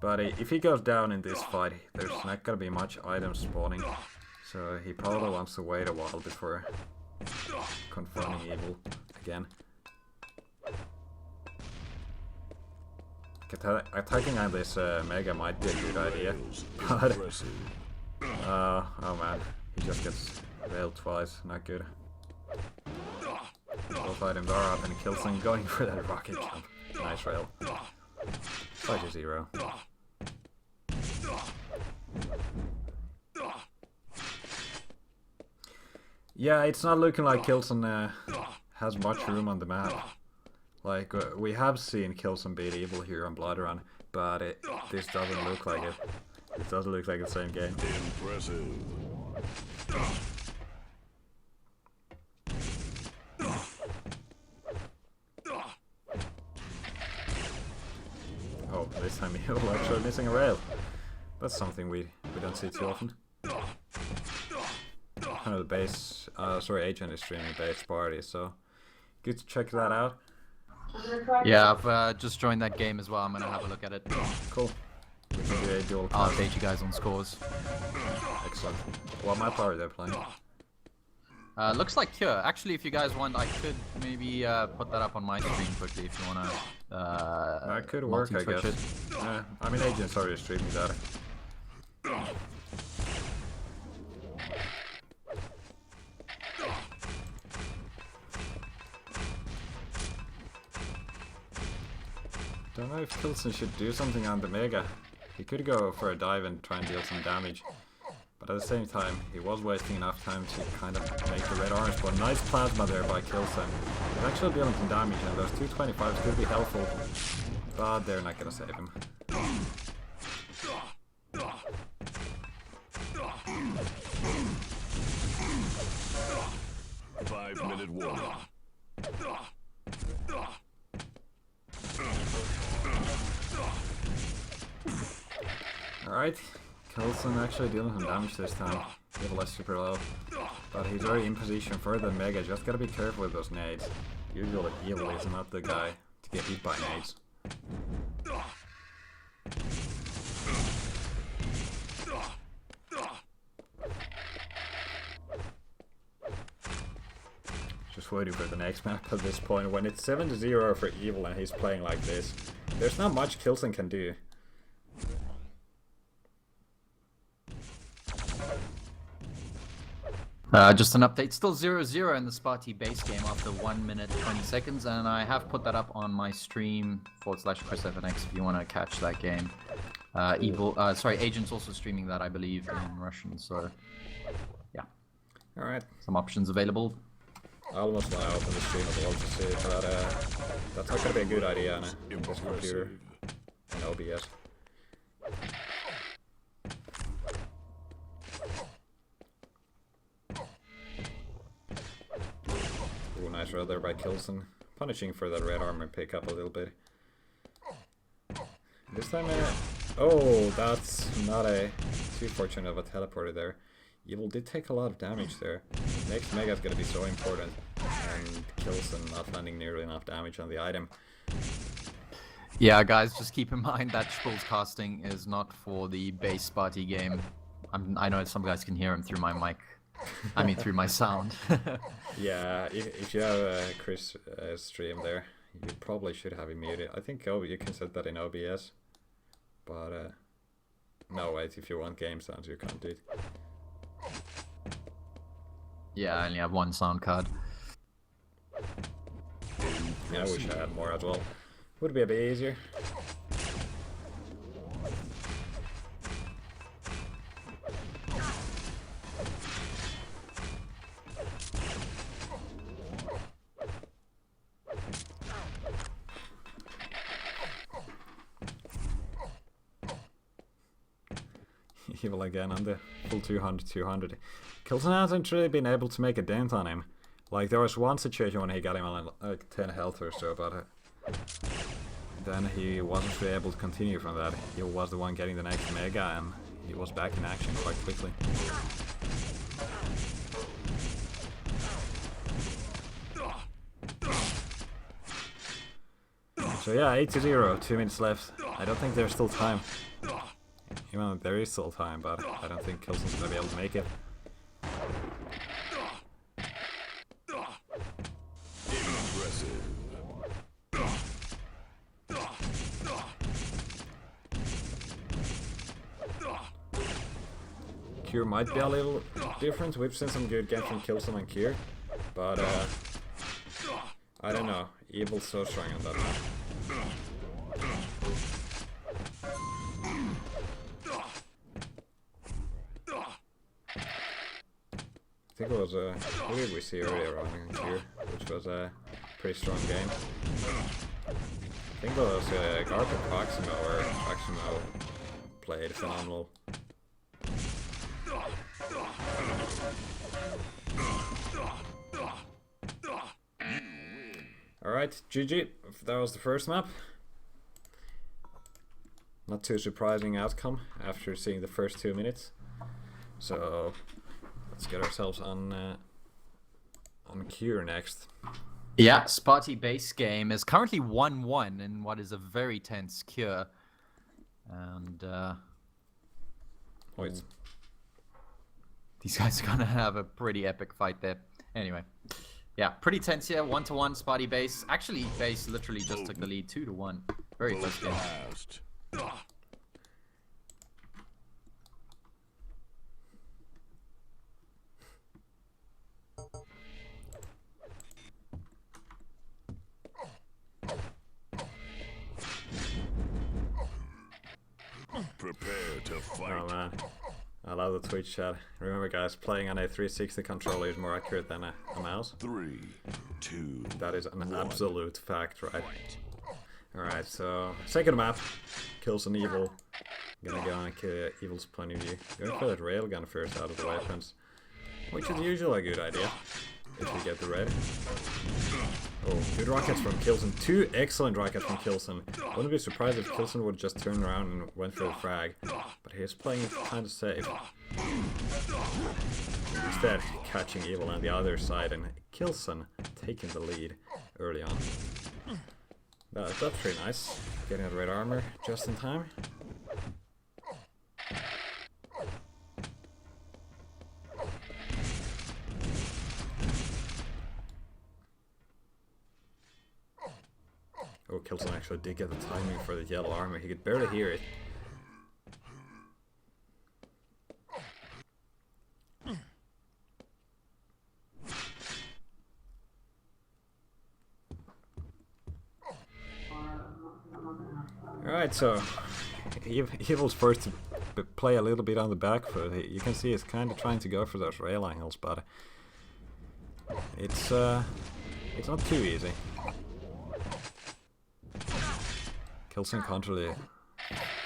But if he goes down in this fight, there's not gonna be much items spawning. So he probably wants to wait a while before confronting Evil again. Attacking on this Mega might be a good idea. But, Impressive. oh man, he just gets railed twice, not good. Both items are up and Kilson going for that rocket jump. Nice rail. 5-0. Yeah, it's not looking like Kilson has much room on the map. Like, we have seen Kilson beat Evil here on Blood Run, but this doesn't look like it. It doesn't look like the same game. Impressive. Oh, this time Evil actually missing a rail. That's something we don't see too often. Kind of the base, Agent is streaming base Sparty, so good to check that out. Yeah, I've just joined that game as well. I'm gonna have a look at it. Cool. We can do a dual I'll class. update you guys on scores. Excellent. What map are they playing? Looks like Cure. Actually, if you guys want, I could maybe put that up on my screen quickly if you wanna. That could work, I multi-twitch guess. it. Yeah, I mean, Agent's already streaming that. Don't know if Kilson should do something on the Mega. He could go for a dive and try and deal some damage. But at the same time, he was wasting enough time to kind of make the red orange. But nice plasma there by Kilson. He's actually dealing some damage and those 225s could be helpful. But they're not gonna save him. 5-minute warning. Alright, Kilson actually dealing some damage this time. Evil is super low. But he's already in position for the Mega, just gotta be careful with those nades. Usually Evil is not the guy to get hit by nades. Just waiting for the next map at this point. When it's 7-0 for Evil and he's playing like this, there's not much Kilson can do. Just an update. Still 0-0 in the Sparty base game after 1 minute 20 seconds, and I have put that up on my stream /ChrisFNX if you want to catch that game. Agent's also streaming that, I believe, in Russian. So, yeah. All right. Some options available. I almost want to open the stream as well to see, but that's not gonna be a good idea on this computer and OBS. Ooh, nice roll there by Kilson. Punishing for that red armor pick up a little bit. This time, oh, that's not a too fortunate of a teleporter there. Evil did take a lot of damage there. Next Mega is gonna be so important, and Kilson not landing nearly enough damage on the item. Yeah, guys, just keep in mind that Spul's casting is not for the base Sparty game. I know some guys can hear him through my mic. I mean, through my sound. Yeah, if you have Chris stream there, you probably should have him muted. I think you can set that in OBS, but no, wait, if you want game sounds, you can't do it. Yeah, I only have one sound card. Yeah, I wish I had more as well. Would be a bit easier. Evil again on the full 200. Kilson hasn't really been able to make a dent on him. Like, there was one situation when he got him on like 10 health or so, but then he wasn't really able to continue from that. He was the one getting the next Mega, and he was back in action quite quickly. So yeah, 8-0, 2 minutes left. I don't think there's still time. Even though there is still time, but I don't think Kilson's gonna be able to make it. Impressive. Cure might be a little different. We've seen some good games from Kilson and Cure, but I don't know. Evil's so strong on that map. I think it was who did we see earlier on in Cure, which was a pretty strong game. I think it was Garpy Proximo, where Proximo played phenomenal. Alright, GG. That was the first map. Not too surprising outcome after seeing the first 2 minutes. So let's get ourselves on Cure next. Yeah, Sparty base game is currently 1-1 in what is a very tense Cure. And Wait. These guys are gonna have a pretty epic fight there. Anyway. Yeah, pretty tense here. 1-1 Sparty base. Actually, base literally just took the lead 2-1. Very close game. Last. Prepare to fight. Oh man, I love the Twitch chat. Remember guys, playing on a 360 controller is more accurate than a mouse. 3, 2. That is an 1. absolute fact, right? Alright, so second map, Kilson Evil. Gonna go on Evil's point of view. Going for that railgun first out of the weapons, which is usually a good idea if you get the red. Oh, good rockets from Kilson. 2 excellent rockets from Kilson. Wouldn't be surprised if Kilson would just turn around and went for the frag, but he's playing it kind of safe. Instead, catching Evil on the other side and Kilson taking the lead early on. That's pretty nice. Getting the red armor just in time. Oh, Kilson actually did get the timing for the yellow armor. He could barely hear it. Alright, so Evil's forced to play a little bit on the back foot. You can see he's kind of trying to go for those rail angles, but it's not too easy. Kilson can't really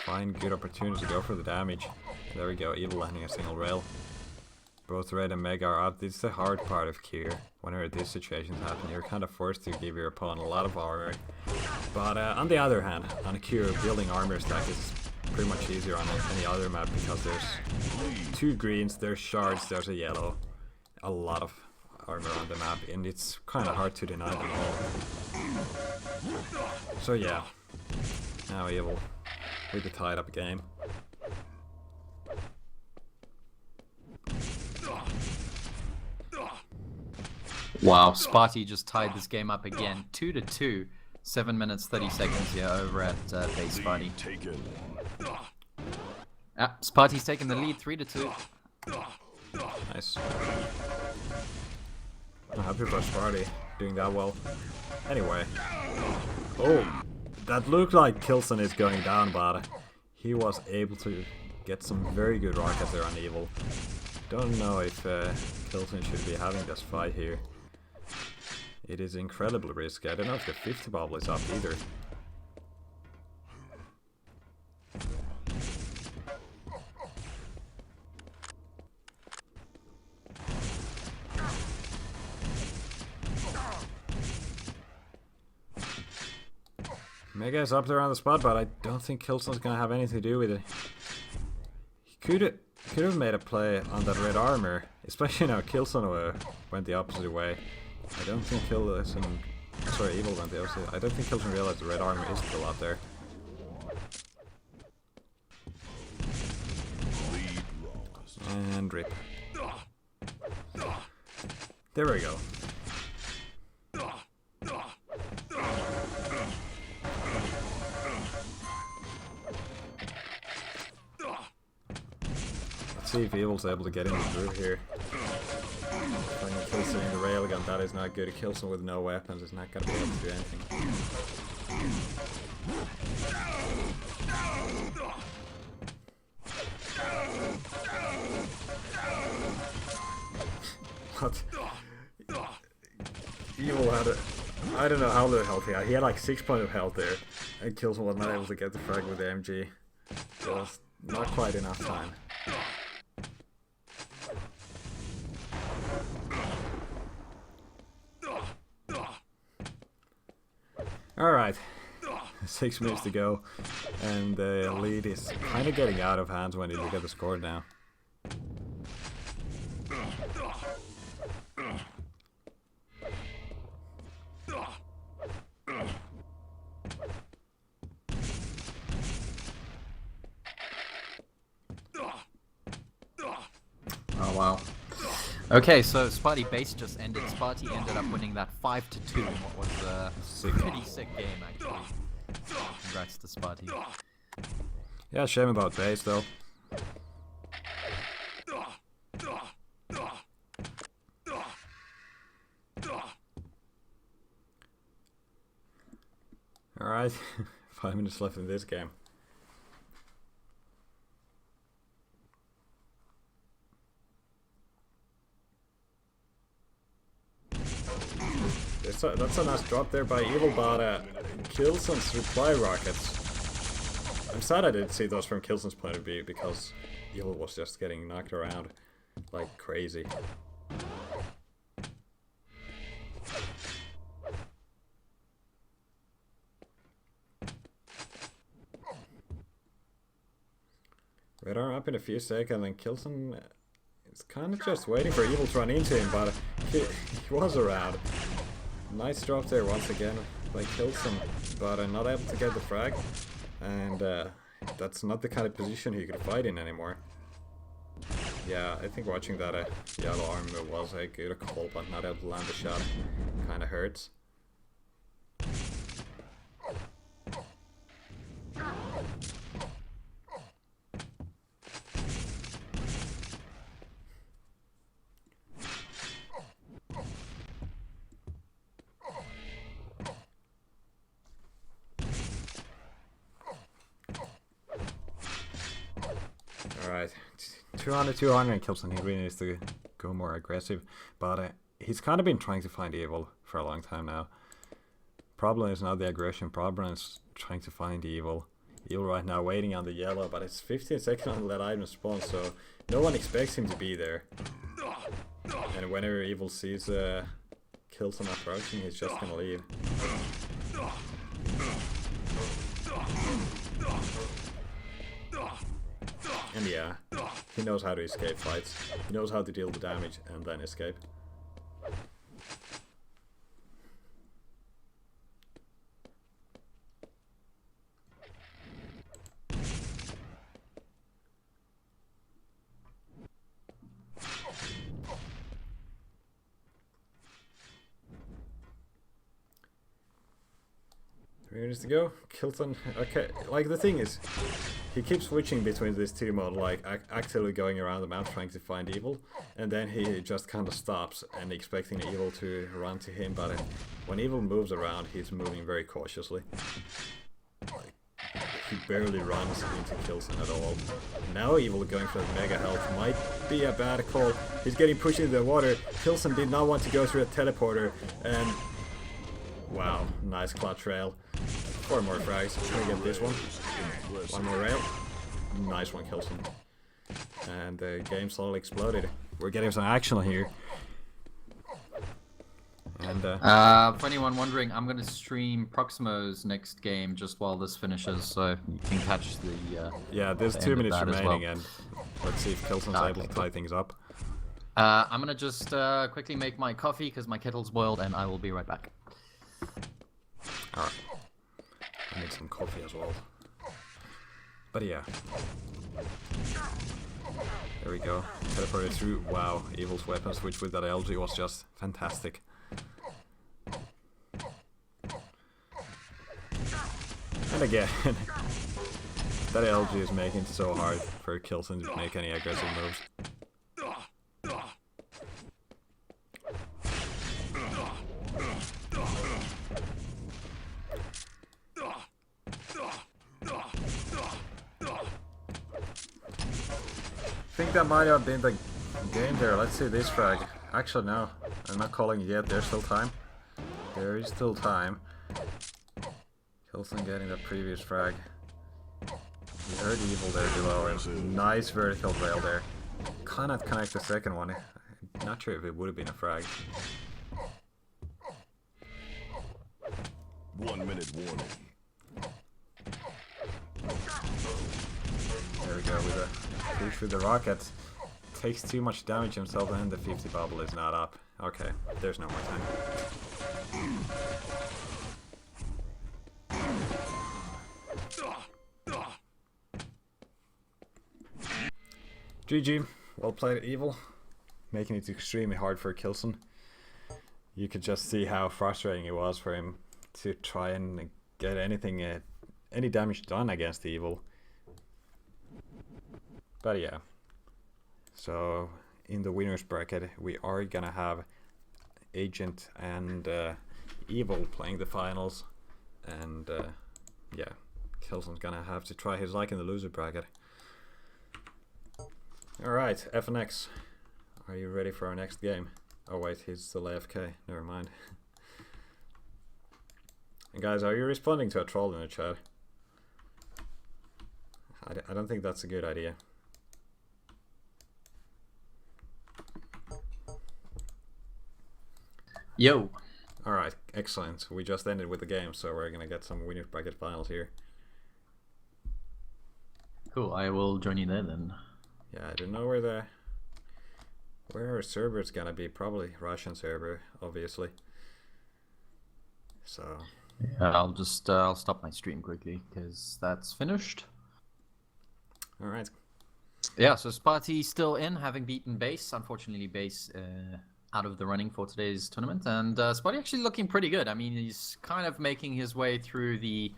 find good opportunity to go for the damage. There we go, Evil landing a single rail. Both Red and Mega are out. This is the hard part of Cure. Whenever these situations happen, you're kind of forced to give your opponent a lot of armor. But on the other hand, on a Cure, building armor stack is pretty much easier on any other map because there's 2 greens, there's shards, there's a yellow. A lot of armor on the map, and it's kind of hard to deny them all. So yeah, now Evil with the tied up game. Wow, Sparty just tied this game up again. 2-2. 7 minutes 30 seconds here over at base Sparty. Sparty's taking the lead 3-2. Nice. I'm happy for Sparty doing that well. Anyway. Oh, that looked like Kilson is going down, but he was able to get some very good rockets there on Evil. Don't know if Kilson should be having this fight here. It is incredibly risky. I don't know if the 50 Pavl is up either. Mega is up there on the spot, but I don't think Kilson's gonna have anything to do with it. He could have made a play on that red armor, especially now Kilson went the opposite way. I don't think Evil went the opposite. I don't think Kilson realized the red armor is still up there. And rip. There we go. see if Evil's able to get in through here. Finding Kilson in the railgun, that is not good. Kilson with no weapons is not going to be able to do anything. What? Evil had I don't know how little health he had. He had like 6 points of health there. And Kilson was not able to get the frag with the MG. Just not quite enough time. Alright. 6 minutes to go. And the lead is kind of getting out of hands when you look at the score now. Oh wow. Okay, so Sparty base just ended. Sparty ended up winning that 5-2 in what was a pretty sick game actually. Congrats to Sparty. Yeah, shame about base though. Alright, 5 minutes left in this game. That's a nice drop there by Evil, but Kilson's reply rockets. I'm sad I didn't see those from Kilson's point of view because Evil was just getting knocked around like crazy. Red arm up in a few seconds, and Kilson is kind of just waiting for Evil to run into him, but he was around. Nice drop there once again by Kilson, but not able to get the frag, and that's not the kind of position he could fight in anymore. Yeah, I think watching that yellow arm was a good call, but not able to land the shot kind of hurts. Alright, 200 and Kilson, he really needs to go more aggressive, but he's kind of been trying to find Evil for a long time now. Problem is not the aggression, problem is trying to find Evil. Evil right now waiting on the yellow, but it's 15 seconds on that item spawn, so no one expects him to be there. And whenever Evil sees Kilson approaching, he's just gonna leave. And yeah, he knows how to escape fights. He knows how to deal the damage and then escape. Minutes to go. Kilson. Okay, like the thing is, he keeps switching between these two modes, like actively going around the map trying to find Evil, and then he just kind of stops and expecting Evil to run to him. But when Evil moves around, he's moving very cautiously. Like, he barely runs into Kilson at all. Now Evil going for the mega health might be a bad call. He's getting pushed into the water. Kilson did not want to go through a teleporter, and wow, nice clutch rail. 4 more frags. Can we get this one? 1 more rail. Nice one, Kilson. And the game slowly exploded. We're getting some action here. And for anyone wondering, I'm gonna stream Proximo's next game just while this finishes, so you can catch the yeah, there's the 2 end of minutes that as remaining, well. and let's see if Kilson's able to tie things up. I'm gonna just quickly make my coffee because my kettle's boiled, and I will be right back. Alright. I need some coffee as well. But yeah. There we go. Teleported through. Wow, Evil's weapon switch with that LG was just fantastic. And again, That LG is making it so hard for Kilson to make any aggressive moves. I think that might have been the game there. Let's see this frag. Actually, no. I'm not calling it yet. There's still time. There is still time. Kilson getting that previous frag. We heard evil there below him. Nice vertical rail there. Cannot connect the second one. Not sure if it would have been a frag. 1 minute warning. There we go with a push with the rocket. Takes too much damage himself and the 50 bubble is not up. Okay, there's no more time. GG, well played Evil. Making it extremely hard for Kilson. You could just see how frustrating it was for him to try and get anything, any damage done against Evil. But yeah. So in the winners bracket we are gonna have Agent and Evil playing the finals, and yeah, Kilson's gonna have to try his luck in the loser bracket. Alright, FNX, are you ready for our next game? Oh wait, he's still AFK, never mind. And guys, are you responding to a troll in the chat? I don't think that's a good idea. Yo. Alright, excellent. We just ended with the game, so we're gonna get some winners bracket finals here. Cool, I will join you there then. Yeah, I don't know where our server is gonna be. Probably Russian server, obviously. So Yeah, I'll stop my stream quickly because that's finished. alright. Yeah, so Sparty still in, having beaten Base. Unfortunately, Base out of the running for today's tournament, and Sparty actually looking pretty good. I mean, he's kind of making his way through the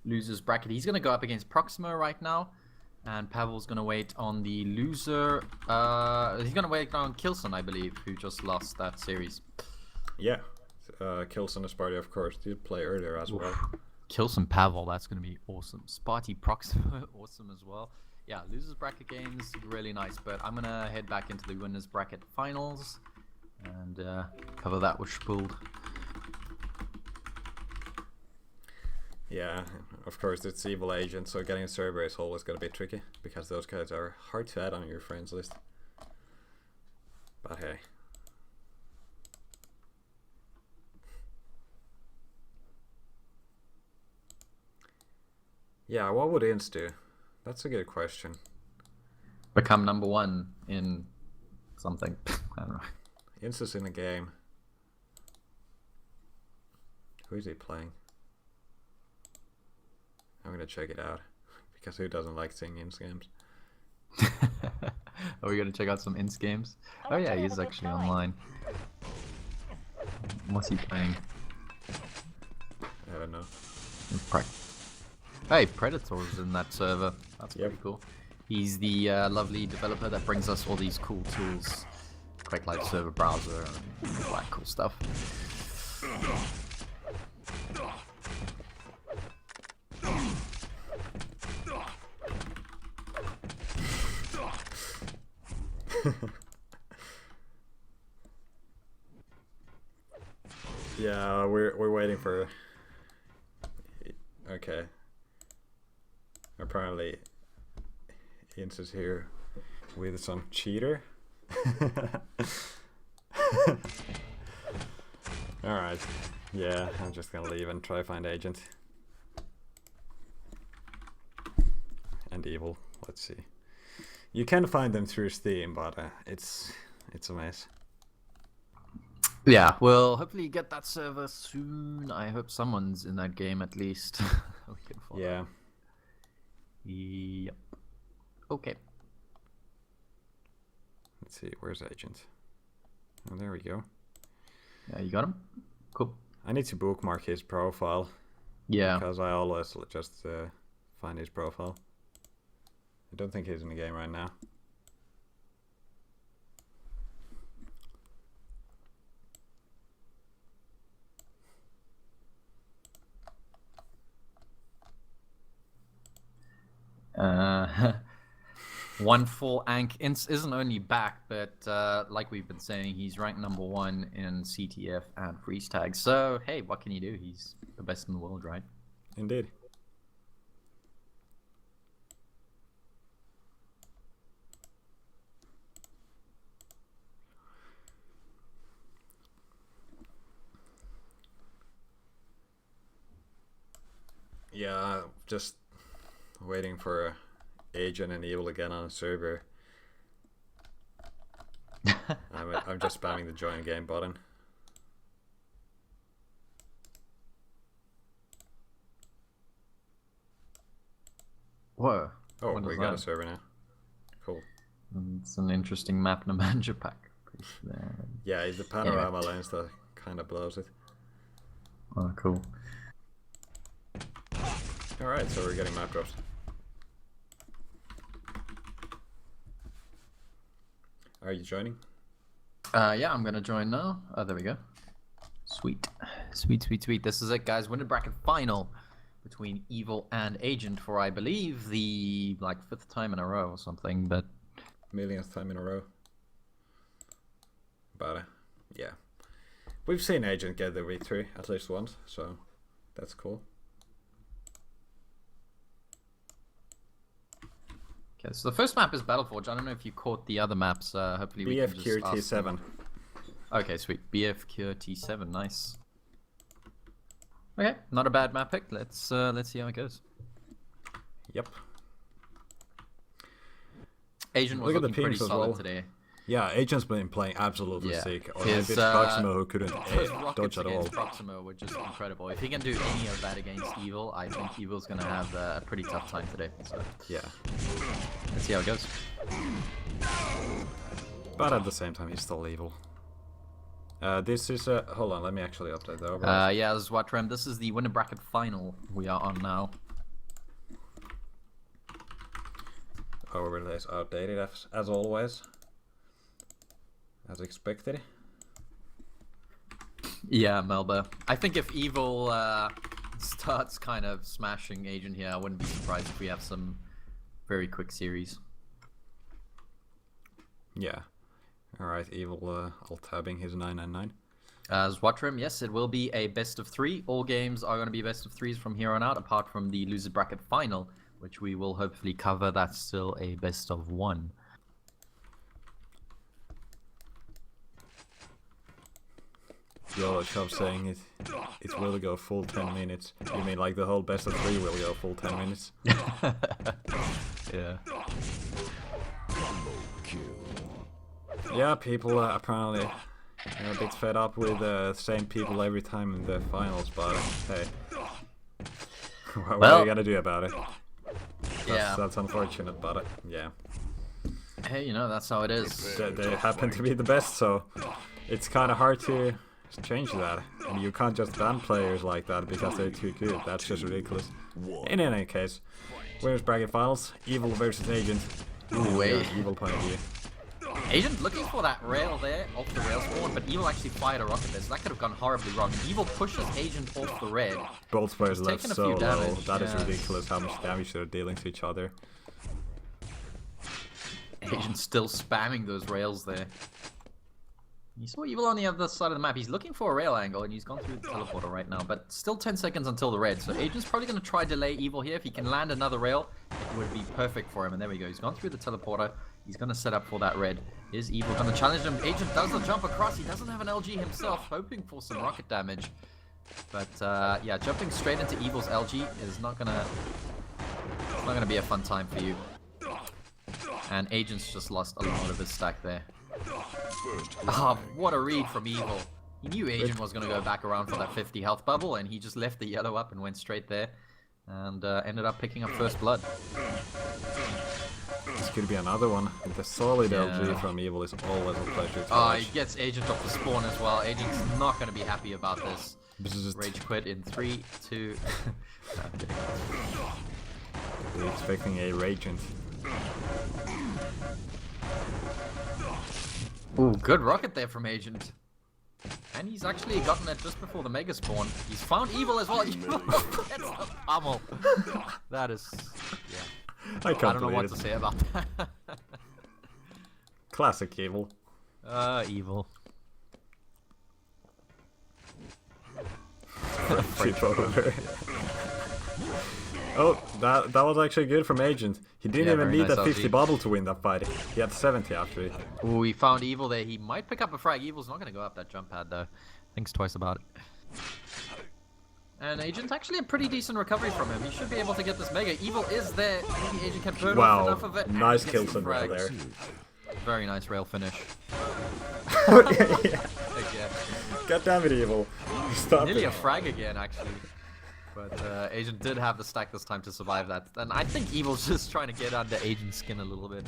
losers bracket. He's going to go up against Proximo right now, and Pavl's going to wait on the loser. He's going to wait on Kilson, I believe, who just lost that series. Yeah, Kilson and Sparty, of course, did play earlier as well. Kilson Pavl, that's going to be awesome. Sparty Proximo, awesome as well. Yeah, losers bracket games, really nice. But I'm going to head back into the winners bracket finals and cover that with Spooled. Yeah, of course, it's Evil Agent, so getting a server is always going to be tricky, because those guys are hard to add on your friends list. But hey. Yeah, what would Inns do? That's a good question. Become number one in something. I don't know. Inns is in the game. Who is he playing? I'm gonna check it out, because who doesn't like seeing Inns games? Are we gonna check out some Inns games? Oh yeah, he's actually online. What's he playing? I don't know. Hey, Predator's in that server. That's Yep. pretty cool. He's the lovely developer that brings us all these cool tools. Quick Light Server Browser and all that cool stuff. Yeah, we're waiting for. Okay. Apparently, Inns is here with some cheater. Alright. Yeah, I'm just gonna leave and try find Agent. And Evil. Let's see. You can find them through Steam, but it's a mess. Yeah, well, hopefully you get that server soon. I hope someone's in that game at least. We can follow. Yeah. Yep. Okay. Let's see, where's Agent? Oh, there we go. Yeah, you got him? Cool. I need to bookmark his profile. Yeah. Because I always just find his profile. I don't think he's in the game right now. One full Ank isn't only back, but like we've been saying, he's ranked #1 in CTF and freeze tag. So hey, what can you do? He's the best in the world, right? Indeed. Yeah, just waiting for Agent and Evil again on a server. I'm just spamming the join game button. Whoa. Oh, we got a server now. Cool. It's an interesting map in a manager pack. Yeah, it's the panorama lens that kind of blows it. Oh, cool. Alright, so we're getting map drops. Are you joining? Yeah, I'm gonna join now. Oh, there we go. Sweet. Sweet, sweet, sweet. This is it, guys. Winner bracket final between Evil and Agent for, I believe, the, like, 5th time in a row or something, but... Millionth time in a row. But, yeah. We've seen Agent get the victory at least once, so that's cool. Okay, so the first map is Battleforge. I don't know if you caught the other maps. Hopefully we can just BF T7. Okay, sweet. BF T7, nice. Okay, not a bad map pick. Let's see how it goes. Yep. Agent was looking pretty solid well today. Yeah, Agent's been playing absolutely sick. Or His, Proximo, who couldn't dodge at all. Against Proximo were just incredible. If he can do any of that against Evil, I think Evil's gonna have a pretty tough time today. So yeah. Let's see how it goes. But at the same time, he's still evil. This is hold on, let me actually update the overall. Yeah, this is what Rem. This is the winner bracket final we are on now. Overlay is outdated as always. As expected. Yeah, Melba. I think if Evil starts kind of smashing Agent here, I wouldn't be surprised if we have some very quick series. Yeah. Alright, Evil alt-tabbing his 999. As Watrim, yes, it will be a best of 3. All games are going to be best of 3s from here on out, apart from the loser bracket final, which we will hopefully cover. That's still a best of 1. Yo, Chubb saying it will go full 10 minutes. You mean like the whole best of 3 will go full 10 minutes? Yeah. Yeah, people apparently are a bit fed up with the same people every time in the finals, but hey. What are you gonna do about it? That's unfortunate, but yeah. Hey, you know, that's how it is. They happen to be the best, so it's kind of hard to change that. And you can't just ban players like that because they're too good. That's just ridiculous. In any case, winners bracket finals, Evil versus Agent. Wait. Evil point of view. Agent looking for that rail there, off the rail spawn, but Evil actually fired a rocket there, so that could have gone horribly wrong. Evil pushes Agent off the red. Both players left so low. That is yeah. ridiculous how much damage they're dealing to each other. Agent still spamming those rails there. You saw Evil on the other side of the map. He's looking for a rail angle, and he's gone through the teleporter right now, but still 10 seconds until the red. So Agent's probably going to try delay Evil here. If he can land another rail, it would be perfect for him. And there we go. He's gone through the teleporter. He's going to set up for that red. Is Evil going to challenge him? Agent does the jump across. He doesn't have an LG himself, hoping for some rocket damage. But yeah, jumping straight into Evil's LG is not going to be a fun time for you. And Agent's just lost a lot of his stack there. Oh, what a read from Evil. He knew Agent was going to go back around for that 50 health bubble, and he just left the yellow up and went straight there. And ended up picking up first blood. This could be another one. The solid LG from Evil is always a pleasure to watch. He gets Agent off the spawn as well. Agent's not going to be happy about this. Rage quit in 3, 2... We're expecting a Ragent Ooh, good rocket there from Agent. And he's actually gotten it just before the Mega Spawn. He's found Evil as well. It's the Pavl. That is... Yeah. I don't know what to say about that. Classic Evil. Evil. Oh, that was actually good from Agent. He didn't Yeah, even very need nice that 50 LG. bubble to win that fight. He had 70 after it. Ooh, he found Evil there. He might pick up a frag. Evil's not going to go up that jump pad, though. Thinks twice about it. And Agent, actually a pretty decent recovery from him. He should be able to get this Mega. Evil is there. Maybe Agent can burn off enough of it. and Nice he gets the Kilson right frag. there. Very nice rail finish. Yeah. Again. God damn it, Evil. Stop Nearly it. a frag again, actually. But Agent did have the stack this time to survive that. And I think Evil's just trying to get under Agent's skin a little bit.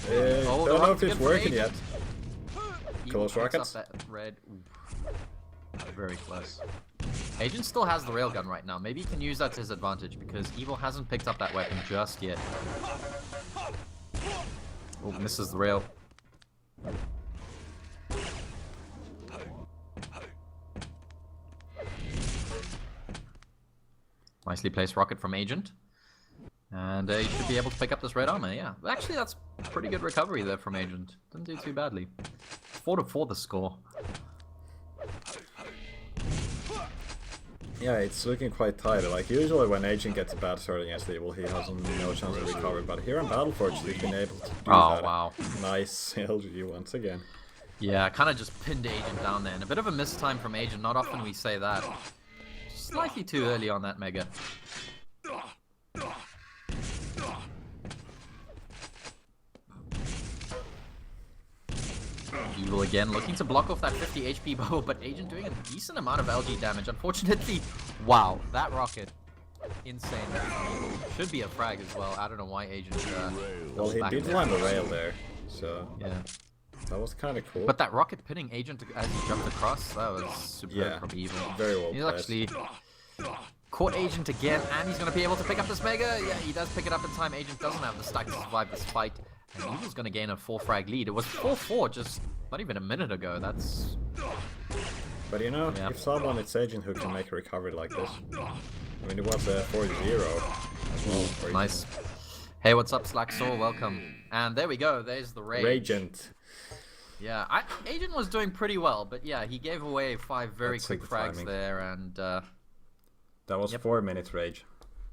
Don't know if rocket's it's good for working Agent. yet. Evil Close picks rockets. up that red. Ooh. Very close. Agent still has the railgun right now. Maybe he can use that to his advantage because Evil hasn't picked up that weapon just yet. Oh, misses the rail. Nicely placed rocket from Agent. And he should be able to pick up this red armor, yeah. Actually, that's pretty good recovery there from Agent. Didn't do too badly. 4-4 the score. Yeah, it's looking quite tight. Like, usually when Agent gets a bad start against Evil, he has no chance of recovery. But here on Battleforge, he's been able to do Oh, that. wow. Nice LG once again. Yeah, kind of just pinned Agent down there. And a bit of a mistime from Agent. Not often we say that. Slightly too early on that Mega. Evil again, looking to block off that 50 HP bubble, but Agent doing a decent amount of LG damage. Unfortunately, wow, that rocket. Insane. Should be a frag as well. I don't know why Agent... Well, he back did there. land the rail there, so Yeah. that was kind of cool. But that rocket pinning Agent as he jumped across, that was superb Yeah, from Evil. very well He's placed. actually caught Agent again, and he's going to be able to pick up this Mega. Yeah, he does pick it up in time. Agent doesn't have the stack to survive this fight. And Evil's going to gain a 4-frag lead. It was 4-4 just not even a minute ago. That's... But you know, Yeah. if someone it's Agent who can make a recovery like this. I mean, it was a 4-0 as well. for Nice. Hey, what's up, Slacksaw? Welcome. And there we go. There's the Rage. Agent. Yeah, Agent was doing pretty well, but yeah, he gave away 5 very That's quick good frags timing. there, and That was Yep. 4 minutes Rage.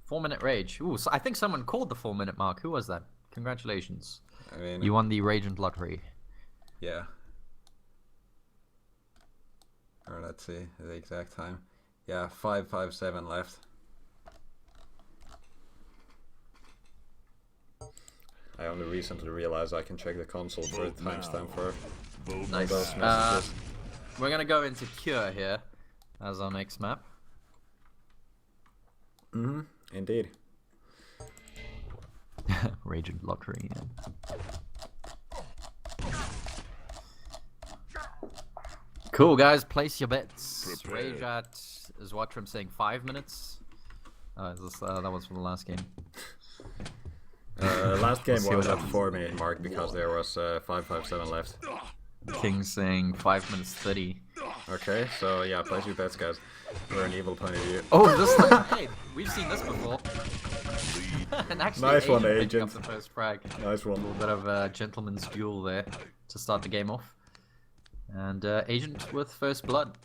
4-minute Rage. Ooh, so I think someone called the 4-minute mark. Who was that? Congratulations. I mean, You won the Ragent lottery. yeah. Or let's see the exact time. Yeah, 5:57 left. I only recently realized I can check the console for a timestamp for Vote Nice. those messages. We're gonna go into Cure here as our next map. Indeed. Ragent lottery. Yeah. Cool, guys. Place your bets. Prepare. Rage at is what I'm saying. 5 minutes. Is this, that was from the last game. Last game see was what at the 4-minute mark because there was 5:57 left. King saying 5 minutes 30. Okay, so yeah, place your bets, guys. We're an evil point of view. Oh, this one. Hey, we've seen this before. And actually, Nice one, picked Agent. up the first frag. Nice A one. little bit of a gentleman's duel there to start the game off. And Agent with first blood.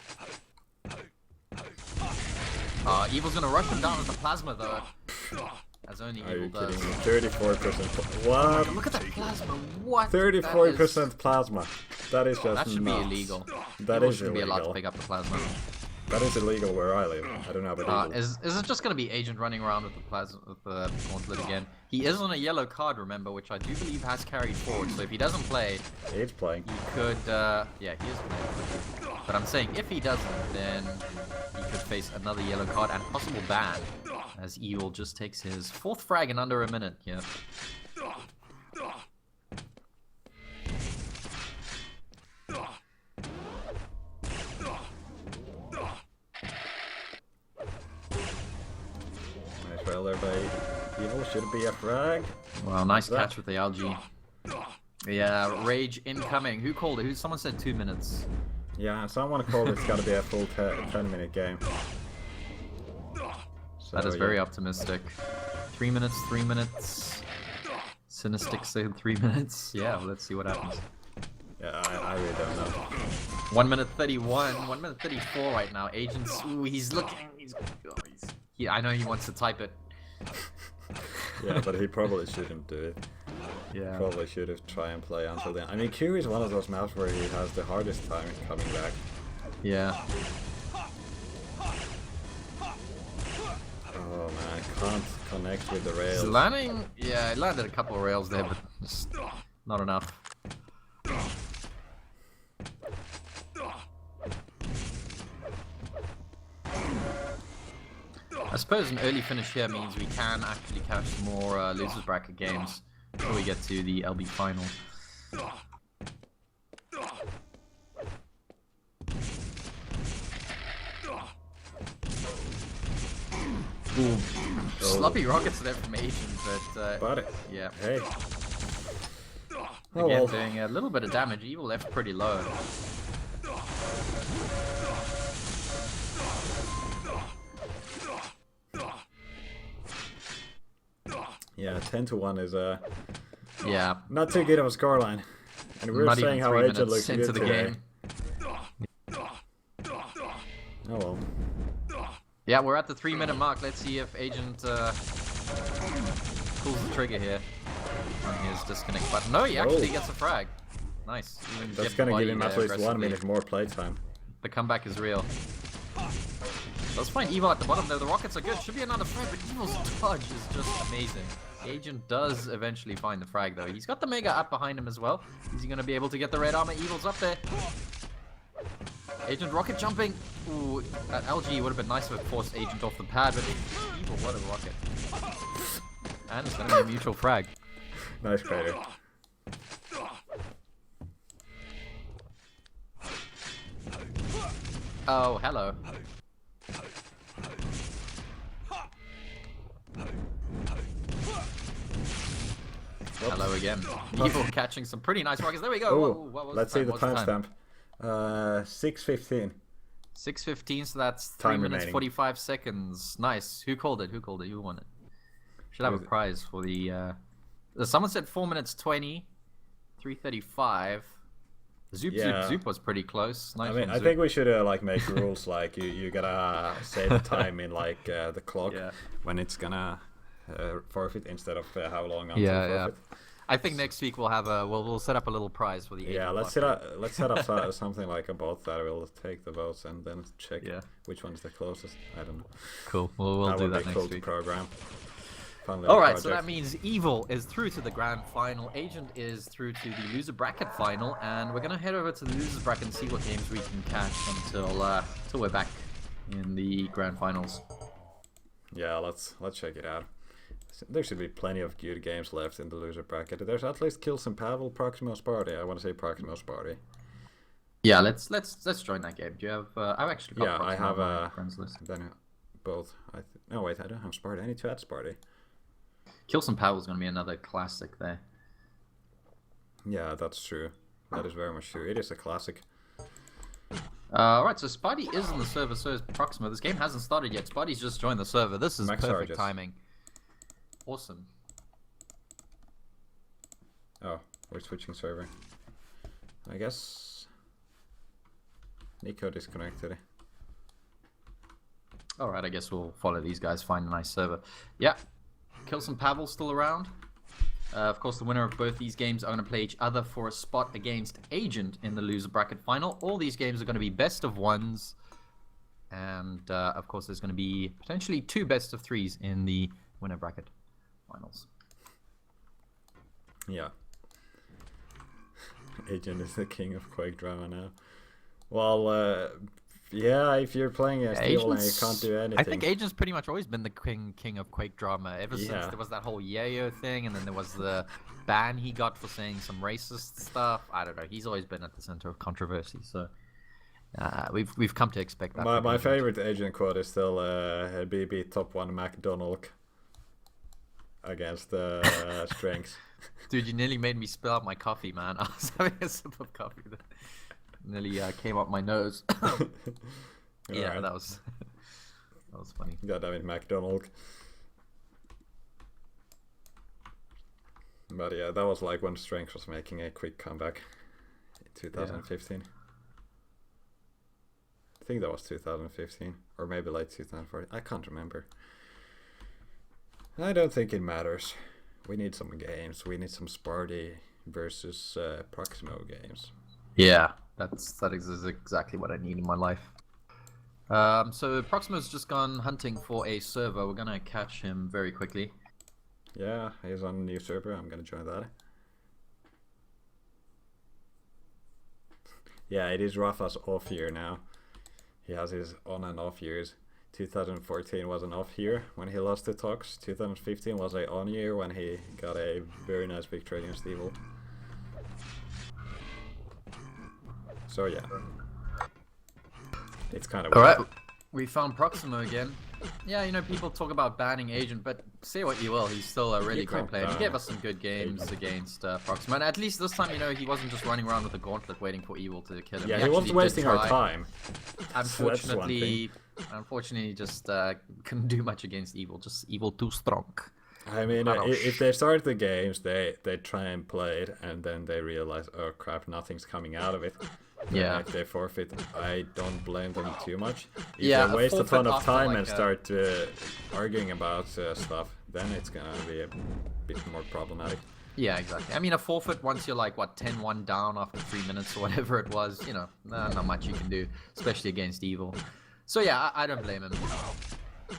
Evil's gonna rush him down with the plasma though. As only Are Evil you kidding does. me? 34%. What? Look at that plasma. What? 34% plasma. That is just That should be nuts. illegal. That Evil is shouldn't be allowed to illegal. pick up the plasma. That is illegal where I live. I don't know about evil. Is it just gonna be Agent running around with the plasma with the gauntlet again? He is on a yellow card, remember, which I do believe has carried forward. So if he doesn't play, It's playing. he could. Yeah, he is playing. But I'm saying if he doesn't, then he could face another yellow card and possible ban, as Evil just takes his 4th frag in under a minute. Yeah. Nice rail there by Evil should be a frag. Well, nice catch with the algae. Yeah, rage incoming. Who called it? Someone said 2 minutes. Yeah, someone called it's got to be a full 10-minute game. So, That is very optimistic. 3 minutes, 3 minutes. Sinistic said 3 minutes. Yeah, well, let's see what happens. Yeah, I really don't know. 1 minute 31, 1 minute 34 right now. Agents, ooh, he's looking. I know he wants to type it. Yeah, but he probably shouldn't do it. Yeah. Probably should have tried and play until then. I mean, Q is one of those maps where he has the hardest time coming back. Yeah. Oh man, can't connect with the rails. He's landing. Yeah, he landed a couple of rails there, but just not enough. I suppose an early finish here means we can actually catch more losers bracket games before we get to the LB final. Ooh. Sloppy rockets there from Agent, but yeah. yeah. Hey. Again, well. doing a little bit of damage. Evil left pretty low. Yeah, 10-1 is Yeah. not too good of a scoreline. And we were Not saying even how 3 Agent minutes looks into good the today. game. Oh well. Yeah, we're at the 3-minute mark. Let's see if Agent pulls the trigger here on his disconnect button. No, he actually gets a frag. Nice. Even That's get gonna body give him there at least 1 aggressively. minute more playtime. The comeback is real. Let's find Evil at the bottom though. The rockets are good. Should be another frag, but Evil's dodge is just amazing. The Agent does eventually find the frag though. He's got the Mega up behind him as well. Is he going to be able to get the red armor? Evil's up there. Agent rocket jumping. Ooh, that LG would have been nice if it forced Agent off the pad, but Evil, what a rocket. And it's going to be a mutual frag. Nice crater. Oh, hello. Hello again. Evil catching some pretty nice rockets. There we go. Oh, What was let's see the What's the timestamp. 6:15. 6:15, so that's 3 Time minutes remaining. 45 seconds. Nice. Who called it? Who called it? Who won it? Should have a Was it- prize for the. Someone said 4 minutes 20, 3:35. Zoop Yeah. Zoop Zoop was pretty close. Nice I mean, one, I Zoop. think we should like make rules like you gotta say the time in like the clock Yeah. when it's gonna forfeit instead of how long until Yeah, yeah. forfeit. I think next week we'll have a we'll set up a little prize for the. Yeah, Agent let's block. set up something like a bot that will take the votes and then check Yeah. which one's the closest. I don't know. Cool. We'll do would that be next cool to week. program. Fun little All right, so project. that means Evil is through to the grand final. Agent is through to the loser bracket final, and we're gonna head over to the losers bracket and see what games we can catch until we're back in the grand finals. Yeah, let's check it out. There should be plenty of good games left in the loser bracket. There's at least Kilson, Pavl, Proximo, Sparty. I want to say Proximo, Sparty. Yeah, let's join that game. Do you have? I've actually got Yeah, I Proximo have on my friends list. then both. No, wait, I don't have Sparty. I need to add Sparty. Kilson Pavl is gonna be another classic there. Yeah, that's true. That is very much true. It is a classic. All right, so Sparty is in the server, so is Proximo. This game hasn't started yet. Sparty's just joined the server. This is Max perfect charges. timing. Awesome. Oh, we're switching server. I guess Nico disconnected. Alright, I guess we'll follow these guys, find a nice server. Yeah, Kilson Pavl still around. Of course, the winner of both these games are going to play each other for a spot against Agent in the loser bracket final. All these games are going to be best of ones. And, of course, there's going to be potentially 2 best of 3s in the winner bracket finals. Yeah. Agent is the king of Quake drama now. Well, yeah, if you're playing a Steel and you can't do anything. I think Agent's pretty much always been the king of Quake drama ever since Yeah. there was that whole Yayo thing, and then there was the ban he got for saying some racist stuff. I don't know. He's always been at the center of controversy, so we've come to expect that. from My Agent. favorite Agent quote is still BB top 1 McDonald. against strengths. Dude, you nearly made me spill out my coffee, man. I was having a sip of coffee that nearly came up my nose. Yeah, Alright. that was funny. Goddamn it, McDonald. But yeah, that was like when Strength was making a quick comeback in 2015. I think that was 2015, or maybe late 2014. I can't remember. I don't think it matters. We need some games. We need some Sparty versus Proximo games. Yeah, that is exactly what I need in my life. So Proximo's just gone hunting for a server. We're gonna catch him very quickly. Yeah, he's on a new server. I'm gonna join that. Yeah, it is Rafa's off year now. He has his on and off years. 2014 was an off year when he lost to Tox. 2015 was a on year when he got a very nice victory against Evil. So yeah, it's kind of All weird. right, we found Proximo again. Yeah, you know, people talk about banning Agent, but say what you will, he's still a really You great can't player. He ban gave us some good games against Proximo, and at least this time, you know, he wasn't just running around with a gauntlet waiting for Evil to kill him. Yeah, he actually wasn't did wasting our try. time. Unfortunately, just couldn't do much against Evil. Just Evil too strong. I mean, if they start the games, they try and play it, and then they realize, oh crap, nothing's coming out of it. Then, Yeah. like, they forfeit. I don't blame them too much. If Yeah, they waste a ton forfeit of after, time like, and start arguing about stuff, then it's gonna be a bit more problematic. Yeah, exactly. I mean, a forfeit once you're like, what, 10-1 down after 3 minutes or whatever it was, you know, not much you can do, especially against Evil. So yeah, I don't blame him.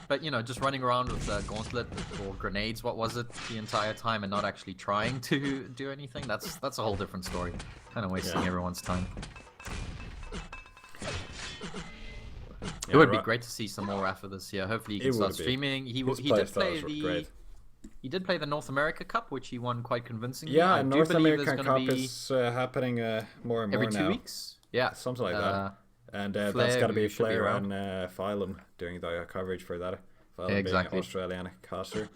But, you know, just running around with a gauntlet or grenades, what was it, the entire time and not actually trying to do anything, that's a whole different story. Kind of wasting everyone's time. It would be great to see some more Rafa this year. Hopefully he can start streaming. He did play the North America Cup, which he won quite convincingly. Yeah, I do North believe American there's Cup gonna be is happening more and more every 2 now. weeks. Yeah, Something like that. And that's Flair, got to be who should be Flair around. and Phylum doing the coverage for that. Phylum Exactly. being Australian caster.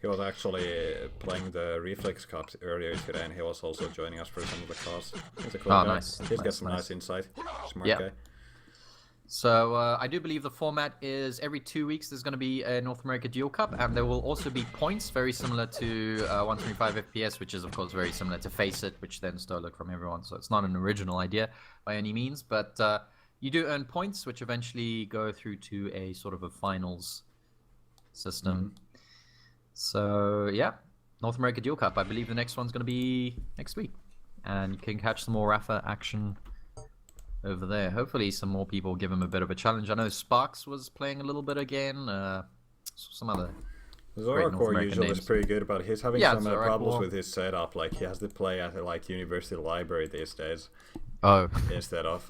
He was actually playing the Reflex Cup earlier today, and he was also joining us for some of the casts. He's a cool guy. nice. He's got some nice insight. Smart guy. So I do believe the format is every 2 weeks there's going to be a North America Dual Cup, and there will also be points very similar to 125 FPS, which is of course very similar to Face It, which then stole it from everyone. So it's not an original idea by any means, but you do earn points, which eventually go through to a sort of a finals system. So yeah, North America Dual Cup. I believe the next one's going to be next week, and you can catch some more Rafa action over there. Hopefully some more people give him a bit of a challenge. I know Sparks was playing a little bit again. Some other Zorakor usually is pretty good, but he's having some problems Zorakor with his setup. Like, he has to play at like university library these days. Oh. Instead of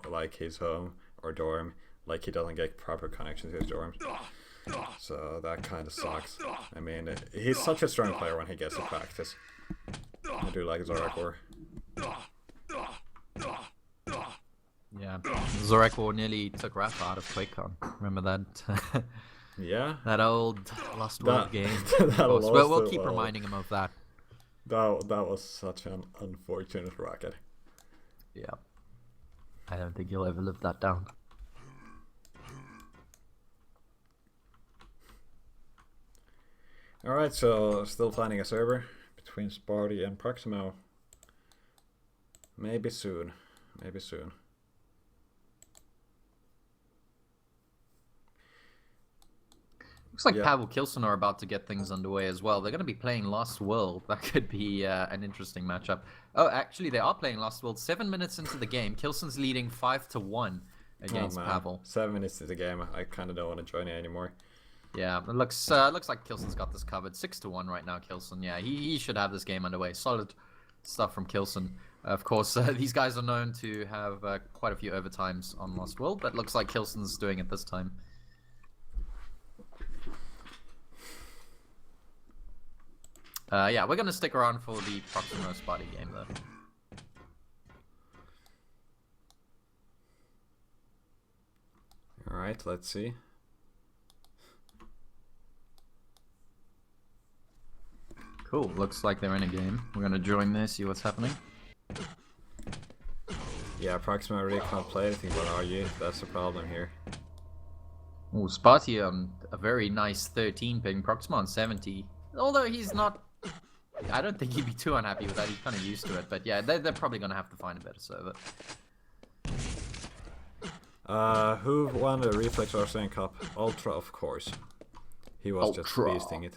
like his home or dorm. Like, he doesn't get proper connection to his dorm. So that kind of sucks. I mean, he's such a strong player when he gets to practice. I do like Zorakor. Yeah, Zorakor nearly took Rafa out of QuakeCon. Remember that? Yeah. That old Lost World game. We'll keep reminding him of that. That was such an unfortunate rocket. Yeah. I don't think he'll ever live that down. Alright, so still finding a server between Sparty and Proximo. Maybe soon. Maybe soon. Looks like Pavl Kilson are about to get things underway as well. They're going to be playing Lost World. That could be an interesting matchup. Oh, actually, they are playing Lost World. 7 minutes into the game, Kilson's leading 5-1 against Pavl. 7 minutes into the game, I kind of don't want to join it anymore. Yeah, it looks like Kilson's got this covered. 6-1 right now, Kilson. Yeah, he should have this game underway. Solid stuff from Kilson. Of course, these guys are known to have quite a few overtimes on Lost World, but looks like Kilson's doing it this time. Yeah, we're going to stick around for the Proximo Sparty game, though. Alright, let's see. Cool. Looks like they're in a game. We're gonna join there, see what's happening. Yeah, Proximo really can't play anything but RU. That's the problem here. Oh, Sparty on a very nice 13 ping. Proximo on 70. Although he's not... I don't think he'd be too unhappy with that. He's kind of used to it. But yeah, they're probably going to have to find a better server. Who won the Reflex Arsenal Cup? Ultra, of course. He was just Ultra. beasting it.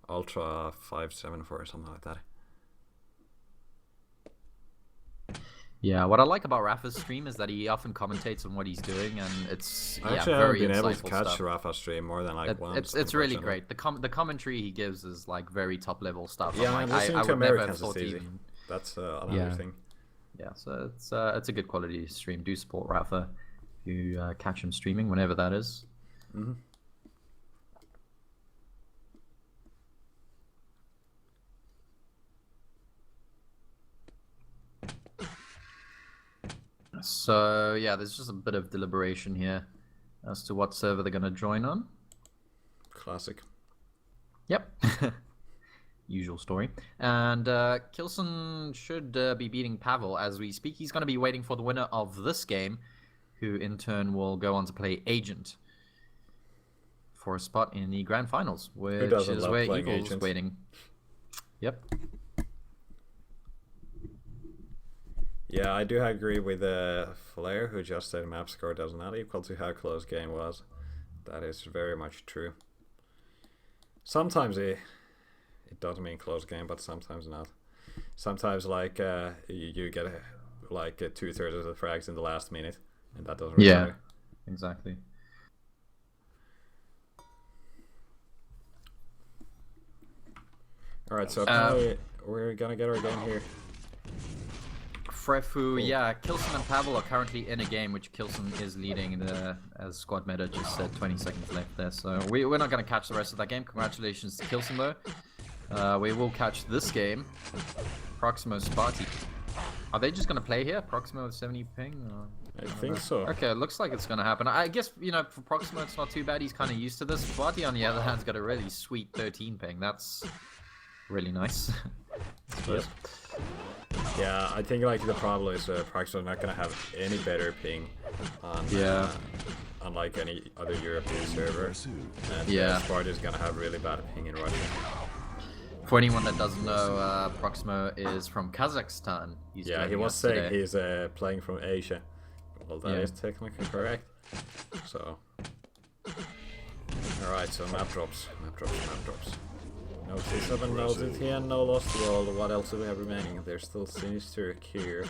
Ultra 574 or something like that. Yeah, what I like about Rafa's stream is that he often commentates on what he's doing, and it's I yeah, actually very haven't been able to insightful catch stuff. Rafa's stream more than like once. It's really unfortunately. great. The commentary he gives is like very top level stuff. Yeah, I'm and like, listening I to would never have Americans thought is easy. even. That's another Yeah. thing. Yeah, so it's a good quality stream. Do support Rafa if you catch him streaming whenever that is. Mm-hmm. So yeah, there's just a bit of deliberation here as to what server they're gonna join on. Classic. Yep. Usual story. And Kilson should be beating Pavl as we speak. He's going to be waiting for the winner of this game, who in turn will go on to play Agent for a spot in the Grand Finals, which doesn't is love where playing Eagle's Agent? waiting. Yep. Yeah, I do agree with Flair, who just said map score does not equal to how close game was. That is very much true. Sometimes it does mean close game, but sometimes not. Sometimes like you get like 2/3 of the frags in the last minute, and that doesn't really Yeah. matter. Exactly. All right, so apparently we're gonna get our game here. Frefu, yeah, Kilson and Pavl are currently in a game, which Kilson is leading as squad meta just said 20 seconds left there. So we're not going to catch the rest of that game. Congratulations to Kilson though. We will catch this game. Proximo Sparty. Are they just going to play here? Proximo with 70 ping? Or... I think so. Okay, it looks like it's going to happen. I guess, you know, for Proximo it's not too bad. He's kind of used to this. Sparty on the other hand's got a really sweet 13 ping. That's really nice. Yep. Yeah, I think like the problem is Proximo not gonna have any better ping on on like any other European server, and Yeah. Sparty is gonna have really bad ping in Russia. For anyone that doesn't know, Proximo is from Kazakhstan. He's Yeah, he joining was us saying today. he's playing from Asia. Well, that is technically correct. So, all right, so map drops. No T7, no ZTN, no Lost World. What else do we have remaining? There's still Sinister here.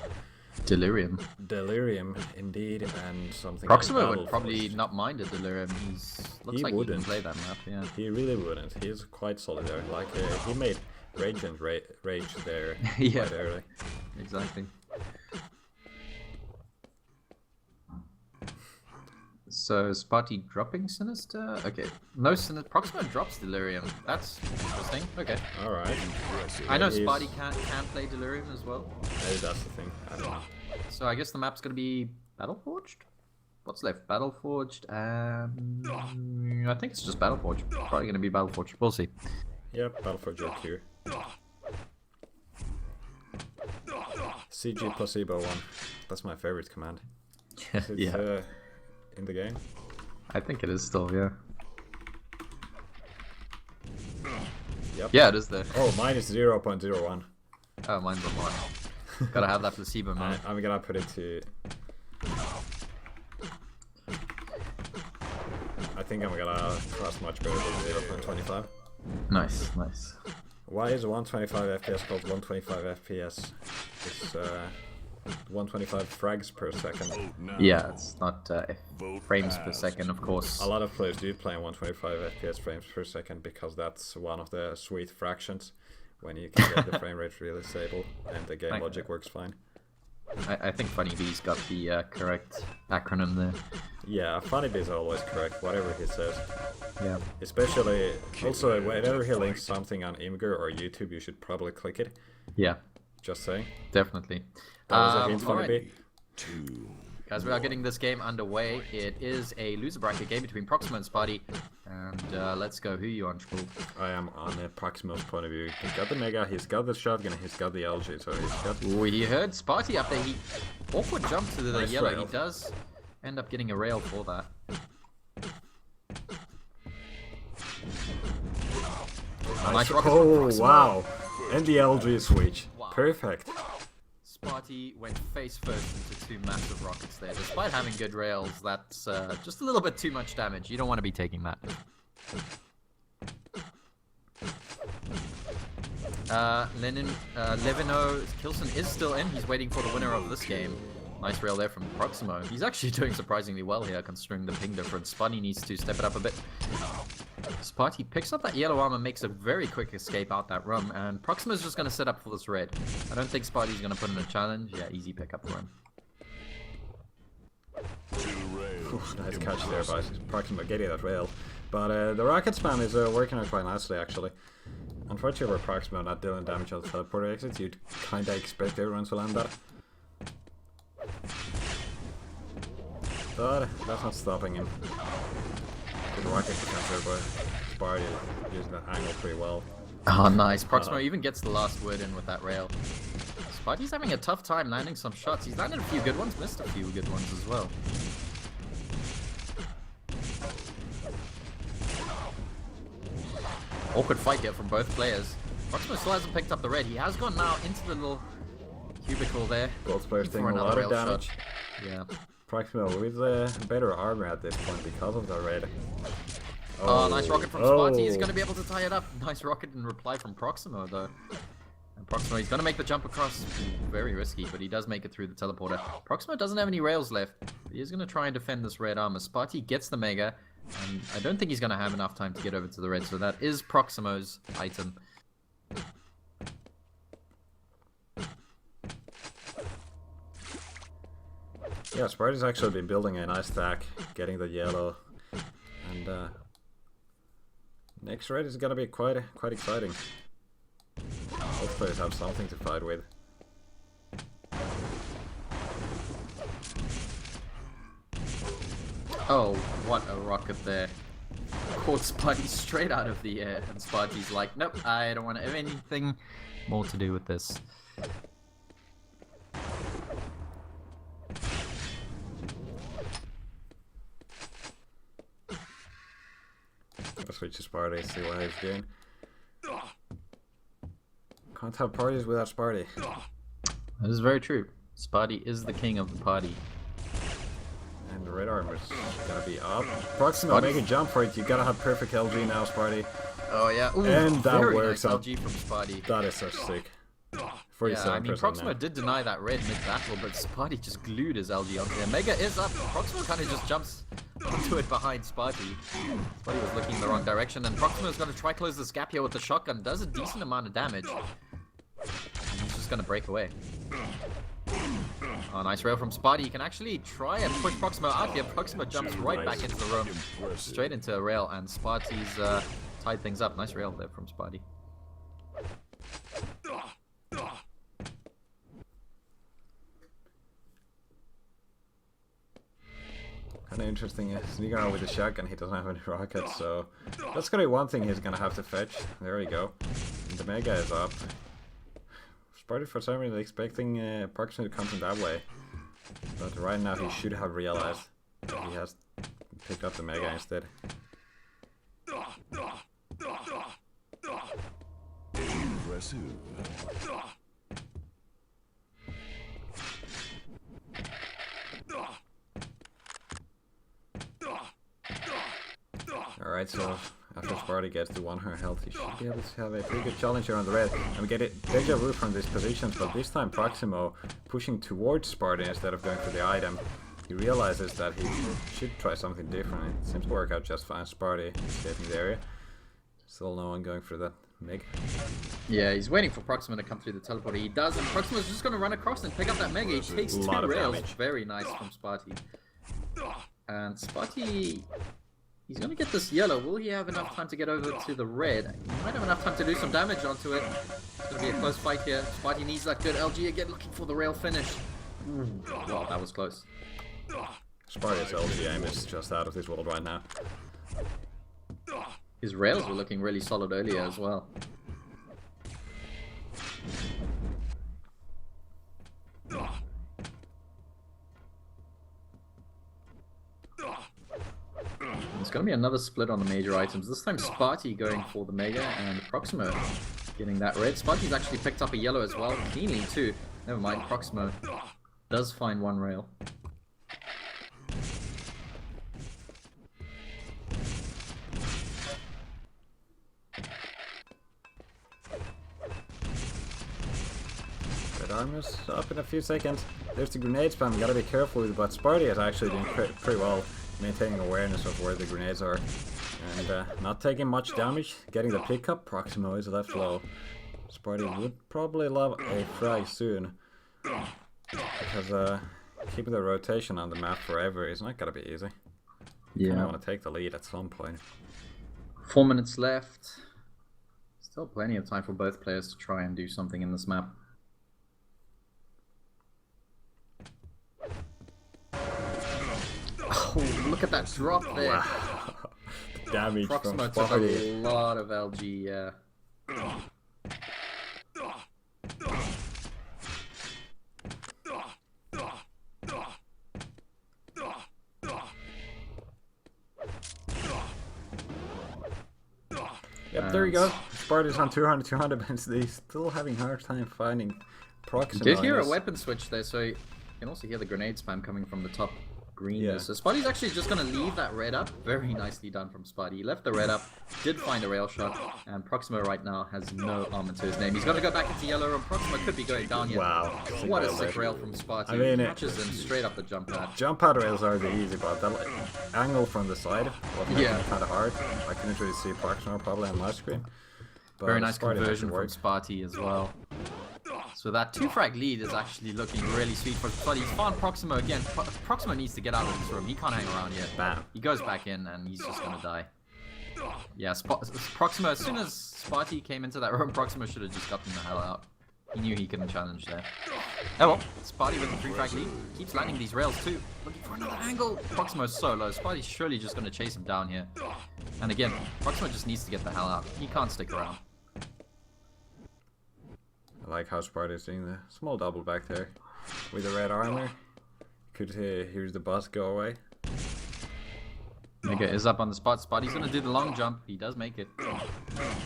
Delirium. Delirium, indeed, and something. Proximo like would Battle probably Force. not mind a Delirium. Looks He like wouldn't. he can play that map, yeah. He really wouldn't. He is quite solid there. Like he made Rage and Rage there Yeah. quite early. Exactly. So, Sparty dropping Sinister? Okay. No, Proximo drops Delirium. That's interesting. Okay. All right. I know Maybe Sparty can play Delirium as well. Maybe that's the thing. I don't know. So I guess the map's gonna be Battleforged? What's left? Battleforged and... I think it's just Battleforged. Probably gonna be Battleforged. We'll see. Yep, Battle for Joke here. CG Placebo 1. That's my favorite command. It's in the game. I think it is still, yeah. Yep. Yeah, it is there. Oh, mine is 0.01. Oh, mine's on 1. Gotta have that placebo, man. I'm gonna put it to... I think I'm gonna cross much better than 0.25. Nice, nice. Why is 125 FPS called 125 FPS? It's 125 frags per second. Yeah, it's not frames per fast. second, of course. A lot of players do play 125 FPS frames per second because that's one of the sweet fractions when you can get the frame rate really stable and the game logic works fine. I think Funny Bee's got the correct acronym there. Yeah, Funnybee is always correct, whatever he says. Yeah. Especially, also, whenever he links something on Imgur or YouTube, you should probably click it. Yeah, Just saying. definitely. That was a hint, Alright. Funnybee. Guys, we are getting this game underway. It is a loser bracket game between Proximo and Sparty. And let's go. Who are you on, Troll? I am on Proximo's point of view. He's got the Mega, he's got the shotgun, he's got the LG, so he's got... We heard Sparty up there. He awkward jump to the Nice yellow. rail. He does end up getting a rail for that. Nice rocket from Oh, Proximo. wow. And the LG switch. Wow. Perfect. Sparty went face first into two massive rockets there. Despite having good rails, that's just a little bit too much damage. You don't want to be taking that. Levino Kilson is still in. He's waiting for the winner of this game. Nice rail there from Proximo. He's actually doing surprisingly well here, considering the ping difference. Sparty needs to step it up a bit. Sparty picks up that yellow armor, makes a very quick escape out that room, and Proximo's just going to set up for this red. I don't think Sparty's going to put in a challenge. Yeah, easy pickup for him. Nice catch there by Proximo getting that rail. But the rocket spam is working out quite nicely, actually. Unfortunately for Proximo not dealing damage on the teleporter exits, you'd kinda expect everyone to land that. But that's not stopping him. Good rocket defense there by Sparty using that angle pretty well. Oh, nice. Proximo even gets the last word in with that rail. Sparty's having a tough time landing some shots. He's landed a few good ones, missed a few good ones as well. Awkward fight here from both players. Proximo still hasn't picked up the red. He has gone now into the little cubicle there. Both players For taking a another lot of rail damage. shot. Yeah. Proximo with better armor at this point because of the red. Oh, nice rocket from Sparty. He's going to be able to tie it up. Nice rocket in reply from Proximo, though. And Proximo, he's going to make the jump across. Very risky, but he does make it through the teleporter. Proximo doesn't have any rails left. But he is going to try and defend this red armor. Sparty gets the Mega, and I don't think he's going to have enough time to get over to the red, so that is Proximo's item. Yeah, Sparty's actually been building a nice stack, getting the yellow, and next red is gonna be quite exciting. Both players have something to fight with. Oh, what a rocket there. Caught Sparty straight out of the air, and Sparty's like, nope, I don't want to have anything more to do with this. Let's switch to Sparty, see what he's doing. Can't have parties without Sparty. That is very true. Sparty is the king of the party. And the red armor's gonna be up. Proximo, make a jump for it. You gotta have perfect LG now, Sparty. Oh yeah, ooh, And that very works nice out. LG from Sparty. That is such sick. Yeah, 47% I mean, Proximo now. did deny that red mid-battle, but Sparty just glued his LG onto there. Mega is up. Proximo kind of just jumps onto it behind Sparty. Sparty was looking in the wrong direction, and Proximo's going to try close this gap here with the shotgun. Does a decent amount of damage. And he's just going to break away. Oh, nice rail from Sparty. He can actually try and push Proximo out here. Proximo jumps right back into the room. Straight into a rail, and Sparty's tied things up. Nice rail there from Sparty. Kinda interesting, sneaking out with the shotgun, he doesn't have any rockets, so that's gonna be one thing he's gonna have to fetch. There we go. And the Mega is up. Sparty for some reason expecting Proximo to come from that way. But right now he should have realized that he has picked up the Mega instead. Impressive. Alright, so after Sparty gets to 100 health, he should be able to have a pretty good challenge here on the red. And we get it deja vu from these positions, but this time Proximo pushing towards Sparty instead of going for the item. He realizes that he should try something different. It seems to work out just fine. Sparty escaping the area. Still no one going for that Meg. Yeah, he's waiting for Proximo to come through the teleporter. He does, and Proximo's just going to run across and pick up that Mega. He takes two lot of rails. damage. Very nice from Sparty. And Sparty, he's going to get this yellow. Will he have enough time to get over to the red? He might have enough time to do some damage onto it. It's going to be a close fight here. Sparty needs that good LG again, looking for the rail finish. Ooh, wow, that was close. Sparty's LG aim is just out of this world right now. His rails were looking really solid earlier as well. There's going to be another split on the major items. This time Sparty going for the Mega and Proximo getting that red. Sparty's actually picked up a yellow as well, cleanly too. Never mind, Proximo does find one rail. Red armor's up in a few seconds. There's the grenade spam, gotta be careful with it, but Sparty is actually doing pretty well maintaining awareness of where the grenades are. And not taking much damage, getting the pickup. Proximo is left low. Sparty would probably love a frag soon. Because keeping the rotation on the map forever is not gonna be easy. Yeah. I want to take the lead at some point. 4 minutes left. Still plenty of time for both players to try and do something in this map. Oh, look at that drop there. Wow. Damage Proximo from took a Sparty. lot of LG, yeah. Yep, there you go. Sparty's on 200, but he's still having a hard time finding Proximo. Did hear a weapon switch there, so you can also hear the grenade spam coming from the top green. Yeah. So Sparty's actually just going to leave that red up. Very nicely done from Sparty. He left the red up, did find a rail shot, and Proximo right now has no armor to his name. He's going to go back into yellow, and Proximo could be going down here. Wow. What a sick rail from Sparty. I mean, He catches him straight up the jump pad. Jump pad rails are the easy part. That angle from the side was making Yeah. it kind of hard. I couldn't really see Proximo probably on my screen. But Very nice Sparty conversion actually from worked. Sparty as well. So that 2-frag lead is actually looking really sweet for Sparty. He's found Proximo again. Proximo needs to get out of this room. He can't hang around yet. Bam. He goes back in and he's just gonna die. Yeah, Proximo, as soon as Sparty came into that room, Proximo should have just gotten the hell out. He knew he couldn't challenge there. Oh well, Sparty with the 3-frag lead. Keeps landing these rails too. Looking for another angle. Proximo's so low. Sparty's surely just gonna chase him down here. And again, Proximo just needs to get the hell out. He can't stick around. I like how Sparty's doing the small double back there with the red armor. Could hear the bus go away. Mega is up on the spot. Sparty's gonna do the long jump. He does make it.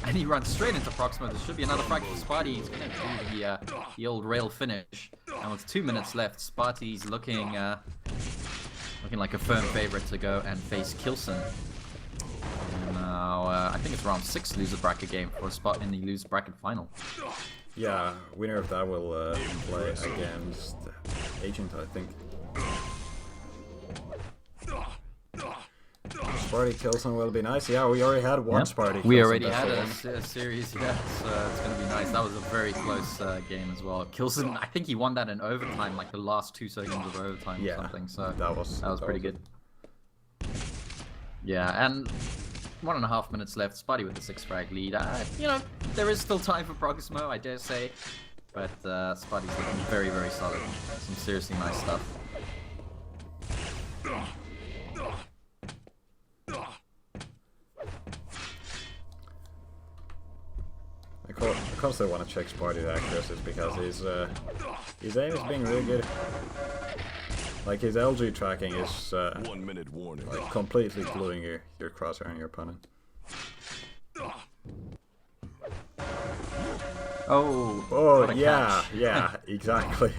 And he runs straight into Proximo. There should be another frag for Sparty. He's gonna do the old rail finish. And with 2 minutes left, Sparty's looking like a firm favorite to go and face Kilson. And now, I think it's round 6 loser bracket game for a spot in the loser bracket final. Yeah, winner of that will play against Agent, I think. Sparty Kilson will be nice. Yeah, we already had one Sparty. We Kilson already best had of a series, yeah, so it's going to be nice. That was a very close game as well. Kilson, I think he won that in overtime, like the last 2 seconds of overtime or something, so that was pretty good. Yeah, and 1.5 minutes left. Sparty with the 6-frag lead. You know, there is still time for Proximo, I dare say, but Sparty's looking very, very solid. Some seriously nice stuff. I constantly want to check Sparty's accuracies because his aim is being really good. Like his LG tracking is 1 minute warning. like completely gluing your crosshair on your opponent. Oh, Oh yeah, yeah, exactly.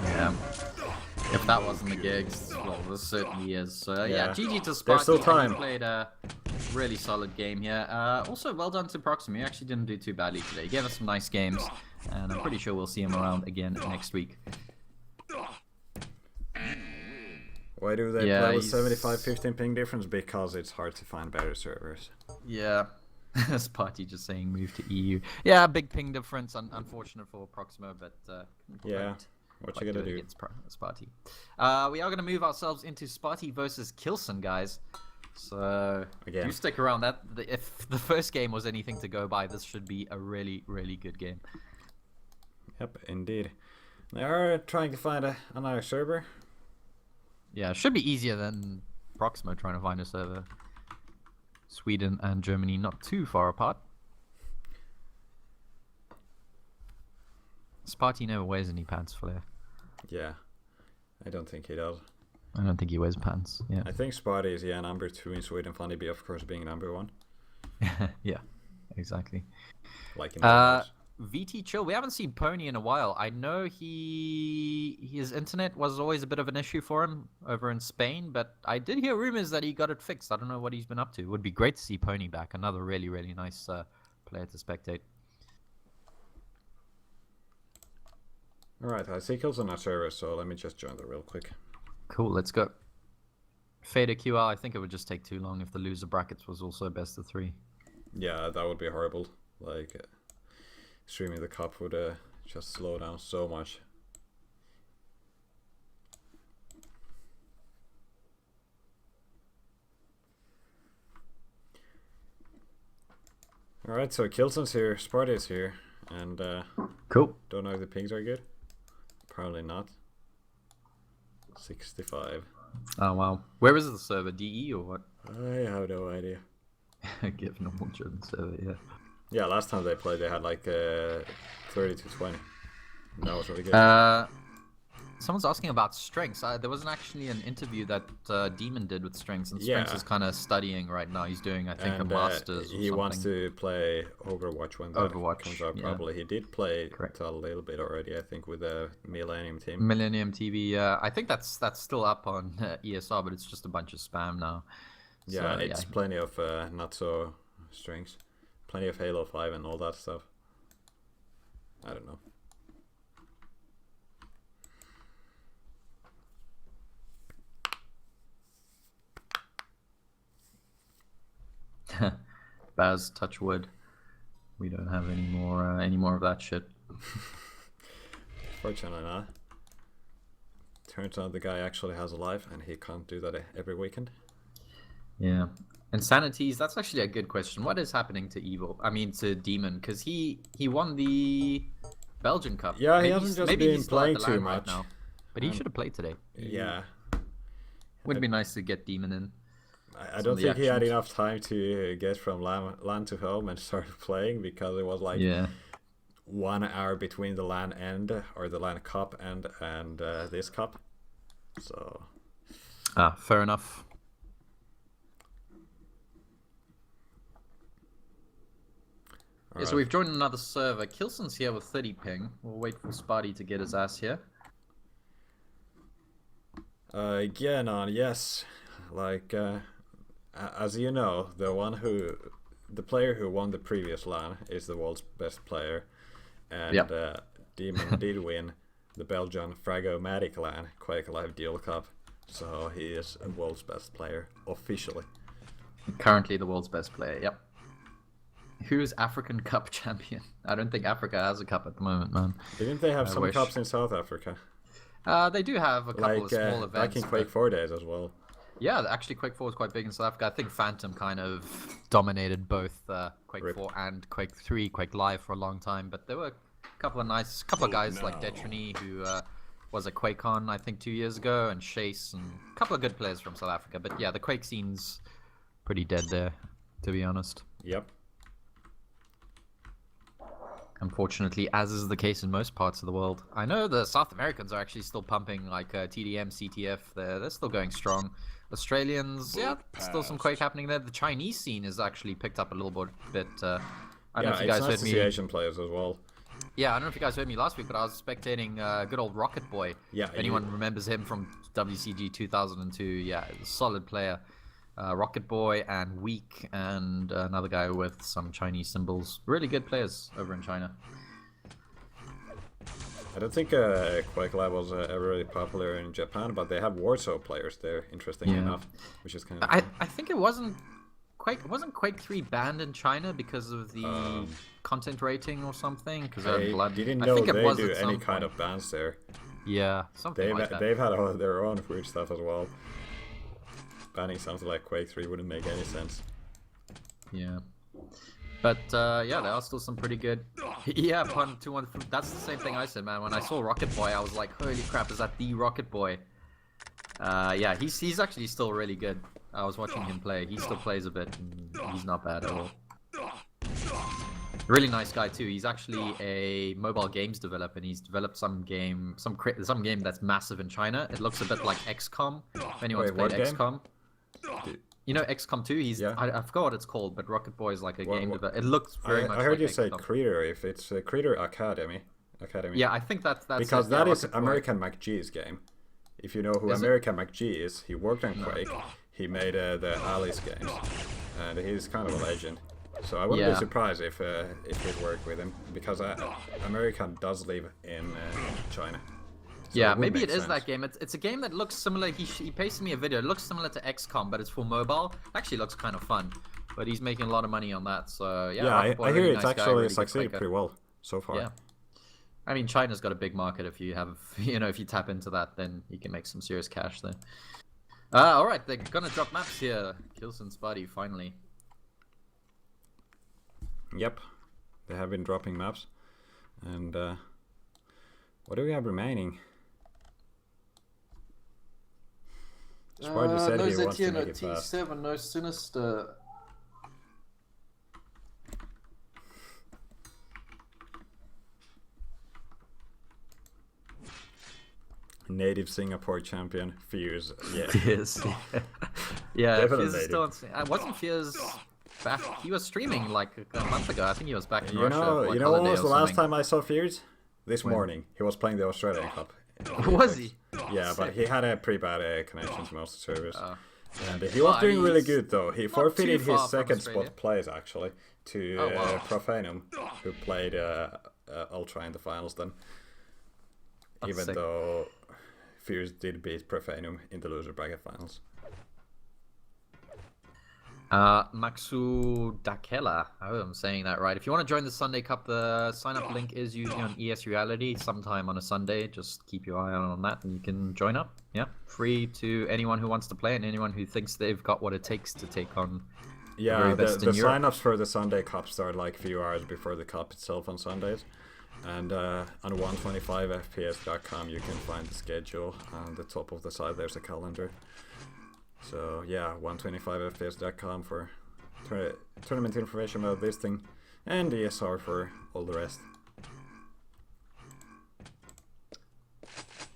Yeah. If that wasn't the gigs, well, this certainly is. So yeah, GG to Sparty. There's still time. He played a really solid game here. Also, well done to Proximo. He actually didn't do too badly today. He gave us some nice games, and I'm pretty sure we'll see him around again next week. Why do they play with 75-15 ping difference? Because it's hard to find better servers. Yeah. Sparty just saying move to EU. Yeah, big ping difference. Unfortunate for Proximo, but Yeah. What you gonna do? Against Sparty. We are gonna move ourselves into Sparty versus Kilson, guys. So Again. do stick around. If the first game was anything to go by, this should be a really, really good game. Yep, indeed. They are trying to find another server. Yeah, it should be easier than Proximo trying to find a server. Sweden and Germany not too far apart. Sparty never wears any pants, Flair. Yeah, I don't think he does. I don't think he wears pants. Yeah. I think Sparty is number 2 in Sweden. Funny B, of course, being number 1. Yeah, exactly. Like in the VT Chill, we haven't seen Pony in a while. I know his internet was always a bit of an issue for him over in Spain, but I did hear rumors that he got it fixed. I don't know what he's been up to. It would be great to see Pony back. Another really, really nice player to spectate. Alright, I see Kilson on server, so let me just join that real quick. Cool, let's go. Fader QL, I think it would just take too long if the loser brackets was also best of 3. Yeah, that would be horrible. Like, streaming the cup would just slow down so much. Alright, so Kilson's here, Sparty's here, and Cool. don't know if the pings are good. Probably not. 65. Oh, wow. Where is the server? DE or what? I have no idea. Give normal German server, yeah. Yeah, last time they played, they had like 30 to 20. That was really good. Someone's asking about Strengths. There wasn't actually an interview that Demon did with Strengths, and Strengths Yeah. is kind of studying right now. He's doing, I think, And a master's. he or wants something. to play Overwatch when that Overwatch, comes out. yeah. Probably he did play Correct. a little bit already. I think with the Millennium team. Millennium TV. I think that's still up on ESR, but it's just a bunch of spam now. Yeah, So, it's plenty of not so strings, plenty of Halo 5 and all that stuff. I don't know. Baz, touch wood. We don't have any more of that shit. Fortunately not. Turns out the guy actually has a life and he can't do that every weekend. Yeah. Insanities, that's actually a good question. What is happening to to Demon? Because he won the Belgian Cup. Yeah, he Maybe hasn't he's- just maybe been he's still at the playing too LAN right much. now. But he should have played today. Yeah. Would be nice to get Demon in. I Some don't of the think he had actions. enough time to get from LAN to home and start playing because it was like Yeah. 1 hour between the LAN end or the LAN cup and this cup. So Fair enough. Yeah, so alright. we've joined another server. Kilson's here with 30 ping. We'll wait for Sparty to get his ass here. Again on yes, like as you know, the player who won the previous LAN is the world's best player, and Yeah. Demon did win the Belgian Fragomatic LAN Quake Live Duel Cup, so he is the world's best player officially. Currently the world's best player, yep. Who's African Cup champion? I don't think Africa has a cup at the moment, man. Didn't they have I some wish. cups in South Africa? They do have a couple Like of small back events. in Quake but- 4 days as well. Yeah, actually Quake 4 is quite big in South Africa. I think Phantom kind of dominated both Quake Rip. 4 and Quake 3, Quake Live for a long time. But there were a couple of guys like Detrony, who was at QuakeCon, I think, 2 years ago, and Chase, and a couple of good players from South Africa. But yeah, the Quake scene's pretty dead there, to be honest. Yep. Unfortunately, as is the case in most parts of the world. I know the South Americans are actually still pumping, like TDM, CTF. They're still going strong. Australians, yeah, still some Quake happening there. The Chinese scene has actually picked up a little bit. I don't know Yeah, if you it's guys nice heard to me. see Asian players as well. Yeah, I don't know if you guys heard me last week, but I was spectating good old Rocket Boy. Yeah, If anyone remembers him from WCG 2002, yeah, a solid player. Rocket Boy and Weak and another guy with some Chinese symbols. Really good players over in China. I don't think Quake Live was ever really popular in Japan, but they have Warsaw players there, interestingly Yeah. enough, which is kind of I think it wasn't Quake 3 banned in China because of the content rating or something? Because I didn't I know think it they was do at any some kind point. of bans there. Yeah, something like that. They've had all their own weird stuff as well. banning something like Quake 3 wouldn't make any sense. Yeah. But yeah, there are still some pretty good. Yeah, Pun 2-1. That's the same thing I said, man. When I saw Rocket Boy, I was like, holy crap, is that the Rocket Boy? Yeah, he's actually still really good. I was watching him play. He still plays a bit. And he's not bad at all. Really nice guy too. He's actually a mobile games developer, and he's developed some game that's massive in China. It looks a bit like XCOM. If anyone's played XCOM. You know XCOM 2? I forgot what it's called, but Rocket Boy is like a game developer. It looks very much. I heard like you say XCOM. Creator. If it's Creator Academy. Yeah, I think that's because it. that Yeah, is American McGee's game. If you know who American McG is, he worked on Quake. He made the Alice games, and he's kind of a legend. So I wouldn't be surprised if he'd work with him, because American does live in China. So yeah, maybe it is that game. It's a game that looks similar. He pasted me a video. It looks similar to XCOM, but it's for mobile. It actually looks kind of fun. But he's making a lot of money on that. So yeah, I Boy, hear really it's nice actually really succeeded pretty well so far. Yeah. I mean, China's got a big market. If you have, if you tap into that, then you can make some serious cash there. All right, they're gonna drop maps here. Kilson, Sparty, finally. Yep, they have been dropping maps, and what do we have remaining? Sparty said no he wants to ZT, no make it fast. T7, no Sinister. Native Singapore champion, Fierce. Yeah. Fierce. Yeah, Definitely Fierce is still on. Wasn't Fierce back? He was streaming like a month ago. I think he was back in Russia. You know what was the last time I saw Fierce? This morning. He was playing the Australian Cup. Was he? Yeah, but he had a pretty bad connection to most servers. And he was doing really good though. He forfeited his second spot place actually to Profanum, who played Ultra in the finals then. Even though Fierce did beat Profanum in the loser bracket finals. Maxu Dakela, I hope I'm saying that right. If you want to join the Sunday Cup, the sign-up link is usually on ES Reality sometime on a Sunday. Just keep your eye on that and you can join up. Yeah, free to anyone who wants to play and anyone who thinks they've got what it takes to take on the very best in the Europe. sign-ups for the Sunday Cup start like a few hours before the Cup itself on Sundays. And on 125fps.com you can find the schedule. On the top of the site there's a calendar. So yeah, 125fps.com for tournament information about this thing, and ESR for all the rest.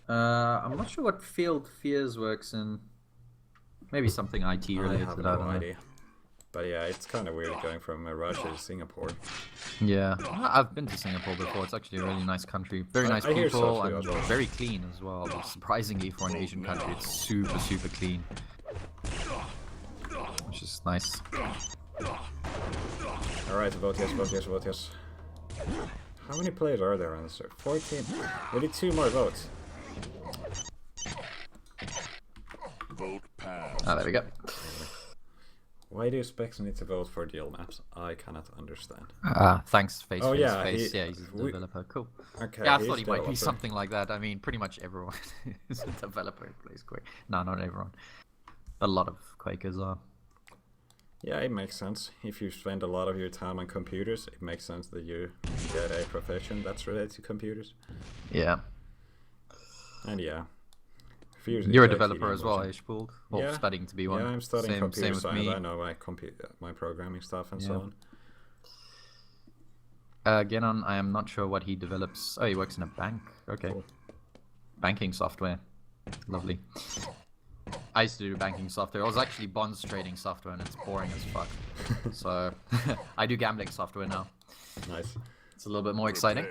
I'm not sure what field Fears works in. Maybe something IT related. I have no idea. But yeah, it's kind of weird going from Russia to Singapore. Yeah, I've been to Singapore before. It's actually a really nice country. Very nice people and very clean as well. Surprisingly for an Asian country, it's super, super clean. Which is nice. Alright, vote yes, vote yes, vote yes. How many players are there on the server? 14? We need 2 more votes. Vote pass. Ah, there we go. Why do specs need to vote for deal maps? I cannot understand. Thanks, Face. Oh, Face, yeah, Face. Yeah, he's a developer. Cool. Okay, Yeah, I thought he might be something like that. I mean, pretty much everyone is a developer who plays Quake. No, not everyone. A lot of Quakers are. Yeah, it makes sense. If you spend a lot of your time on computers, it makes sense that you get a profession that's related to computers. Yeah. And yeah. You're a developer as well, Ishpool? Well, yeah. Studying to be one. Yeah, I'm studying computer same science. with me. I know my programming stuff and so on. Genon, I am not sure what he develops. Oh, he works in a bank. Okay. Cool. Banking software. Lovely. I used to do banking software. I was actually bonds trading software and it's boring as fuck. So, I do gambling software now. Nice. It's a little bit more exciting.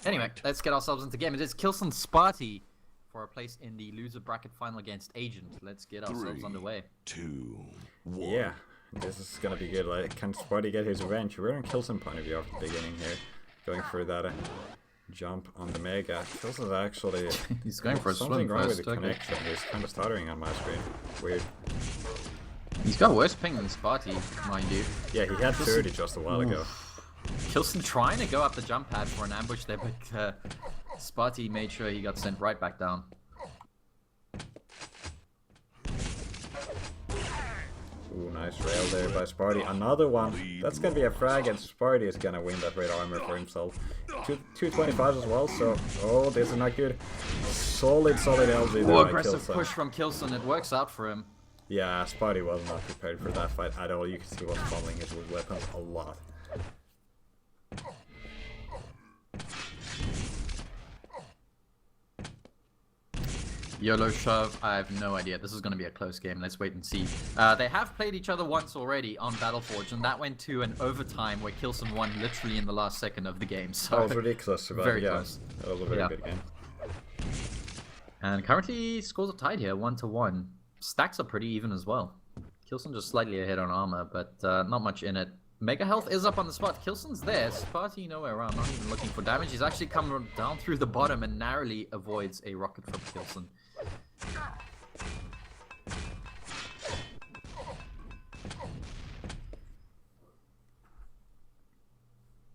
Anyway, let's get ourselves into the game. It is Kilson Sparty for a place in the loser bracket final against Agent. Let's get ourselves underway. 2, 1. Yeah, this is gonna be good. Like, can Sparty get his revenge? We're on Kilson point of view at the beginning here, going for that jump on the Mega. Kilson's actually he's going for a something swim wrong first. with the connection. He's kind of stuttering on my screen. Weird. He's got worse ping than Sparty, mind you. Yeah, he had 30 just a while ago. Kilson trying to go up the jump pad for an ambush there, but Sparty made sure he got sent right back down. Ooh, nice rail there by Sparty. Another one. That's gonna be a frag, and Sparty is gonna win that red armor for himself. 225 as well, so... Oh, this is not good. Solid LG there by aggressive Kilson. push from Kilson. It works out for him. Yeah, Sparty was not prepared for that fight at all. You can see he was fumbling his weapons a lot. YOLO shove, I have no idea. This is going to be a close game. Let's wait and see. They have played each other once already on Battleforge, and that went to an overtime where Kilson won literally in the last second of the game. So That was ridiculous, but very yeah, close. That was a very good game. And currently, scores are tied here, 1-1. Stacks are pretty even as well. Kilson just slightly ahead on armor, but not much in it. Mega health is up on the spot. Kilson's there. Sparty nowhere around, not even looking for damage. He's actually come down through the bottom and narrowly avoids a rocket from Kilson.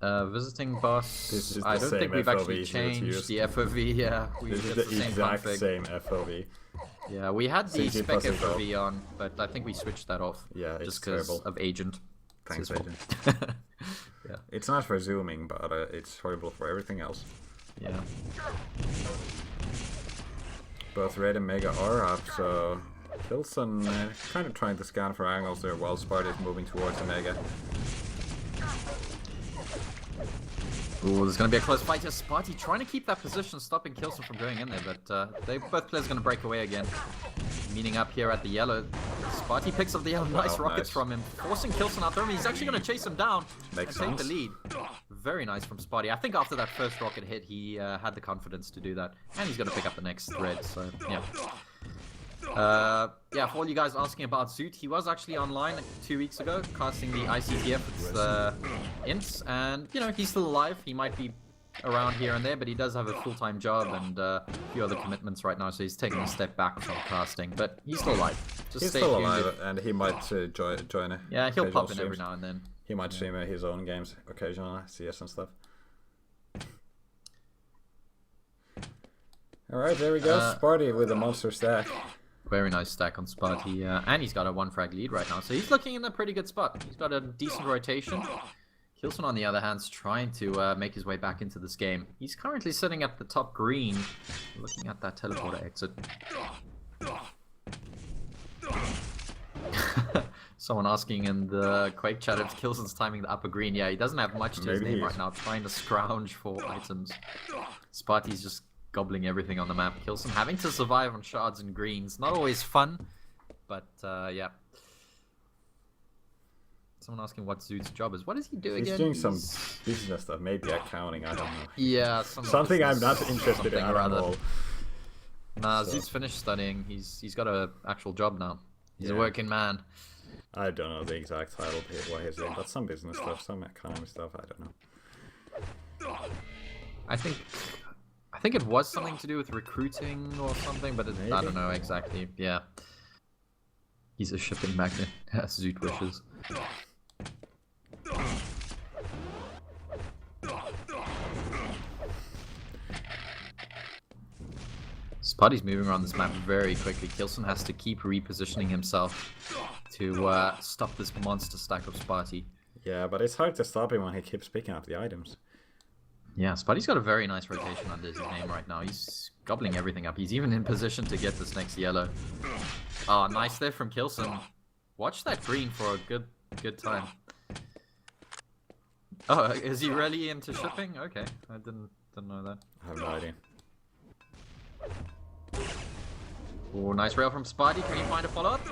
Visiting boss. I don't think we've actually changed the FOV. Yeah, this is the exact same FOV. Yeah, we had the spec FOV on, but I think we switched that off. Yeah, it's just because terrible. of Agent. Thanks, Agent. Yeah. It's not for zooming, but it's horrible for everything else. Yeah. Both Red and Mega are up, so Kilson kind of trying to scan for angles there while Sparty is moving towards the Mega. Ooh, there's going to be a close fight here. Sparty trying to keep that position, stopping Kilson from going in there, but both players going to break away again. Meeting up here at the yellow. Sparty picks up the yellow. Nice rockets from him, forcing Kilson out there. He's actually going to chase him down and take the lead. Very nice from Sparty. I think after that first rocket hit, he had the confidence to do that. And he's going to pick up the next thread, so yeah. Yeah, for all you guys asking about Zoot, he was actually online 2 weeks ago, casting the ICTF ints, and, you know, he's still alive. He might be around here and there, but he does have a full-time job and a few other commitments right now, so he's taking a step back from casting, but he's still alive. Just he's still alive, and he might join yeah, he'll pop in every now and then. He might stream his own games occasionally, CS and stuff. Alright, there we go, Sparty with a monster stack. Very nice stack on Sparty, and he's got a 1-frag lead right now, so he's looking in a pretty good spot. He's got a decent rotation. Kilson, on the other hand, is trying to make his way back into this game. He's currently sitting at the top green, looking at that teleporter exit. Someone asking in the Quake chat if Kilson's timing the upper green. Yeah, he doesn't have much to his name right now, trying to scrounge for items. Sparty's just gobbling everything on the map. Kilson having to survive on shards and greens. Not always fun, but yeah. Someone asking what Zoot's job is. What does he do again? He's doing some business stuff, maybe accounting, I don't know. Yeah, something I'm not interested in at all. Nah, Zoot's finished studying. He's got an actual job now. He's a working man. I don't know the exact title what he's doing, but some business stuff, some economy stuff, I don't know. I think it was something to do with recruiting or something, but I don't know exactly. Yeah. He's a shipping magnet, as Zoot wishes. Sparty's moving around this map very quickly. Kilson has to keep repositioning himself to stop this monster stack of Sparty. Yeah, but it's hard to stop him when he keeps picking up the items. Yeah, Sparty's got a very nice rotation under his name right now. He's gobbling everything up. He's even in position to get this next yellow. Oh, nice there from Kilson. Watch that green for a good time. Oh, is he really into shipping? Okay, I didn't know that. I have no idea. Oh, nice rail from Sparty. Can he find a follow-up?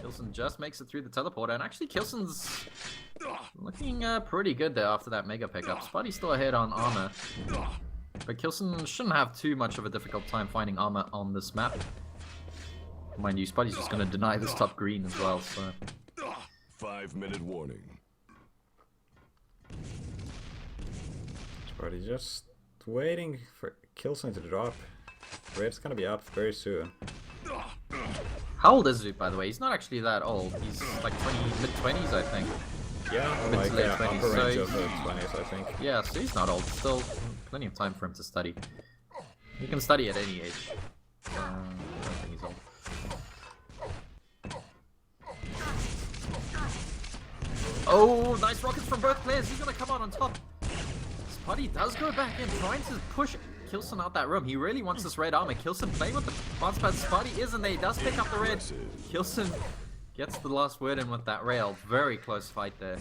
Kilson just makes it through the teleporter, and actually Kilson's looking pretty good there after that mega pickup. Sparty's still ahead on armor, but Kilson shouldn't have too much of a difficult time finding armor on this map. Mind you, Sparty's just going to deny this top green as well, so... 5-minute warning. Sparty just waiting for Kilson to drop. Red's going to be up very soon. How old is Zoot, by the way? He's not actually that old. He's like mid-20s, I think. Yeah, mid to late 20s. Upper range of the 20s, I think. Yeah, so he's not old. Still plenty of time for him to study. He can study at any age. I don't think he's old. Oh, nice rockets from both players. He's going to come out on top. Sparty does go back in, trying to push Kilson out that room. He really wants this red armor. Kilson playing with the bounce pad. Sparty isn't there. He does pick up the red. Kilson gets the last word in with that rail. Very close fight there.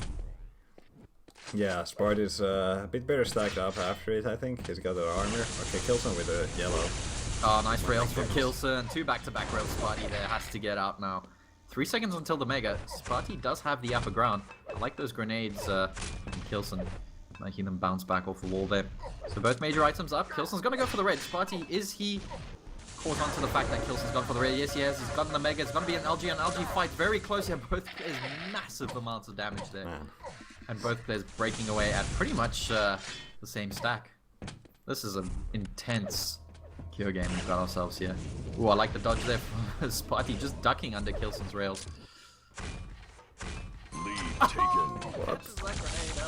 Yeah, Sparty's a bit better stacked up after it, I think. He's got the armor. Okay, Kilson with the yellow. Oh, nice rails from Kilson. 2 back-to-back rails. Sparty there has to get out now. 3 seconds until the Mega. Sparty does have the upper ground. I like those grenades from Kilson, making them bounce back off the wall there. So both major items up. Kilson's going to go for the red. Sparty, is he caught on to the fact that Kilson's gone for the red? Yes, he has. He's gotten the Mega. It's going to be an LG and LG fight. Very close here. Both players massive amounts of damage there. Man. And both players breaking away at pretty much the same stack. This is an intense Cure game we've got ourselves here. Ooh, I like the dodge there from Sparty, just ducking under Kilson's rails. Lead taken. What? Catches that grenade,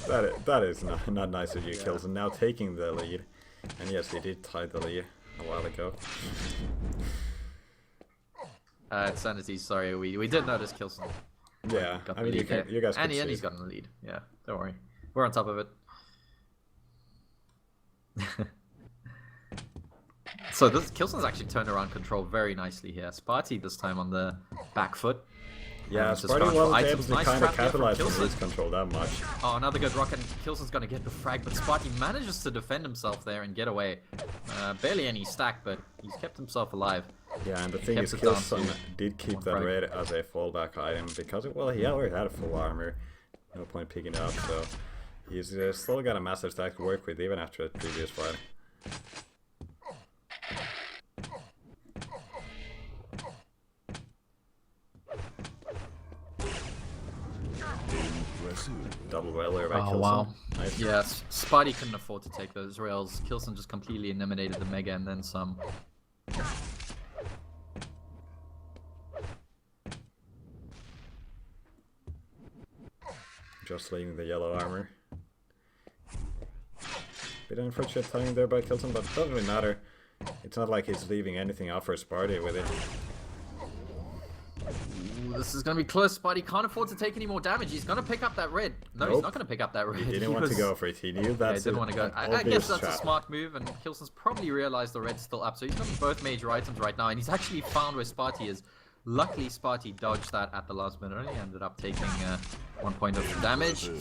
hello. That is not nice of you, Kilson. Now taking the lead. And yes, he did tie the lead a while ago. It's Sanity, sorry, we did notice Kilson. Yeah, Got I the mean, lead there. you guys And can he's see. gotten the lead. Yeah, don't worry. We're on top of it. So this Kilson's actually turned around control very nicely here. Sparty this time on the back foot. Yeah, Just Sparty going for wasn't able items. to Nice kind of trap there from capitalize on Kilson. his control that much. Oh, another good rocket. Kilson's going to get the frag, but Sparty manages to defend himself there and get away. Barely any stack, but he's kept himself alive. Yeah, and the thing kept is, it down Kilson to did keep one that frag. red as a fallback item because, well, he already had a full armor. No point picking it up, so he's still got a massive stack to work with even after the previous fight. Impressive. Double weller by Oh, Kilson. wow. Nice. Yes, Sparty couldn't afford to take those rails. Kilson just completely eliminated the Mega and then some. Just leaving the yellow armor. Bit unfortunate timing there by Kilson, but it doesn't really matter. It's not like he's leaving anything out for Sparty with it. Ooh, this is going to be close. Sparty can't afford to take any more damage. He's going to pick up that red. No, he's Nope. not going to pick up that red. He didn't want to go for it. He knew Yeah, he that's didn't want to go. an I obvious guess that's trap. a smart move, and Kilson's probably realized the red's still up, so he's got both major items right now, and he's actually found where Sparty is. Luckily, Sparty dodged that at the last minute. Only ended up taking 1 point of damage.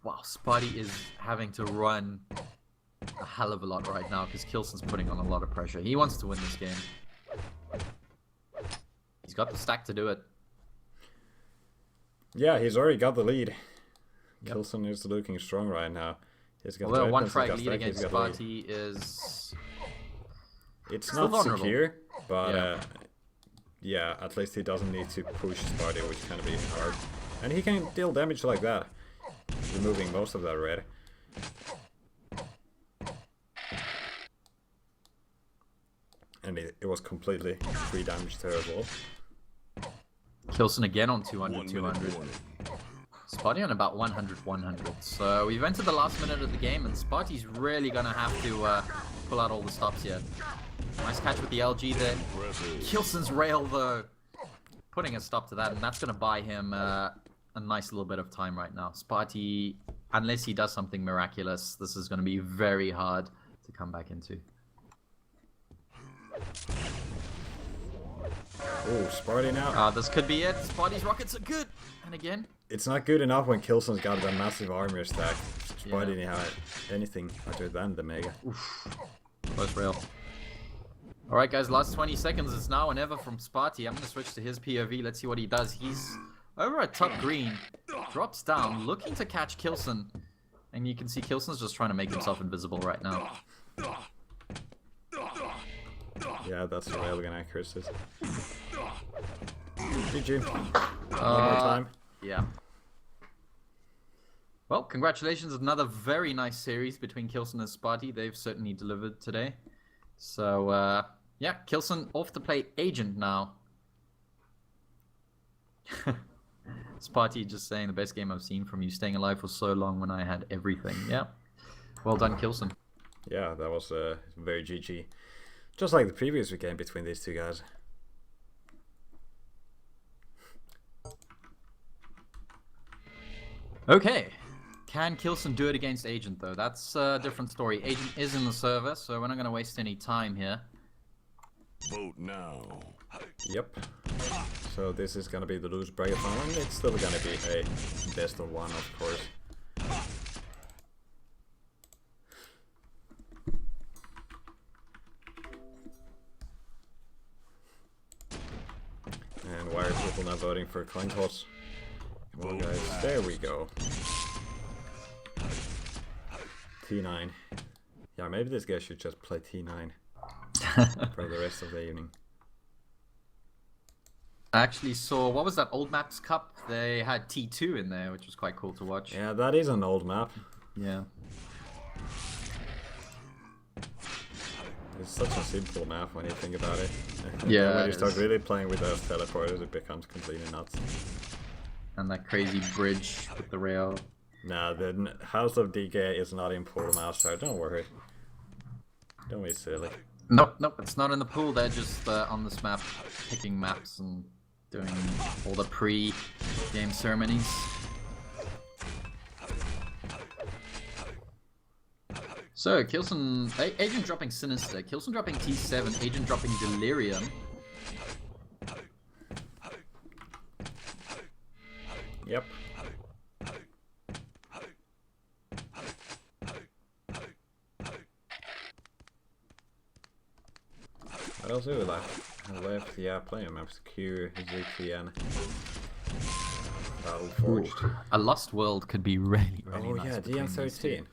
Wow, Sparty is having to run a hell of a lot right now because Kilson's putting on a lot of pressure. He wants to win this game. He's got the stack to do it. Yeah, he's already got the lead. Yep. Kilson is looking strong right now. He's got Although the one weapons, he's frag got lead stack, against he's got the lead. Sparty is... It's still not vulnerable. secure, but Yeah. yeah, at least he doesn't need to push Sparty, which can be hard. And he can deal damage like that, removing most of that red. And it was completely free damage to her wall. Kilson again on 1 200, minute 200. warning. Sparty on about 100, 100. So we've entered the last minute of the game, and Sparty's really going to have to pull out all the stops here. Nice catch with the LG there. Impressive. Kilson's rail, though, putting a stop to that, and that's going to buy him a nice little bit of time right now. Sparty, unless he does something miraculous, this is going to be very hard to come back into. Oh, Sparty now. This could be it. Sparty's rockets are good. And again, It's not good enough when Kilson's got that massive armor stack. Yeah. Sparty didn't have anything other than the Mega. close rail. Alright guys, last 20 seconds. It's now or never from Sparty. I'm going to switch to his POV. Let's see what he does. He's over at top green. Drops down, looking to catch Kilson. And you can see Kilson's just trying to make himself invisible right now. Yeah, that's the railgun accuracies. GG. One more time. Yeah. Well, congratulations. Another very nice series between Kilson and Sparty. They've certainly delivered today. So, yeah, Kilson off to play Agent now. Sparty just saying the best game I've seen from you, staying alive for so long when I had everything. Yeah. Well done, Kilson. Yeah, that was very GG. Just like the previous weekend between these two guys. Okay. Can Kilson do it against Agent, though? That's a different story. Agent is in the server, so we're not going to waste any time here. Vote now. Yep. So this is gonna be the loose bracket final, and it's still gonna be a best of one, of course. And why are people not voting for coin toss? Come on, guys. There we go. T9. Yeah, maybe this guy should just play T9 for the rest of the evening. I actually saw, what was that, Old Maps Cup? They had T2 in there, which was quite cool to watch. Yeah, that is an old map. Yeah. It's such a simple map when you think about it. Yeah, when it you start is. really playing with those teleporters, it becomes completely nuts. And that crazy bridge with the rail. Nah, the House of DK is not in Pool Master, don't worry. Don't be silly. Nope, nope, it's not in the pool. They're just on this map, picking maps and doing all the pre-game ceremonies. So, Kilson, Agent dropping Sinister, Kilson dropping T7, Agent dropping Delirium. Yep. What else do we left? Yeah, playing maps Q, ZTN, Battle Forged. A Lost World could be really, really Oh nice. yeah, between these DM13. two.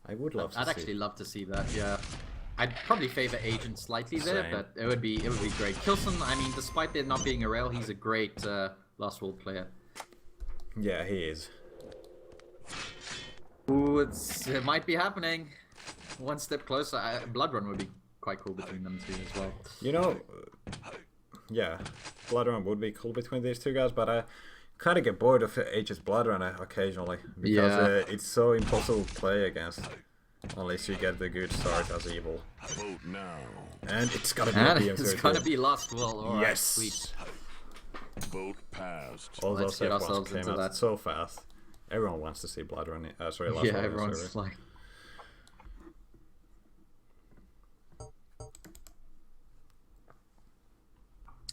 I would love to I'd see. actually love to see that. Yeah, I'd probably favor Agent slightly there, Same. but it would be great. Kilson, I mean, despite there not being a rail, he's a great Lost World player. Yeah, he is. Ooh, it might be happening. One step closer. Blood Run would be quite cool between them two as well. You know, yeah, Blood Run would be cool between these two guys, but I kind of get bored of H's Blood Run occasionally because Yeah. it's so impossible to play against unless you get the good start as evil. Vote now. And it's gotta be And a it's DM13. gonna be Lost World. All right, Yes. sweet. Vote passed. All Let's those get F1s ourselves came into out that. so fast. Everyone wants to see Blood Run. Sorry, Lost Yeah, World everyone's server. like.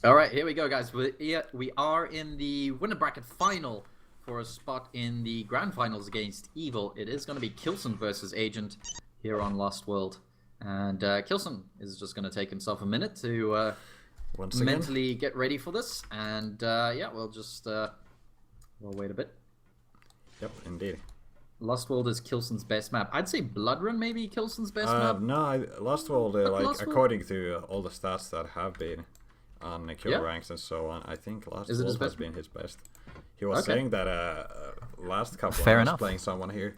All right, here we go, guys. We are in the winner bracket final for a spot in the grand finals against Evil. It is going to be Kilson versus Agent here on Lost World, and Kilson is just going to take himself a minute to Once again. mentally get ready for this, and yeah, we'll just we'll wait a bit. Yep, indeed. Lost World is Kilson's best map. I'd say Blood Run maybe Kilson's best map. No, Lost World, like Lost World? according to all the stats that have been on the kill Yeah. ranks and so on, I think Lost Is it his World has best? been his best. He was Okay. saying that last couple Fair I was enough. playing someone here.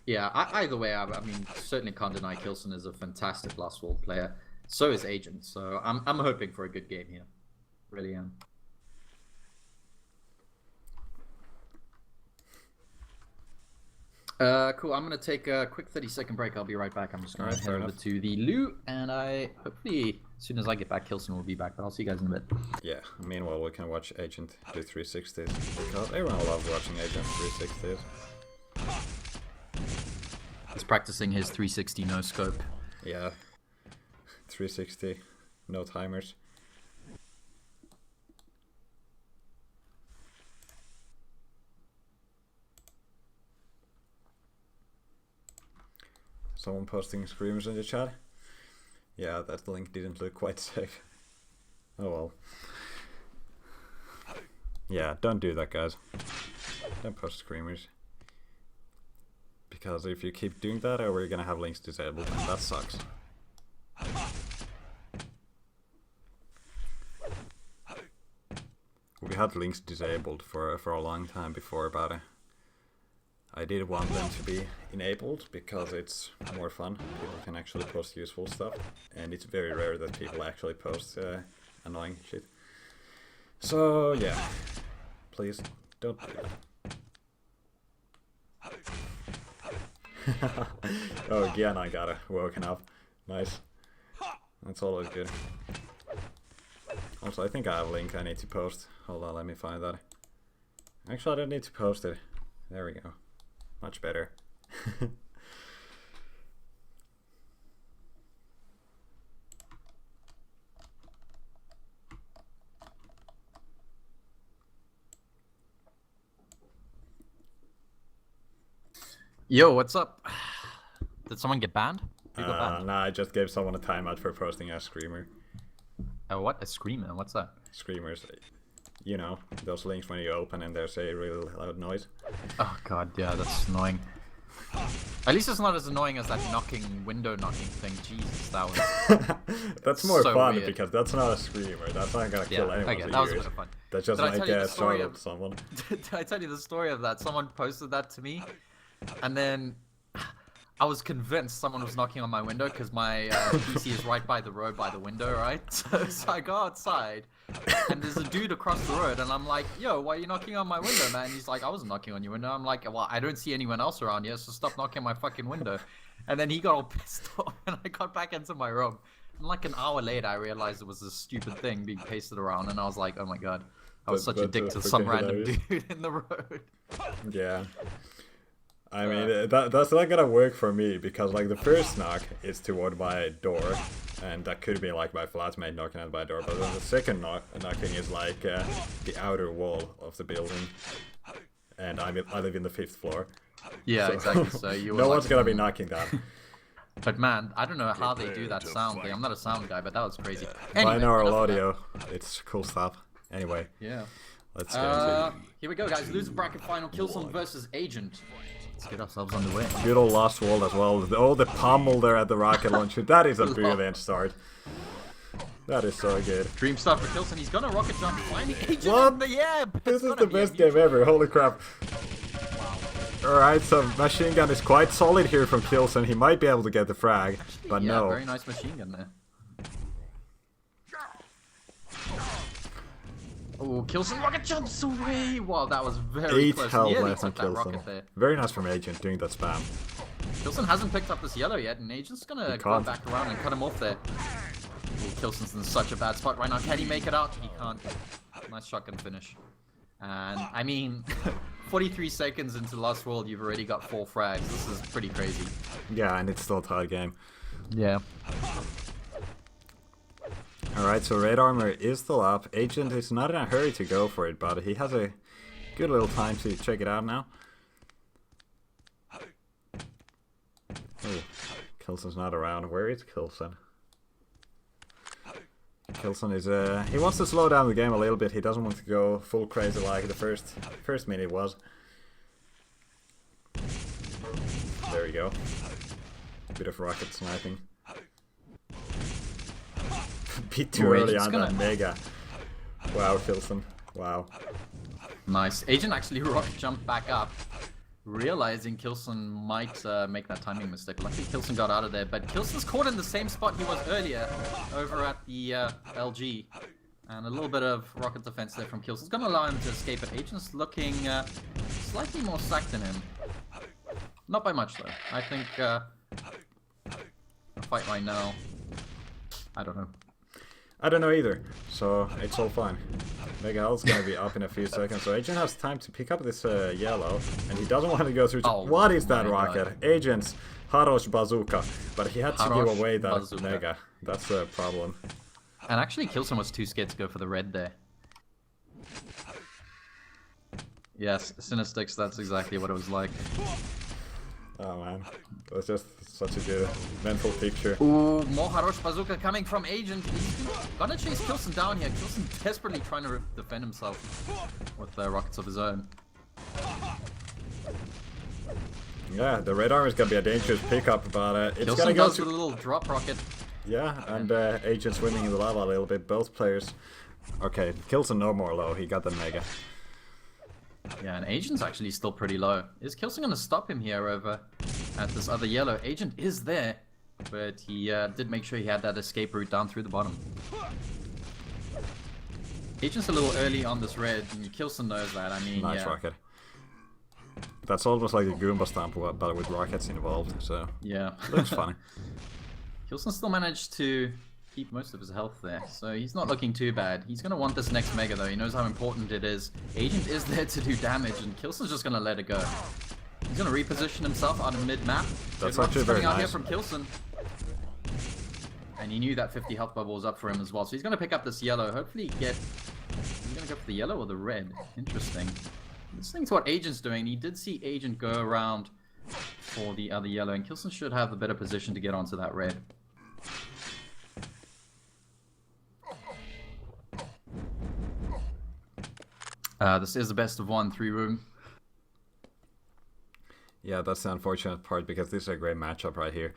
Yeah, either way, I mean, certainly can't deny Kilson is a fantastic Lost World player. So is Agent. So I'm hoping for a good game here. Really am. Cool. I'm gonna take a quick 30-second break. I'll be right back. I'm just gonna Alright, head fair over enough. to the loo, and I hopefully as soon as I get back, Kilson will be back. But I'll see you guys in a bit. Yeah, meanwhile we can watch Agent do 360s because everyone loves watching Agent 360s. He's practicing his 360 no scope. Yeah, 360, no timers. Someone posting screamers in the chat. Yeah, that link didn't look quite safe. Oh well. Yeah, don't do that, guys. Don't post screamers. Because if you keep doing that, we're gonna have links disabled, and that sucks. We had links disabled for a long time before, but I did want them to be enabled because it's more fun. People can actually post useful stuff, and it's very rare that people actually post annoying shit. So yeah, please don't do that. Oh, again, I got woken up. Nice. That's always good. Also, I think I have a link I need to post. Hold on, let me find that. Actually, I don't need to post it. There we go. Much better. Yo, what's up? Did someone get banned? Who got banned? Nah, I just gave someone a timeout for posting a screamer. What? A screamer? What's that? Screamers. You know, those links when you open and there's a really loud noise. Oh god, yeah, that's annoying. At least it's not as annoying as that window knocking thing. Jesus, that was... That's more so fun weird. because that's not a screamer. That's not gonna kill anyone. Okay, that was a bit of fun. That's just Did I like tell you the story startled of- someone. Did I tell you the story of that? Someone posted that to me, and then I was convinced someone was knocking on my window because my PC is right by the road by the window, right? So I go outside, and there's a dude across the road, and I'm like, yo, why are you knocking on my window, man? He's like, I wasn't knocking on your window. I'm like, well, I don't see anyone else around here, so stop knocking on my fucking window. And then he got all pissed off, and I got back into my room. And like an hour later, I realized it was a stupid thing being pasted around, and I was like, oh my god. I was such a dick to some random dude in the road. Yeah. I mean, that's not gonna work for me because like the first knock is toward my door, and that could be like my flatmate knocking at my door. But then the second knocking is like the outer wall of the building, and I live in the 5th floor. Yeah, So- exactly. So you were No like, one's gonna be knocking that. But man, I don't know how they do that Prepare to sound thing. fight. I'm not a sound guy, but that was crazy. Anyway, Binaural enough of that. audio, it's cool stuff. Anyway, Yeah. let's get into Here we go, guys. Loser bracket final: Kilson versus Agent. Let's get ourselves underway. good old Lost World as well. Oh, the pummel there at the rocket launcher. That is a brilliant start. That is so good. Dream start for Kilson. He's gonna rocket jump, finding Agent What? in the air. but This it's is gonna the be a best game mutual- ever. Holy crap. Alright, so machine gun is quite solid here from Kilson. He might be able to get the frag, but Yeah, no. very nice machine gun there. Oh, Kilson rocket jumps away. Wow, that was very 8 close. health Nearly left on took that rocket Kilson. there. Very nice from Agent doing that spam. Kilson hasn't picked up this yellow yet, and Agent's gonna go can't. back around and cut him off there. Oh, Kilson's in such a bad spot right now. Can he make it out? He can't. Nice shotgun finish. And, I mean, 43 seconds into Lost World, you've already got 4 frags. This is pretty crazy. Yeah, and it's still a tight game. Yeah. Alright, so red armor is still up. Agent is not in a hurry to go for it, but he has a good little time to check it out now. Oh, Kilson's not around. Where is Kilson? Kilson is he wants to slow down the game a little bit. He doesn't want to go full crazy like the first minute was. There we go. Bit of rocket sniping. Bit too Oh, early Agent's on gonna- that mega. Wow, Kilson. Wow. Nice. Agent actually rocket jumped back up, realizing Kilson might make that timing mistake. Luckily, Kilson got out of there, but Kilson's caught in the same spot he was earlier over at the LG. And a little bit of rocket defense there from Kilson's going to allow him to escape, but Agent's looking slightly more sacked than him. Not by much, though. I think a fight right now, I don't know. I don't know either, so it's all fine. Mega L's gonna be up in a few seconds, so Agent has time to pick up this yellow, and he doesn't want to go through. Oh What is that my rocket? God. Agent's Harosh bazooka, but he had to Harosh give away that bazooka. mega. That's the problem. And actually, Kilson was too scared to go for the red there. Yes, Cinestics, that's exactly what it was like. Oh man, that's just such a good mental picture. Ooh, more Harosh Bazooka coming from Agent. He's gonna chase Kilson down here. Kilson desperately trying to defend himself with rockets of his own. Yeah, the red armor is gonna be a dangerous pickup, but it's Kilson gonna go goes to with a little drop rocket. yeah, and Agent swimming in the lava a little bit. Both players. Okay, Kilson no more low. He got the mega. Yeah, and Agent's actually still pretty low. Is Kilson gonna stop him here over at this other yellow? Agent is there, but he did make sure he had that escape route down through the bottom. Agent's a little early on this red, and Kilson knows that. I mean, Nice yeah. rocket. That's almost like a Goomba stamp, but with rockets involved. So Yeah. looks funny. Kilson still managed to keep most of his health there, so he's not looking too bad. He's going to want this next Mega, though. He knows how important it is. Agent is there to do damage, and Kilson's just going to let it go. He's going to reposition himself out of mid-map. That's Good actually runs very coming out here nice. from Kilson. And he knew that 50 health bubble was up for him as well, so he's going to pick up this yellow. Hopefully get... He's going to go for the yellow or the red. Interesting. Listening to what Agent's doing, he did see Agent go around for the other yellow, and Kilson should have the better position to get onto that red. This is the best of 1 3-room. Yeah, that's the unfortunate part because this is a great matchup right here.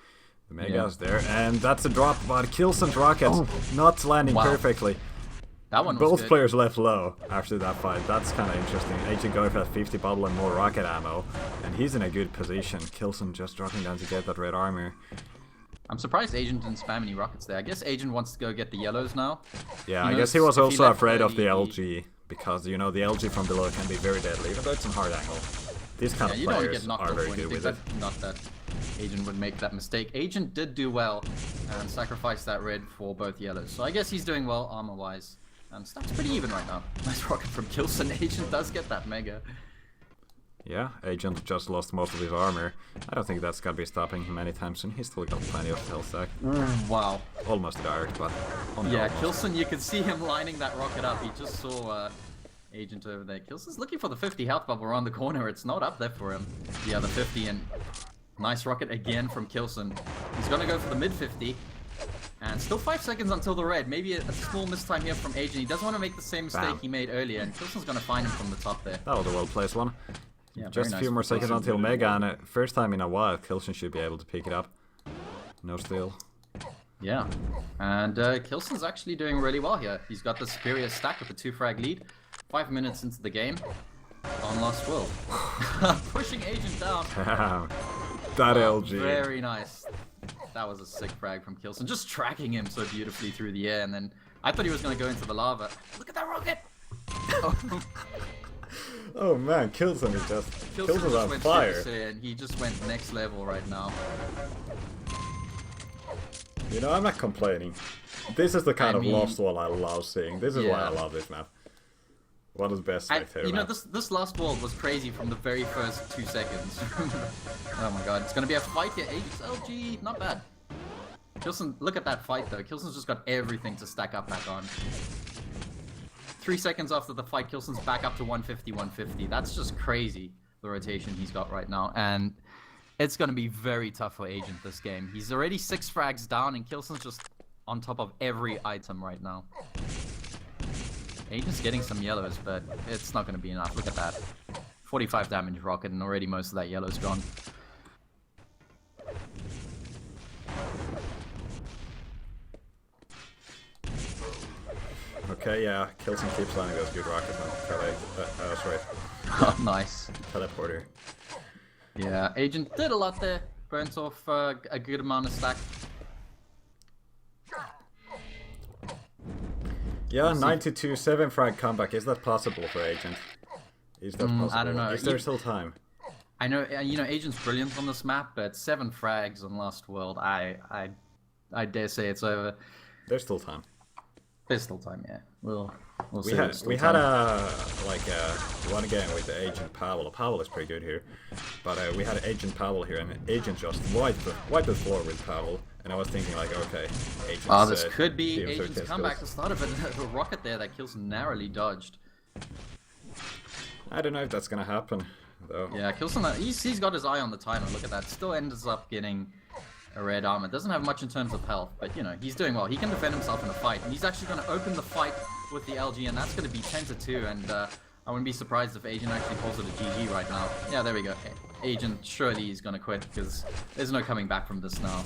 The Mega's there, and that's a drop, but Kilson's rocket not landing perfectly. That one was Both good. players left low after that fight. That's kind of interesting. Agent going for 50 bubble and more rocket ammo, and he's in a good position. Kilson just dropping down to get that red armor. I'm surprised Agent didn't spam any rockets there. I guess Agent wants to go get the yellows now. Yeah, He I guess knows he was if he also left afraid of early, the he- LG because, you know, the LG from below can be very deadly, even though it's in hard angle. These kind Yeah, of you don't want to players get knocked are off very or good anything, with it. but not that Agent would make that mistake. Agent did do well and sacrificed that red for both yellows. So I guess he's doing well armor-wise. And stats pretty even right now. Nice rocket from Kilson. Agent does get that Mega. Yeah, Agent just lost most of his armor. I don't think that's gonna be stopping him anytime soon. He's still got plenty of health stack. Wow. Almost direct, but only Yeah, almost. Kilson, you can see him lining that rocket up. He just saw Agent over there. Kilson's looking for the 50 health bubble around the corner. It's not up there for him. The other 50, and nice rocket again from Kilson. He's gonna go for the mid 50. And still 5 seconds until the red. Maybe a small mistime here from Agent. He doesn't want to make the same mistake Bam. he made earlier, and Kilson's gonna find him from the top there. That was a well-placed one. Yeah, very Just a nice few more from seconds Kilson. until Mega, and first time in a while, Kilson should be able to pick it up. No steal. Yeah, and Kilson's actually doing really well here. He's got the superior stack with a 2-frag lead. 5 minutes into the game on Last World. Pushing Agent down. That LG. Very nice. That was a sick frag from Kilson. Just tracking him so beautifully through the air, and then I thought he was going to go into the lava. Look at that rocket! Oh man, Kilson is just... Kilson Kilson's just on went fire. Super Saiyan. He just went next level right now. You know, I'm not complaining. This is the kind I of mean- Lost one I love seeing. This is why Yeah. I love this map. What is best spectator You know, map? this Last World was crazy from the very first 2 seconds. Oh my god, it's gonna be a fight here. Agents LG, not bad. Kilson, look at that fight though. Kilson's just got everything to stack up back on. 3 seconds after the fight, Kilson's back up to 150, 150. That's just crazy, the rotation he's got right now. And it's gonna be very tough for Agent this game. He's already 6 frags down, and Kilson's just on top of every item right now. Agent's getting some yellows, but it's not going to be enough. Look at that. 45 damage rocket, and already most of that yellow's gone. Okay, yeah, Kilson keeps landing those good rockets on sorry, Oh, nice. teleporter. Yeah, Agent did a lot there. Burnt off a good amount of stack. Yeah, 92 7 frag comeback. Is that possible for Agent? Is that possible? I don't know. Is there still time? I know, you know, Agent's brilliant on this map, but 7 frags on Last World, I dare say it's over. There's still time. There's still time, yeah. We'll see. We had a one game with the Agent Pavl. Pavl is pretty good here, but we had Agent Pavl here, and Agent just wiped the floor with Pavl. And I was thinking like, okay, Agent. Oh, this could be DM13 Agent's skills. comeback. The start of a rocket there that Kilson narrowly dodged. I don't know if that's gonna happen, though. Yeah, Kilson, he's got his eye on the timer. Look at that. Still ends up getting a red armor. Doesn't have much in terms of health, but you know, he's doing well. He can defend himself in a fight, and he's actually going to open the fight with the LG, and that's going to be 10-2, and I wouldn't be surprised if Agent actually calls it a GG right now. Yeah, there we go. Agent surely is going to quit, because there's no coming back from this now.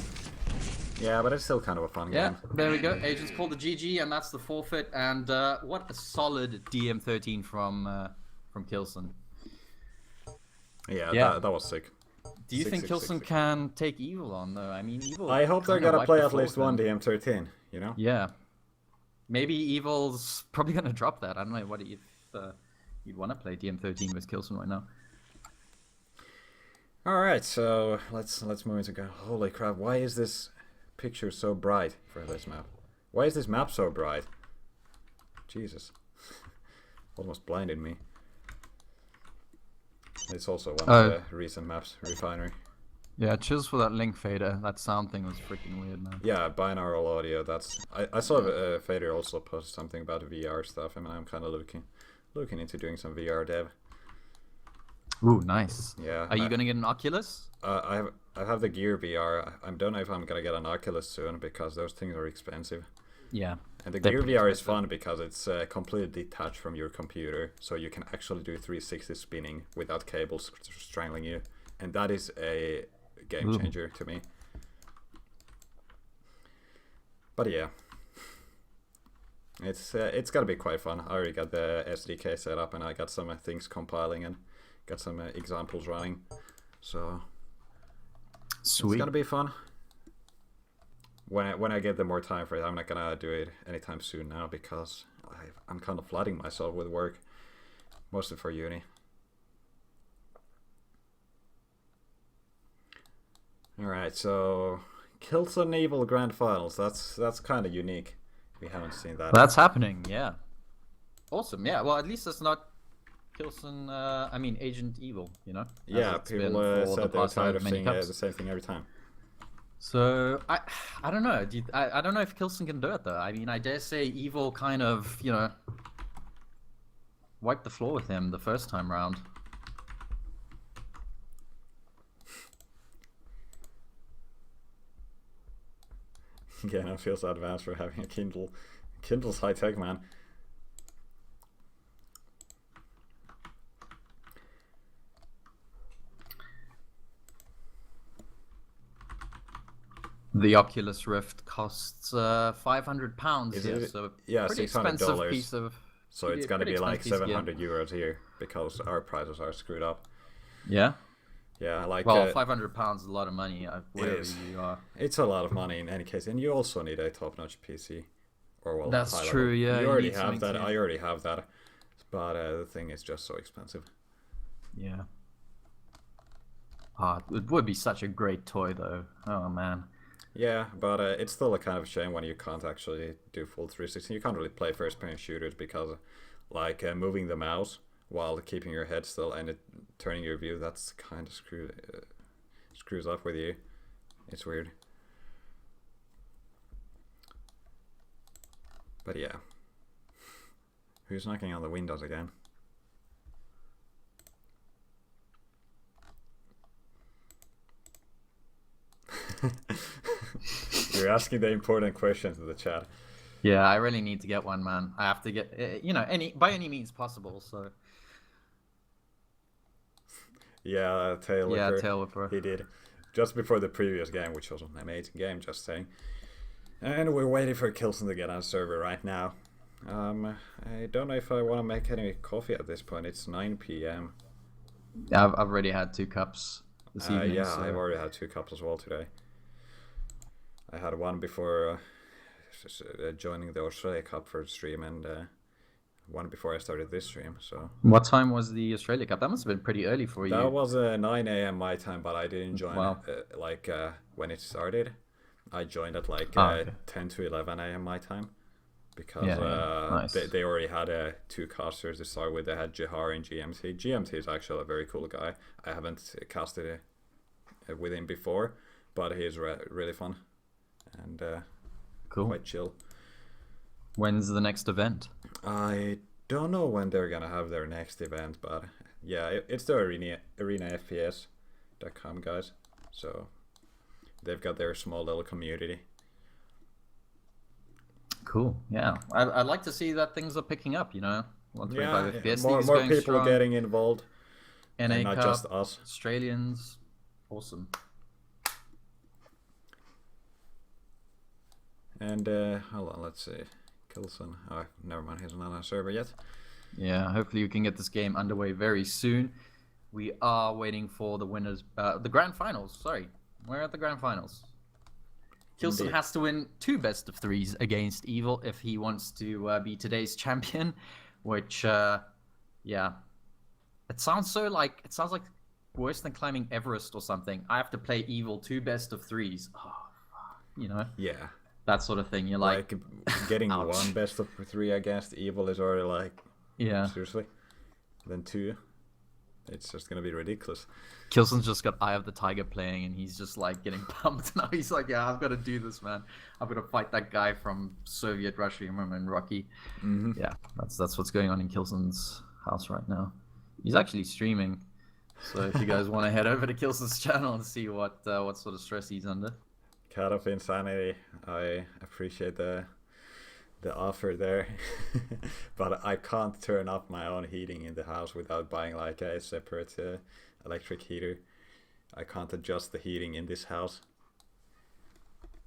Yeah, but it's still kind of a fun Yeah, game. there we go. Agent's called the GG, and that's the forfeit, and what a solid DM13 from Kilson. Yeah, Yeah. that was sick. Do you think 6-6-6-6. Kilson can take Evil on, though? I mean, Evil... I hope they're kinda gonna wiped play the at floor least with one him. DM13. You know? Yeah. Maybe Evil's probably gonna drop that. I don't know what if you'd want to play DM13 with Kilson right now. All right, so let's move into. Holy crap! Why is this picture so bright for this map? Why is this map so bright? Jesus. Almost blinded me. It's also one of the recent maps, Refinery. Yeah, cheers for that link fader. That sound thing was freaking weird, man. Yeah, binaural audio. That's I saw Fader also post something about VR stuff. I mean, I'm kind of looking into doing some VR dev. Ooh, nice. Yeah. Are you gonna get an Oculus? I have the Gear VR. I don't know if I'm gonna get an Oculus soon because those things are expensive. Yeah. And the Gear VR is fun because it's completely detached from your computer, so you can actually do 360 spinning without cables strangling you, and that is a game changer to me. But yeah, it's gotta be quite fun. I already got the SDK set up, and I got some things compiling and got some examples running, so Sweet. it's gonna be fun. When I get the more time for it, I'm not gonna do it anytime soon now because I'm kind of flooding myself with work, mostly for uni. All right, so Kilson Evil Grand Finals. That's kind of unique. We haven't seen that. That's happening, yeah. Awesome. Yeah. Well, at least it's not Kilson. I mean, Agent Evil. You know. Yeah, As it's been people for said the they're past tired of many seeing cups. the same thing every time. So I don't know. I don't know if Kilson can do it though. I mean, I dare say Evil kind of wiped the floor with him the first time round. Yeah, no, it feels advanced for having a Kindle. Kindle's high tech, man. The Oculus Rift costs £500 Is here, it? so Yeah, pretty $600. expensive piece of. So it's gonna pretty be like expensive piece of gear. €700 here because our prices are screwed up. Yeah. Yeah, like Well, £500 is a lot of money. Wherever is. you are. It's a lot of money in any case, and you also need a top-notch PC. Or well, That's high level. true, yeah, You you already need have something that. to- I already have that, but the thing is just so expensive. Yeah. Ah, it would be such a great toy, though. Oh man. Yeah, but it's still a kind of shame when you can't actually do full 360. You can't really play first-person shooters because, like, moving the mouse while keeping your head still and turning your view, that's kind of screws up with you. It's weird. But yeah. Who's knocking on the windows again? You're asking the important questions in the chat. Yeah, I really need to get one, man. I have to get, by any means possible. So. Yeah, Tail Yeah, Whipper, Tail Whipper. he did. Just before the previous game, which was an amazing game, just saying. And we're waiting for Kilson to get on server right now. I don't know if I want to make any coffee at this point. It's 9 p.m. Yeah, I've already had 2 cups this evening. Yeah, so. I've already had 2 cups as well today. I had one before joining the Australia Cup for the stream, and one before I started this stream. So What time was the Australia Cup? That must have been pretty early for you. that was 9 a.m. my time, but I didn't join Wow. when it started. I joined at like okay. 10 to 11 a.m. my time because Yeah, nice. they already had 2 casters to start with. They had Jihar and GMT. GMT is actually a very cool guy. I haven't casted with him before, but he's really fun and Cool. quite chill. When's the next event? I don't know when they're gonna have their next event, but yeah, it's the arenafps.com guys. So they've got their small little community. Cool. Yeah, I'd like to see that things are picking up. 125 Yeah, FPS more is going people strong. getting involved, NA and not Cup, just us. Australians. Awesome. And hold on, let's see. Kilson. Oh, never mind. He's not on our server yet. Yeah, hopefully we can get this game underway very soon. We are waiting for the winners, the grand finals. Sorry, we're at the grand finals. Kilson Indeed. has to win 2 best of 3s against Evil if he wants to be today's champion. Which, yeah, it sounds like worse than climbing Everest or something. I have to play Evil 2 best of 3s. Oh, Yeah. that sort of thing. You're like, getting ouch. one best of 3 against Evil is already like, yeah. seriously. Then 2, it's just gonna be ridiculous. Kilson's just got Eye of the Tiger playing, and he's just like getting pumped now. He's like, yeah, I've got to do this, man. I've got to fight that guy from Soviet Russia. You remember in Rocky? Mm-hmm. Yeah, that's what's going on in Kilson's house right now. He's actually streaming, so if you guys want to head over to Kilson's channel and see what sort of stress he's under. Cut off insanity. I appreciate the offer there, but I can't turn off my own heating in the house without buying like a separate electric heater. I can't adjust the heating in this house,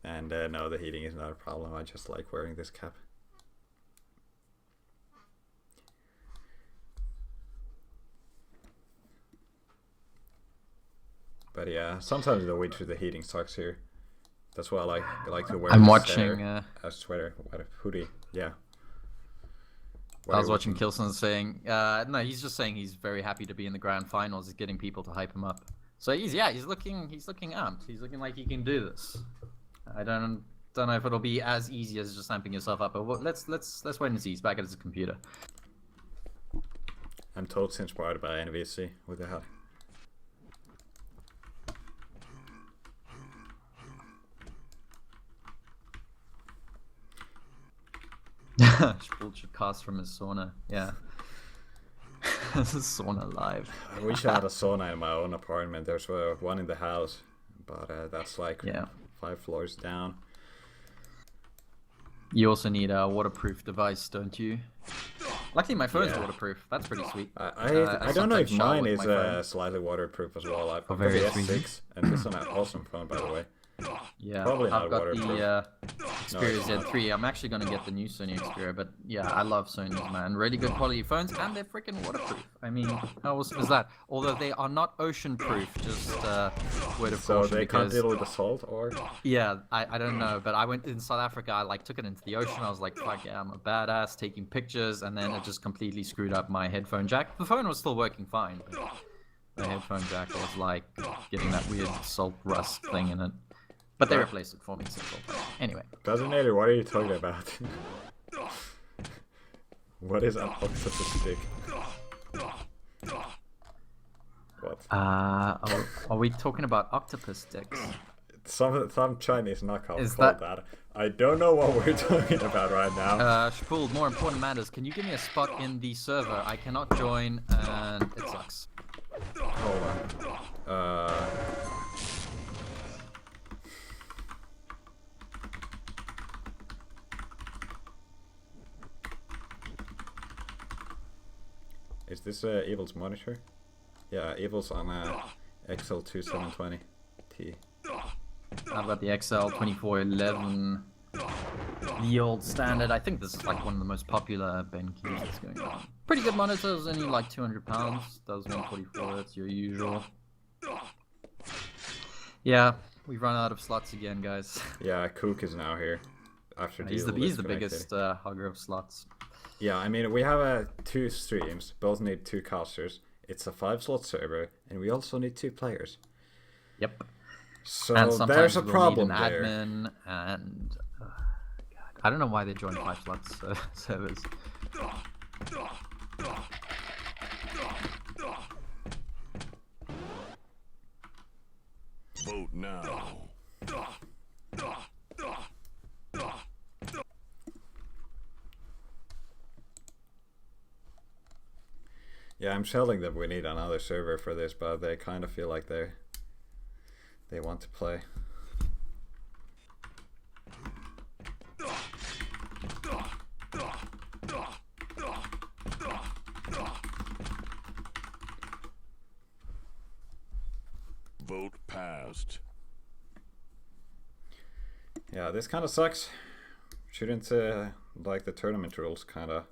and no, the heating is not a problem. I just like wearing this cap. But yeah, sometimes the winter the heating sucks here. That's why I like to wear. I'm watching a sweater, what a hoodie. Yeah. I was watching Kilson saying, no, he's just saying he's very happy to be in the grand finals. He's getting people to hype him up. So he's looking amped. He's looking like he can do this. I don't know if it'll be as easy as just amping yourself up, but let's wait and see. He's back at his computer. I'm totally inspired by NVC with the hat. Spult should cast from his sauna. Yeah. Sauna live. I wish I had a sauna in my own apartment. There's one in the house, but that's like 5 floors down. You also need a waterproof device, don't you? Luckily, my phone's waterproof. That's pretty sweet. I don't know if mine is slightly waterproof as well. I've got the S6, and this is an awesome phone, by the way. Yeah, probably I've got waterproof. the Xperia Z3. I'm actually going to get the new Sony Xperia, but yeah, I love Sony's, man. Really good quality phones, and they're freaking waterproof. I mean, how awesome is that? Although they are not ocean-proof, just word of caution. So they can't deal with the salt, or? Yeah, I don't know, but I went in South Africa, I took it into the ocean, I was like, fuck yeah, I'm a badass, taking pictures, and then it just completely screwed up my headphone jack. The phone was still working fine, but the headphone jack was like getting that weird salt rust thing in it. But they replaced it for me, so anyway. Doesn't matter, what are you talking about? What is an octopus stick? What? Are we talking about octopus sticks? Some Chinese knockoff called that. I don't know what we're talking about right now. Spult, more important matters. Can you give me a spot in the server? I cannot join, and it sucks. Hold on. Is this Evil's monitor? Yeah, Evil's on XL2720T. I've got the XL2411, the old standard. I think this is like one of the most popular BenQs that's going on. Pretty good monitor, it's only like £200. Does 144, that's your usual. Yeah, we've run out of slots again, guys. Yeah, Cook is now here. After he's the biggest hugger of slots. Yeah, I mean, we have 2 streams, both need 2 casters. It's a 5-slot server, and we also need 2 players. Yep. So there's a problem need there. Admin and God, I don't know why they joined 5 slots servers. Vote now. Yeah, I'm telling them we need another server for this, but they kind of feel like they want to play. Vote passed. Yeah, this kind of sucks. Shouldn't like the tournament rules kind of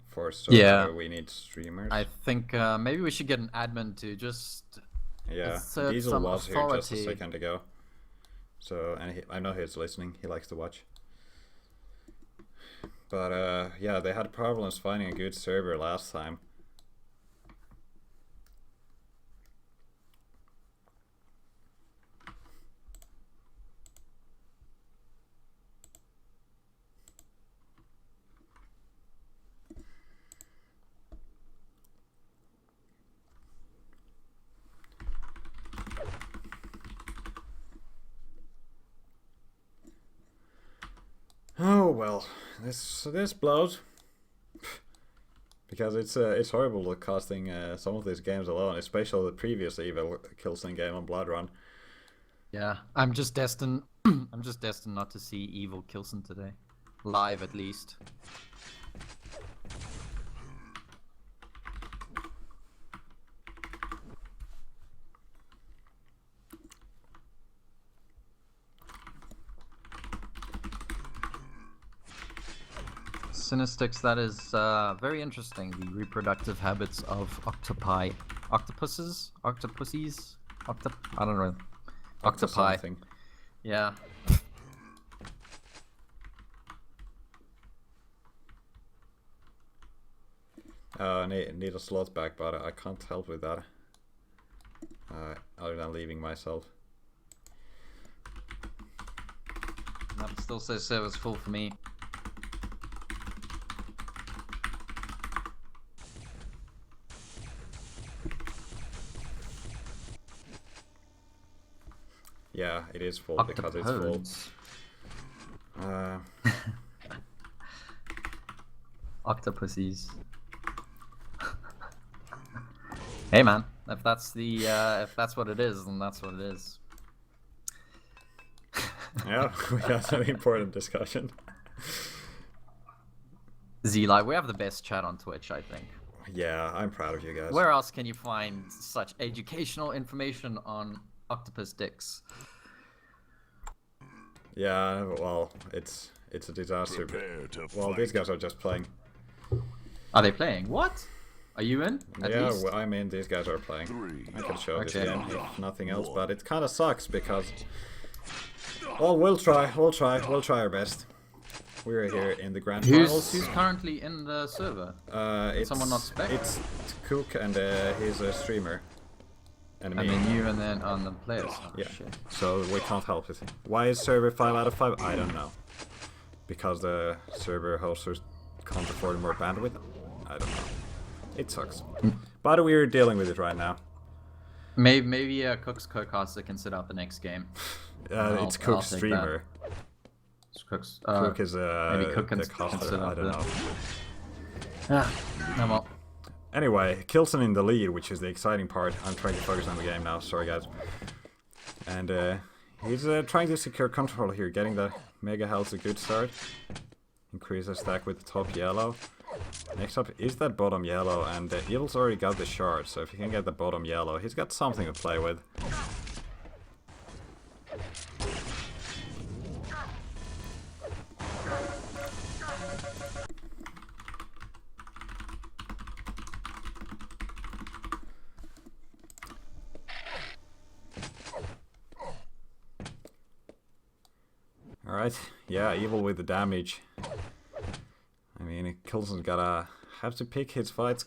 force? Yeah, we need streamers. I think maybe we should get an admin to just Diesel was here just a second ago. So I know he's listening. He likes to watch. But yeah, they had problems finding a good server last time. Oh well, this blows. Because it's horrible costing some of these games alone, especially the previous Evil Kilson game on Bloodrun. Yeah, I'm just destined. I'm just destined not to see Evil Kilson today, live at least. Sinistix, that is very interesting. The reproductive habits of octopuses, I don't know, octopi. Something. Yeah. I need a slot back, but I can't help with that. Other than leaving myself. That still says server's full for me. Yeah, it is full because it's full. Octopuses. Hey man, if that's what it is, then that's what it is. Yeah, we got an important discussion. Z-Live, we have the best chat on Twitch, I think. Yeah, I'm proud of you guys. Where else can you find such educational information on octopus dicks? Yeah, well, it's a disaster. Prepare to Well, fight. these guys are just playing. Are they playing? What? Are you in? At Yeah, least? well, I mean, these guys are playing. 3, I can show this Okay. game if nothing else, but it kind of sucks because. Well, we'll try our best. We're here in the grand finals. Who's currently in the server? It's someone not spec? It's Cook and he's a streamer. And I me. mean, you and then on the players. Oh, Yeah. shit. So we can't help it. Why is server 5 out of 5? I don't know. Because the server hosters can't afford more bandwidth? I don't know. It sucks. But we're dealing with it right now. Maybe Cook's co-caster can sit out the next game. It's Cook's take streamer. It's Cook's. Cook is maybe Cook can the sit caster. I out don't there. know. No more. Anyway, Kilson in the lead, which is the exciting part. I'm trying to focus on the game now. Sorry, guys. And he's trying to secure control here. Getting the Mega Health's a good start. Increase the stack with the top yellow. Next up is that bottom yellow, and Evil's already got the shard, so if he can get the bottom yellow, he's got something to play with. Alright, yeah, Evil with the damage. I mean, Kilson's gotta have to pick his fights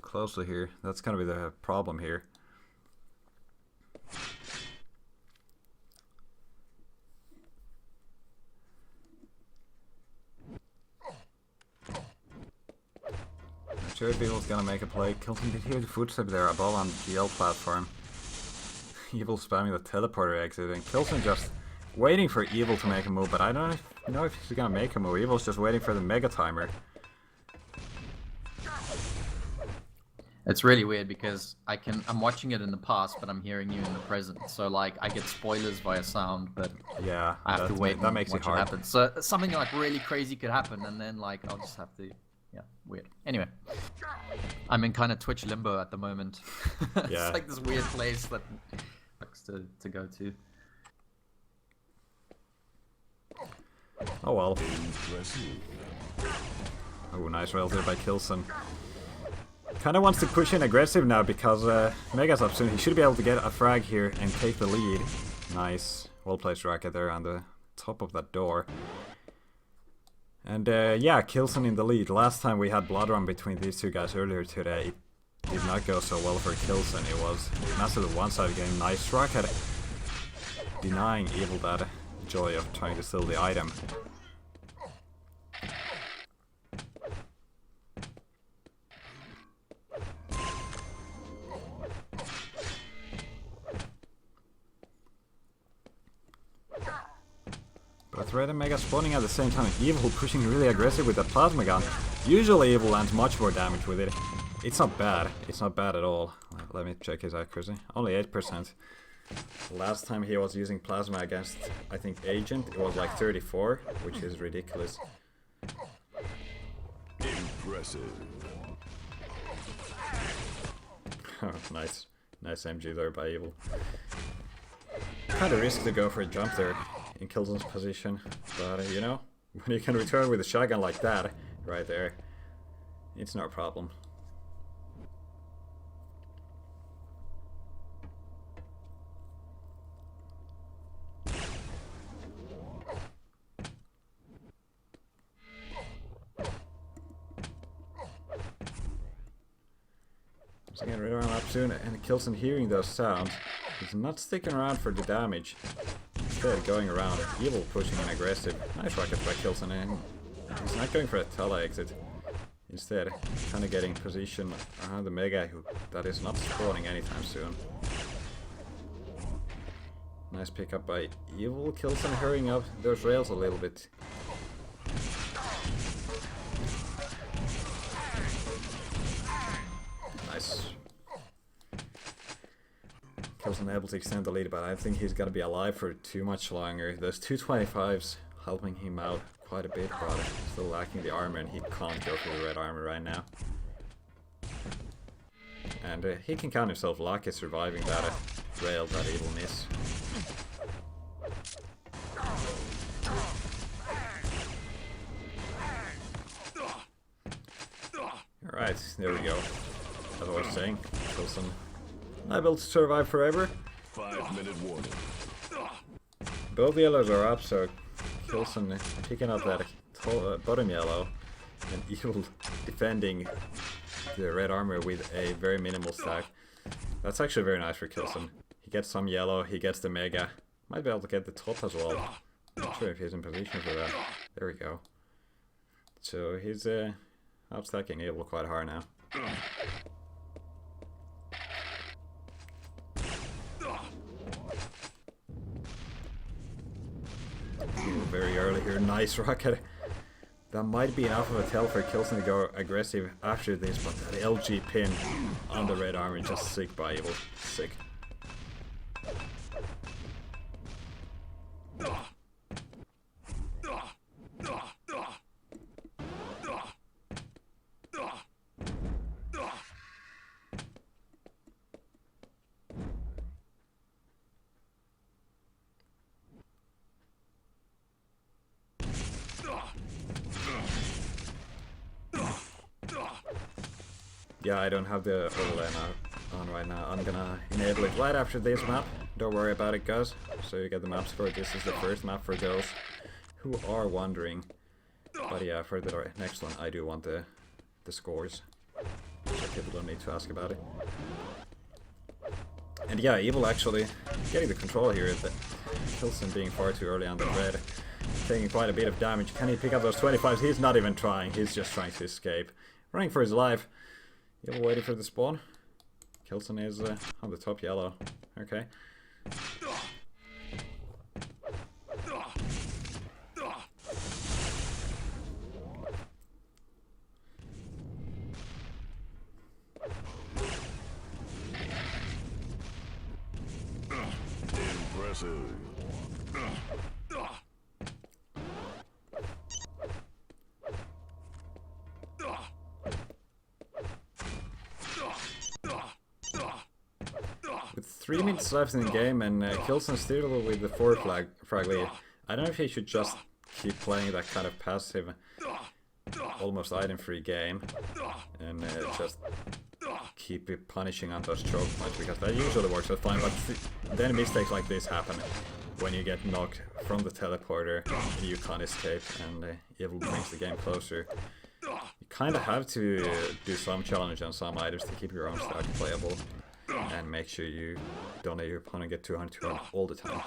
closely here. That's gonna be the problem here. I'm sure if Evil's gonna make a play. Kilson did hear the footstep there above on the GL platform. Evil spamming the teleporter exit, and Kilson just waiting for Evil to make a move, but I don't know if he's gonna make a move. Evil's just waiting for the mega timer. It's really weird because I'm watching it in the past, but I'm hearing you in the present. So like I get spoilers via sound, but Yeah, I have to wait. That and makes it watch hard. happen. So something like really crazy could happen, and then like I'll just have to. Yeah, weird. Anyway, I'm in kind of Twitch limbo at the moment. It's Yeah. like this weird place that sucks to go to. Oh well. Impressive. Oh, nice rail there by Kilson. Kinda wants to push in aggressive now because Mega's up soon. He should be able to get a frag here and take the lead. Nice. Well placed racket there on the top of that door. And yeah, Kilson in the lead. Last time we had blood run between these two guys earlier today, it did not go so well for Kilson. It was massive one-sided game. Nice racket denying Evil that joy of trying to steal the item. But But Red and Mega spawning at the same time. Evil pushing really aggressive with that plasma gun. Usually Evil lands much more damage with it. It's not bad. It's not bad at all. Let me check his accuracy. Only 8%. Last time he was using plasma against, I think, Agent, it was like 34, which is ridiculous. Impressive. Nice. Nice MG there by Evil. Kinda risky to go for a jump there in Kilson's position, but you know, when you can return with a shotgun like that, right there, it's no problem. So again, return up soon, and Kilson hearing those sounds, he's not sticking around for the damage. Instead, going around, Evil pushing and aggressive. Nice rocket by Kilson, and he's not going for a tele exit. Instead, kind of getting position around the Mega that is not spawning anytime soon. Nice pickup by Evil. Kilson hurrying up those rails a little bit. Nice. Kilson able to extend the lead, but I think he's gonna be alive for too much longer. Those 225s helping him out quite a bit, but still lacking the armor, and he can't go for the red armor right now. And he can count himself lucky surviving that rail that Evil miss. Alright, there we go. As I was saying, Kilson able to survive forever. 5-minute warning. Both yellows are up, so Kilson picking up that bottom yellow, and Evil defending the red armor with a very minimal stack. That's actually very nice for Kilson. He gets some yellow, he gets the Mega. Might be able to get the top as well. Not sure if he's in position for that. There we go. So he's outstacking Evil quite hard now. Very early here, nice rocket. That might be enough of a tell for Kilson to go aggressive after this, but that LG pin on the red armor just sick by Evil. Sick. Yeah, I don't have the overlay on right now. I'm gonna enable it right after this map. Don't worry about it, guys. So you get the map score. This is the first map for those who are wondering. But yeah, for the next one, I do want the scores, so people don't need to ask about it. And yeah, Evil actually getting the control here. The Kilson being far too early on the red, taking quite a bit of damage. Can he pick up those 25s? He's not even trying. He's just trying to escape, running for his life. Evil waiting for the spawn. Kilson is on the top yellow. Okay. Impressive. With 3 minutes left in the game, and Kilson still with the 4 frag lead. I don't know if he should just keep playing that kind of passive, almost item-free game, and just keep punishing on those choke points, because that usually works out fine, but then mistakes like this happen when you get knocked from the teleporter and you can't escape, and Evil brings the game closer. You kind of have to do some challenge on some items to keep your own stack playable, and make sure you don't let your opponent get 200 all the time.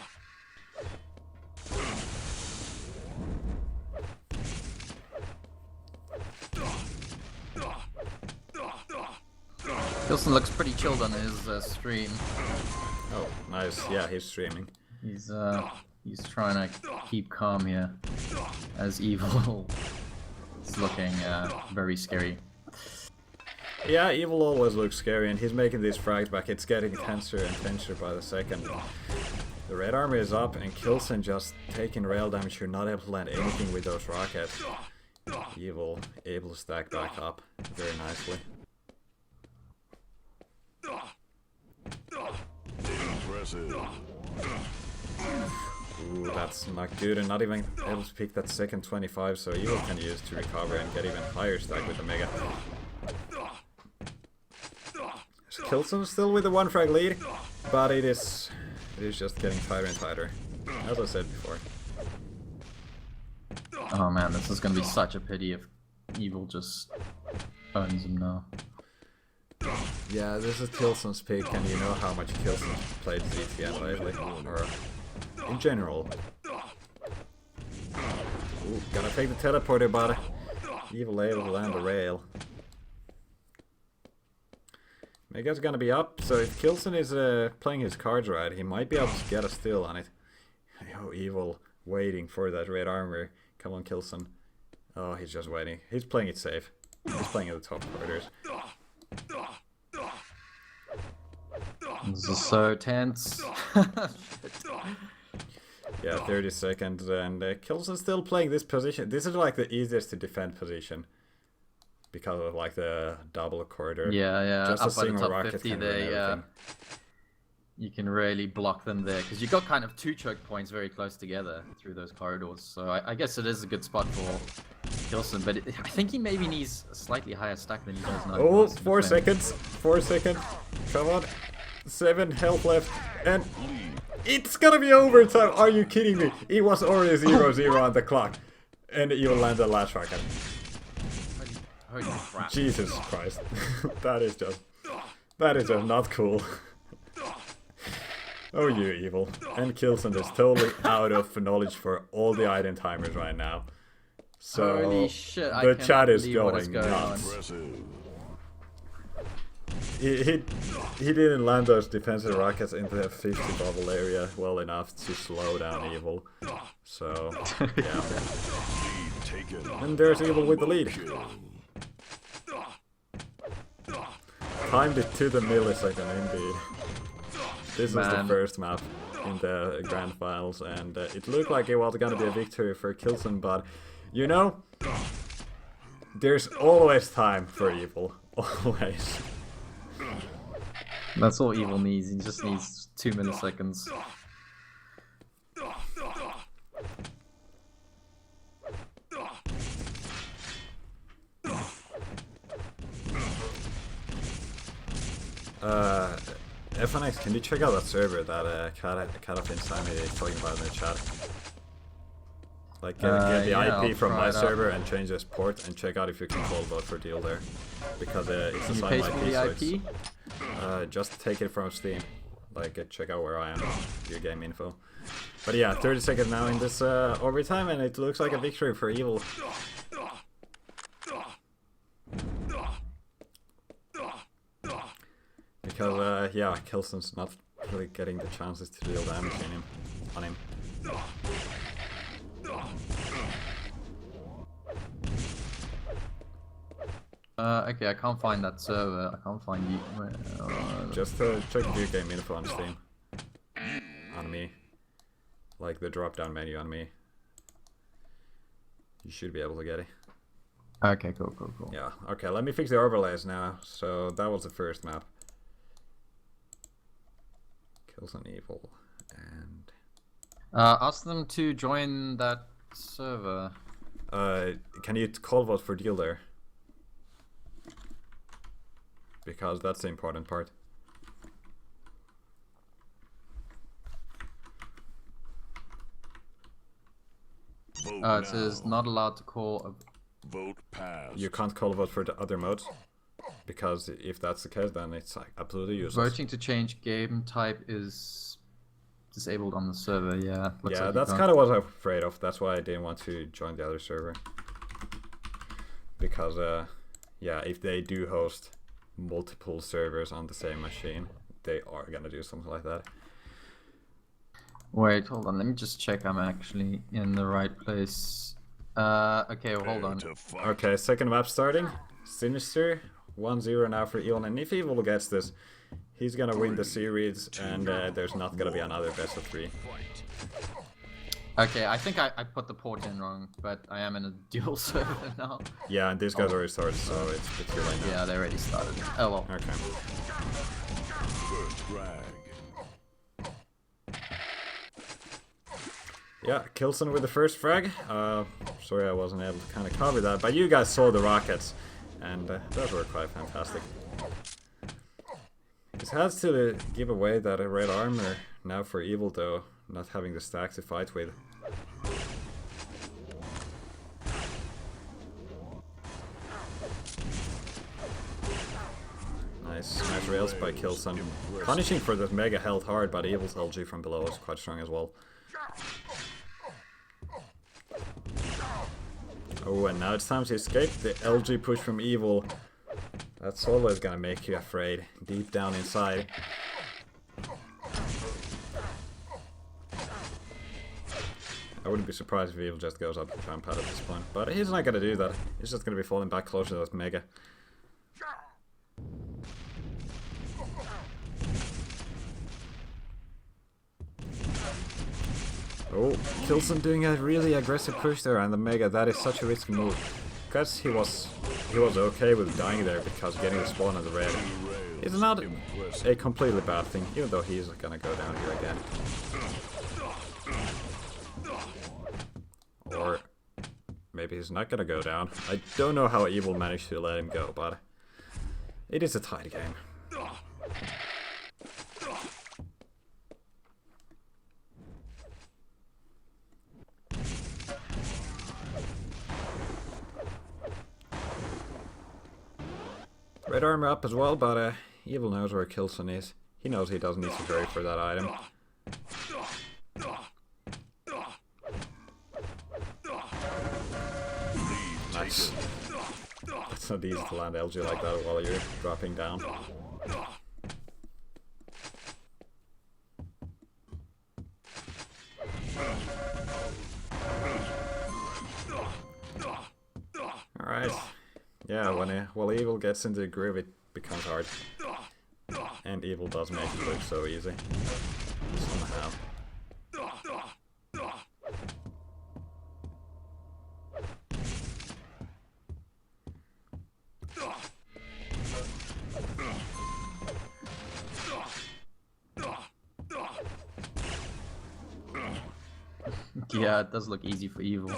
Kilson looks pretty chilled on his stream. Oh, nice. Yeah, he's streaming. He's He's trying to keep calm here, as Evil is looking very scary. Yeah, Evil always looks scary, and he's making these frags back. It's getting tenser and tenser by the second. The red army is up, and Kilson just taking rail damage. You're not able to land anything with those rockets. Evil able to stack back up very nicely. Impressive. Ooh, that's not good, and not even able to pick that second 25, so Evil can use to recover and get even higher stack with the Mega. So Kilson still with the 1 frag lead, but it is just getting tighter and tighter, as I said before. Oh man, this is gonna be such a pity if Evil just owns him now. Yeah, this is Kilson's pick, and you know how much Kilson's played ZTN lately, or in general. Ooh, gotta take the teleporter, but Evil able to land the rail. Mega's gonna be up, so if Kilson is playing his cards right, he might be able to get a steal on it. Oh, Evil waiting for that red armor. Come on, Kilson. Oh, he's just waiting. He's playing it safe. He's playing at the top quarters. This is so tense. Yeah, 30 seconds, and Kilson's still playing this position. This is like the easiest to defend position because of like the double quarter. Yeah. Just Up a by the single top rocket 50, can ruin everything. you can really block them there because you got kind of 2 choke points very close together through those corridors. So I guess it is a good spot for Kilson, but I think he maybe needs a slightly higher stack than he does now. Oh, 4 seconds. 4 seconds. Come on. 7 health left, and it's gonna be overtime. Are you kidding me? It was already 0-0 on the clock, and you land the last rocket. Holy crap. Jesus Christ. that is just not cool. Oh, you Evil. And Kilson is totally out of knowledge for all the item timers right now. So Holy shit, the chat is going going nuts. Impressive. He didn't land those defensive rockets into the 50 bubble area well enough to slow down Evil. So, yeah. Lead taken. And there's Evil with the lead. Kill. Timed it to the millisecond, indeed. This is the Man. first map in the grand finals, and it looked like it was gonna be a victory for Kilson, but you know, there's always time for Evil. Always. That's all Evil needs. He just needs 2 milliseconds. FNX, can you check out that server that Catafin Sammy is talking about in the chat? Like, get the yeah, IP I'll from try my it out. server and change this port and check out if you can call vote for deal there. Because it's Can a you side paste IP, me so the it's, IP? just take it from Steam. Like, check out where I am, your game info. But yeah, 30 seconds now in this overtime, and it looks like a victory for Evil. Because, yeah, Kilson's not really getting the chances to deal damage on him. Okay, I can't find that server. I can't find you. Just check view game info on Steam. On me. Like the drop down menu on me. You should be able to get it. Okay, cool. Yeah, okay, let me fix the overlays now. So that was the first map. Kilson Evil. And Ask them to join that server. can you call vote for deal there? Because that's the important part. Vote It says now. not allowed to call a Vote passed. You can't call vote for the other modes. Because if that's the case, then it's like absolutely useless. voting to change game type is disabled on the server. Yeah. looks Yeah, like you that's can't. kind of what I'm afraid of. That's why I didn't want to join the other server. Because, yeah, if they do host multiple servers on the same machine, they are gonna do something like that. Wait, hold on. Let me just check. I'm actually in the right place. Okay, well, hold on. To fight. Okay, second map starting. Sinister, 1-0 now for Eon, and if Evil gets this, he's gonna win the series, and there's not gonna be another best of 3. Okay, I think I put the port in wrong, but I am in a dual server now. Yeah, and these guys already started, so it's a bit too late now. Yeah, they already started. Oh well. Okay. First frag. Yeah, Kilson with the first frag. Sorry I wasn't able to kind of cover that, but you guys saw the rockets, and those were quite fantastic. It has to give away that red armor now for Evil, though, not having the stack to fight with. Nice rails by Kilson. Punishing for this mega health hard, but Evil's LG from below is quite strong as well. Oh, and now it's time to escape. The LG push from Evil. That's always gonna make you afraid, deep down inside. I wouldn't be surprised if Evil just goes up the jump pad at this point, but he's not gonna do that. He's just gonna be falling back closer to that mega. Oh, Kilson doing a really aggressive push there, and the mega, that is such a risky move. Because he was okay with dying there, because getting the spawn on the red is not a completely bad thing, even though he's gonna go down here again. Or maybe he's not gonna go down. I don't know how Evil managed to let him go, but it is a tight game. Red armor up as well, but Evil knows where Kilson is. He knows he doesn't need to hurry for that item. Nice. It's not easy to land LG like that while you're dropping down. Alright. Yeah, when Evil gets into the groove, it becomes hard. And Evil does make it look so easy. Somehow. Yeah, it does look easy for Evil.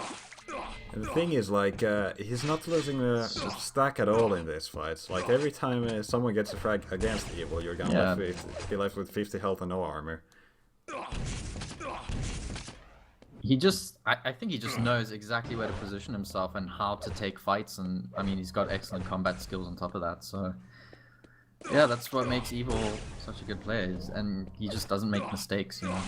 And the thing is, like, he's not losing the stack at all in this fight. Like, every time someone gets a frag against Evil, you're gonna be left with 50 health and no armor. He just, I think he just knows exactly where to position himself and how to take fights, and I mean, he's got excellent combat skills on top of that, so... Yeah, that's what makes Evil such a good player, and he just doesn't make mistakes, you know.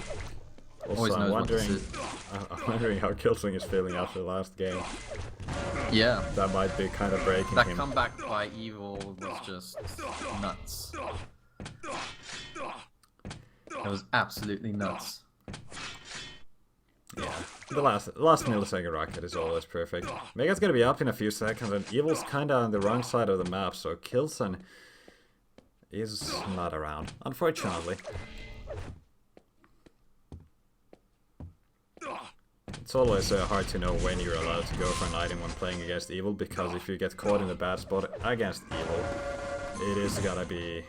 Also, I'm wondering how Kilson is feeling after the last game. Yeah. That might be kind of breaking that him. That comeback by Evil was just nuts. It was absolutely nuts. Yeah, the last millisecond rocket is always perfect. Mega's gonna be up in a few seconds, and Evil's kinda on the wrong side of the map, so Kilson is not around, unfortunately. It's always hard to know when you're allowed to go for an item when playing against Evil, because if you get caught in a bad spot against Evil, it is gonna be...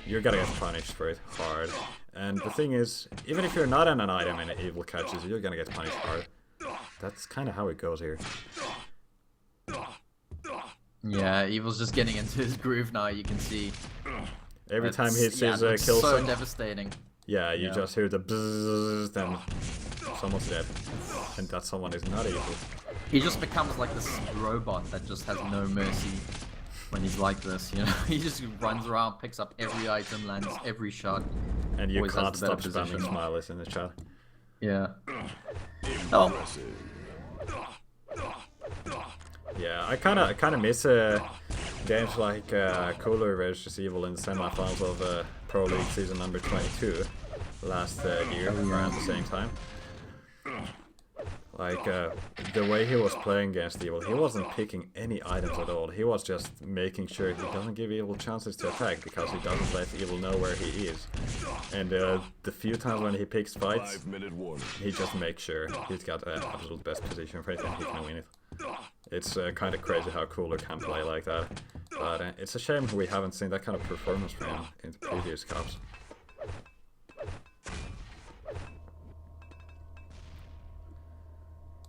you're gonna get punished for it hard. And the thing is, even if you're not on an item and Evil catches you, you're gonna get punished hard. That's kind of how it goes here. Yeah, Evil's just getting into his groove now, you can see. Every time he sees Kilson... so devastating. Yeah, you just hear the bzzz, then someone's dead. And that someone is not Evil. He just becomes like this robot that just has no mercy when he's like this, you know? He just runs around, picks up every item, lands every shot. And you can't stop spamming smileys in the chat. Yeah. Oh. Yeah, I kind of miss games like Cooler versus Evil in the semifinals of Pro League season number 22, last year around the same time. Like, the way he was playing against Evil, he wasn't picking any items at all. He was just making sure he doesn't give Evil chances to attack, because he doesn't let Evil know where he is. And the few times when he picks fights, 5-minute warning. he just makes sure he's got the absolute best position for it and he can win it. It's kind of crazy how Cooler can play like that. But it's a shame we haven't seen that kind of performance from him in the previous cups.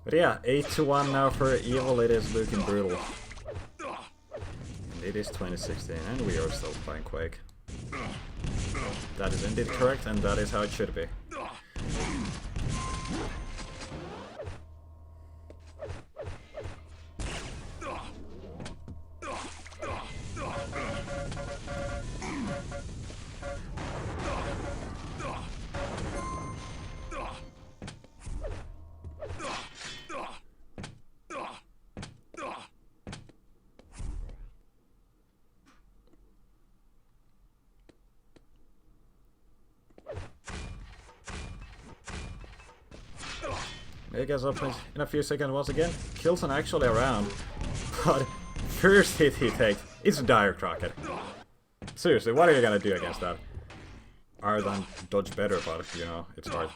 But yeah, 8-1 now for Evil. It is looking brutal. And it is 2016 and we are still playing Quake. That is indeed correct, and that is how it should be. It gets up in a few seconds once again. Kilson actually around, but first hit he takes, it's a dire crocket. Seriously, what are you gonna do against that? Other than dodge better, but you know, it's hard.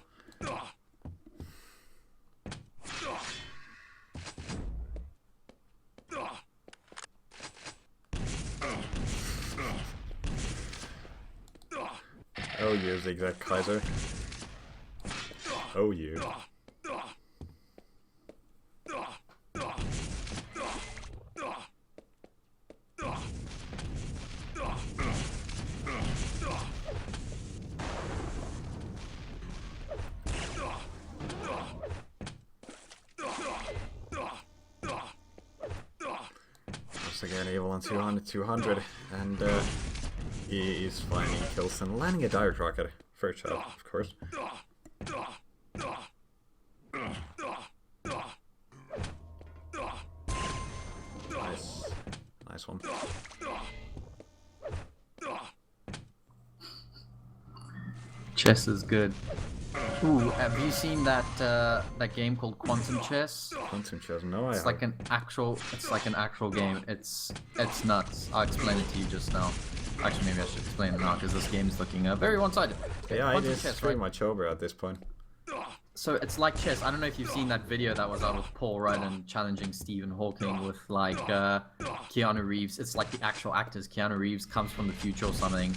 Oh, you zigzag Kaiser. Oh, you. Once again, Evil on 200, and he is finding Kilson, landing a dire rocket. First shot, of course. Nice. Nice one. Chess is good. Ooh, have you seen that that game called Quantum Chess? Quantum Chess, no, I It's like an actual game. It's nuts. I'll explain it to you just now. Actually, maybe I should explain it now because this game is looking very one-sided. Yeah, it is chess, pretty right? much over at this point. So it's like chess. I don't know if you've seen that video that was out with Paul Rudd and challenging Stephen Hawking with like Keanu Reeves. It's like the actual actors. Keanu Reeves comes from the future or something,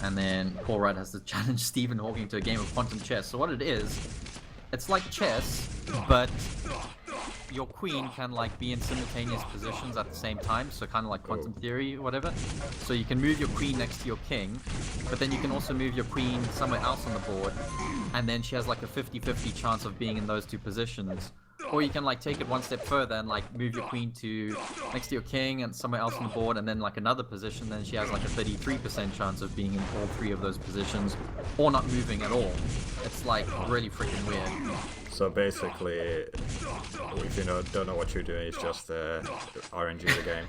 and then Paul Rudd has to challenge Stephen Hawking to a game of quantum chess. So what it is, it's like chess, but your queen can like be in simultaneous positions at the same time, so kind of like quantum theory or whatever. So you can move your queen next to your king, but then you can also move your queen somewhere else on the board, and then she has like a 50-50 chance of being in those two positions. Or you can like take it one step further and like move your queen to next to your king and somewhere else on the board, and then like another position, then she has like a 33% chance of being in all three of those positions, or not moving at all. It's like really freaking weird. So basically, if you don't know what you're doing, it's just RNG the game.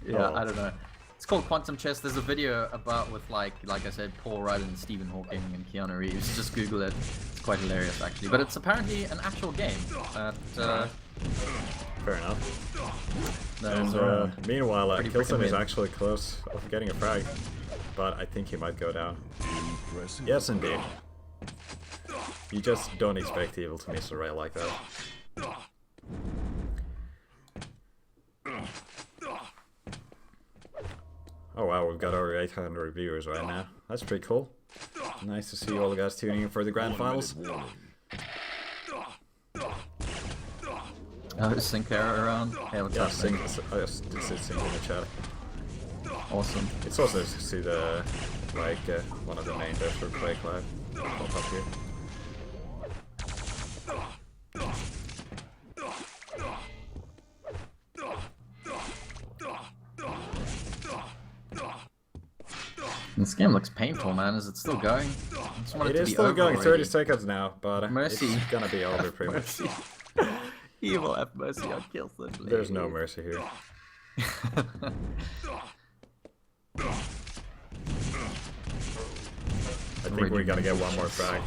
Yeah, Oh. I don't know. It's called Quantum Chess. There's a video about with like I said, Paul Rudd and Stephen Hawking and Keanu Reeves. Just Google it. It's quite hilarious actually. But it's apparently an actual game. Fair enough. That's, And meanwhile, pretty Kilson freaking is weird. actually close of getting a frag, but I think he might go down. Impressive. Yes, indeed. You just don't expect Evil to miss a rail like that. Oh wow, we've got over 800 viewers right now. That's pretty cool. Nice to see all the guys tuning in for the grand finals. 1 minute warning. Oh, sync error around. Hey, what's Yeah, up, sing, man? I just did sing in the chat. Awesome. It's also nice to see the one of the main devs for Quake Live pop up here. This game looks painful, man. Is it still going? I just want It to is be still over going, already. 30 seconds now, but Mercy. it's gonna be over pretty much. Mercy. Evil have mercy on Kilson, please. There's no mercy here. I think we gotta get one more frag.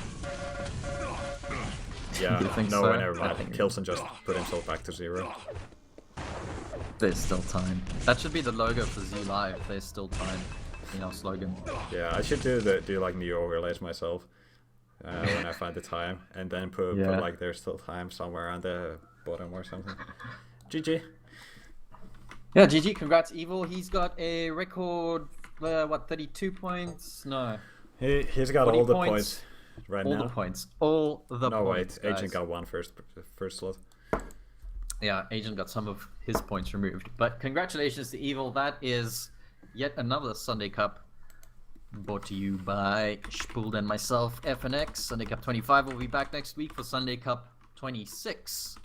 Yeah, You think no, so? never I mind. think- Kilson just put himself back to 0. There's still time. That should be the logo for Z Live. There's still time. You know, slogan. Yeah, I should do like new overlays myself when I find the time, and then put like there's still time somewhere on the bottom or something. GG. Yeah, GG. Congrats, Evil. He's got a record. 32 points? No. He's got 40 all the points. points right All now. the points. All the No, points. wait. Agent guys. got one first slot. Yeah, Agent got some of his points removed. But congratulations to Evil. That is yet another Sunday Cup brought to you by Spooled and myself, FNX. Sunday Cup 25 will be back next week for Sunday Cup 26.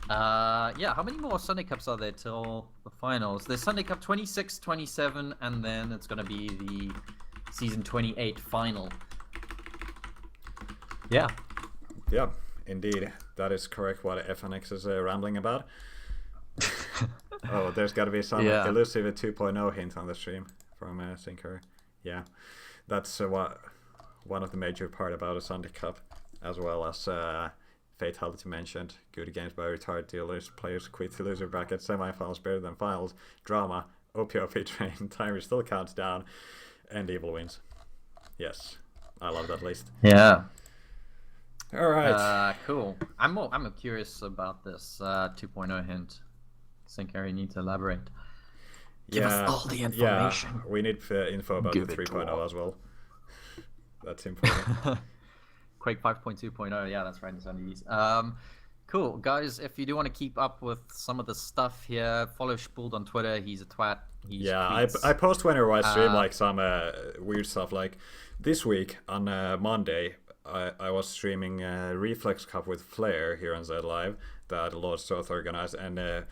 Yeah, how many more Sunday Cups are there till the finals? There's Sunday Cup 26, 27, and then it's going to be the season 28 final. Yeah. Yeah, indeed. That is correct what FNX is rambling about. Oh, there's got to be some elusive 2.0 hint on the stream from Sinker. Yeah, that's one of the major part about a Sunday Cup, as well as Fatality mentioned. Good games by retired dealers, players quit to loser bracket, semifinals better than finals, drama, OP train, timer still counts down, and Evil wins. Yes, I love that list. Yeah. All right. Cool. I'm curious about this 2.0 hint. Sinker, you need to elaborate. Give us all the information. Yeah, we need info about Give the it to 3.0 all. as well. That's important. Quake 5.2.0, yeah, that's right in some of these. Cool, guys. If you do want to keep up with some of the stuff here, follow Spooled on Twitter. He's a twat. I post whenever I stream like some weird stuff. Like this week on Monday, I was streaming Reflex Cup with Flair here on Z Live that Lord South organized, and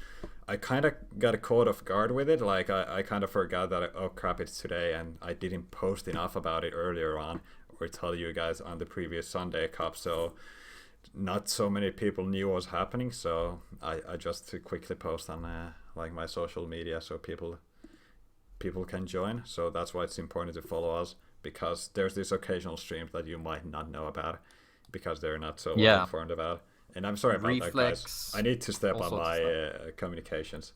I kind of got caught off guard with it. Like I kind of forgot that oh crap, it's today, and I didn't post enough about it earlier on or tell you guys on the previous Sunday Cup. So not so many people knew what was happening. So I just quickly post on like my social media so people can join. So that's why it's important to follow us, because there's these occasional streams that you might not know about because they're not so well informed about. And I'm sorry about that, guys. I need to step on my communications.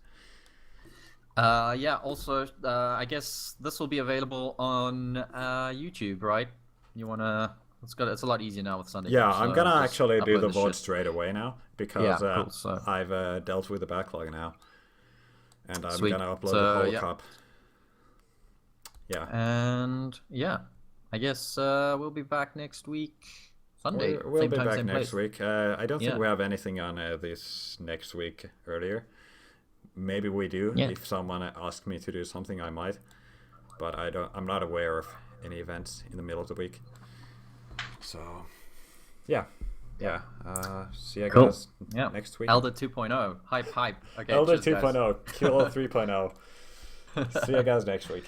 Yeah, also, I guess this will be available on YouTube, right? You want to... It's a lot easier now with Sunday. Yeah, Cup, I'm so going to just actually do upload the this vote shit. straight away now because cool, so... I've dealt with the backlog now. And I'm Sweet. going to upload So, the whole yeah. cup. Yeah. And, yeah, I guess we'll be back next week. Sunday. We'll same be time, back same next place. week. I don't think we have anything on this next week earlier. Maybe we do. Yeah. If someone asks me to do something, I might. But I'm not aware of any events in the middle of the week. So, yeah. See you guys next week. Elder 2.0. Hype. Okay, Elder cheers, guys. 2.0. Kill 3.0. See you guys next week.